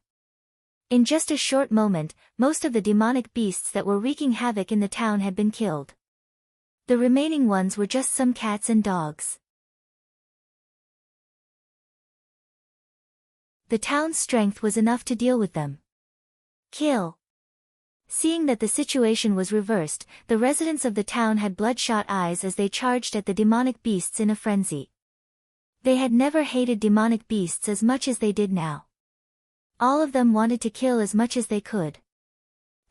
In just a short moment, most of the demonic beasts that were wreaking havoc in the town had been killed. The remaining ones were just some cats and dogs. The town's strength was enough to deal with them. Kill! Seeing that the situation was reversed, the residents of the town had bloodshot eyes as they charged at the demonic beasts in a frenzy. They had never hated demonic beasts as much as they did now. All of them wanted to kill as much as they could.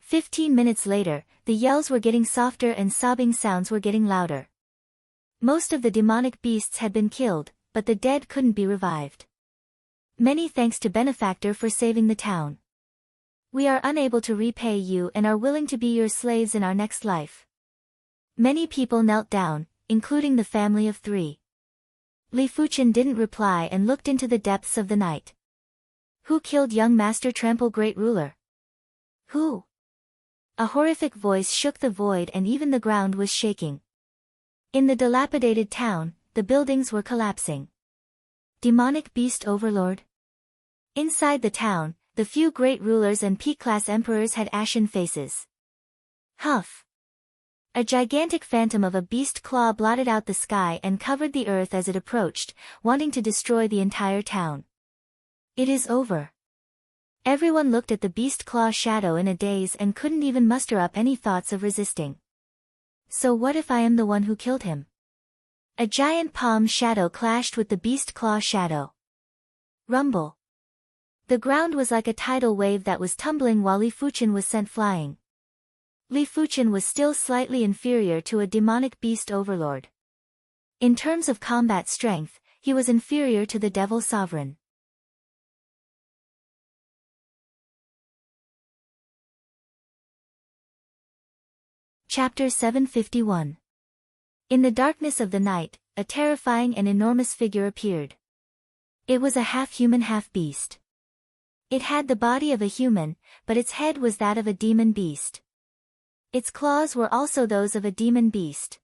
15 minutes later, the yells were getting softer and sobbing sounds were getting louder. Most of the demonic beasts had been killed, but the dead couldn't be revived. Many thanks to Benefactor for saving the town. We are unable to repay you and are willing to be your slaves in our next life. Many people knelt down, including the family of 3. Li Fuchen didn't reply and looked into the depths of the night. Who killed young Master Trample Great Ruler? Who? A horrific voice shook the void and even the ground was shaking. In the dilapidated town, the buildings were collapsing. Demonic Beast Overlord? Inside the town, the few great rulers and P-class emperors had ashen faces. Huff! A gigantic phantom of a beast claw blotted out the sky and covered the earth as it approached, wanting to destroy the entire town. It is over. Everyone looked at the beast claw shadow in a daze and couldn't even muster up any thoughts of resisting. So what if I am the one who killed him? A giant palm shadow clashed with the beast claw shadow. Rumble. The ground was like a tidal wave that was tumbling while Li Fuchen was sent flying. Li Fuchen was still slightly inferior to a demonic beast overlord. In terms of combat strength, he was inferior to the Devil Sovereign. Chapter 751. In the darkness of the night, a terrifying and enormous figure appeared. It was a half-human half-beast. It had the body of a human, but its head was that of a demon beast. Its claws were also those of a demon beast.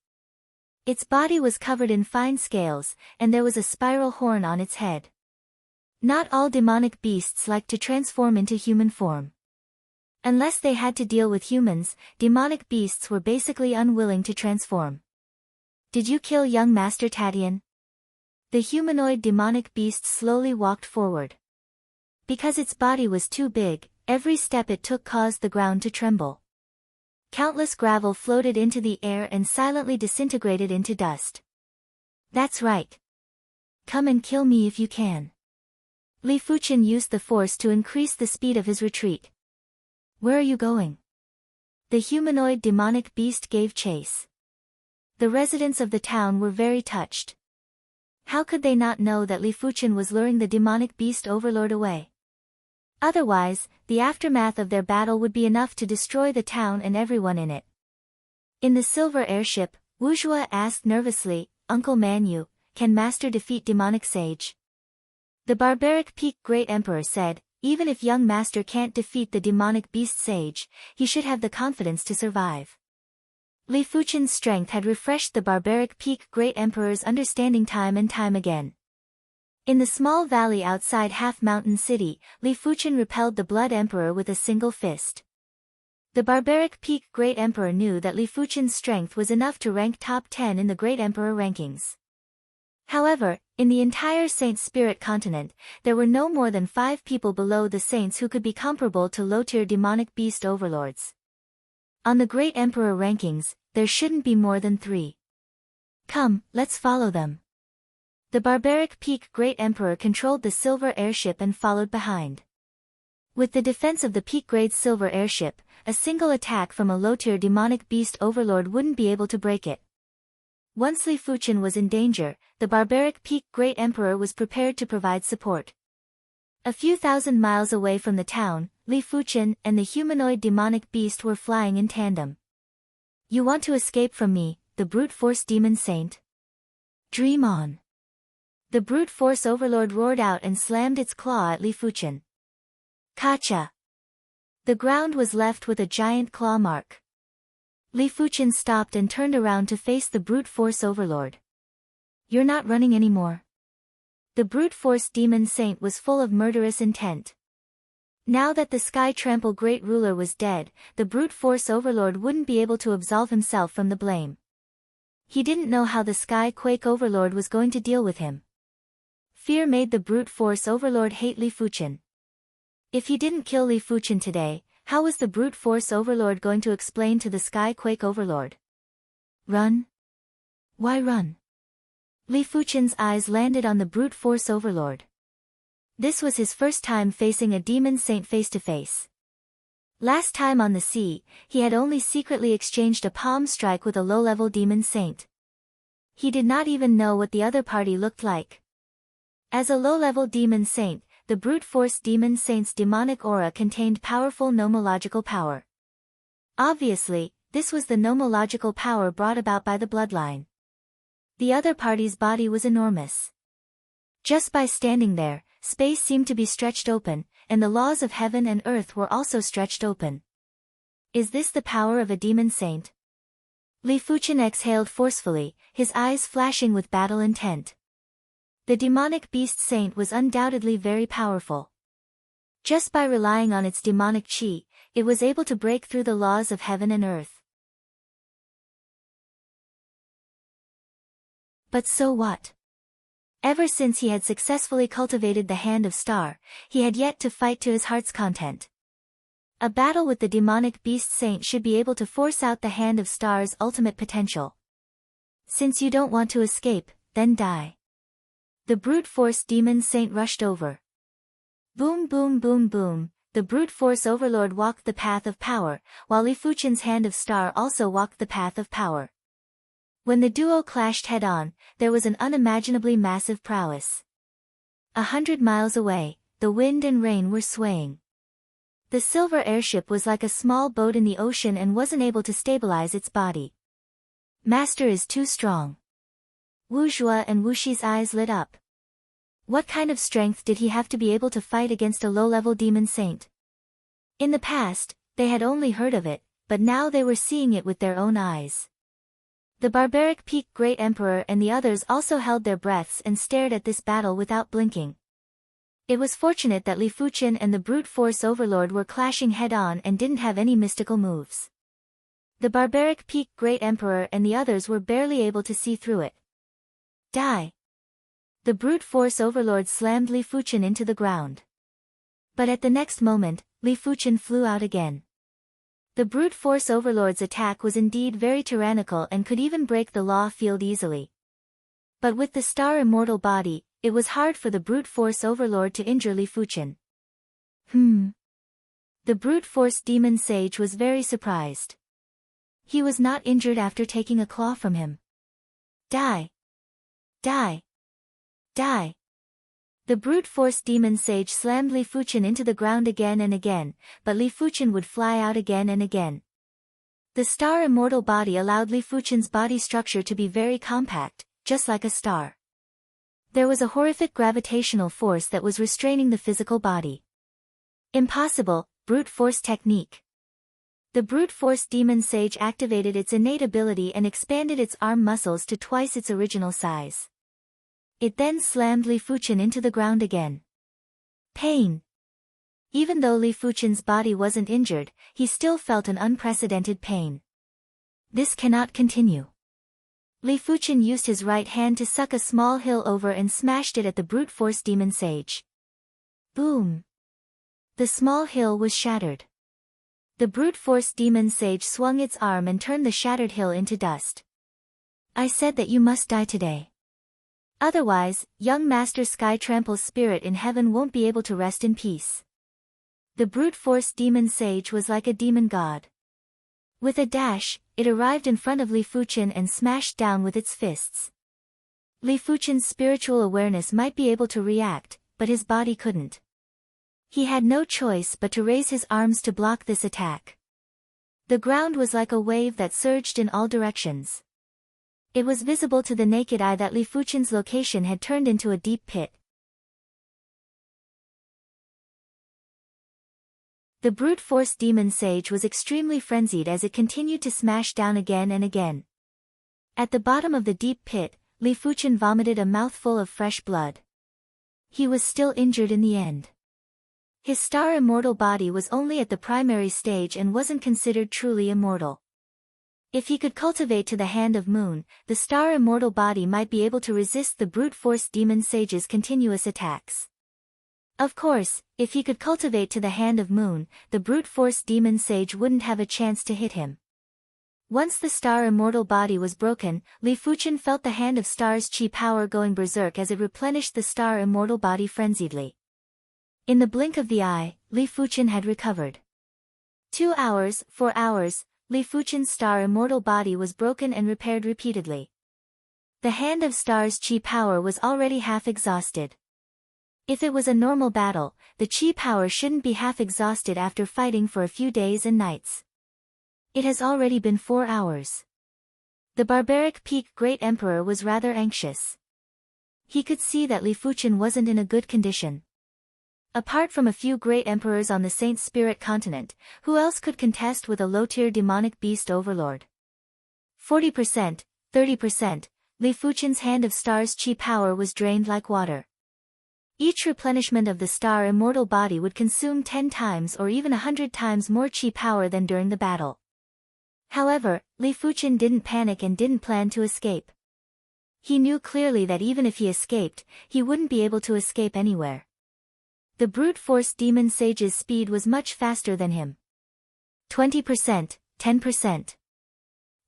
Its body was covered in fine scales, and there was a spiral horn on its head. Not all demonic beasts like to transform into human form. Unless they had to deal with humans, demonic beasts were basically unwilling to transform. Did you kill young Master Tadian? The humanoid demonic beast slowly walked forward. Because its body was too big, every step it took caused the ground to tremble. Countless gravel floated into the air and silently disintegrated into dust. That's right. Come and kill me if you can. Li Fuchen used the force to increase the speed of his retreat. Where are you going? The humanoid demonic beast gave chase. The residents of the town were very touched. How could they not know that Li Fuchen was luring the demonic beast overlord away? Otherwise, the aftermath of their battle would be enough to destroy the town and everyone in it. In the silver airship, Wuzhua asked nervously, Uncle Manyu, can Master defeat demonic sage? The barbaric Peak Great Emperor said, even if young Master can't defeat the demonic beast sage, he should have the confidence to survive. Li Fuchen's strength had refreshed the barbaric Peak Great Emperor's understanding time and time again. In the small valley outside Half-Mountain City, Li Fuchen repelled the Blood Emperor with a single fist. The barbaric Peak Great Emperor knew that Li Fuchen's strength was enough to rank top 10 in the Great Emperor rankings. However, in the entire Saint Spirit continent, there were no more than 5 people below the Saints who could be comparable to low-tier demonic beast overlords. On the Great Emperor rankings, there shouldn't be more than 3. Come, let's follow them. The barbaric Peak Great Emperor controlled the silver airship and followed behind. With the defense of the Peak-grade silver airship, a single attack from a low-tier demonic beast overlord wouldn't be able to break it. Once Li Fuchen was in danger, the barbaric Peak Great Emperor was prepared to provide support. A few thousand miles away from the town, Li Fuchen and the humanoid demonic beast were flying in tandem. You want to escape from me, the brute force demon saint? Dream on. The brute force overlord roared out and slammed its claw at Li Fuchen. Kacha! The ground was left with a giant claw mark. Li Fuchen stopped and turned around to face the brute force overlord. You're not running anymore. The brute force demon saint was full of murderous intent. Now that the Sky Trample Great Ruler was dead, the brute force overlord wouldn't be able to absolve himself from the blame. He didn't know how the Sky Quake overlord was going to deal with him. Fear made the brute force overlord hate Li Fuchen. If he didn't kill Li Fuchen today, how was the brute force overlord going to explain to the Sky Quake overlord? Run? Why run? Li Fuchen's eyes landed on the brute force overlord. This was his first time facing a demon saint face to face. Last time on the sea, he had only secretly exchanged a palm strike with a low-level demon saint. He did not even know what the other party looked like. As a low-level demon saint, the brute force demon saint's demonic aura contained powerful nomological power. Obviously, this was the nomological power brought about by the bloodline. The other party's body was enormous. Just by standing there, space seemed to be stretched open, and the laws of heaven and earth were also stretched open. Is this the power of a demon saint? Li Fuchen exhaled forcefully, his eyes flashing with battle intent. The demonic beast saint was undoubtedly very powerful. Just by relying on its demonic chi, it was able to break through the laws of heaven and earth. But so what? Ever since he had successfully cultivated the Hand of Star, he had yet to fight to his heart's content. A battle with the demonic beast saint should be able to force out the Hand of Star's ultimate potential. Since you don't want to escape, then die. The brute force demon saint rushed over. Boom boom boom boom, the brute force overlord walked the path of power, while Li Fuchen's Hand of Star also walked the path of power. When the duo clashed head-on, there was an unimaginably massive prowess. 100 miles away, the wind and rain were swaying. The silver airship was like a small boat in the ocean and wasn't able to stabilize its body. Master is too strong. Wu Zhuo and Wu Shi's eyes lit up. What kind of strength did he have to be able to fight against a low-level demon saint? In the past, they had only heard of it, but now they were seeing it with their own eyes. The barbaric Peak Great Emperor and the others also held their breaths and stared at this battle without blinking. It was fortunate that Li Fuchen and the brute force overlord were clashing head-on and didn't have any mystical moves. The barbaric Peak Great Emperor and the others were barely able to see through it. Die! The brute force overlord slammed Li Fuchen into the ground. But at the next moment, Li Fuchen flew out again. The brute force overlord's attack was indeed very tyrannical and could even break the law field easily. But with the star immortal body, it was hard for the brute force overlord to injure Li Fuchen. The brute force demon sage was very surprised. He was not injured after taking a claw from him. Die! Die! Die! The brute force demon sage slammed Li Fuchen into the ground again and again, but Li Fuchen would fly out again and again. The star immortal body allowed Li Fuchen's body structure to be very compact, just like a star. There was a horrific gravitational force that was restraining the physical body. Impossible, brute force technique. The brute force demon sage activated its innate ability and expanded its arm muscles to twice its original size. It then slammed Li Fuchen into the ground again. Pain. Even though Li Fuchen's body wasn't injured, he still felt an unprecedented pain. This cannot continue. Li Fuchen used his right hand to suck a small hill over and smashed it at the brute force demon sage. Boom. The small hill was shattered. The brute force demon sage swung its arm and turned the shattered hill into dust. I said that you must die today. Otherwise, young Master Sky Trample's spirit in heaven won't be able to rest in peace. The brute force demon sage was like a demon god. With a dash, it arrived in front of Li Fuchen and smashed down with its fists. Li Fuchen's spiritual awareness might be able to react, but his body couldn't. He had no choice but to raise his arms to block this attack. The ground was like a wave that surged in all directions. It was visible to the naked eye that Li Fuchen's location had turned into a deep pit. The brute force demon sage was extremely frenzied as it continued to smash down again and again. At the bottom of the deep pit, Li Fuchen vomited a mouthful of fresh blood. He was still injured in the end. His star immortal body was only at the primary stage and wasn't considered truly immortal. If he could cultivate to the Hand of Moon, the star immortal body might be able to resist the brute force demon sage's continuous attacks. Of course, if he could cultivate to the Hand of Moon, the brute force demon sage wouldn't have a chance to hit him. Once the star immortal body was broken, Li Fuchen felt the Hand of Star's chi power going berserk as it replenished the star immortal body frenziedly. In the blink of the eye, Li Fuchen had recovered. 2 hours, 4 hours, Li Fuchen's star immortal body was broken and repaired repeatedly. The Hand of Star's chi power was already half exhausted. If it was a normal battle, the chi power shouldn't be half exhausted after fighting for a few days and nights. It has already been 4 hours. The barbaric Peak Great Emperor was rather anxious. He could see that Li Fuchen wasn't in a good condition. Apart from a few great emperors on the Saint Spirit continent, who else could contest with a low-tier demonic beast overlord? 40%, 30%, Li Fuchen's Hand of Star's chi power was drained like water. Each replenishment of the star immortal body would consume 10 times or even 100 times more chi power than during the battle. However, Li Fuchen didn't panic and didn't plan to escape. He knew clearly that even if he escaped, he wouldn't be able to escape anywhere. The brute force demon sage's speed was much faster than him. 20%, 10%.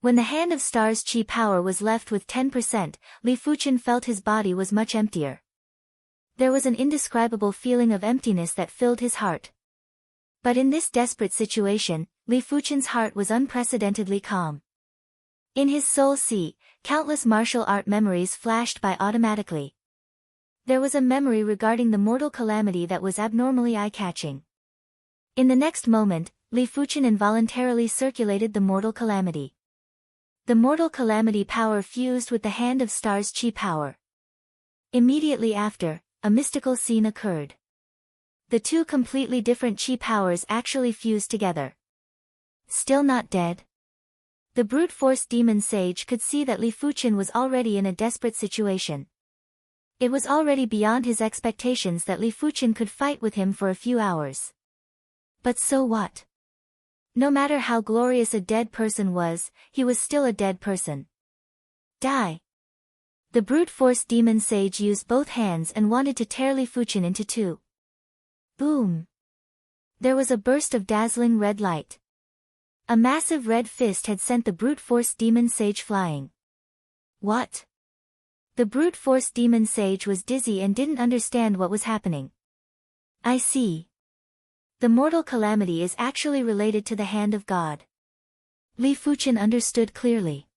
When the Hand of Stars chi power was left with 10%, Li Fuchen felt his body was much emptier. There was an indescribable feeling of emptiness that filled his heart. But in this desperate situation, Li Fuchen's heart was unprecedentedly calm. In his soul sea, countless martial art memories flashed by automatically. There was a memory regarding the mortal calamity that was abnormally eye-catching. In the next moment, Li Fuchen involuntarily circulated the mortal calamity. The mortal calamity power fused with the Hand of Stars chi power. Immediately after, a mystical scene occurred. The two completely different chi powers actually fused together. Still not dead? The brute force demon sage could see that Li Fuchen was already in a desperate situation. It was already beyond his expectations that Li Fuchen could fight with him for a few hours. But so what? No matter how glorious a dead person was, he was still a dead person. Die! The brute force demon sage used both hands and wanted to tear Li Fuchen into two. Boom! There was a burst of dazzling red light. A massive red fist had sent the brute force demon sage flying. What? The brute force demon sage was dizzy and didn't understand what was happening. I see. The mortal calamity is actually related to the hand of God. Li Fuchen understood clearly.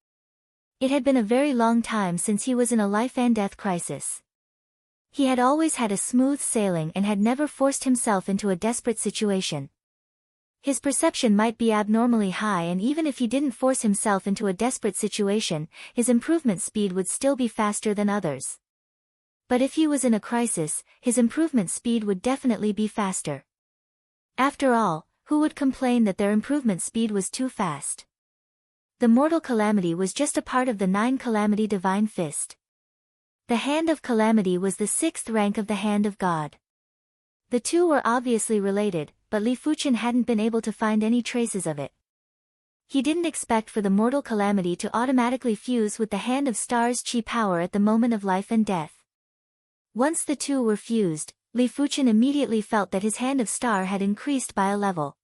It had been a very long time since he was in a life and death crisis. He had always had a smooth sailing and had never forced himself into a desperate situation. His perception might be abnormally high, and even if he didn't force himself into a desperate situation, his improvement speed would still be faster than others. But if he was in a crisis, his improvement speed would definitely be faster. After all, who would complain that their improvement speed was too fast? The mortal calamity was just a part of the 9 calamity divine fist. The Hand of Calamity was the 6th rank of the Hand of God. The two were obviously related, but Li Fuchen hadn't been able to find any traces of it. He didn't expect for the mortal calamity to automatically fuse with the Hand of Stars chi power at the moment of life and death. Once the two were fused, Li Fuchen immediately felt that his Hand of Star had increased by a level.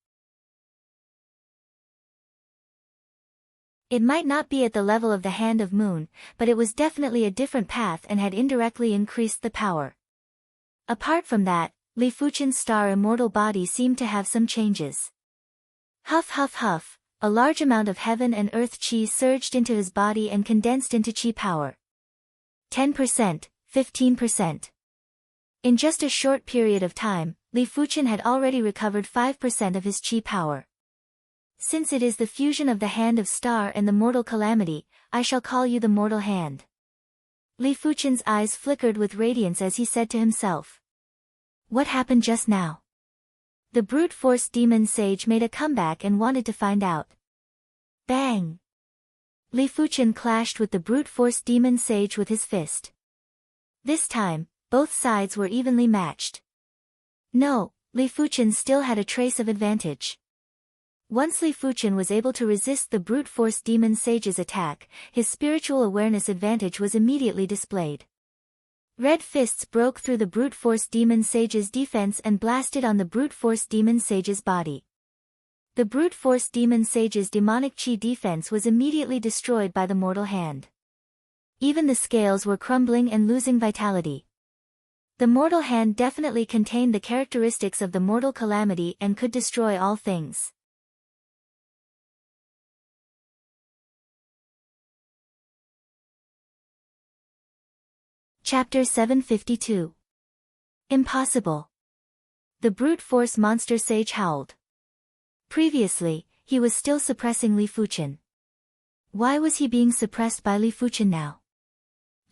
It might not be at the level of the Hand of Moon, but it was definitely a different path and had indirectly increased the power. Apart from that, Li Fuchen's star immortal body seemed to have some changes. Huff huff huff, a large amount of heaven and earth chi surged into his body and condensed into chi power. 10%, 15%. In just a short period of time, Li Fuchen had already recovered 5% of his chi power. Since it is the fusion of the Hand of Star and the mortal calamity, I shall call you the Mortal Hand. Li Fuchen's eyes flickered with radiance as he said to himself. What happened just now? The brute force demon sage made a comeback and wanted to find out. Bang! Li Fuchen clashed with the brute force demon sage with his fist. This time, both sides were evenly matched. No, Li Fuchen still had a trace of advantage. Once Li Fuchen was able to resist the brute force demon sage's attack, his spiritual awareness advantage was immediately displayed. Red fists broke through the brute force demon sage's defense and blasted on the brute force demon sage's body. The brute force demon sage's demonic chi defense was immediately destroyed by the mortal hand. Even the scales were crumbling and losing vitality. The mortal hand definitely contained the characteristics of the mortal calamity and could destroy all things. Chapter 752. Impossible. The brute force monster sage howled. Previously, he was still suppressing Li Fuchen. Why was he being suppressed by Li Fuchen now?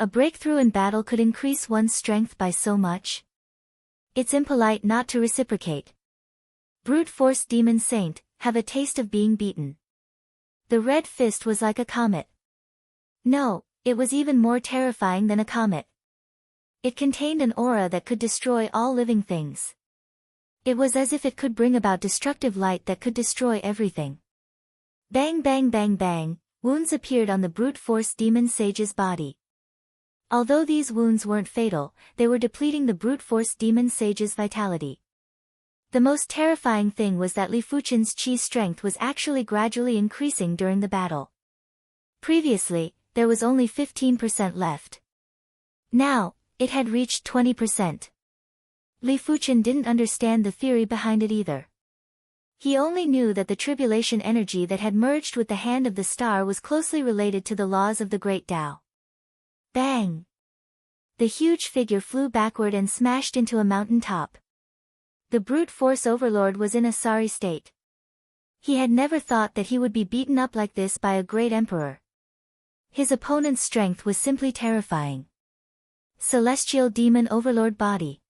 A breakthrough in battle could increase one's strength by so much. It's impolite not to reciprocate. Brute force demon saint, have a taste of being beaten. The red fist was like a comet. No, it was even more terrifying than a comet. It contained an aura that could destroy all living things. It was as if it could bring about destructive light that could destroy everything. Bang bang bang bang, wounds appeared on the brute force demon sage's body. Although these wounds weren't fatal, they were depleting the brute force demon sage's vitality. The most terrifying thing was that Li Fuchen's chi strength was actually gradually increasing during the battle. Previously, there was only 15% left. Now, it had reached 20%. Li Fuchen didn't understand the theory behind it either. He only knew that the tribulation energy that had merged with the hand of the star was closely related to the laws of the Great Tao. Bang! The huge figure flew backward and smashed into a mountain top. The brute force overlord was in a sorry state. He had never thought that he would be beaten up like this by a great emperor. His opponent's strength was simply terrifying. Celestial Demon Overlord Body.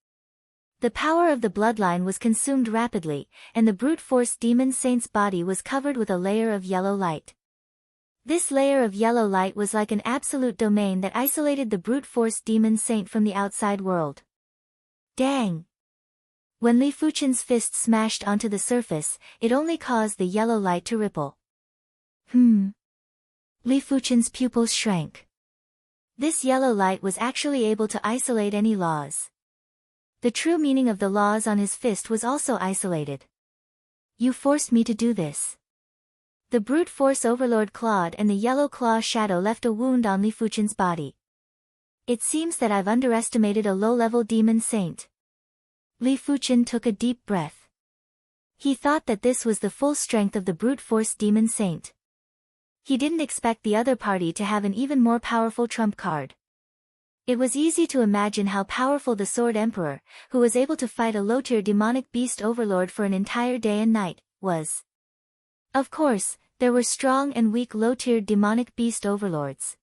The power of the bloodline was consumed rapidly, and the brute force demon saint's body was covered with a layer of yellow light. This layer of yellow light was like an absolute domain that isolated the brute force demon saint from the outside world. Dang! When Li Fuchen's fist smashed onto the surface, it only caused the yellow light to ripple. Li Fuchen's pupils shrank. This yellow light was actually able to isolate any laws. The true meaning of the laws on his fist was also isolated. You forced me to do this. The brute force overlord clawed and the yellow claw shadow left a wound on Li Fuchen's body. It seems that I've underestimated a low-level demon saint. Li Fuchen took a deep breath. He thought that this was the full strength of the brute force demon saint. He didn't expect the other party to have an even more powerful trump card. It was easy to imagine how powerful the Sword Emperor, who was able to fight a low-tier demonic beast overlord for an entire day and night, was. Of course, there were strong and weak low-tiered demonic beast overlords.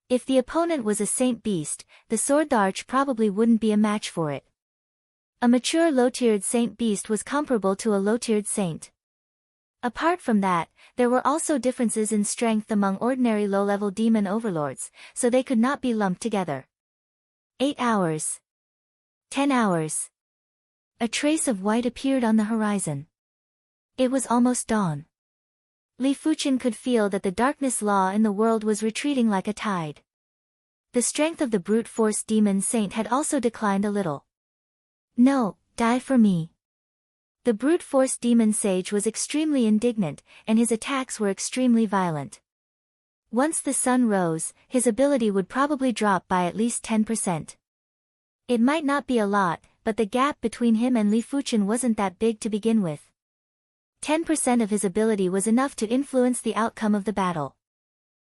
If the opponent was a saint beast, the Sword Arch probably wouldn't be a match for it. A mature low-tiered saint beast was comparable to a low-tiered saint. Apart from that, there were also differences in strength among ordinary low-level demon overlords, so they could not be lumped together. 8 hours. 10 hours. A trace of white appeared on the horizon. It was almost dawn. Li Fuchen could feel that the darkness law in the world was retreating like a tide. The strength of the brute force demon saint had also declined a little. No, die for me. The brute force demon sage was extremely indignant, and his attacks were extremely violent. Once the sun rose, his ability would probably drop by at least 10%. It might not be a lot, but the gap between him and Li Fuchen wasn't that big to begin with. 10% of his ability was enough to influence the outcome of the battle.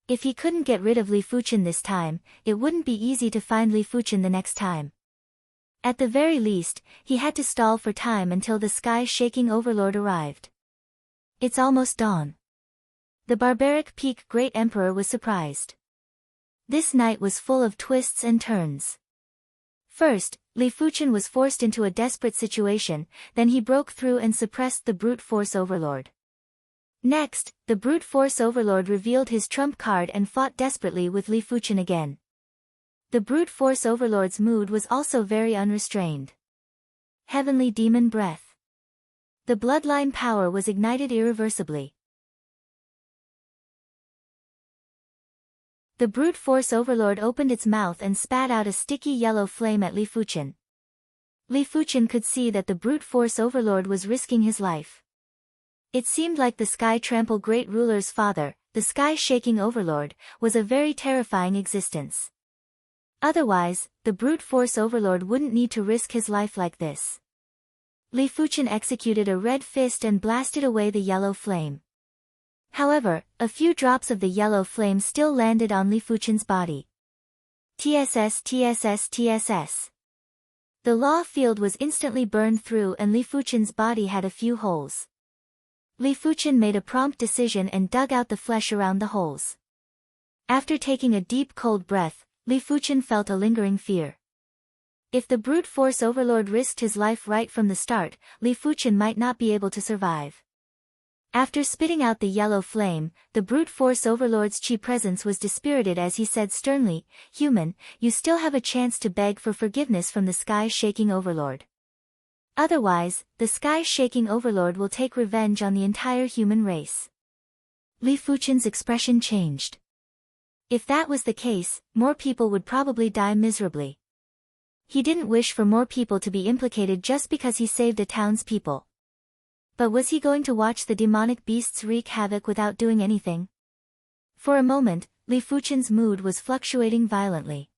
If he couldn't get rid of Li Fuchen this time, it wouldn't be easy to find Li Fuchen the next time. At the very least, he had to stall for time until the sky-shaking overlord arrived. It's almost dawn. The barbaric peak Great Emperor was surprised. This night was full of twists and turns. First, Li Fuchen was forced into a desperate situation, then he broke through and suppressed the brute force overlord. Next, the brute force overlord revealed his trump card and fought desperately with Li Fuchen again. The brute force overlord's mood was also very unrestrained. Heavenly demon breath. The bloodline power was ignited irreversibly. The brute force overlord opened its mouth and spat out a sticky yellow flame at Li Fuchen. Li Fuchen could see that the brute force overlord was risking his life. It seemed like the Sky Trample Great Ruler's father, the sky-shaking overlord, was a very terrifying existence. Otherwise, the brute force overlord wouldn't need to risk his life like this. Li Fuchen executed a red fist and blasted away the yellow flame. However, a few drops of the yellow flame still landed on Li Fuchen's body. TSS. The law field was instantly burned through and Li Fuchen's body had a few holes. Li Fuchen made a prompt decision and dug out the flesh around the holes. After taking a deep cold breath, Li Fuchen felt a lingering fear. If the brute force overlord risked his life right from the start, Li Fuchen might not be able to survive. After spitting out the yellow flame, the brute force overlord's chi presence was dispirited as he said sternly, "Human, you still have a chance to beg for forgiveness from the sky-shaking overlord. Otherwise, the sky-shaking overlord will take revenge on the entire human race." Li Fuchen's expression changed. If that was the case, more people would probably die miserably. He didn't wish for more people to be implicated just because he saved a town's people. But was he going to watch the demonic beasts wreak havoc without doing anything? For a moment, Li Fuchen's mood was fluctuating violently.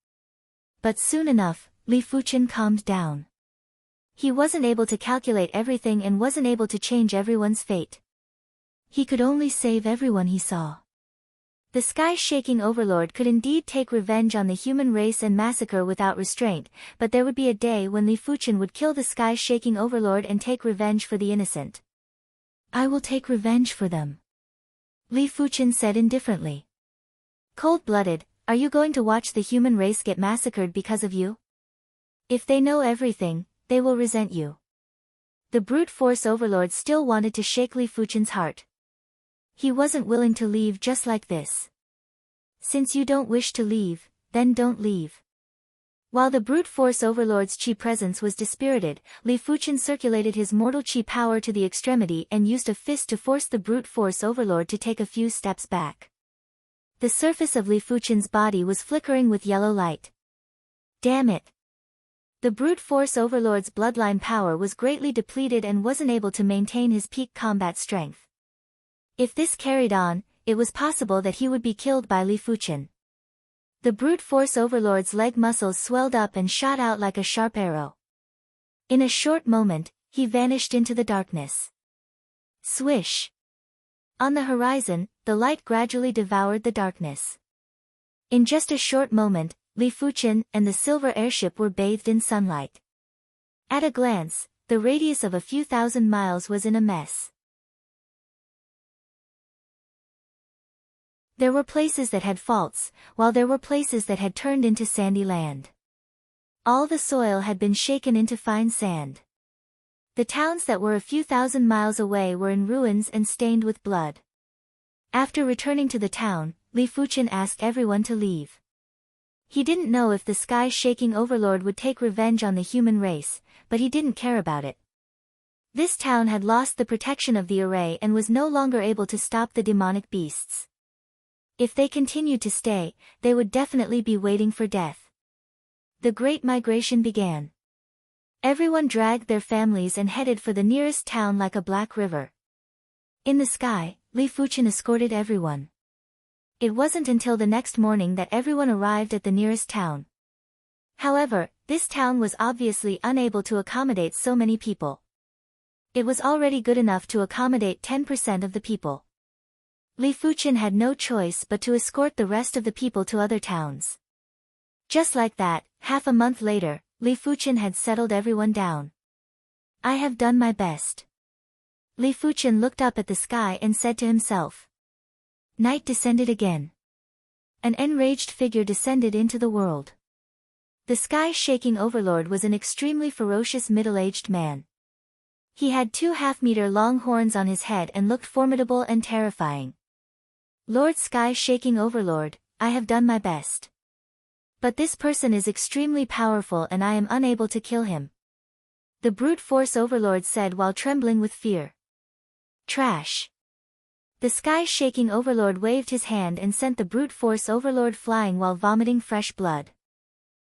But soon enough, Li Fuchen calmed down. He wasn't able to calculate everything and wasn't able to change everyone's fate. He could only save everyone he saw. The sky-shaking overlord could indeed take revenge on the human race and massacre without restraint, but there would be a day when Li Fuchen would kill the sky-shaking overlord and take revenge for the innocent. I will take revenge for them, Li Fuchen said indifferently. Cold-blooded, are you going to watch the human race get massacred because of you? If they know everything, they will resent you. The brute force overlord still wanted to shake Li Fuchen's heart. He wasn't willing to leave just like this. Since you don't wish to leave, then don't leave. While the brute force overlord's chi presence was dispirited, Li Fuchen circulated his mortal chi power to the extremity and used a fist to force the brute force overlord to take a few steps back. The surface of Li Fuchen's body was flickering with yellow light. Damn it! The brute force overlord's bloodline power was greatly depleted and wasn't able to maintain his peak combat strength. If this carried on, it was possible that he would be killed by Li Fuchen. The brute force overlord's leg muscles swelled up and shot out like a sharp arrow. In a short moment, he vanished into the darkness. Swish! On the horizon, the light gradually devoured the darkness. In just a short moment, Li Fuchen and the silver airship were bathed in sunlight. At a glance, the radius of a few thousand miles was in a mess. There were places that had faults, while there were places that had turned into sandy land. All the soil had been shaken into fine sand. The towns that were a few thousand miles away were in ruins and stained with blood. After returning to the town, Li Fuchen asked everyone to leave. He didn't know if the sky-shaking overlord would take revenge on the human race, but he didn't care about it. This town had lost the protection of the array and was no longer able to stop the demonic beasts. If they continued to stay, they would definitely be waiting for death. The Great Migration began. Everyone dragged their families and headed for the nearest town like a black river. In the sky, Li Fuchen escorted everyone. It wasn't until the next morning that everyone arrived at the nearest town. However, this town was obviously unable to accommodate so many people. It was already good enough to accommodate 10% of the people. Li Fuchen had no choice but to escort the rest of the people to other towns. Just like that, half a month later, Li Fuchen had settled everyone down. I have done my best. Li Fuchen looked up at the sky and said to himself. Night descended again. An enraged figure descended into the world. The sky-shaking overlord was an extremely ferocious middle-aged man. He had 2 half-meter-long horns on his head and looked formidable and terrifying. Lord Sky-shaking overlord, I have done my best. But this person is extremely powerful and I am unable to kill him. The brute force overlord said while trembling with fear. Trash. The sky-shaking overlord waved his hand and sent the brute force overlord flying while vomiting fresh blood.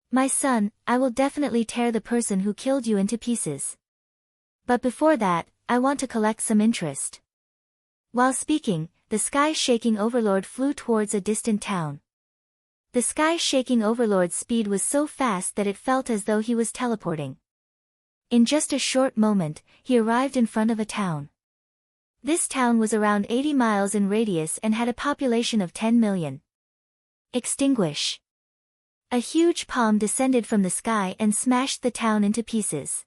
My son, I will definitely tear the person who killed you into pieces. But before that, I want to collect some interest. While speaking, the sky-shaking overlord flew towards a distant town. The sky-shaking overlord's speed was so fast that it felt as though he was teleporting. In just a short moment, he arrived in front of a town. This town was around 80 miles in radius and had a population of 10 million. Extinguish. A huge palm descended from the sky and smashed the town into pieces.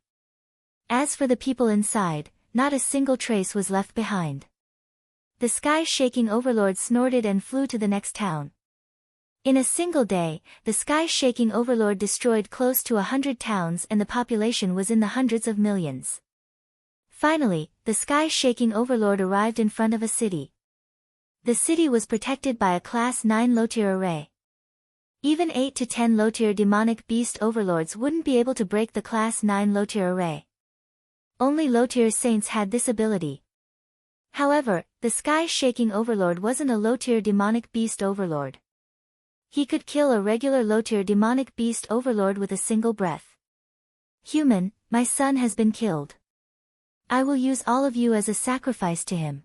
As for the people inside, not a single trace was left behind. The sky-shaking overlord snorted and flew to the next town. In a single day, the sky-shaking overlord destroyed close to 100 towns and the population was in the hundreds of millions. Finally, the sky-shaking overlord arrived in front of a city. The city was protected by a Class 9 low-tier array. Even 8 to 10 low-tier demonic beast overlords wouldn't be able to break the Class 9 low-tier array. Only low-tier saints had this ability. However, the sky-shaking overlord wasn't a low-tier demonic beast overlord. He could kill a regular low-tier demonic beast overlord with a single breath. Human, my son has been killed. I will use all of you as a sacrifice to him.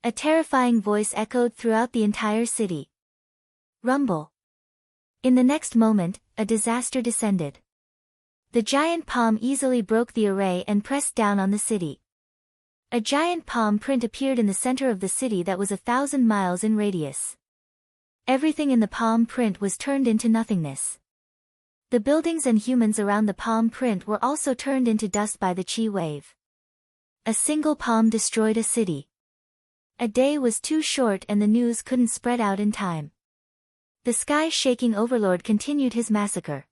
A terrifying voice echoed throughout the entire city. Rumble. In the next moment, a disaster descended. The giant palm easily broke the array and pressed down on the city. A giant palm print appeared in the center of the city that was 1,000 miles in radius. Everything in the palm print was turned into nothingness. The buildings and humans around the palm print were also turned into dust by the chi wave. A single palm destroyed a city. A day was too short and the news couldn't spread out in time. The sky-shaking overlord continued his massacre.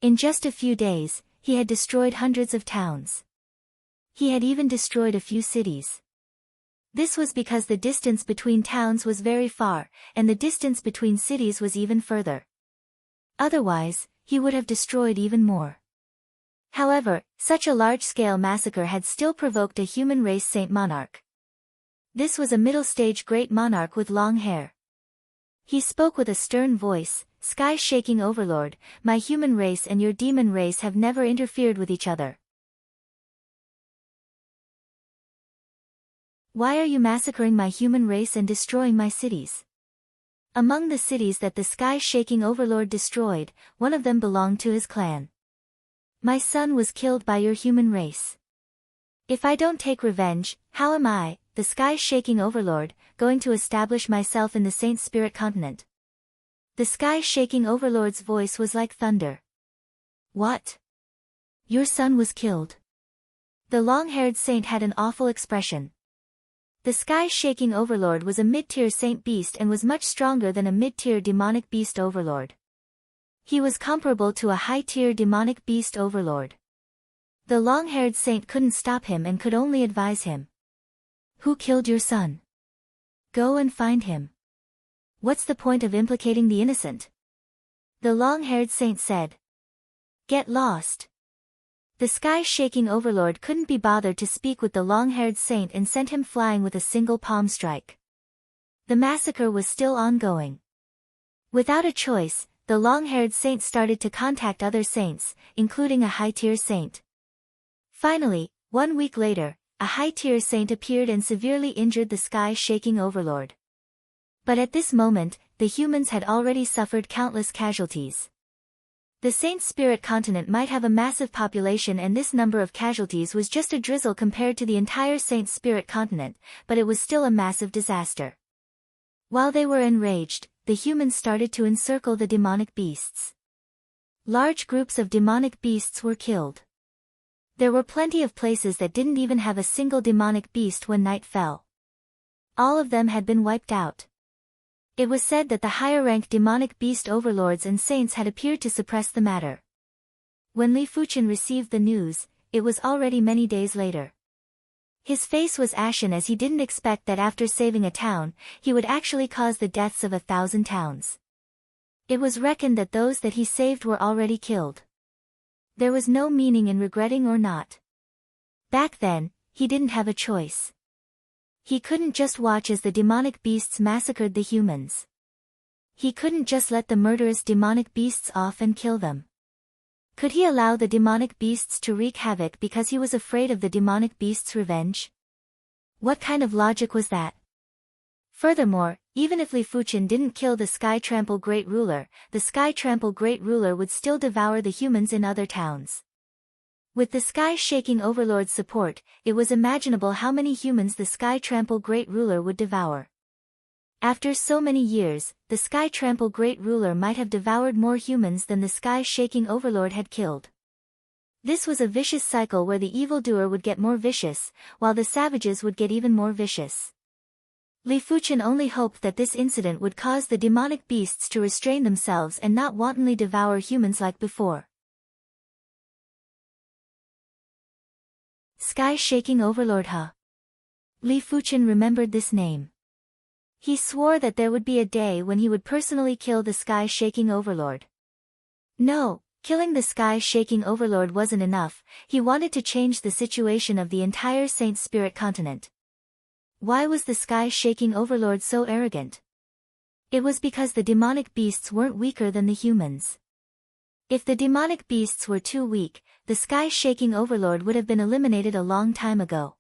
In just a few days, he had destroyed hundreds of towns. He had even destroyed a few cities. This was because the distance between towns was very far, and the distance between cities was even further. Otherwise, he would have destroyed even more. However, such a large-scale massacre had still provoked a human race saint monarch. This was a middle-stage great monarch with long hair. He spoke with a stern voice, "Sky-shaking overlord, my human race and your demon race have never interfered with each other. Why are you massacring my human race and destroying my cities?" Among the cities that the sky-shaking overlord destroyed, one of them belonged to his clan. "My son was killed by your human race. If I don't take revenge, how am I, the sky-shaking overlord, going to establish myself in the Saint Spirit continent?" The sky-shaking overlord's voice was like thunder. "What? Your son was killed?" The long-haired saint had an awful expression. The sky-shaking overlord was a mid-tier saint beast and was much stronger than a mid-tier demonic beast overlord. He was comparable to a high-tier demonic beast overlord. The long-haired saint couldn't stop him and could only advise him. "Who killed your son? Go and find him. What's the point of implicating the innocent?" The long-haired saint said. "Get lost." The sky-shaking overlord couldn't be bothered to speak with the long-haired saint and sent him flying with a single palm strike. The massacre was still ongoing. Without a choice, the long-haired saint started to contact other saints, including a high-tier saint. Finally, 1 week later, a high-tier saint appeared and severely injured the sky-shaking overlord. But at this moment, the humans had already suffered countless casualties. The Saint Spirit continent might have a massive population and this number of casualties was just a drizzle compared to the entire Saint Spirit continent, but it was still a massive disaster. While they were enraged, the humans started to encircle the demonic beasts. Large groups of demonic beasts were killed. There were plenty of places that didn't even have a single demonic beast when night fell. All of them had been wiped out. It was said that the higher-ranked demonic beast overlords and saints had appeared to suppress the matter. When Li Fuqian received the news, it was already many days later. His face was ashen as he didn't expect that after saving a town, he would actually cause the deaths of 1,000 towns. It was reckoned that those that he saved were already killed. There was no meaning in regretting or not. Back then, he didn't have a choice. He couldn't just watch as the demonic beasts massacred the humans. He couldn't just let the murderous demonic beasts off and kill them. Could he allow the demonic beasts to wreak havoc because he was afraid of the demonic beasts' revenge? What kind of logic was that? Furthermore, even if Li Fuqian didn't kill the Sky Trample Great Ruler, the Sky Trample Great Ruler would still devour the humans in other towns. With the Sky-shaking Overlord's support, it was imaginable how many humans the Sky Trample Great Ruler would devour. After so many years, the Sky Trample Great Ruler might have devoured more humans than the Sky-shaking Overlord had killed. This was a vicious cycle where the evildoer would get more vicious, while the savages would get even more vicious. Li Fuqian only hoped that this incident would cause the demonic beasts to restrain themselves and not wantonly devour humans like before. Sky-shaking Overlord Huh. Li Fuqian remembered this name. He swore that there would be a day when he would personally kill the Sky-shaking Overlord. No, killing the Sky-shaking Overlord wasn't enough, he wanted to change the situation of the entire Saint Spirit continent. Why was the Sky-shaking Overlord so arrogant? It was because the demonic beasts weren't weaker than the humans. If the demonic beasts were too weak, the sky-shaking overlord would have been eliminated a long time ago.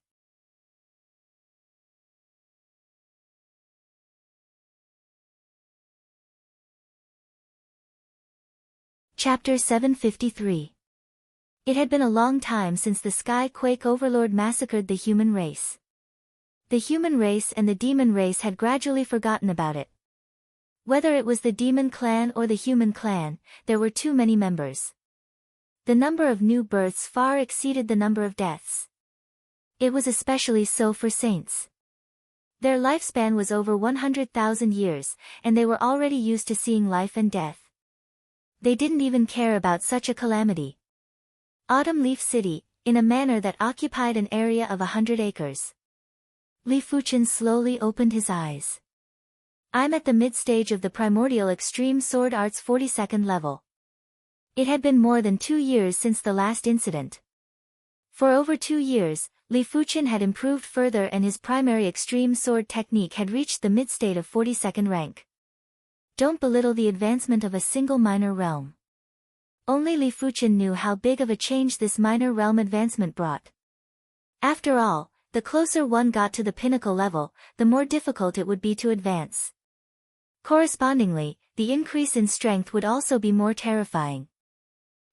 Chapter 753. It had been a long time since the Sky-Quake Overlord massacred the human race. The human race and the demon race had gradually forgotten about it. Whether it was the demon clan or the human clan, there were too many members. The number of new births far exceeded the number of deaths. It was especially so for saints. Their lifespan was over 100,000 years, and they were already used to seeing life and death. They didn't even care about such a calamity. Autumn Leaf City, in a manner that occupied an area of 100 acres. Li Fuchen slowly opened his eyes. I'm at the mid-stage of the primordial extreme sword arts 42nd level. It had been more than 2 years since the last incident. For over 2 years, Li Fuchen had improved further and his primary extreme sword technique had reached the mid-state of 42nd rank. Don't belittle the advancement of a single minor realm. Only Li Fuchen knew how big of a change this minor realm advancement brought. After all, the closer one got to the pinnacle level, the more difficult it would be to advance. Correspondingly, the increase in strength would also be more terrifying.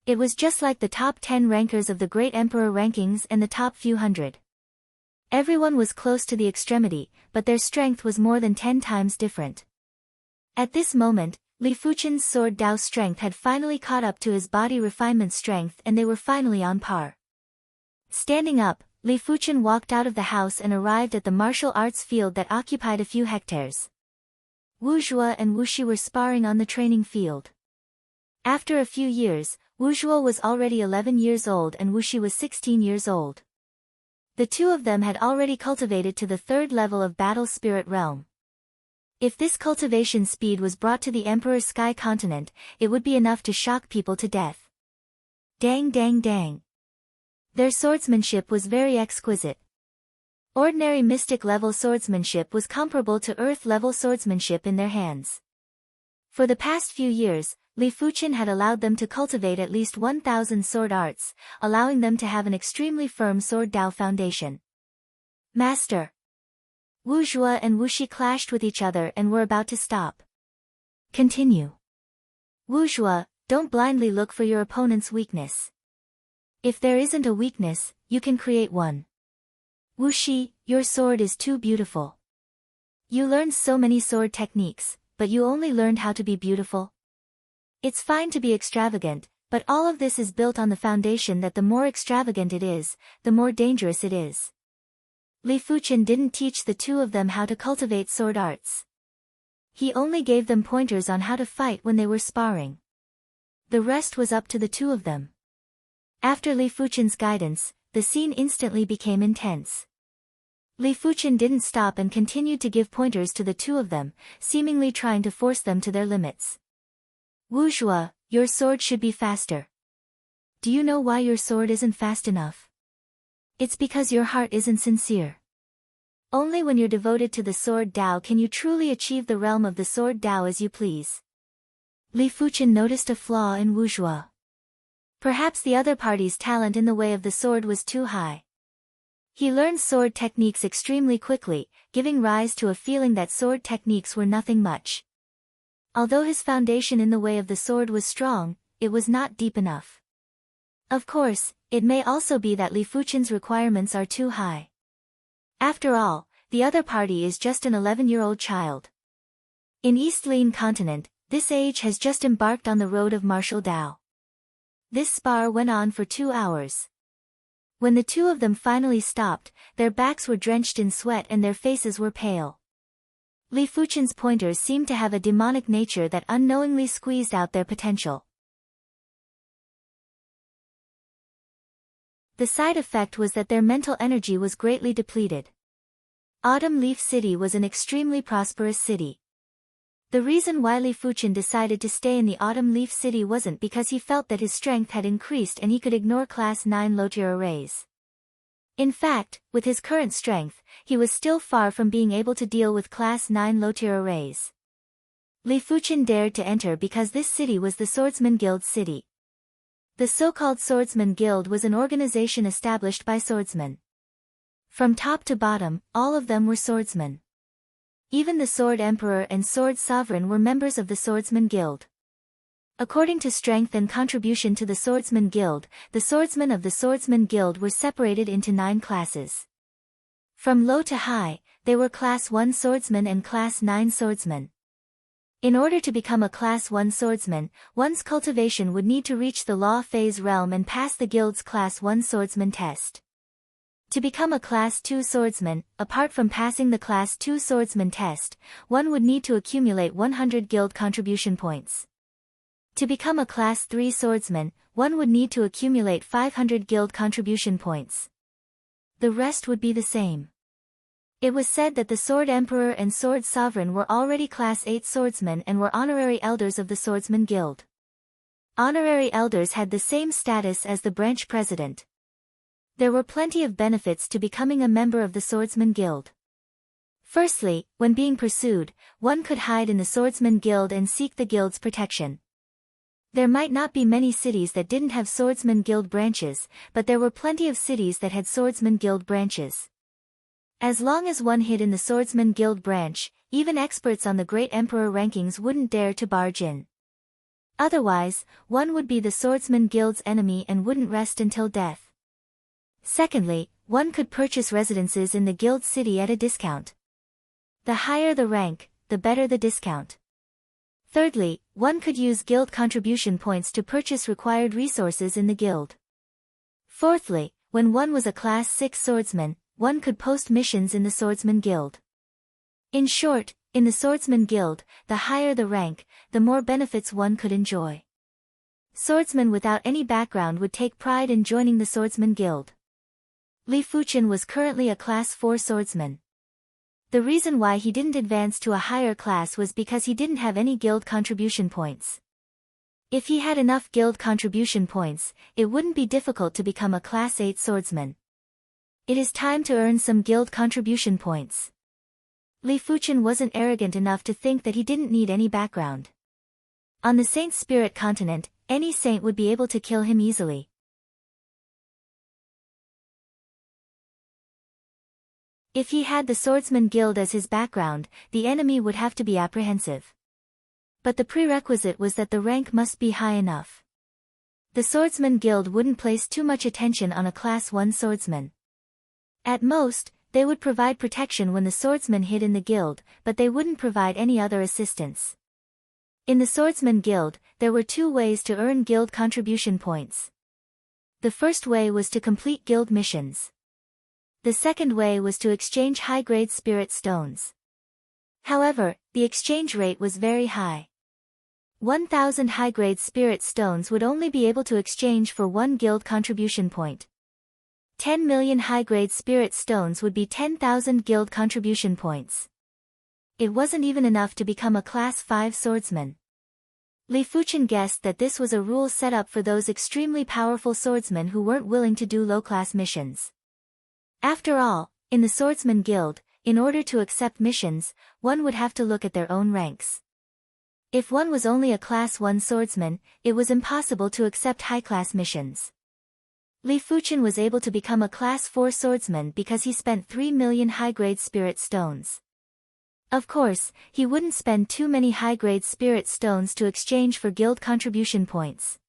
It was just like the top 10 rankers of the Great Emperor rankings and the top few hundred. Everyone was close to the extremity, but their strength was more than 10 times different. At this moment, Li Fuchen's sword Dao strength had finally caught up to his body refinement strength and they were finally on par. Standing up, Li Fuchen walked out of the house and arrived at the martial arts field that occupied a few hectares. Wu Zhuo and Wu Shi were sparring on the training field. After a few years, Wu Zhuo was already 11 years old and Wu Shi was 16 years old. The two of them had already cultivated to the 3rd level of Battle Spirit Realm. If this cultivation speed was brought to the Emperor's Sky Continent, it would be enough to shock people to death. Dang dang dang. Their swordsmanship was very exquisite. Ordinary mystic-level swordsmanship was comparable to earth-level swordsmanship in their hands. For the past few years, Li Fuchen had allowed them to cultivate at least 1,000 sword arts, allowing them to have an extremely firm sword Dao foundation. Master! Wu Zhuo and Wu Shi clashed with each other and were about to stop. Continue. Wu Zhuo, don't blindly look for your opponent's weakness. If there isn't a weakness, you can create one. Wu Shi, your sword is too beautiful. You learned so many sword techniques, but you only learned how to be beautiful. It's fine to be extravagant, but all of this is built on the foundation that the more extravagant it is, the more dangerous it is. Li Fuchen didn't teach the two of them how to cultivate sword arts. He only gave them pointers on how to fight when they were sparring. The rest was up to the two of them. After Li Fuchen's guidance, the scene instantly became intense. Li Fuchen didn't stop and continued to give pointers to the two of them, seemingly trying to force them to their limits. Wu Zhuo, your sword should be faster. Do you know why your sword isn't fast enough? It's because your heart isn't sincere. Only when you're devoted to the sword Dao can you truly achieve the realm of the sword Dao as you please. Li Fuchen noticed a flaw in Wu Zhuo. Perhaps the other party's talent in the way of the sword was too high. He learned sword techniques extremely quickly, giving rise to a feeling that sword techniques were nothing much. Although his foundation in the way of the sword was strong, it was not deep enough. Of course, it may also be that Li Fuchen's requirements are too high. After all, the other party is just an 11-year-old child. In East Lin Continent, this age has just embarked on the road of martial Dao. This spar went on for 2 hours. When the two of them finally stopped, their backs were drenched in sweat and their faces were pale. Li Fuchen's pointers seemed to have a demonic nature that unknowingly squeezed out their potential. The side effect was that their mental energy was greatly depleted. Autumn Leaf City was an extremely prosperous city. The reason why Li Fuchen decided to stay in the Autumn Leaf City wasn't because he felt that his strength had increased and he could ignore Class 9 low-tier arrays. In fact, with his current strength, he was still far from being able to deal with Class 9 low-tier arrays. Li Fuchen dared to enter because this city was the Swordsman Guild's city. The so-called Swordsman Guild was an organization established by swordsmen. From top to bottom, all of them were swordsmen. Even the Sword Emperor and Sword Sovereign were members of the Swordsman Guild. According to strength and contribution to the Swordsman Guild, the swordsmen of the Swordsman Guild were separated into 9 classes. From low to high, they were Class 1 swordsmen and Class 9 swordsmen. In order to become a Class 1 swordsman, one's cultivation would need to reach the Law Phase realm and pass the Guild's Class 1 swordsman test. To become a Class 2 swordsman, apart from passing the Class 2 swordsman test, one would need to accumulate 100 Guild contribution points. To become a Class 3 swordsman, one would need to accumulate 500 Guild contribution points. The rest would be the same. It was said that the Sword Emperor and Sword Sovereign were already Class 8 swordsmen and were honorary elders of the Swordsman Guild. Honorary elders had the same status as the branch president. There were plenty of benefits to becoming a member of the Swordsman Guild. Firstly, when being pursued, one could hide in the Swordsman Guild and seek the Guild's protection. There might not be many cities that didn't have Swordsman Guild branches, but there were plenty of cities that had Swordsman Guild branches. As long as one hid in the Swordsman Guild branch, even experts on the Great Emperor rankings wouldn't dare to barge in. Otherwise, one would be the Swordsman Guild's enemy and wouldn't rest until death. Secondly, one could purchase residences in the Guild city at a discount. The higher the rank, the better the discount. Thirdly, one could use Guild contribution points to purchase required resources in the Guild. Fourthly, when one was a Class 6 swordsman, one could post missions in the Swordsman Guild. In short, in the Swordsman Guild, the higher the rank, the more benefits one could enjoy. Swordsmen without any background would take pride in joining the Swordsman Guild. Li Fuchen was currently a Class 4 swordsman. The reason why he didn't advance to a higher class was because he didn't have any Guild contribution points. If he had enough Guild contribution points, it wouldn't be difficult to become a Class 8 swordsman. It is time to earn some Guild contribution points. Li Fuchen wasn't arrogant enough to think that he didn't need any background. On the Saint Spirit continent, any saint would be able to kill him easily. If he had the Swordsman Guild as his background, the enemy would have to be apprehensive. But the prerequisite was that the rank must be high enough. The Swordsman Guild wouldn't place too much attention on a Class 1 swordsman. At most, they would provide protection when the swordsman hid in the guild, but they wouldn't provide any other assistance. In the Swordsman Guild, there were 2 ways to earn Guild contribution points. The first way was to complete Guild missions. The second way was to exchange high-grade spirit stones. However, the exchange rate was very high. 1,000 high-grade spirit stones would only be able to exchange for 1 Guild contribution point. 10 million high-grade spirit stones would be 10,000 Guild contribution points. It wasn't even enough to become a Class 5 swordsman. Li Fuchen guessed that this was a rule set up for those extremely powerful swordsmen who weren't willing to do low-class missions. After all, in the Swordsman Guild, in order to accept missions, one would have to look at their own ranks. If one was only a Class 1 swordsman, it was impossible to accept high-class missions. Li Fuchen was able to become a Class 4 swordsman because he spent 3 million high-grade spirit stones. Of course, he wouldn't spend too many high-grade spirit stones to exchange for Guild contribution points.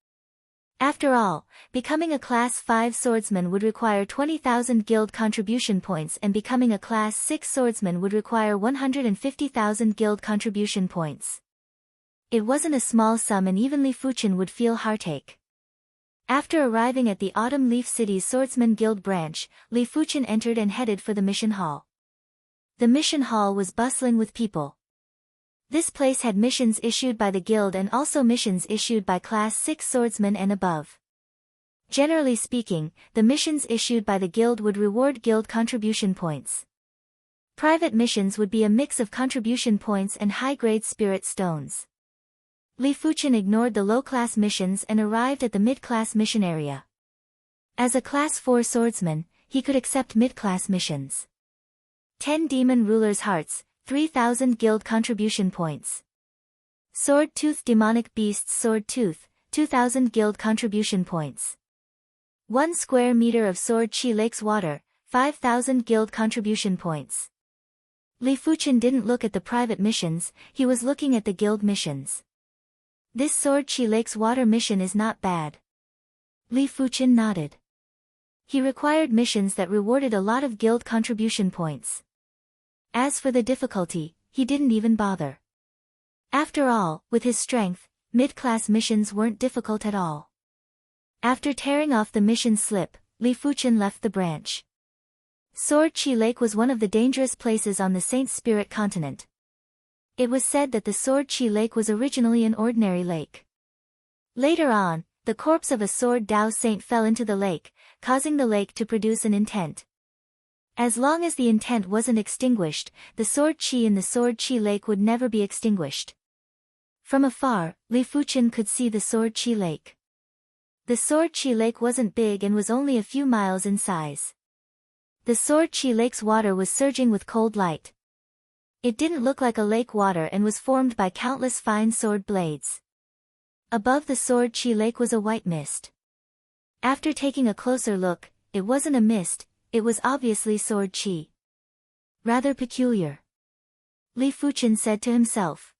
After all, becoming a Class 5 swordsman would require 20,000 Guild contribution points and becoming a Class 6 swordsman would require 150,000 Guild contribution points. It wasn't a small sum and even Li Fuchen would feel heartache. After arriving at the Autumn Leaf City's Swordsman Guild branch, Li Fuchen entered and headed for the mission hall. The mission hall was bustling with people. This place had missions issued by the guild and also missions issued by Class 6 swordsmen and above. Generally speaking, the missions issued by the guild would reward Guild contribution points. Private missions would be a mix of contribution points and high-grade spirit stones. Li Fuchen ignored the low-class missions and arrived at the mid-class mission area. As a Class 4 swordsman, he could accept mid-class missions. 10 Demon Ruler's Hearts, 3,000 Guild contribution points. Sword Tooth Demonic Beasts Sword Tooth, 2000 Guild Contribution Points. 1 square meter of Sword Chi Lake's water, 5000 Guild Contribution Points. Li Fuchen didn't look at the private missions, he was looking at the guild missions. This Sword Chi Lake's water mission is not bad. Li Fuchen nodded. He required missions that rewarded a lot of guild contribution points. As for the difficulty, he didn't even bother. After all, with his strength, mid-class missions weren't difficult at all. After tearing off the mission slip, Li Fuchen left the branch. Sword Chi Lake was one of the dangerous places on the Saint Spirit continent. It was said that the Sword Chi Lake was originally an ordinary lake. Later on, the corpse of a Sword Dao saint fell into the lake, causing the lake to produce an intent. As long as the intent wasn't extinguished, the Sword Chi in the Sword Chi Lake would never be extinguished. From afar, Li Fuchen could see the Sword Chi Lake. The Sword Chi Lake wasn't big and was only a few miles in size. The Sword Chi Lake's water was surging with cold light. It didn't look like a lake water and was formed by countless fine sword blades. Above the Sword Chi Lake was a white mist. After taking a closer look, it wasn't a mist, it was obviously Sword Chi. Rather peculiar. Li Fuchen said to himself.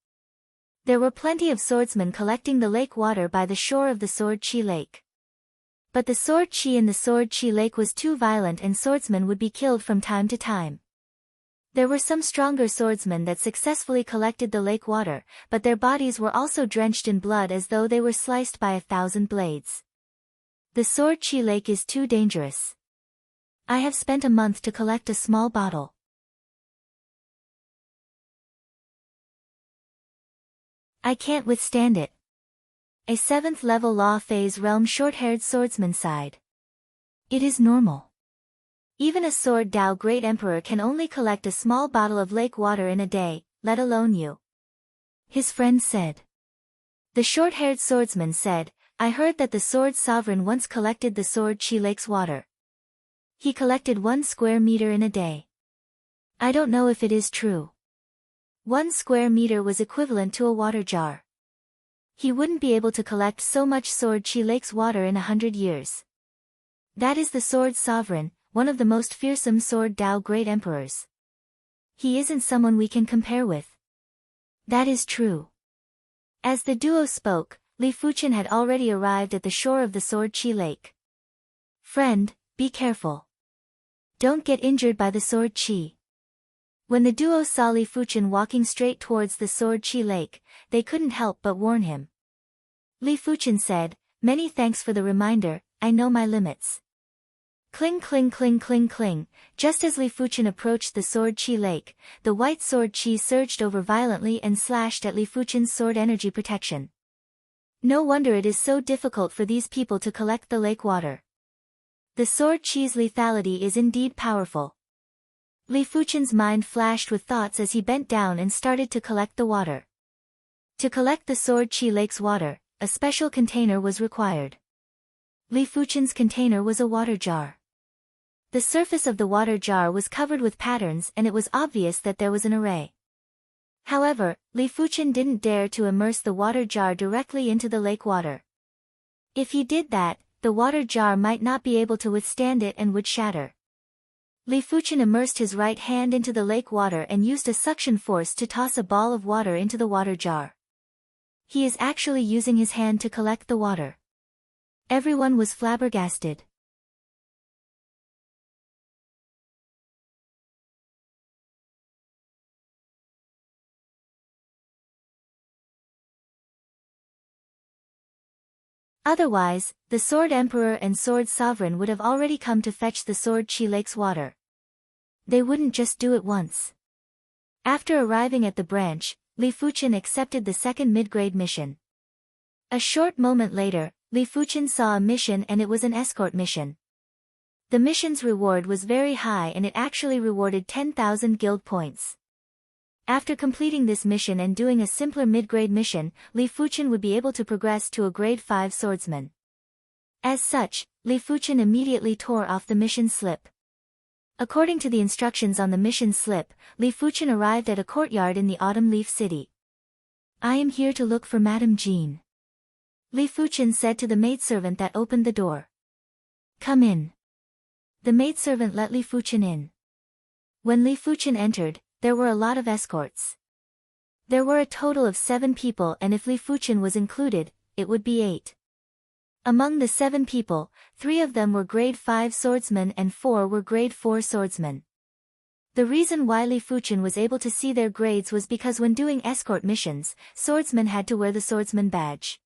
There were plenty of swordsmen collecting the lake water by the shore of the Sword Chi Lake. But the Sword Chi in the Sword Chi Lake was too violent and swordsmen would be killed from time to time. There were some stronger swordsmen that successfully collected the lake water, but their bodies were also drenched in blood as though they were sliced by 1,000 blades. The Sword Chi Lake is too dangerous. I have spent a month to collect a small bottle. I can't withstand it. A 7th level Law Phase Realm short-haired swordsman sighed. It is normal. Even a Sword Dao Great Emperor can only collect a small bottle of lake water in a day, let alone you. His friend said. The short-haired swordsman said, I heard that the Sword Sovereign once collected the Sword Chi Lake's water. He collected 1 square meter in a day. I don't know if it is true. 1 square meter was equivalent to a water jar. He wouldn't be able to collect so much Sword Chi Lake's water in 100 years. That is the Sword Sovereign, one of the most fearsome Sword Dao Great Emperors. He isn't someone we can compare with. That is true. As the duo spoke, Li Fuchen had already arrived at the shore of the Sword Chi Lake. Friend, be careful. Don't get injured by the Sword Chi. When the duo saw Li Fuchen walking straight towards the Sword Chi Lake, they couldn't help but warn him. Li Fuchen said, Many thanks for the reminder, I know my limits. Cling cling cling cling cling, just as Li Fuchen approached the Sword Chi Lake, the white Sword Chi surged over violently and slashed at Li Fuchen's sword energy protection. No wonder it is so difficult for these people to collect the lake water. The Sword Chi's lethality is indeed powerful. Li Fuchen's mind flashed with thoughts as he bent down and started to collect the water. To collect the Sword Chi Lake's water, a special container was required. Li Fuchen's container was a water jar. The surface of the water jar was covered with patterns and it was obvious that there was an array. However, Li Fuchen didn't dare to immerse the water jar directly into the lake water. If he did that, the water jar might not be able to withstand it and would shatter. Li Fuchen immersed his right hand into the lake water and used a suction force to toss a ball of water into the water jar. He is actually using his hand to collect the water. Everyone was flabbergasted. Otherwise, the Sword Emperor and Sword Sovereign would have already come to fetch the Sword Chi Lake's water. They wouldn't just do it once. After arriving at the branch, Li Fuchen accepted the second mid-grade mission. A short moment later, Li Fuchen saw a mission and it was an escort mission. The mission's reward was very high and it actually rewarded 10,000 guild points. After completing this mission and doing a simpler mid-grade mission, Li Fuchen would be able to progress to a grade 5 swordsman. As such, Li Fuchen immediately tore off the mission slip. According to the instructions on the mission slip, Li Fuchen arrived at a courtyard in the Autumn Leaf City. I am here to look for Madame Jean. Li Fuchen said to the maidservant that opened the door. Come in. The maidservant let Li Fuchen in. When Li Fuchen entered, there were a lot of escorts. There were a total of 7 people, and if Li Fuchen was included, it would be 8. Among the 7 people, 3 of them were grade 5 swordsmen and 4 were grade 4 swordsmen. The reason why Li Fuchen was able to see their grades was because when doing escort missions, swordsmen had to wear the swordsman badge.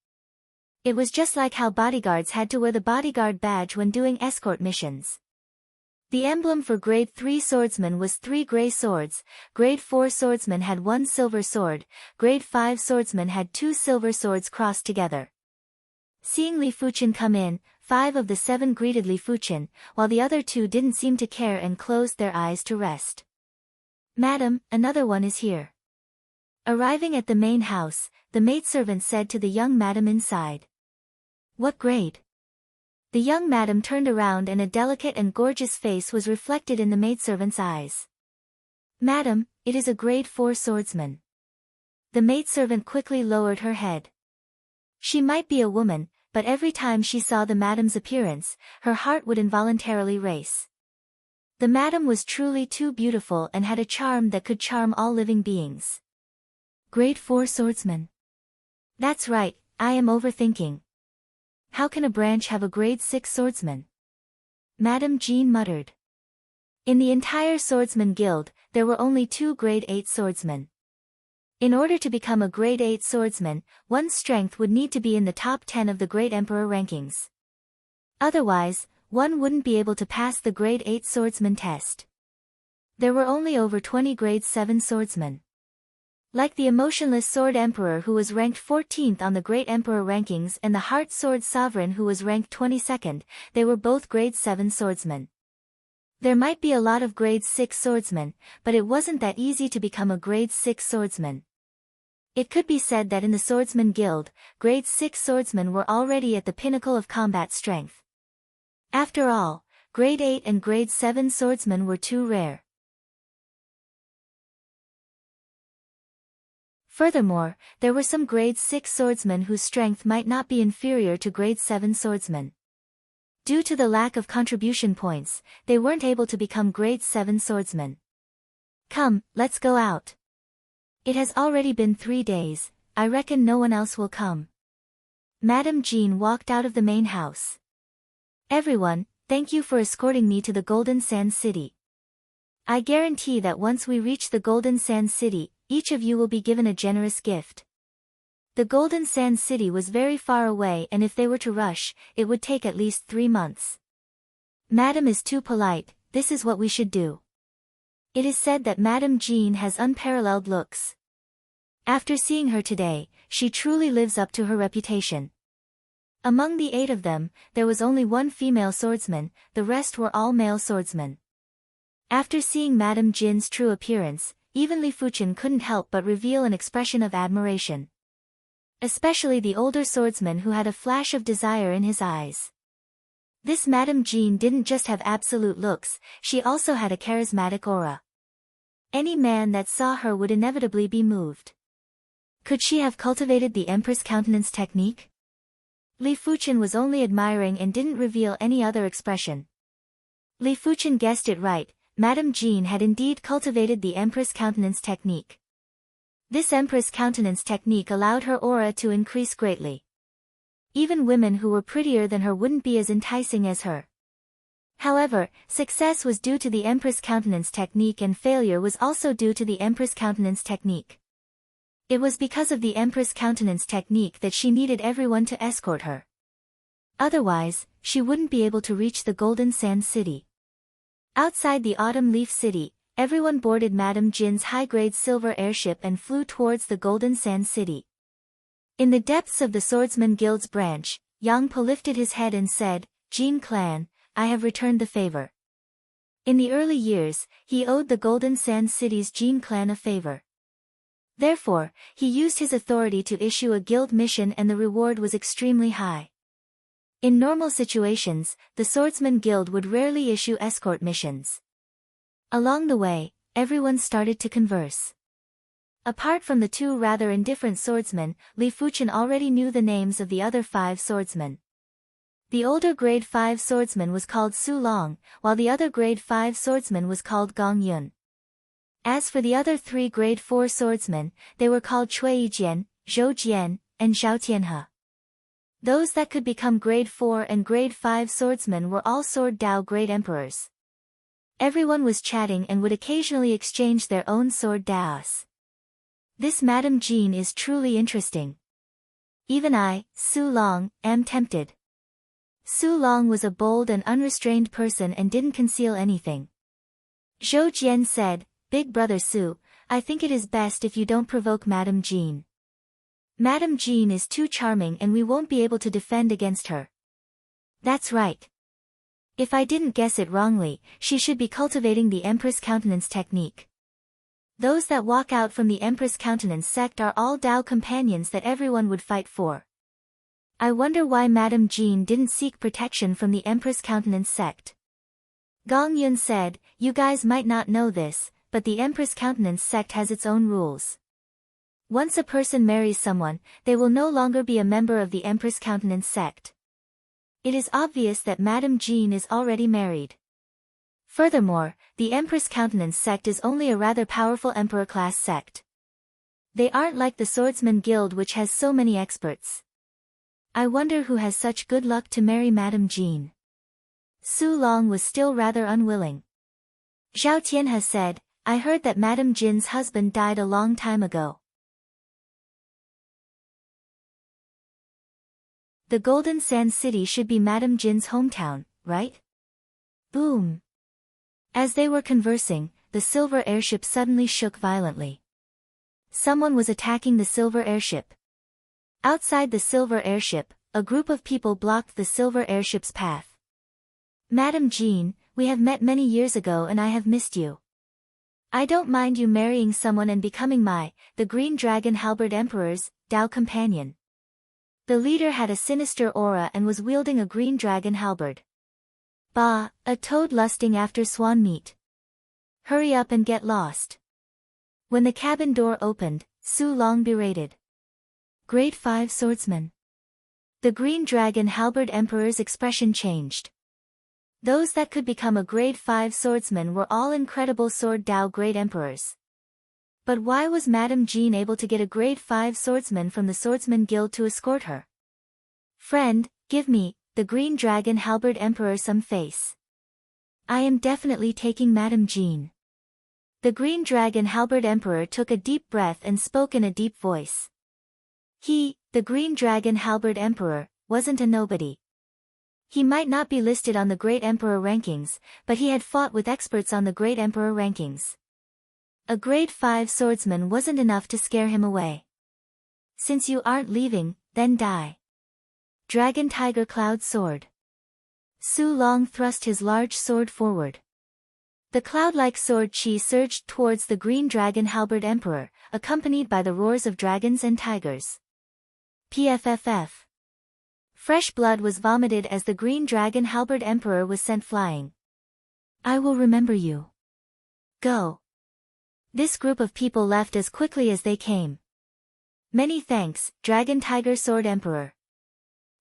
It was just like how bodyguards had to wear the bodyguard badge when doing escort missions. The emblem for grade 3 swordsman was 3 gray swords, grade 4 swordsman had 1 silver sword, grade 5 swordsman had 2 silver swords crossed together. Seeing Li Fuchen come in, 5 of the 7 greeted Li Fuchen, while the other 2 didn't seem to care and closed their eyes to rest. Madam, another one is here. Arriving at the main house, the maidservant said to the young madam inside. What grade? The young madam turned around and a delicate and gorgeous face was reflected in the maidservant's eyes. Madam, it is a grade 4 swordsman. The maidservant quickly lowered her head. She might be a woman, but every time she saw the madam's appearance, her heart would involuntarily race. The madam was truly too beautiful and had a charm that could charm all living beings. Grade 4 swordsman. That's right, I am overthinking. How can a branch have a grade 6 swordsman? Madame Jean muttered. In the entire swordsman guild, there were only 2 grade 8 swordsmen. In order to become a grade 8 swordsman, one's strength would need to be in the top 10 of the Great Emperor rankings. Otherwise, one wouldn't be able to pass the grade 8 swordsman test. There were only over 20 grade 7 swordsmen. Like the emotionless sword emperor who was ranked 14th on the Great Emperor rankings and the heart sword sovereign who was ranked 22nd, they were both grade 7 swordsmen. There might be a lot of grade 6 swordsmen, but it wasn't that easy to become a grade 6 swordsman. It could be said that in the Swordsman Guild, grade 6 swordsmen were already at the pinnacle of combat strength. After all, grade 8 and grade 7 swordsmen were too rare. Furthermore, there were some grade 6 swordsmen whose strength might not be inferior to grade 7 swordsmen. Due to the lack of contribution points, they weren't able to become grade 7 swordsmen. Come, let's go out. It has already been 3 days, I reckon no one else will come. Madame Jean walked out of the main house. Everyone, thank you for escorting me to the Golden Sand City. I guarantee that once we reach the Golden Sand City, each of you will be given a generous gift. The Golden Sand City was very far away and if they were to rush, it would take at least 3 months. Madame is too polite, this is what we should do. It is said that Madame Jean has unparalleled looks. After seeing her today, she truly lives up to her reputation. Among the 8 of them, there was only 1 female swordsman, the rest were all male swordsmen. After seeing Madame Jean's true appearance, even Li Fuchen couldn't help but reveal an expression of admiration. Especially the older swordsman who had a flash of desire in his eyes. This Madame Jean didn't just have absolute looks, she also had a charismatic aura. Any man that saw her would inevitably be moved. Could she have cultivated the Empress countenance technique? Li Fuchen was only admiring and didn't reveal any other expression. Li Fuchen guessed it right, Madame Jean had indeed cultivated the Empress countenance technique. This Empress countenance technique allowed her aura to increase greatly. Even women who were prettier than her wouldn't be as enticing as her. However, success was due to the Empress countenance technique and failure was also due to the Empress countenance technique. It was because of the Empress countenance technique that she needed everyone to escort her. Otherwise, she wouldn't be able to reach the Golden Sand City. Outside the Autumn Leaf City, everyone boarded Madame Jin's high-grade silver airship and flew towards the Golden Sand City. In the depths of the Swordsman Guild's branch, Yang Po lifted his head and said, Jin clan, I have returned the favor. In the early years, he owed the Golden Sand City's Jin clan a favor. Therefore, he used his authority to issue a guild mission and the reward was extremely high. In normal situations, the Swordsman Guild would rarely issue escort missions. Along the way, everyone started to converse. Apart from the two rather indifferent swordsmen, Li Fuchen already knew the names of the other 5 swordsmen. The older grade 5 swordsman was called Su Long, while the other grade 5 swordsman was called Gong Yun. As for the other 3 grade 4 swordsmen, they were called Cui Jian, Zhou Jian, and Zhao Tianhe. Those that could become grade 4 and grade 5 swordsmen were all Sword Dao grade emperors. Everyone was chatting and would occasionally exchange their own sword daos. This Madame Jean is truly interesting. Even I, Su Long, am tempted. Su Long was a bold and unrestrained person and didn't conceal anything. Zhou Jian said, "Big brother Su, I think it is best if you don't provoke Madame Jean. Madame Jean is too charming and we won't be able to defend against her." That's right. If I didn't guess it wrongly, she should be cultivating the Empress Countenance technique. Those that walk out from the Empress Countenance sect are all Dao companions that everyone would fight for. I wonder why Madame Jean didn't seek protection from the Empress Countenance sect. Gong Yun said, "You guys might not know this, but the Empress Countenance sect has its own rules. Once a person marries someone, they will no longer be a member of the Empress Countenance sect. It is obvious that Madame Jean is already married. Furthermore, the Empress Countenance sect is only a rather powerful emperor-class sect. They aren't like the Swordsman Guild which has so many experts. I wonder who has such good luck to marry Madame Jean." Su Long was still rather unwilling. Zhao Tianhe said, "I heard that Madame Jin's husband died a long time ago." The Golden Sand City should be Madame Jin's hometown, right? Boom. As they were conversing, the silver airship suddenly shook violently. Someone was attacking the silver airship. Outside the silver airship, a group of people blocked the silver airship's path. "Madame Jean, we have met many years ago and I have missed you. I don't mind you marrying someone and becoming the Green Dragon Halberd Emperor's Dao companion." The leader had a sinister aura and was wielding a green dragon halberd. Bah, a toad lusting after swan meat. Hurry up and get lost. When the cabin door opened, Su Long berated. Grade 5 swordsman. The Green Dragon Halberd Emperor's expression changed. Those that could become a grade 5 swordsman were all incredible Sword Dao grade emperors. But why was Madame Jean able to get a grade 5 swordsman from the Swordsman Guild to escort her? "Friend, give me, the Green Dragon Halberd Emperor some face. I am definitely taking Madame Jean." The Green Dragon Halberd Emperor took a deep breath and spoke in a deep voice. He, the Green Dragon Halberd Emperor, wasn't a nobody. He might not be listed on the Great Emperor rankings, but he had fought with experts on the Great Emperor rankings. A grade 5 swordsman wasn't enough to scare him away. "Since you aren't leaving, then die." Dragon Tiger Cloud Sword. Su Long thrust his large sword forward. The cloud-like sword chi surged towards the Green Dragon Halberd Emperor, accompanied by the roars of dragons and tigers. PFFF. Fresh blood was vomited as the Green Dragon Halberd Emperor was sent flying. "I will remember you. Go." This group of people left as quickly as they came. "Many thanks, Dragon Tiger Sword Emperor."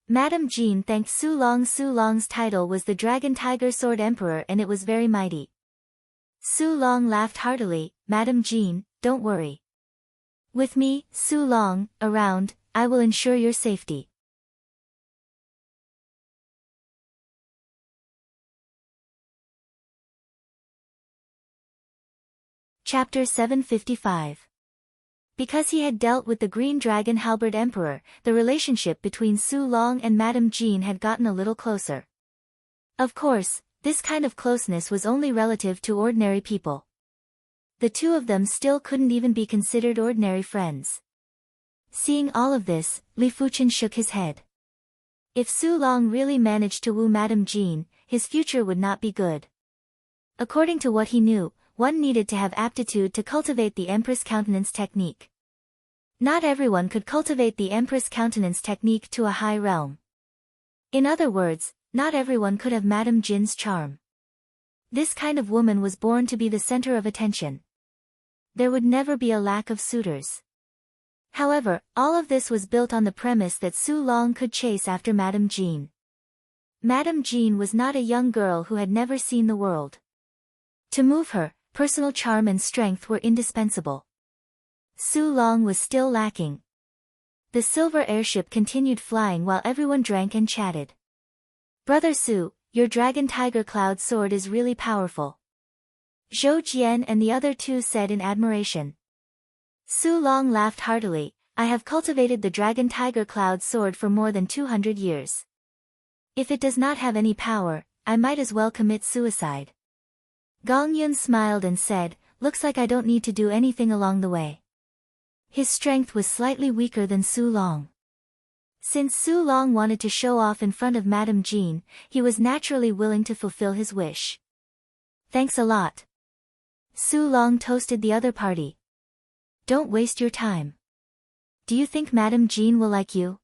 Madame Jean thanked Su Long. Su Long's title was the Dragon Tiger Sword Emperor and it was very mighty. Su Long laughed heartily. "Madame Jean, don't worry. With me, Su Long, around, I will ensure your safety." Chapter 755. Because he had dealt with the Green Dragon Halberd Emperor, the relationship between Su Long and Madame Jean had gotten a little closer. Of course, this kind of closeness was only relative to ordinary people. The two of them still couldn't even be considered ordinary friends. Seeing all of this, Li Fuchen shook his head. If Su Long really managed to woo Madame Jean, his future would not be good. According to what he knew, one needed to have aptitude to cultivate the Empress Countenance technique. Not everyone could cultivate the Empress Countenance technique to a high realm. In other words, not everyone could have Madame Jin's charm. This kind of woman was born to be the center of attention. there would never be a lack of suitors. However, all of this was built on the premise that Su Long could chase after Madame Jean. Madame Jean was not a young girl who had never seen the world. To move her, personal charm and strength were indispensable. Su Long was still lacking. The silver airship continued flying while everyone drank and chatted. "Brother Su, your dragon tiger cloud sword is really powerful," Zhou Jian and the other two said in admiration. Su Long laughed heartily. "I have cultivated the dragon tiger cloud sword for more than 200 years. If it does not have any power, I might as well commit suicide." Gong Yun smiled and said, "Looks like I don't need to do anything along the way." His strength was slightly weaker than Su Long. Since Su Long wanted to show off in front of Madame Jean, he was naturally willing to fulfill his wish. "Thanks a lot." Su Long toasted the other party. "Don't waste your time. Do you think Madame Jean will like you?"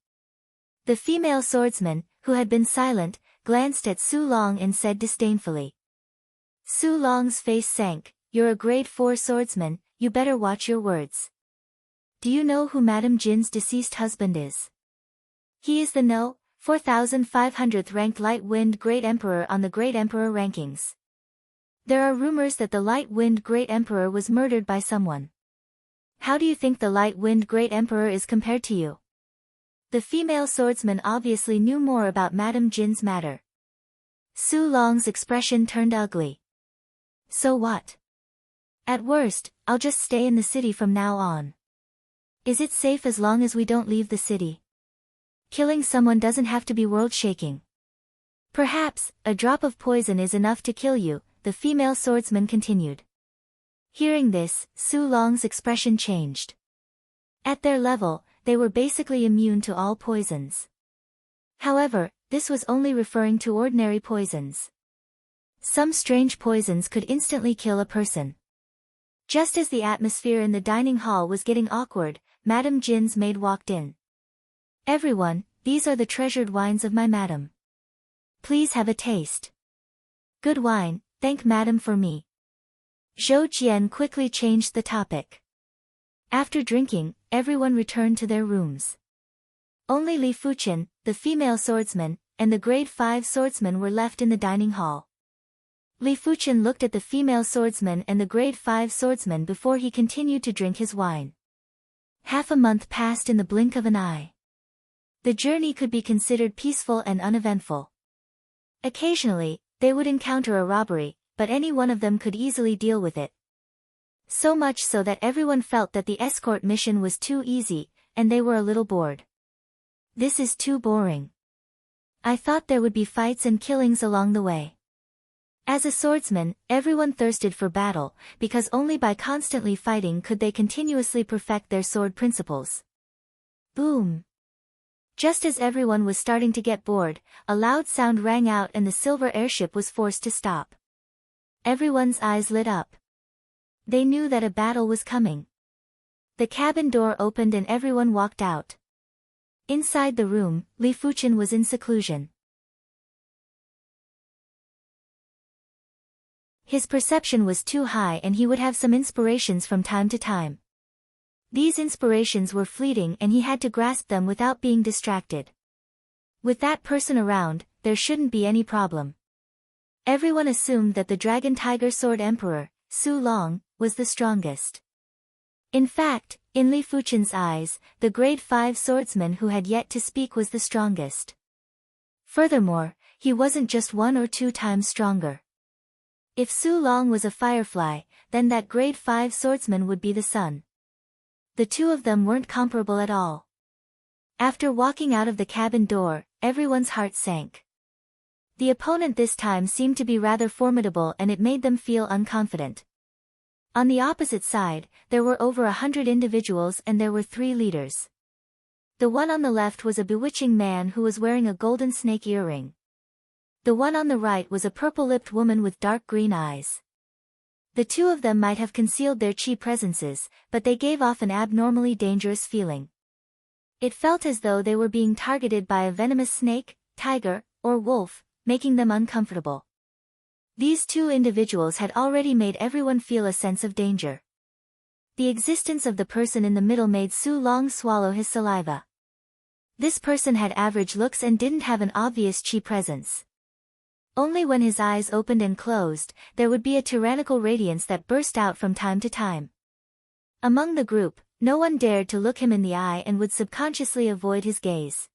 The female swordsman, who had been silent, glanced at Su Long and said disdainfully. Su Long's face sank. "You're a grade 4 swordsman, you better watch your words. Do you know who Madame Jin's deceased husband is? He is the No. 4500th ranked Light Wind Great Emperor on the Great Emperor rankings. There are rumors that the Light Wind Great Emperor was murdered by someone. How do you think the Light Wind Great Emperor is compared to you?" The female swordsman obviously knew more about Madame Jin's matter. Su Long's expression turned ugly. "So what? At worst, I'll just stay in the city from now on. Is it safe as long as we don't leave the city? Killing someone doesn't have to be world-shaking. Perhaps, a drop of poison is enough to kill you," the female swordsman continued. Hearing this, Su Long's expression changed. At their level, they were basically immune to all poisons. However, this was only referring to ordinary poisons. Some strange poisons could instantly kill a person. Just as the atmosphere in the dining hall was getting awkward, Madame Jin's maid walked in. "Everyone, these are the treasured wines of my madam. Please have a taste." "Good wine, thank madam for me." Zhou Jian quickly changed the topic. After drinking, everyone returned to their rooms. Only Li Fuchen, the female swordsman, and the grade 5 swordsman were left in the dining hall. Li Fuchen looked at the female swordsman and the grade 5 swordsman before he continued to drink his wine. Half a month passed in the blink of an eye. The journey could be considered peaceful and uneventful. Occasionally, they would encounter a robbery, but any one of them could easily deal with it. So much so that everyone felt that the escort mission was too easy, and they were a little bored. "This is too boring. I thought there would be fights and killings along the way." As a swordsman, everyone thirsted for battle, because only by constantly fighting could they continuously perfect their sword principles. Boom! Just as everyone was starting to get bored, a loud sound rang out and the silver airship was forced to stop. Everyone's eyes lit up. They knew that a battle was coming. The cabin door opened and everyone walked out. Inside the room, Li Fuchen was in seclusion. His perception was too high and he would have some inspirations from time to time. These inspirations were fleeting and he had to grasp them without being distracted. With that person around, there shouldn't be any problem. Everyone assumed that the Dragon Tiger Sword Emperor, Su Long, was the strongest. In fact, in Li Fuchen's eyes, the grade 5 swordsman who had yet to speak was the strongest. Furthermore, he wasn't just 1 or 2 times stronger. If Su Long was a firefly, then that grade 5 swordsman would be the sun. The two of them weren't comparable at all. After walking out of the cabin door, everyone's heart sank. The opponent this time seemed to be rather formidable and it made them feel unconfident. On the opposite side, there were over 100 individuals and there were 3 leaders. The one on the left was a bewitching man who was wearing a golden snake earring. The one on the right was a purple-lipped woman with dark green eyes. The two of them might have concealed their chi presences, but they gave off an abnormally dangerous feeling. It felt as though they were being targeted by a venomous snake, tiger, or wolf, making them uncomfortable. These two individuals had already made everyone feel a sense of danger. The existence of the person in the middle made Su Long swallow his saliva. This person had average looks and didn't have an obvious chi presence. Only when his eyes opened and closed, there would be a tyrannical radiance that burst out from time to time. Among the group, no one dared to look him in the eye and would subconsciously avoid his gaze.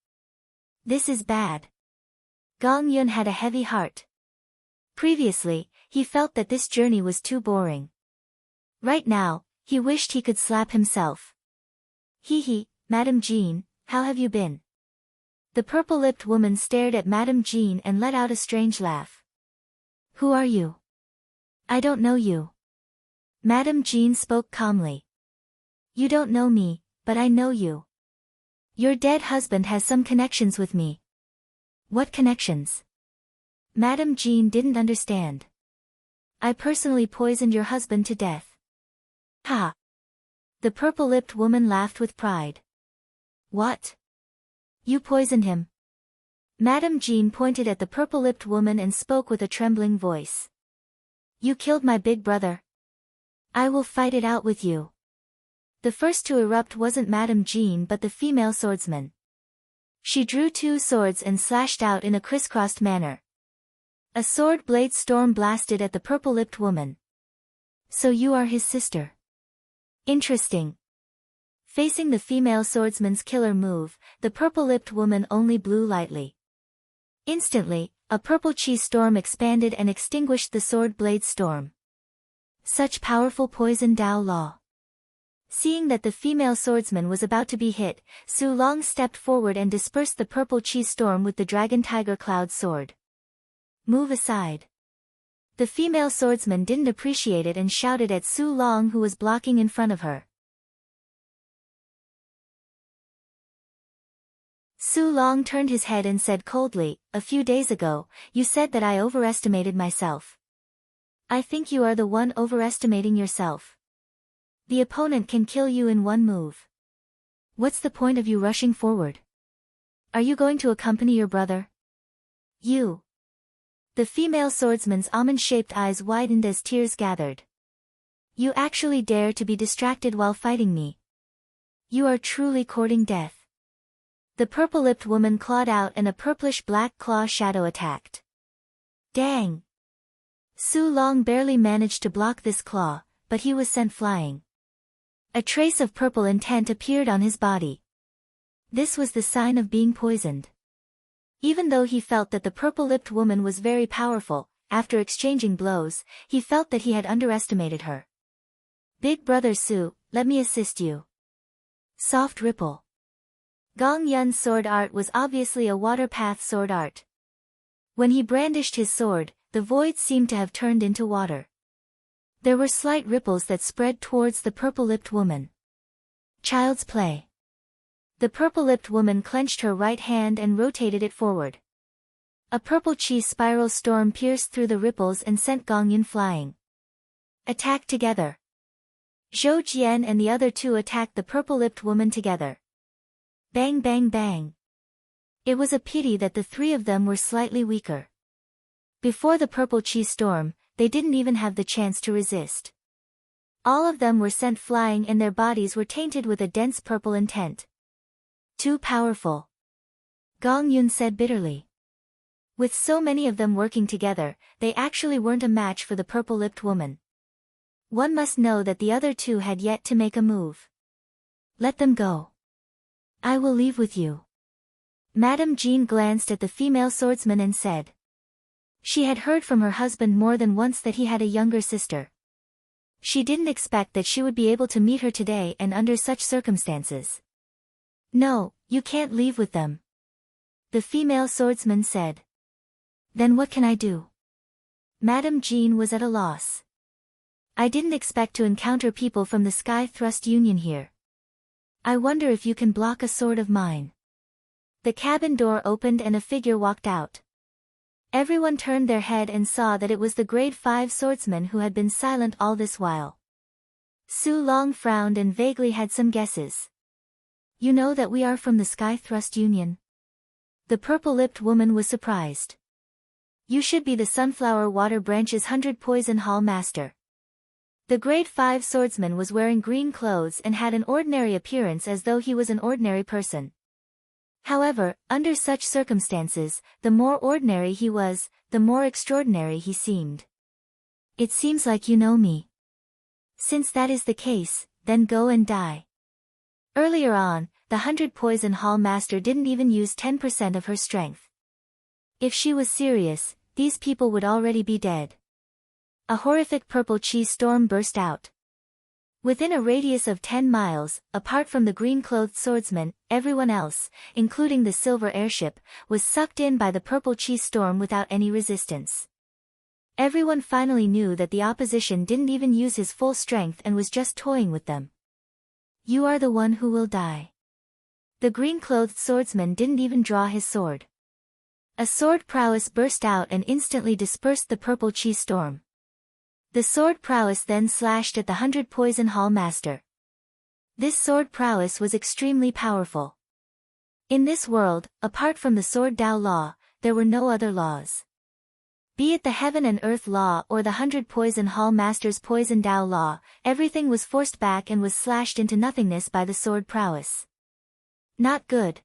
This is bad. Gong Yun had a heavy heart. Previously, he felt that this journey was too boring. Right now, he wished he could slap himself. Hee, Madame Jean, how have you been? The purple-lipped woman stared at Madame Jean and let out a strange laugh. Who are you? I don't know you. Madame Jean spoke calmly. You don't know me, but I know you. Your dead husband has some connections with me. What connections? Madame Jean didn't understand. I personally poisoned your husband to death. Ha! The purple-lipped woman laughed with pride. What? You poisoned him? Madame Jean pointed at the purple-lipped woman and spoke with a trembling voice. You killed my big brother. I will fight it out with you. The first to erupt wasn't Madame Jean but the female swordsman. She drew two swords and slashed out in a crisscrossed manner. A sword blade storm blasted at the purple-lipped woman. So you are his sister. Interesting. Facing the female swordsman's killer move, the purple-lipped woman only blew lightly. Instantly, a purple chi storm expanded and extinguished the sword blade storm. Such powerful poison Dao law. Seeing that the female swordsman was about to be hit, Su Long stepped forward and dispersed the purple chi storm with the dragon tiger cloud sword. Move aside. The female swordsman didn't appreciate it and shouted at Su Long who was blocking in front of her. Su Long turned his head and said coldly, a few days ago, you said that I overestimated myself. I think you are the one overestimating yourself. The opponent can kill you in one move. What's the point of you rushing forward? Are you going to accompany your brother? You. The female swordsman's almond-shaped eyes widened as tears gathered. You actually dare to be distracted while fighting me. You are truly courting death. The purple-lipped woman clawed out and a purplish-black claw shadow attacked. Dang! Su Long barely managed to block this claw, but he was sent flying. A trace of purple intent appeared on his body. This was the sign of being poisoned. Even though he felt that the purple-lipped woman was very powerful, after exchanging blows, he felt that he had underestimated her. Big brother Su, let me assist you. Soft ripple. Gong Yun's sword art was obviously a water path sword art. When he brandished his sword, the void seemed to have turned into water. There were slight ripples that spread towards the purple-lipped woman. Child's play. The purple-lipped woman clenched her right hand and rotated it forward. A purple chi spiral storm pierced through the ripples and sent Gong Yun flying. Attack together. Zhou Jian and the other two attacked the purple-lipped woman together. Bang bang bang. It was a pity that the three of them were slightly weaker. Before the purple chi storm, they didn't even have the chance to resist. All of them were sent flying and their bodies were tainted with a dense purple intent. Too powerful. Gong Yun said bitterly. With so many of them working together, they actually weren't a match for the purple-lipped woman. One must know that the other two had yet to make a move. Let them go. I will leave with you. Madame Jean glanced at the female swordsman and said. She had heard from her husband more than once that he had a younger sister. She didn't expect that she would be able to meet her today and under such circumstances. No, you can't leave with them. The female swordsman said. Then what can I do? Madame Jean was at a loss. I didn't expect to encounter people from the Sky Thrust Union here. I wonder if you can block a sword of mine. The cabin door opened and a figure walked out. Everyone turned their head and saw that it was the grade 5 swordsman who had been silent all this while. Su Long frowned and vaguely had some guesses. You know that we are from the Sky Thrust Union? The purple-lipped woman was surprised. You should be the Sunflower Water Branch's 100 Poison Hall Master. The grade 5 swordsman was wearing green clothes and had an ordinary appearance as though he was an ordinary person. However, under such circumstances, the more ordinary he was, the more extraordinary he seemed. It seems like you know me. Since that is the case, then go and die. Earlier on, the 100 Poison Hall Master didn't even use 10% of her strength. If she was serious, these people would already be dead. A horrific purple chi storm burst out. Within a radius of 10 miles, apart from the green-clothed swordsman, everyone else, including the silver airship, was sucked in by the purple chi storm without any resistance. Everyone finally knew that the opposition didn't even use his full strength and was just toying with them. You are the one who will die. The green-clothed swordsman didn't even draw his sword. A sword prowess burst out and instantly dispersed the purple chi storm. The sword prowess then slashed at the 100 Poison Hall Master. This sword prowess was extremely powerful. In this world, apart from the sword Dao law, there were no other laws. Be it the heaven and earth law or the 100 Poison Hall Master's poison Dao law, everything was forced back and was slashed into nothingness by the sword prowess. Not good.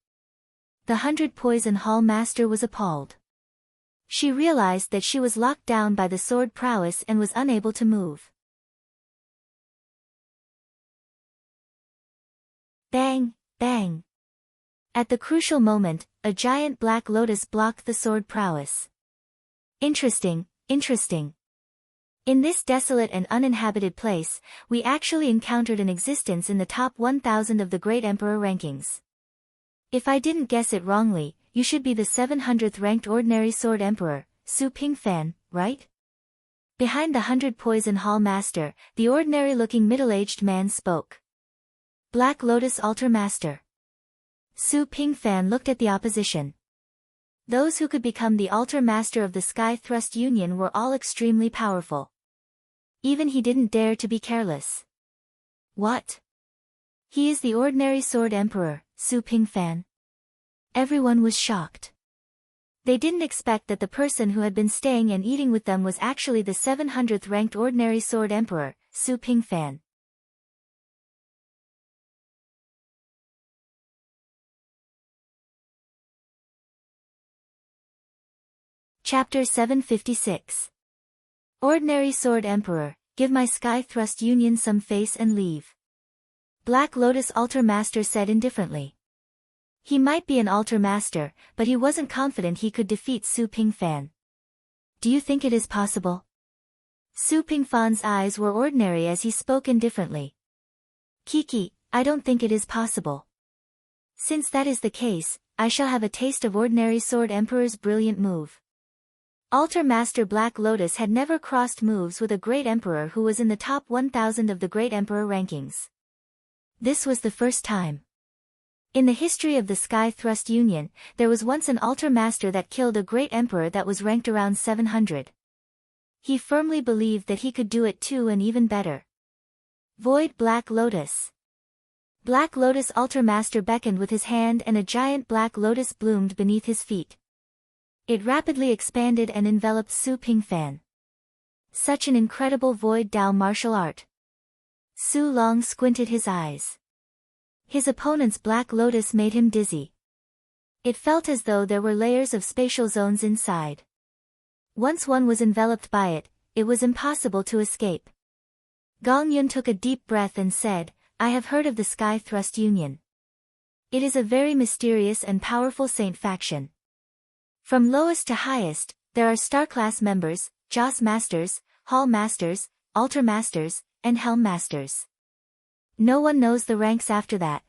The 100 Poison Hall Master was appalled. She realized that she was locked down by the sword prowess and was unable to move. Bang, bang. At the crucial moment, a giant black lotus blocked the sword prowess. Interesting, interesting. In this desolate and uninhabited place, we actually encountered an existence in the top 1,000 of the Great Emperor rankings. If I didn't guess it wrongly, you should be the 700th ranked Ordinary Sword Emperor, Su Pingfan, right? Behind the 100 Poison Hall Master, the ordinary-looking middle-aged man spoke. Black Lotus Altar Master. Su Pingfan looked at the opposition. Those who could become the Altar Master of the Sky Thrust Union were all extremely powerful. Even he didn't dare to be careless. What? He is the Ordinary Sword Emperor, Su Pingfan. Everyone was shocked. They didn't expect that the person who had been staying and eating with them was actually the 700th ranked Ordinary Sword Emperor, Su Pingfan. Chapter 756. Ordinary Sword Emperor, give my Sky Thrust Union some face and leave. Black Lotus Altar Master said indifferently. He might be an Altar Master, but he wasn't confident he could defeat Su Pingfan. Do you think it is possible? Su Pingfan's eyes were ordinary as he spoke indifferently. Kiki, I don't think it is possible. Since that is the case, I shall have a taste of Ordinary Sword Emperor's brilliant move. Altar Master Black Lotus had never crossed moves with a Great Emperor who was in the top 1,000 of the Great Emperor rankings. This was the first time. In the history of the Sky Thrust Union, there was once an Altar Master that killed a Great Emperor that was ranked around 700. He firmly believed that he could do it too and even better. Void Black Lotus. Black Lotus Altar Master beckoned with his hand and a giant Black Lotus bloomed beneath his feet. It rapidly expanded and enveloped Su Pingfan. Such an incredible Void Dao martial art. Su Long squinted his eyes. His opponent's Black Lotus made him dizzy. It felt as though there were layers of spatial zones inside. Once one was enveloped by it, it was impossible to escape. Gong Yun took a deep breath and said, I have heard of the Sky Thrust Union. It is a very mysterious and powerful saint faction. From lowest to highest, there are star-class members, Joss Masters, Hall Masters, Altar Masters, and Helm Masters. No one knows the ranks after that.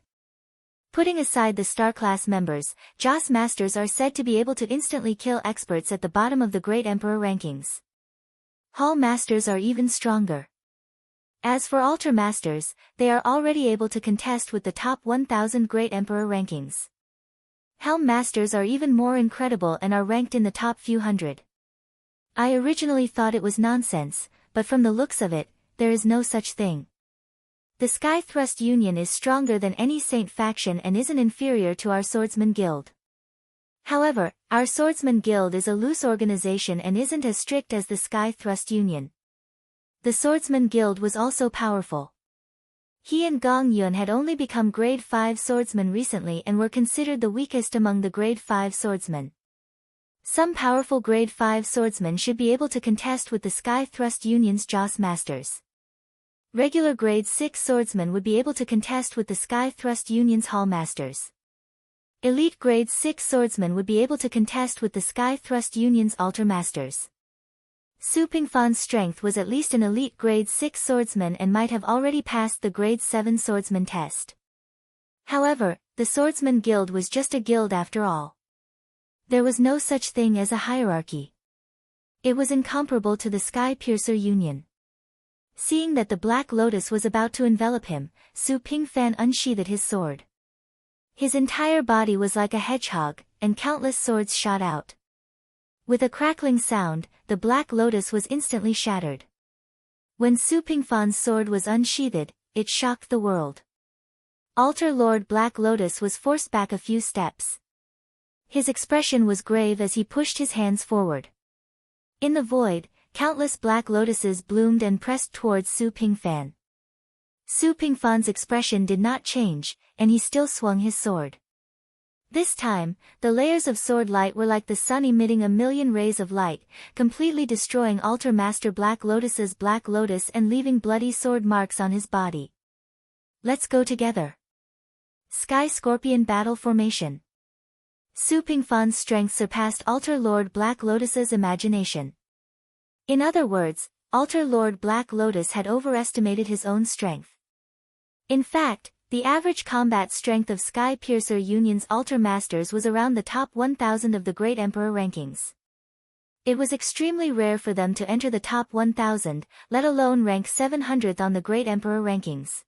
Putting aside the star-class members, Joss Masters are said to be able to instantly kill experts at the bottom of the Great Emperor rankings. Hall Masters are even stronger. As for Altar Masters, they are already able to contest with the top 1,000 Great Emperor rankings. Helm Masters are even more incredible and are ranked in the top few hundred. I originally thought it was nonsense, but from the looks of it, there is no such thing. The Sky Thrust Union is stronger than any saint faction and isn't inferior to our Swordsman Guild. However, our Swordsman Guild is a loose organization and isn't as strict as the Sky Thrust Union. The Swordsman Guild was also powerful. He and Gong Yun had only become grade 5 swordsmen recently and were considered the weakest among the grade 5 swordsmen. Some powerful grade 5 swordsmen should be able to contest with the Sky Thrust Union's Joss Masters. Regular grade 6 swordsmen would be able to contest with the Sky Thrust Union's Hall Masters. Elite grade 6 swordsmen would be able to contest with the Sky Thrust Union's Altar Masters. Su Pingfan's strength was at least an elite grade 6 swordsman and might have already passed the grade 7 swordsman test. However, the Swordsman Guild was just a guild after all. There was no such thing as a hierarchy. It was incomparable to the Sky Piercer Union. Seeing that the Black Lotus was about to envelop him, Su Pingfan unsheathed his sword. His entire body was like a hedgehog, and countless swords shot out. With a crackling sound, the Black Lotus was instantly shattered. When Su Pingfan's sword was unsheathed, it shocked the world. Altar Lord Black Lotus was forced back a few steps. His expression was grave as he pushed his hands forward. In the void, countless Black Lotuses bloomed and pressed towards Su Pingfan. Su Pingfan's expression did not change, and he still swung his sword. This time, the layers of sword light were like the sun emitting a million rays of light, completely destroying Altar Master Black Lotus's Black Lotus and leaving bloody sword marks on his body. Let's go together. Sky Scorpion Battle Formation. Su Pingfan's strength surpassed Altar Lord Black Lotus's imagination. In other words, Altar Lord Black Lotus had overestimated his own strength. In fact, the average combat strength of Sky Piercer Union's Altar Masters was around the top 1000 of the Great Emperor rankings. It was extremely rare for them to enter the top 1000, let alone rank 700th on the Great Emperor rankings.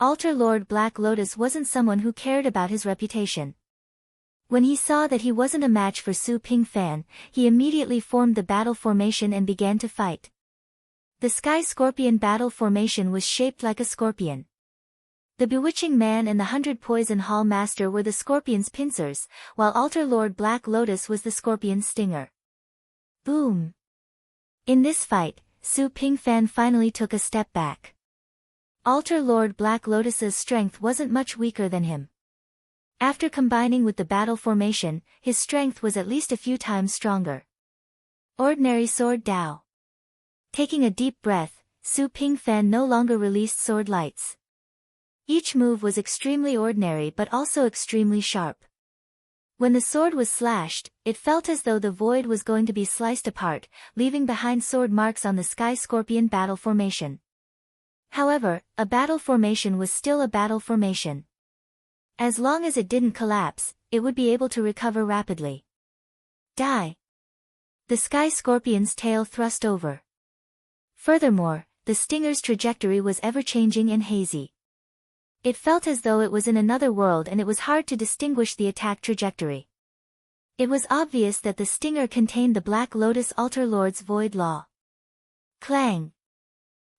Altar Lord Black Lotus wasn't someone who cared about his reputation. When he saw that he wasn't a match for Su Pingfan, he immediately formed the battle formation and began to fight. The Sky Scorpion battle formation was shaped like a scorpion. The Bewitching Man and the 100 Poison Hall Master were the Scorpion's pincers, while Altar Lord Black Lotus was the Scorpion's stinger. Boom! In this fight, Su Pingfan finally took a step back. Altar Lord Black Lotus's strength wasn't much weaker than him. After combining with the battle formation, his strength was at least a few times stronger. Ordinary Sword Dao. Taking a deep breath, Su Pingfan no longer released sword lights. Each move was extremely ordinary but also extremely sharp. When the sword was slashed, it felt as though the void was going to be sliced apart, leaving behind sword marks on the Sky Scorpion battle formation. However, a battle formation was still a battle formation. As long as it didn't collapse, it would be able to recover rapidly. Die! The Sky Scorpion's tail thrust over. Furthermore, the stinger's trajectory was ever-changing and hazy. It felt as though it was in another world and it was hard to distinguish the attack trajectory. It was obvious that the stinger contained the Black Lotus Altar Lord's Void Law. Clang!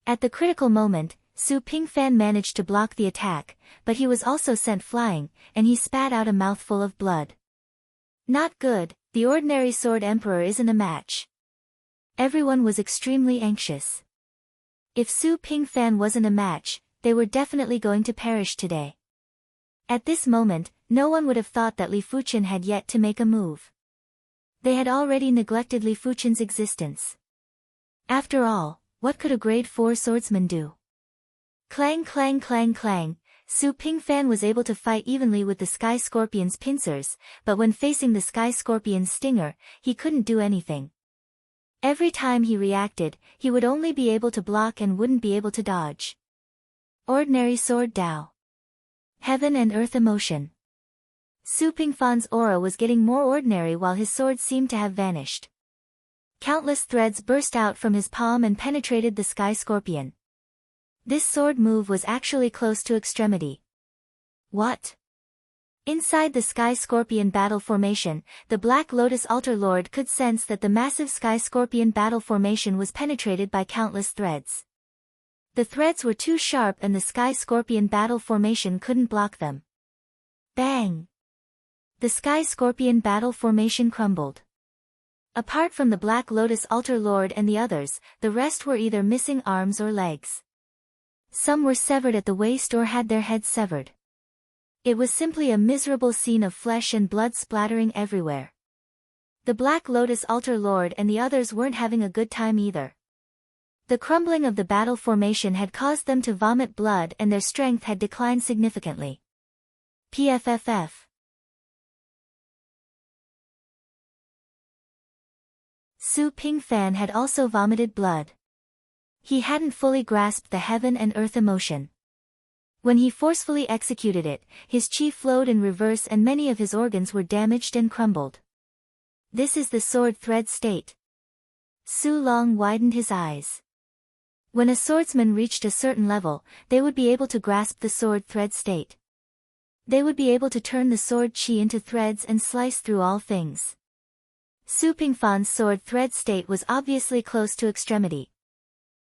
At the critical moment, Su Pingfan managed to block the attack, but he was also sent flying, and he spat out a mouthful of blood. Not good, the ordinary Sword Emperor isn't a match. Everyone was extremely anxious. If Su Pingfan wasn't a match, they were definitely going to perish today. At this moment, no one would have thought that Li Fuchen had yet to make a move. They had already neglected Li Fuchen's existence. After all, what could a grade 4 swordsman do? Clang clang clang clang, Su Pingfan was able to fight evenly with the Sky Scorpion's pincers, but when facing the Sky Scorpion's stinger, he couldn't do anything. Every time he reacted, he would only be able to block and wouldn't be able to dodge. Ordinary Sword Dao. Heaven and Earth Emotion. Su Pingfan's aura was getting more ordinary while his sword seemed to have vanished. Countless threads burst out from his palm and penetrated the Sky Scorpion. This sword move was actually close to extremity. What? Inside the Sky Scorpion battle formation, the Black Lotus Altar Lord could sense that the massive Sky Scorpion battle formation was penetrated by countless threads. The threads were too sharp and the Sky Scorpion battle formation couldn't block them. Bang! The Sky Scorpion battle formation crumbled. Apart from the Black Lotus Altar Lord and the others, the rest were either missing arms or legs. Some were severed at the waist or had their heads severed. It was simply a miserable scene of flesh and blood splattering everywhere. The Black Lotus Altar Lord and the others weren't having a good time either. The crumbling of the battle formation had caused them to vomit blood and their strength had declined significantly. PFFF. Su Pingfan had also vomited blood. He hadn't fully grasped the heaven and earth emotion. When he forcefully executed it, his chi flowed in reverse and many of his organs were damaged and crumbled. This is the sword thread state. Su Long widened his eyes. When a swordsman reached a certain level, they would be able to grasp the sword thread state. They would be able to turn the sword chi into threads and slice through all things. Su Pingfan's sword thread state was obviously close to extremity.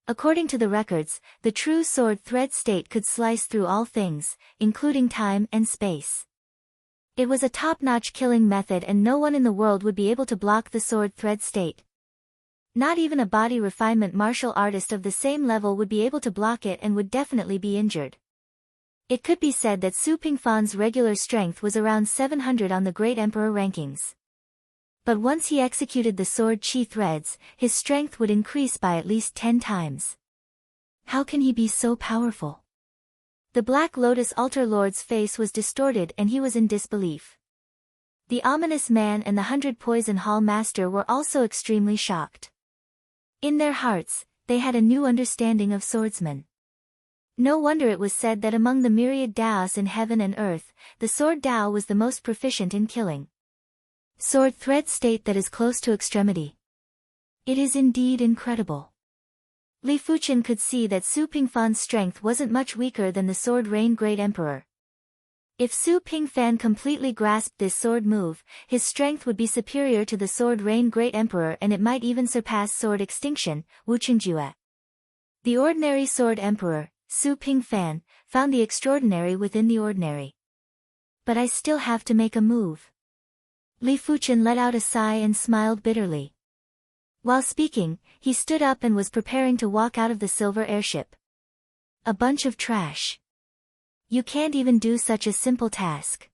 According to the records, the true sword thread state could slice through all things, including time and space. It was a top-notch killing method and no one in the world would be able to block the sword thread state. Not even a body refinement martial artist of the same level would be able to block it and would definitely be injured. It could be said that Su Pingfan's regular strength was around 700 on the Great Emperor rankings. But once he executed the sword chi threads, his strength would increase by at least 10 times. How can he be so powerful? The Black Lotus Altar Lord's face was distorted and he was in disbelief. The Ominous Man and the 100 Poison Hall Master were also extremely shocked. In their hearts, they had a new understanding of swordsmen. No wonder it was said that among the myriad Daos in heaven and earth, the sword Dao was the most proficient in killing. Sword thread state that is close to extremity. It is indeed incredible. Li Fuchen could see that Su Pingfan's strength wasn't much weaker than the Sword Rain Great Emperor. If Su Pingfan completely grasped this sword move, his strength would be superior to the Sword Rain Great Emperor and it might even surpass Sword Extinction, Wuqingjue. The ordinary Sword Emperor, Su Pingfan, found the extraordinary within the ordinary. But I still have to make a move. Li Fuchen let out a sigh and smiled bitterly. While speaking, he stood up and was preparing to walk out of the silver airship. A bunch of trash. You can't even do such a simple task.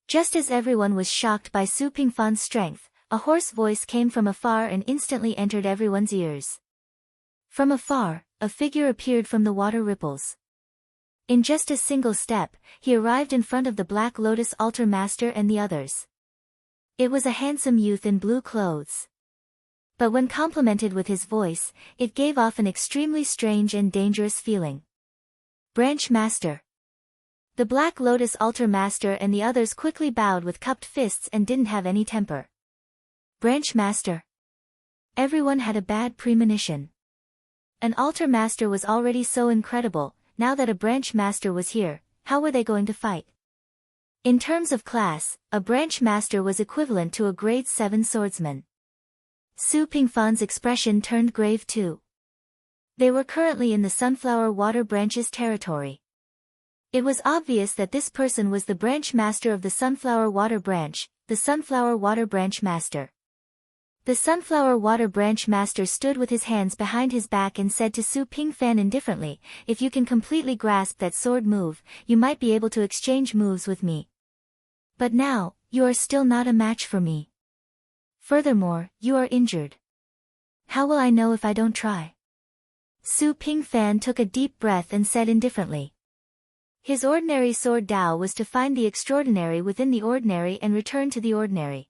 Just as everyone was shocked by Su Pingfan's strength, a hoarse voice came from afar and instantly entered everyone's ears. From afar, a figure appeared from the water ripples. In just a single step, he arrived in front of the Black Lotus Altar Master and the others. It was a handsome youth in blue clothes. But when complemented with his voice, it gave off an extremely strange and dangerous feeling. Branch Master. The Black Lotus Altar Master and the others quickly bowed with cupped fists and didn't have any temper. Branch Master. Everyone had a bad premonition. An Altar Master was already so incredible, now that a Branch Master was here, how were they going to fight? In terms of class, a Branch Master was equivalent to a grade 7 swordsman. Su Pingfan's expression turned grave too. They were currently in the Sunflower Water Branch's territory. It was obvious that this person was the Branch Master of the Sunflower Water Branch, the Sunflower Water Branch Master. The Sunflower Water Branch Master stood with his hands behind his back and said to Su Pingfan indifferently, "If you can completely grasp that sword move, you might be able to exchange moves with me. But now, you are still not a match for me. Furthermore, you are injured. How will I know if I don't try?" Su Pingfan took a deep breath and said indifferently. His ordinary sword Dao was to find the extraordinary within the ordinary and return to the ordinary.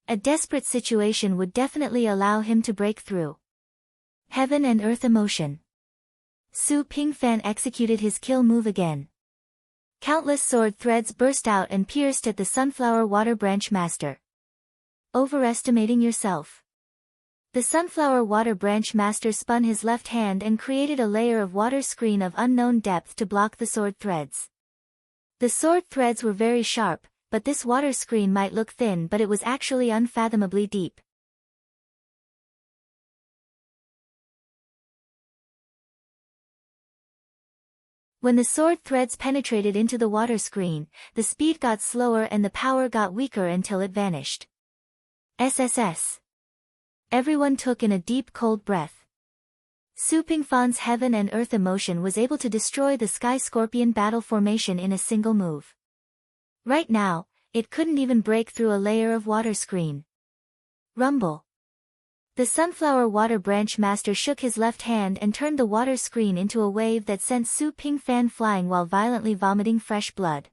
A desperate situation would definitely allow him to break through. Heaven and earth emotion. Su Pingfan executed his kill move again. Countless sword threads burst out and pierced at the Sunflower Water Branch Master. Overestimating yourself. The Sunflower Water Branch Master spun his left hand and created a layer of water screen of unknown depth to block the sword threads. The sword threads were very sharp, but this water screen might look thin, but it was actually unfathomably deep. When the sword threads penetrated into the water screen, the speed got slower and the power got weaker until it vanished. SSS. Everyone took in a deep cold breath. Su Pingfan's heaven and earth emotion was able to destroy the Sky Scorpion battle formation in a single move. Right now, it couldn't even break through a layer of water screen. Rumble. The Sunflower Water Branch Master shook his left hand and turned the water screen into a wave that sent Su Pingfan flying while violently vomiting fresh blood.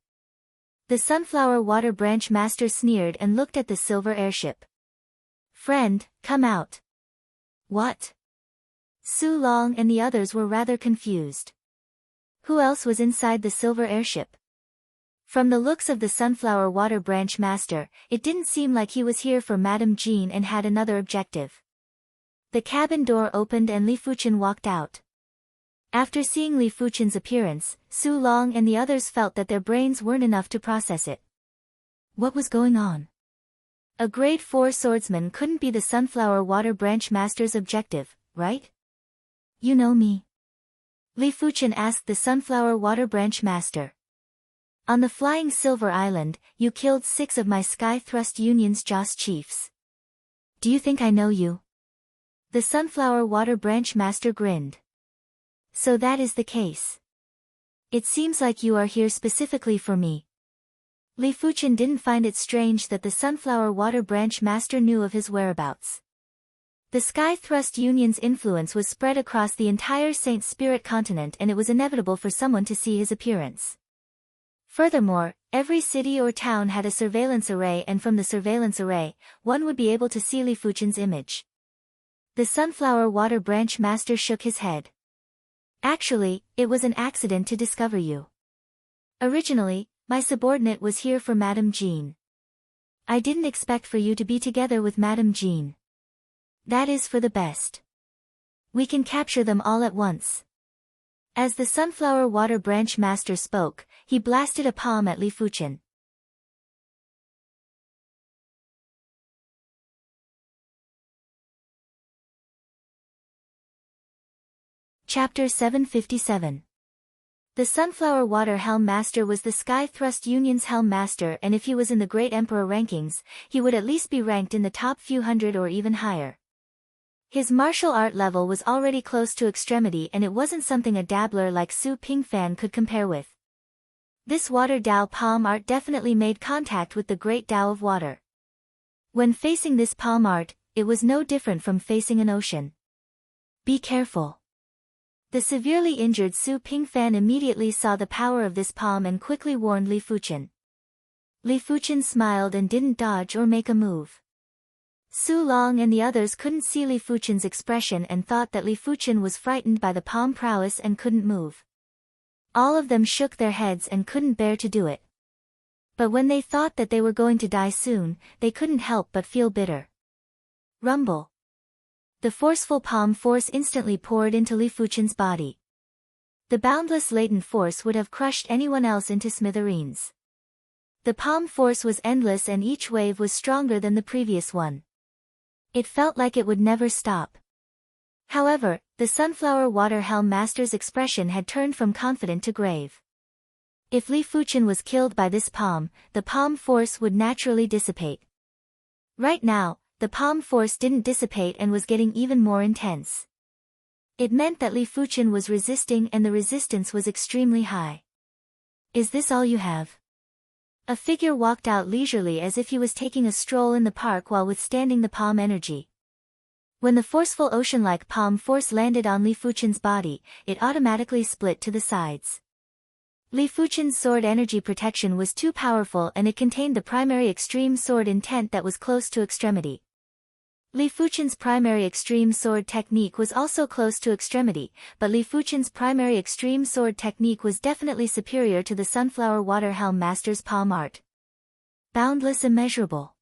The Sunflower Water Branch Master sneered and looked at the silver airship. "Friend, come out." "What?" Su Long and the others were rather confused. Who else was inside the silver airship? From the looks of the Sunflower Water Branch Master, it didn't seem like he was here for Madame Jean and had another objective. The cabin door opened and Li Fuchen walked out. After seeing Li Fuchen's appearance, Su Long and the others felt that their brains weren't enough to process it. What was going on? A grade 4 swordsman couldn't be the Sunflower Water Branch Master's objective, right? "You know me?" Li Fuchen asked the Sunflower Water Branch Master. "On the Flying Silver Island, you killed 6 of my Sky Thrust Union's Joss chiefs. Do you think I know you?" The Sunflower Water Branch Master grinned. "So that is the case. It seems like you are here specifically for me." Li Fuchen didn't find it strange that the Sunflower Water Branch Master knew of his whereabouts. The Sky Thrust Union's influence was spread across the entire Saint Spirit continent and it was inevitable for someone to see his appearance. Furthermore, every city or town had a surveillance array and from the surveillance array, one would be able to see Li Fuchen's image. The Sunflower Water Branch Master shook his head. "Actually, it was an accident to discover you. Originally, my subordinate was here for Madame Jean. I didn't expect for you to be together with Madame Jean. That is for the best. We can capture them all at once." As the Sunflower Water Branch Master spoke, he blasted a palm at Li Fuchen. Chapter 757. The Sunflower Water Helm Master was the Sky Thrust Union's Helm Master, and if he was in the Great Emperor rankings, he would at least be ranked in the top few hundred or even higher. His martial art level was already close to extremity and it wasn't something a dabbler like Su Pingfan could compare with. This Water Dao palm art definitely made contact with the Great Dao of Water. When facing this palm art, it was no different from facing an ocean. "Be careful." The severely injured Su Pingfan immediately saw the power of this palm and quickly warned Li Fuchen. Li Fuchen smiled and didn't dodge or make a move. Su Long and the others couldn't see Li Fuchen's expression and thought that Li Fuchen was frightened by the palm prowess and couldn't move. All of them shook their heads and couldn't bear to do it. But when they thought that they were going to die soon, they couldn't help but feel bitter. Rumble. The forceful palm force instantly poured into Li Fuchen's body. The boundless latent force would have crushed anyone else into smithereens. The palm force was endless and each wave was stronger than the previous one. It felt like it would never stop. However, the Sunflower Water Helm Master's expression had turned from confident to grave. If Li Fuchen was killed by this palm, the palm force would naturally dissipate. Right now, the palm force didn't dissipate and was getting even more intense. It meant that Li Fuchen was resisting and the resistance was extremely high. "Is this all you have?" A figure walked out leisurely as if he was taking a stroll in the park while withstanding the palm energy. When the forceful ocean-like palm force landed on Li Fuchen's body, it automatically split to the sides. Li Fuchen's sword energy protection was too powerful and it contained the primary extreme sword intent that was close to extremity. Li Fuchen's primary extreme sword technique was also close to extremity, but Li Fuchen's primary extreme sword technique was definitely superior to the Sunflower Water Helm Master's palm art. Boundless immeasurable.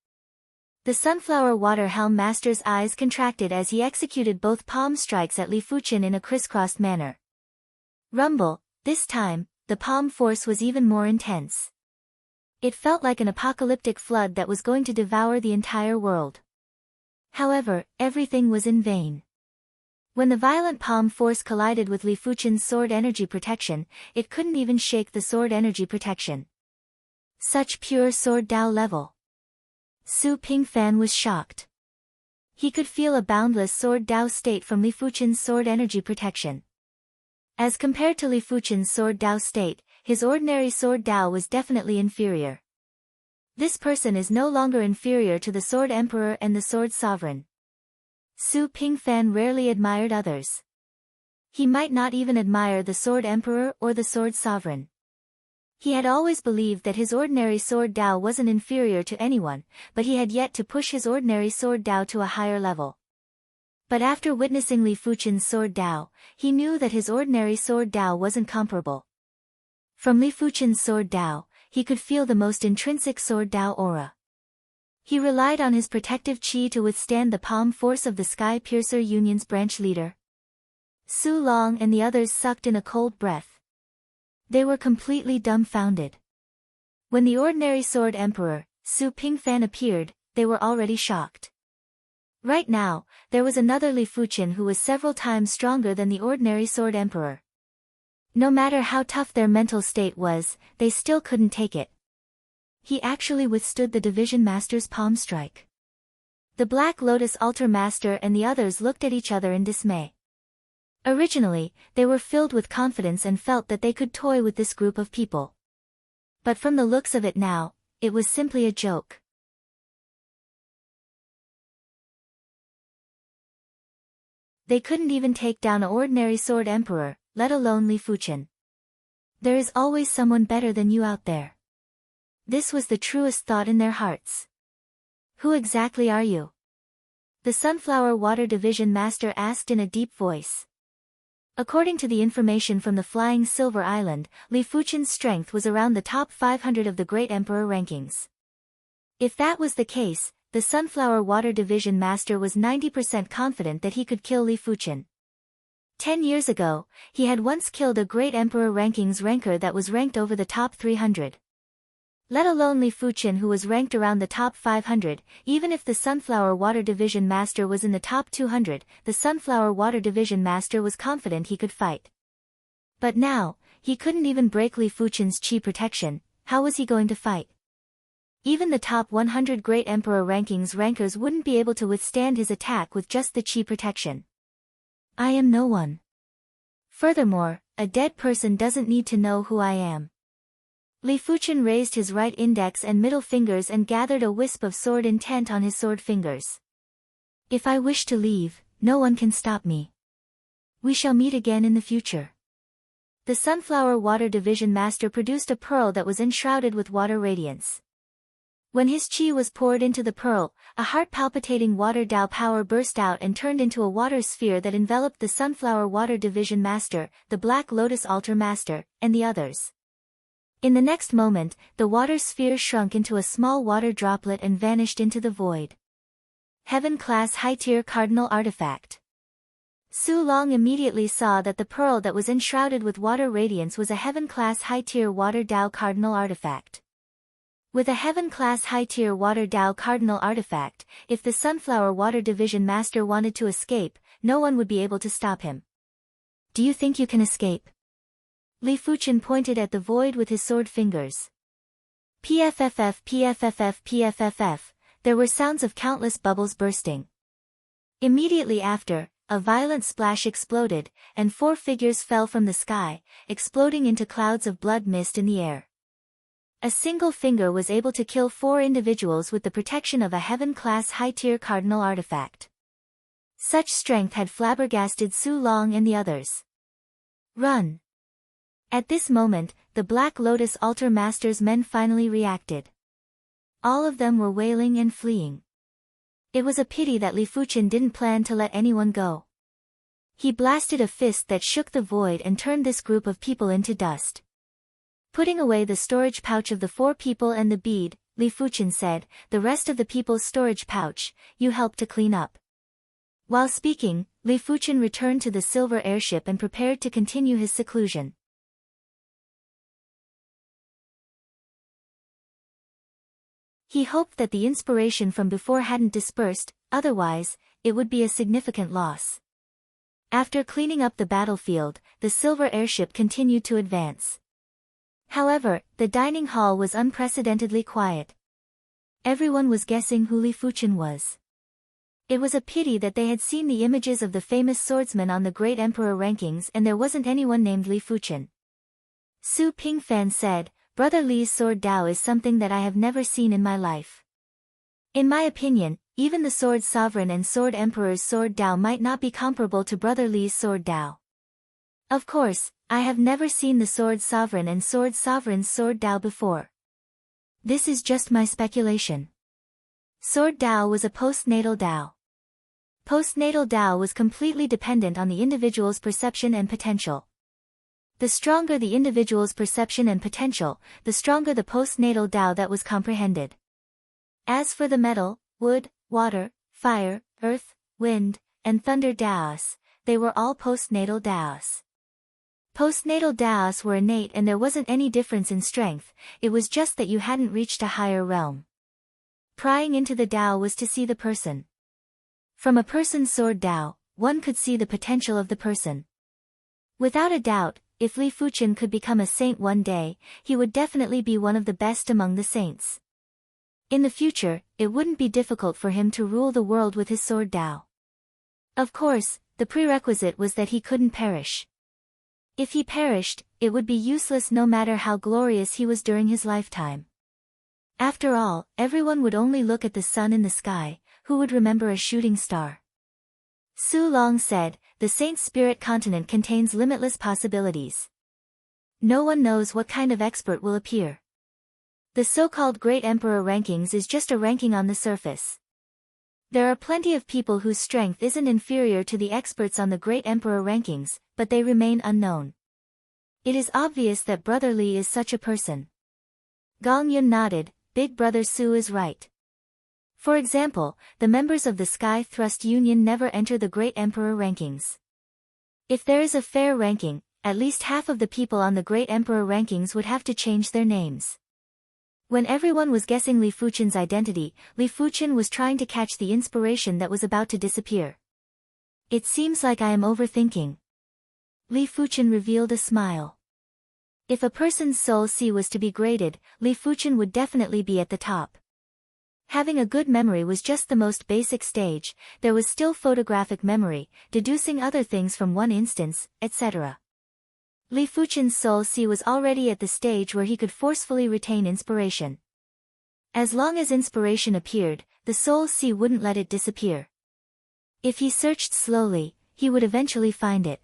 The Sunflower Water Helm Master's eyes contracted as he executed both palm strikes at Li Fuchen in a crisscrossed manner. Rumble, this time, the palm force was even more intense. It felt like an apocalyptic flood that was going to devour the entire world. However, everything was in vain. When the violent palm force collided with Li Fuchen's sword energy protection, it couldn't even shake the sword energy protection. Such pure sword Dao level. Su Pingfan was shocked. He could feel a boundless sword Dao state from Li Fuchen's sword energy protection. As compared to Li Fuchen's sword Dao state, his ordinary sword Dao was definitely inferior. This person is no longer inferior to the Sword Emperor and the Sword Sovereign. Su Pingfan rarely admired others. He might not even admire the Sword Emperor or the Sword Sovereign. He had always believed that his ordinary sword Dao wasn't inferior to anyone, but he had yet to push his ordinary sword Dao to a higher level. But after witnessing Li Fuchen's sword Dao, he knew that his ordinary sword Dao wasn't comparable. From Li Fuchen's sword Dao, he could feel the most intrinsic sword Dao aura. He relied on his protective chi to withstand the palm force of the Sky Piercer Union's branch leader. Su Long and the others sucked in a cold breath. They were completely dumbfounded. When the ordinary sword emperor, Su Pingfan appeared, they were already shocked. Right now, there was another Li Fuchen who was several times stronger than the ordinary sword emperor. No matter how tough their mental state was, they still couldn't take it. He actually withstood the Division Master's palm strike. The Black Lotus Altar Master and the others looked at each other in dismay. Originally, they were filled with confidence and felt that they could toy with this group of people. But from the looks of it now, it was simply a joke. They couldn't even take down an ordinary sword emperor, let alone Li Fuchen. There is always someone better than you out there. This was the truest thought in their hearts. Who exactly are you? The Sunflower Water Division Master asked in a deep voice. According to the information from the Flying Silver Island, Li Fuchen's strength was around the top 500 of the Great Emperor rankings. If that was the case, the Sunflower Water Division Master was 90% confident that he could kill Li Fuchen. 10 years ago, he had once killed a Great Emperor rankings ranker that was ranked over the top 300. Let alone Li Fuchen who was ranked around the top 500, even if the Sunflower Water Division Master was in the top 200, the Sunflower Water Division Master was confident he could fight. But now, he couldn't even break Li Fuchen's chi protection. How was he going to fight? Even the top 100 Great Emperor rankings rankers wouldn't be able to withstand his attack with just the chi protection. I am no one. Furthermore, a dead person doesn't need to know who I am. Li Fuchen raised his right index and middle fingers and gathered a wisp of sword intent on his sword fingers. If I wish to leave, no one can stop me. We shall meet again in the future. The Sunflower Water Division Master produced a pearl that was enshrouded with water radiance. When his chi was poured into the pearl, a heart-palpitating water Dao power burst out and turned into a water sphere that enveloped the Sunflower Water Division Master, the Black Lotus Altar Master, and the others. In the next moment, the water sphere shrunk into a small water droplet and vanished into the void. Heaven-class high-tier cardinal artifact. Su Long immediately saw that the pearl that was enshrouded with water radiance was a heaven-class high-tier water Dao cardinal artifact. With a heaven-class high-tier water Dao cardinal artifact, if the Sunflower Water Division Master wanted to escape, no one would be able to stop him. Do you think you can escape? Li Fuchen pointed at the void with his sword fingers. PFFF PFFF PFFF, there were sounds of countless bubbles bursting. Immediately after, a violent splash exploded, and 4 figures fell from the sky, exploding into clouds of blood mist in the air. A single finger was able to kill 4 individuals with the protection of a heaven-class high-tier cardinal artifact. Such strength had flabbergasted Su Long and the others. Run! At this moment, the Black Lotus Altar Master's men finally reacted. All of them were wailing and fleeing. It was a pity that Li Fuchen didn't plan to let anyone go. He blasted a fist that shook the void and turned this group of people into dust. Putting away the storage pouch of the 4 people and the bead, Li Fuchen said, "The rest of the people's storage pouch, you help to clean up." While speaking, Li Fuchen returned to the silver airship and prepared to continue his seclusion. He hoped that the inspiration from before hadn't dispersed, otherwise, it would be a significant loss. After cleaning up the battlefield, the silver airship continued to advance. However, the dining hall was unprecedentedly quiet. Everyone was guessing who Li Fuchen was. It was a pity that they had seen the images of the famous swordsman on the Great Emperor rankings and there wasn't anyone named Li Fuchen. Su Pingfan said, Brother Li's sword Dao is something that I have never seen in my life. In my opinion, even the Sword Sovereign and Sword Emperor's sword Dao might not be comparable to Brother Li's sword Dao. Of course, I have never seen the Sword Sovereign and Sword Sovereign's sword Dao before. This is just my speculation. Sword Dao was a postnatal Dao. Postnatal Dao was completely dependent on the individual's perception and potential. The stronger the individual's perception and potential, the stronger the postnatal Dao that was comprehended. As for the metal, wood, water, fire, earth, wind, and thunder Daos, they were all postnatal Daos. Postnatal Daos were innate and there wasn't any difference in strength, it was just that you hadn't reached a higher realm. Prying into the Dao was to see the person. From a person's sword Dao, one could see the potential of the person. Without a doubt, if Li Fuchen could become a saint one day, he would definitely be one of the best among the saints. In the future, it wouldn't be difficult for him to rule the world with his sword Dao. Of course, the prerequisite was that he couldn't perish. If he perished, it would be useless no matter how glorious he was during his lifetime. After all, everyone would only look at the sun in the sky, who would remember a shooting star? Su Long said, the Saint Spirit continent contains limitless possibilities. No one knows what kind of expert will appear. The so-called Great Emperor rankings is just a ranking on the surface. There are plenty of people whose strength isn't inferior to the experts on the Great Emperor rankings, but they remain unknown. It is obvious that Brother Li is such a person. Gong Yun nodded, Big Brother Su is right. For example, the members of the Sky Thrust Union never enter the Great Emperor rankings. If there is a fair ranking, at least half of the people on the Great Emperor rankings would have to change their names. When everyone was guessing Li Fuchen's identity, Li Fuchen was trying to catch the inspiration that was about to disappear. It seems like I am overthinking. Li Fuchen revealed a smile. If a person's soul C was to be graded, Li Fuchen would definitely be at the top. Having a good memory was just the most basic stage, there was still photographic memory, deducing other things from one instance, etc. Li Fuchen's soul C was already at the stage where he could forcefully retain inspiration. As long as inspiration appeared, the soul C wouldn't let it disappear. If he searched slowly, he would eventually find it.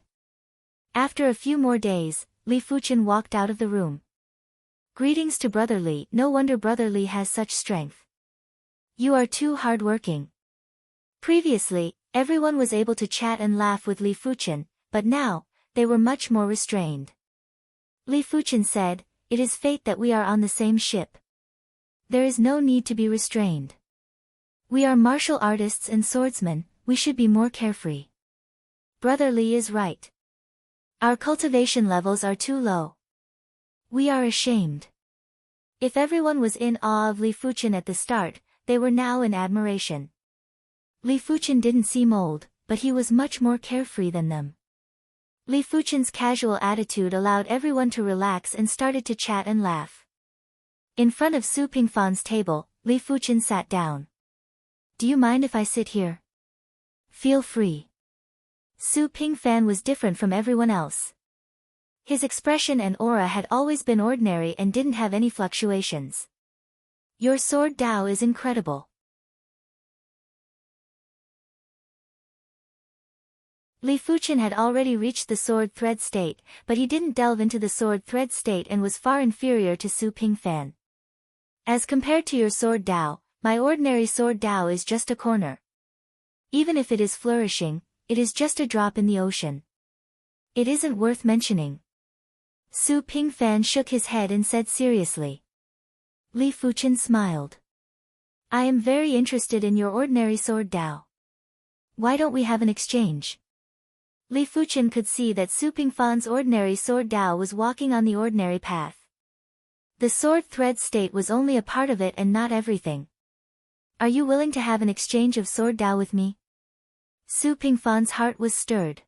After a few more days, Li Fuchen walked out of the room. Greetings to Brother Li. No wonder Brother Li has such strength. You are too hardworking. Previously, everyone was able to chat and laugh with Li Fuchen, but now, they were much more restrained. Li Fuchen said, it is fate that we are on the same ship. There is no need to be restrained. We are martial artists and swordsmen, we should be more carefree. Brother Li is right. Our cultivation levels are too low. We are ashamed. If everyone was in awe of Li Fuchen at the start, they were now in admiration. Li Fuchen didn't seem old, but he was much more carefree than them. Li Fuchen's casual attitude allowed everyone to relax and started to chat and laugh. In front of Su Pingfan's table, Li Fuchen sat down. Do you mind if I sit here? Feel free. Su Pingfan was different from everyone else. His expression and aura had always been ordinary and didn't have any fluctuations. Your sword Dao is incredible. Li Fuchen had already reached the sword thread state, but he didn't delve into the sword thread state and was far inferior to Su Pingfan. As compared to your sword Dao, my ordinary sword Dao is just a corner. Even if it is flourishing, it is just a drop in the ocean. It isn't worth mentioning. Su Pingfan shook his head and said seriously. Li Fuchen smiled. I am very interested in your ordinary sword Dao. Why don't we have an exchange? Li Fuchen could see that Su Pingfan's ordinary sword Dao was walking on the ordinary path. The sword thread state was only a part of it and not everything. Are you willing to have an exchange of sword Dao with me? Su Pingfan's heart was stirred.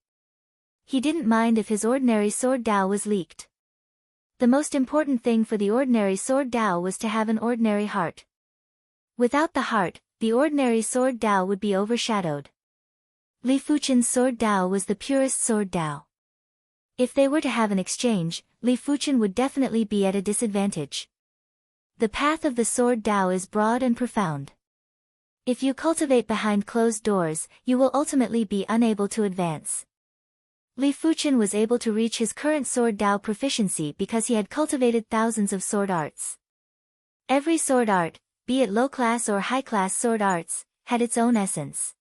He didn't mind if his ordinary sword Dao was leaked. The most important thing for the ordinary sword Dao was to have an ordinary heart. Without the heart, the ordinary sword Dao would be overshadowed. Li Fuchen's sword Dao was the purest sword Dao. If they were to have an exchange, Li Fuchen would definitely be at a disadvantage. The path of the sword Dao is broad and profound. If you cultivate behind closed doors, you will ultimately be unable to advance. Li Fuchen was able to reach his current sword Dao proficiency because he had cultivated thousands of sword arts. Every sword art, be it low-class or high-class sword arts, had its own essence.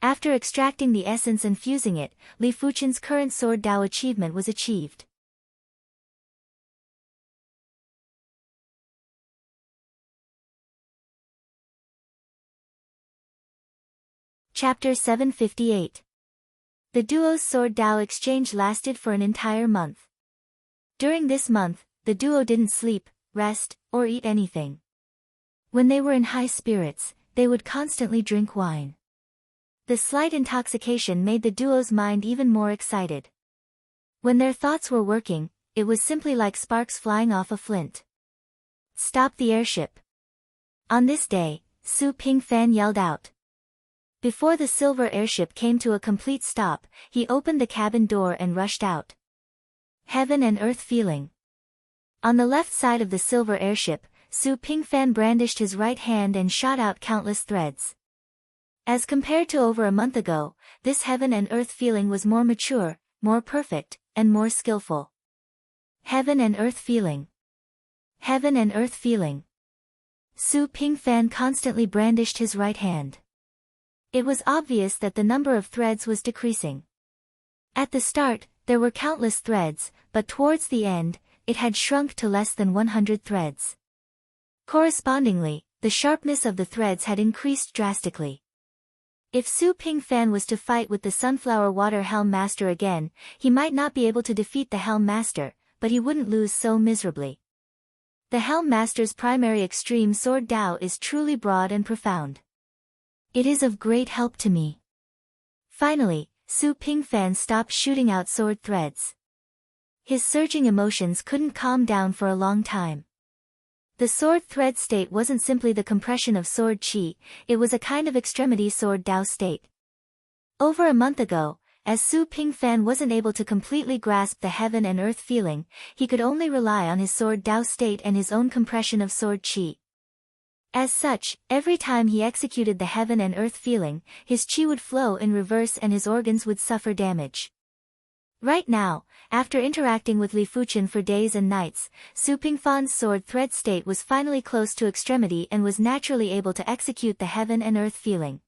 After extracting the essence and fusing it, Li Fuchen's current sword Dao achievement was achieved. Chapter 758. The duo's sword Dao exchange lasted for an entire month. During this month, the duo didn't sleep, rest, or eat anything. When they were in high spirits, they would constantly drink wine. The slight intoxication made the duo's mind even more excited. When their thoughts were working, it was simply like sparks flying off a flint. Stop the airship. On this day, Su Pingfan yelled out. Before the silver airship came to a complete stop, he opened the cabin door and rushed out. Heaven and earth feeling. On the left side of the silver airship, Su Pingfan brandished his right hand and shot out countless threads. As compared to over a month ago, this heaven and earth feeling was more mature, more perfect, and more skillful. Heaven and earth feeling. Heaven and earth feeling. Su Pingfan constantly brandished his right hand. It was obvious that the number of threads was decreasing. At the start, there were countless threads, but towards the end, it had shrunk to less than 100 threads. Correspondingly, the sharpness of the threads had increased drastically. If Su Pingfan was to fight with the Sunflower Water Helm Master again, he might not be able to defeat the Helm Master, but he wouldn't lose so miserably. The Helm Master's primary extreme sword Dao is truly broad and profound. It is of great help to me. Finally, Su Pingfan stopped shooting out sword threads. His surging emotions couldn't calm down for a long time. The sword thread state wasn't simply the compression of sword chi, it was a kind of extremity sword Dao state. Over a month ago, as Su Pingfan wasn't able to completely grasp the heaven and earth feeling, he could only rely on his sword Dao state and his own compression of sword chi. As such, every time he executed the heaven and earth feeling, his chi would flow in reverse and his organs would suffer damage. Right now, after interacting with Li Fuchen for days and nights, Su Pingfan's sword thread state was finally close to extremity and was naturally able to execute the heaven and earth feeling.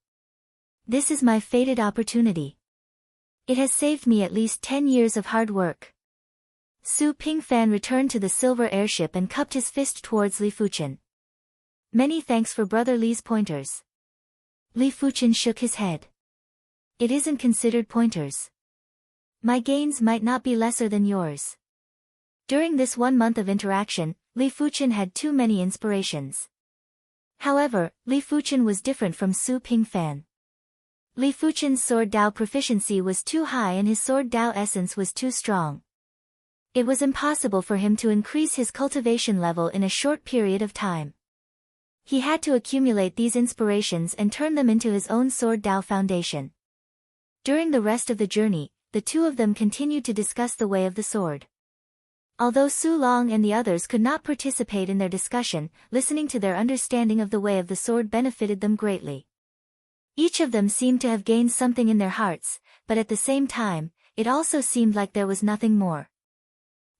This is my fated opportunity. It has saved me at least 10 years of hard work. Su Pingfan returned to the silver airship and cupped his fist towards Li Fuchen. Many thanks for Brother Li's pointers. Li Fuchen shook his head. It isn't considered pointers. My gains might not be lesser than yours. During this 1 month of interaction, Li Fuchen had too many inspirations. However, Li Fuchen was different from Su Pingfan. Li Fuchen's sword Dao proficiency was too high and his sword Dao essence was too strong. It was impossible for him to increase his cultivation level in a short period of time. He had to accumulate these inspirations and turn them into his own sword Dao foundation. During the rest of the journey, the two of them continued to discuss the way of the sword. Although Su Long and the others could not participate in their discussion, listening to their understanding of the way of the sword benefited them greatly. Each of them seemed to have gained something in their hearts, but at the same time, it also seemed like there was nothing more.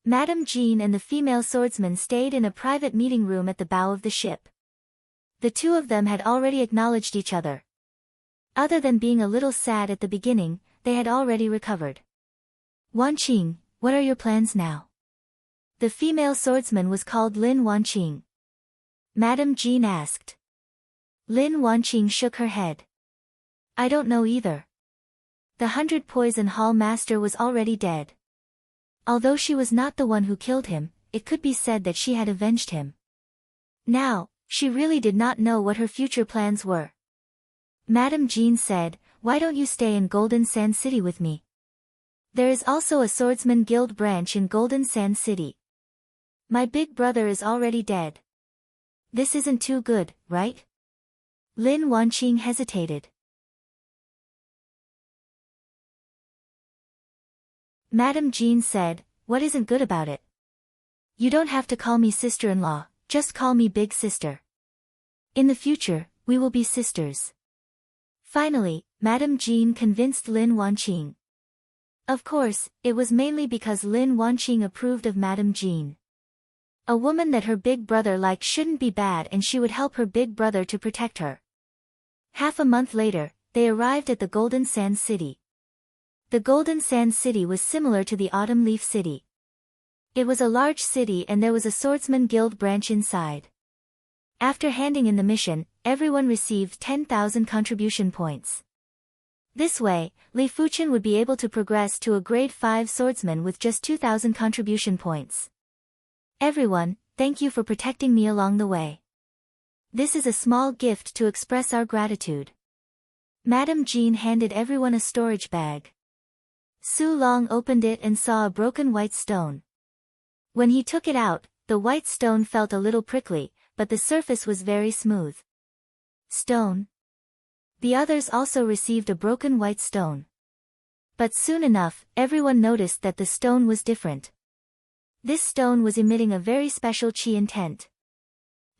Madame Jean and the female swordsman stayed in a private meeting room at the bow of the ship. The two of them had already acknowledged each other. Other than being a little sad at the beginning, they had already recovered. Wanqing, what are your plans now? The female swordsman was called Lin Wanqing. Madame Jean asked. Lin Wanqing shook her head. I don't know either. The 100 Poison Hall Master was already dead. Although she was not the one who killed him, it could be said that she had avenged him. Now, she really did not know what her future plans were. Madame Jean said, why don't you stay in Golden Sand City with me? There is also a Swordsman Guild branch in Golden Sand City. My big brother is already dead. This isn't too good, right? Lin Wanqing hesitated. Madame Jean said, "What isn't good about it? You don't have to call me sister-in-law, just call me big sister. In the future, we will be sisters." Finally, Madame Jean convinced Lin Wanqing. Of course, it was mainly because Lin Wanqing approved of Madame Jean. A woman that her big brother liked shouldn't be bad, and she would help her big brother to protect her. Half a month later, they arrived at the Golden Sand City. The Golden Sand City was similar to the Autumn Leaf City. It was a large city and there was a swordsman guild branch inside. After handing in the mission, everyone received 10,000 contribution points. This way, Li Fuchen would be able to progress to a grade 5 swordsman with just 2,000 contribution points. "Everyone, thank you for protecting me along the way. This is a small gift to express our gratitude." Madame Jean handed everyone a storage bag. Su Long opened it and saw a broken white stone. When he took it out, the white stone felt a little prickly, but the surface was very smooth. "Stone?" The others also received a broken white stone. But soon enough, everyone noticed that the stone was different. This stone was emitting a very special qi intent.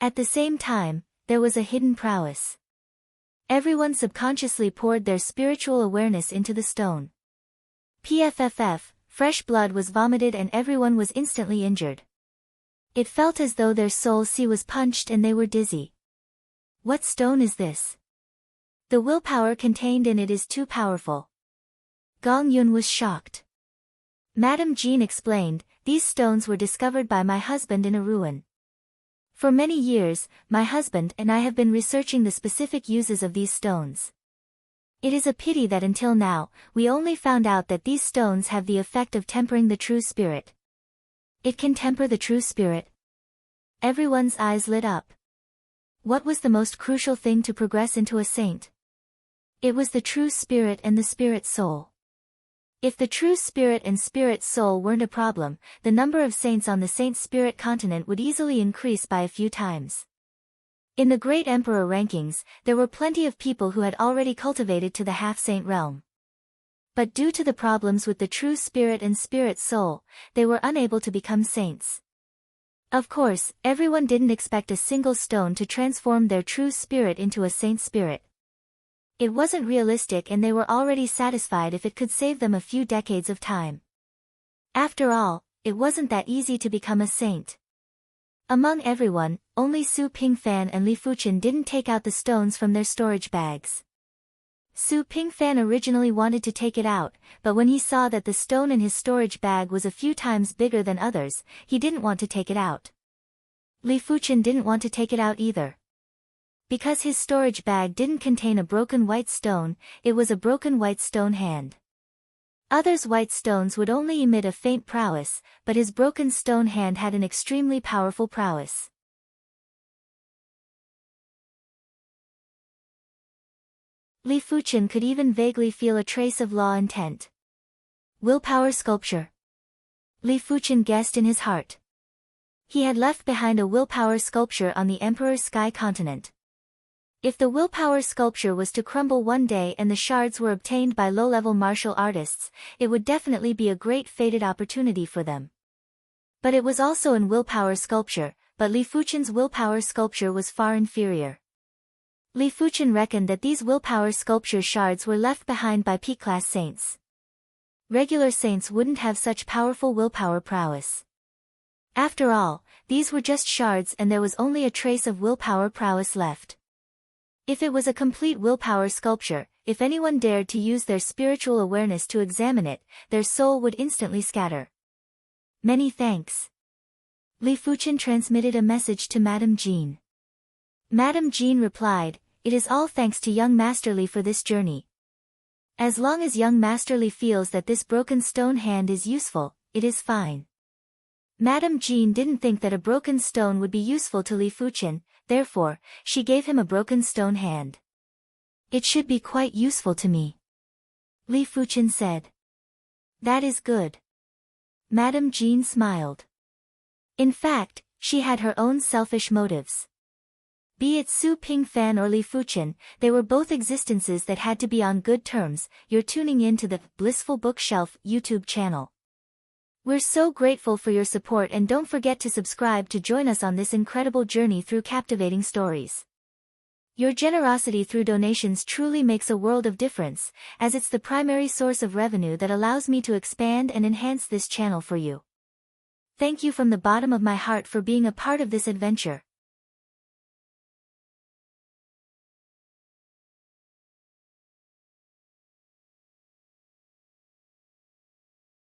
At the same time, there was a hidden prowess. Everyone subconsciously poured their spiritual awareness into the stone. PFFF, fresh blood was vomited and everyone was instantly injured. It felt as though their soul C was punched and they were dizzy. "What stone is this? The willpower contained in it is too powerful." Gong Yun was shocked. Madame Jean explained, "These stones were discovered by my husband in a ruin. For many years, my husband and I have been researching the specific uses of these stones. It is a pity that until now, we only found out that these stones have the effect of tempering the true spirit." "It can temper the true spirit?" Everyone's eyes lit up. What was the most crucial thing to progress into a saint? It was the true spirit and the spirit soul. If the true spirit and spirit soul weren't a problem, the number of saints on the saint spirit continent would easily increase by a few times. In the Great Emperor rankings, there were plenty of people who had already cultivated to the half-saint realm. But due to the problems with the true spirit and spirit soul, they were unable to become saints. Of course, everyone didn't expect a single stone to transform their true spirit into a saint spirit. It wasn't realistic and they were already satisfied if it could save them a few decades of time. After all, it wasn't that easy to become a saint. Among everyone, only Su Pingfan and Li Fuchen didn't take out the stones from their storage bags. Su Pingfan originally wanted to take it out, but when he saw that the stone in his storage bag was a few times bigger than others, he didn't want to take it out. Li Fuchen didn't want to take it out either. Because his storage bag didn't contain a broken white stone, it was a broken white stone hand. Others' white stones would only emit a faint prowess, but his broken stone hand had an extremely powerful prowess. Li Fuchen could even vaguely feel a trace of law intent. Willpower sculpture. Li Fuchen guessed in his heart. He had left behind a willpower sculpture on the Emperor's Sky continent. If the willpower sculpture was to crumble one day and the shards were obtained by low-level martial artists, it would definitely be a great fated opportunity for them. But it was also in willpower sculpture, but Li Fuchen's willpower sculpture was far inferior. Li Fuchen reckoned that these willpower sculpture shards were left behind by P-class saints. Regular saints wouldn't have such powerful willpower prowess. After all, these were just shards and there was only a trace of willpower prowess left. If it was a complete willpower sculpture, if anyone dared to use their spiritual awareness to examine it, their soul would instantly scatter. Many thanks. Li Fuchen transmitted a message to Madame Jean. Madame Jean replied, "It is all thanks to young Master Li for this journey. As long as young Master Li feels that this broken stone hand is useful, it is fine." Madame Jean didn't think that a broken stone would be useful to Li Fuchen, therefore, she gave him a broken stone hand. "It should be quite useful to me," Li Fuchen said. "That is good." Madame Jean smiled. In fact, she had her own selfish motives. Be it Su Ping Fan or Li Fuchen, they were both existences that had to be on good terms. You're tuning in to the Blissful Bookshelf YouTube channel. We're so grateful for your support, and don't forget to subscribe to join us on this incredible journey through captivating stories. Your generosity through donations truly makes a world of difference, as it's the primary source of revenue that allows me to expand and enhance this channel for you. Thank you from the bottom of my heart for being a part of this adventure.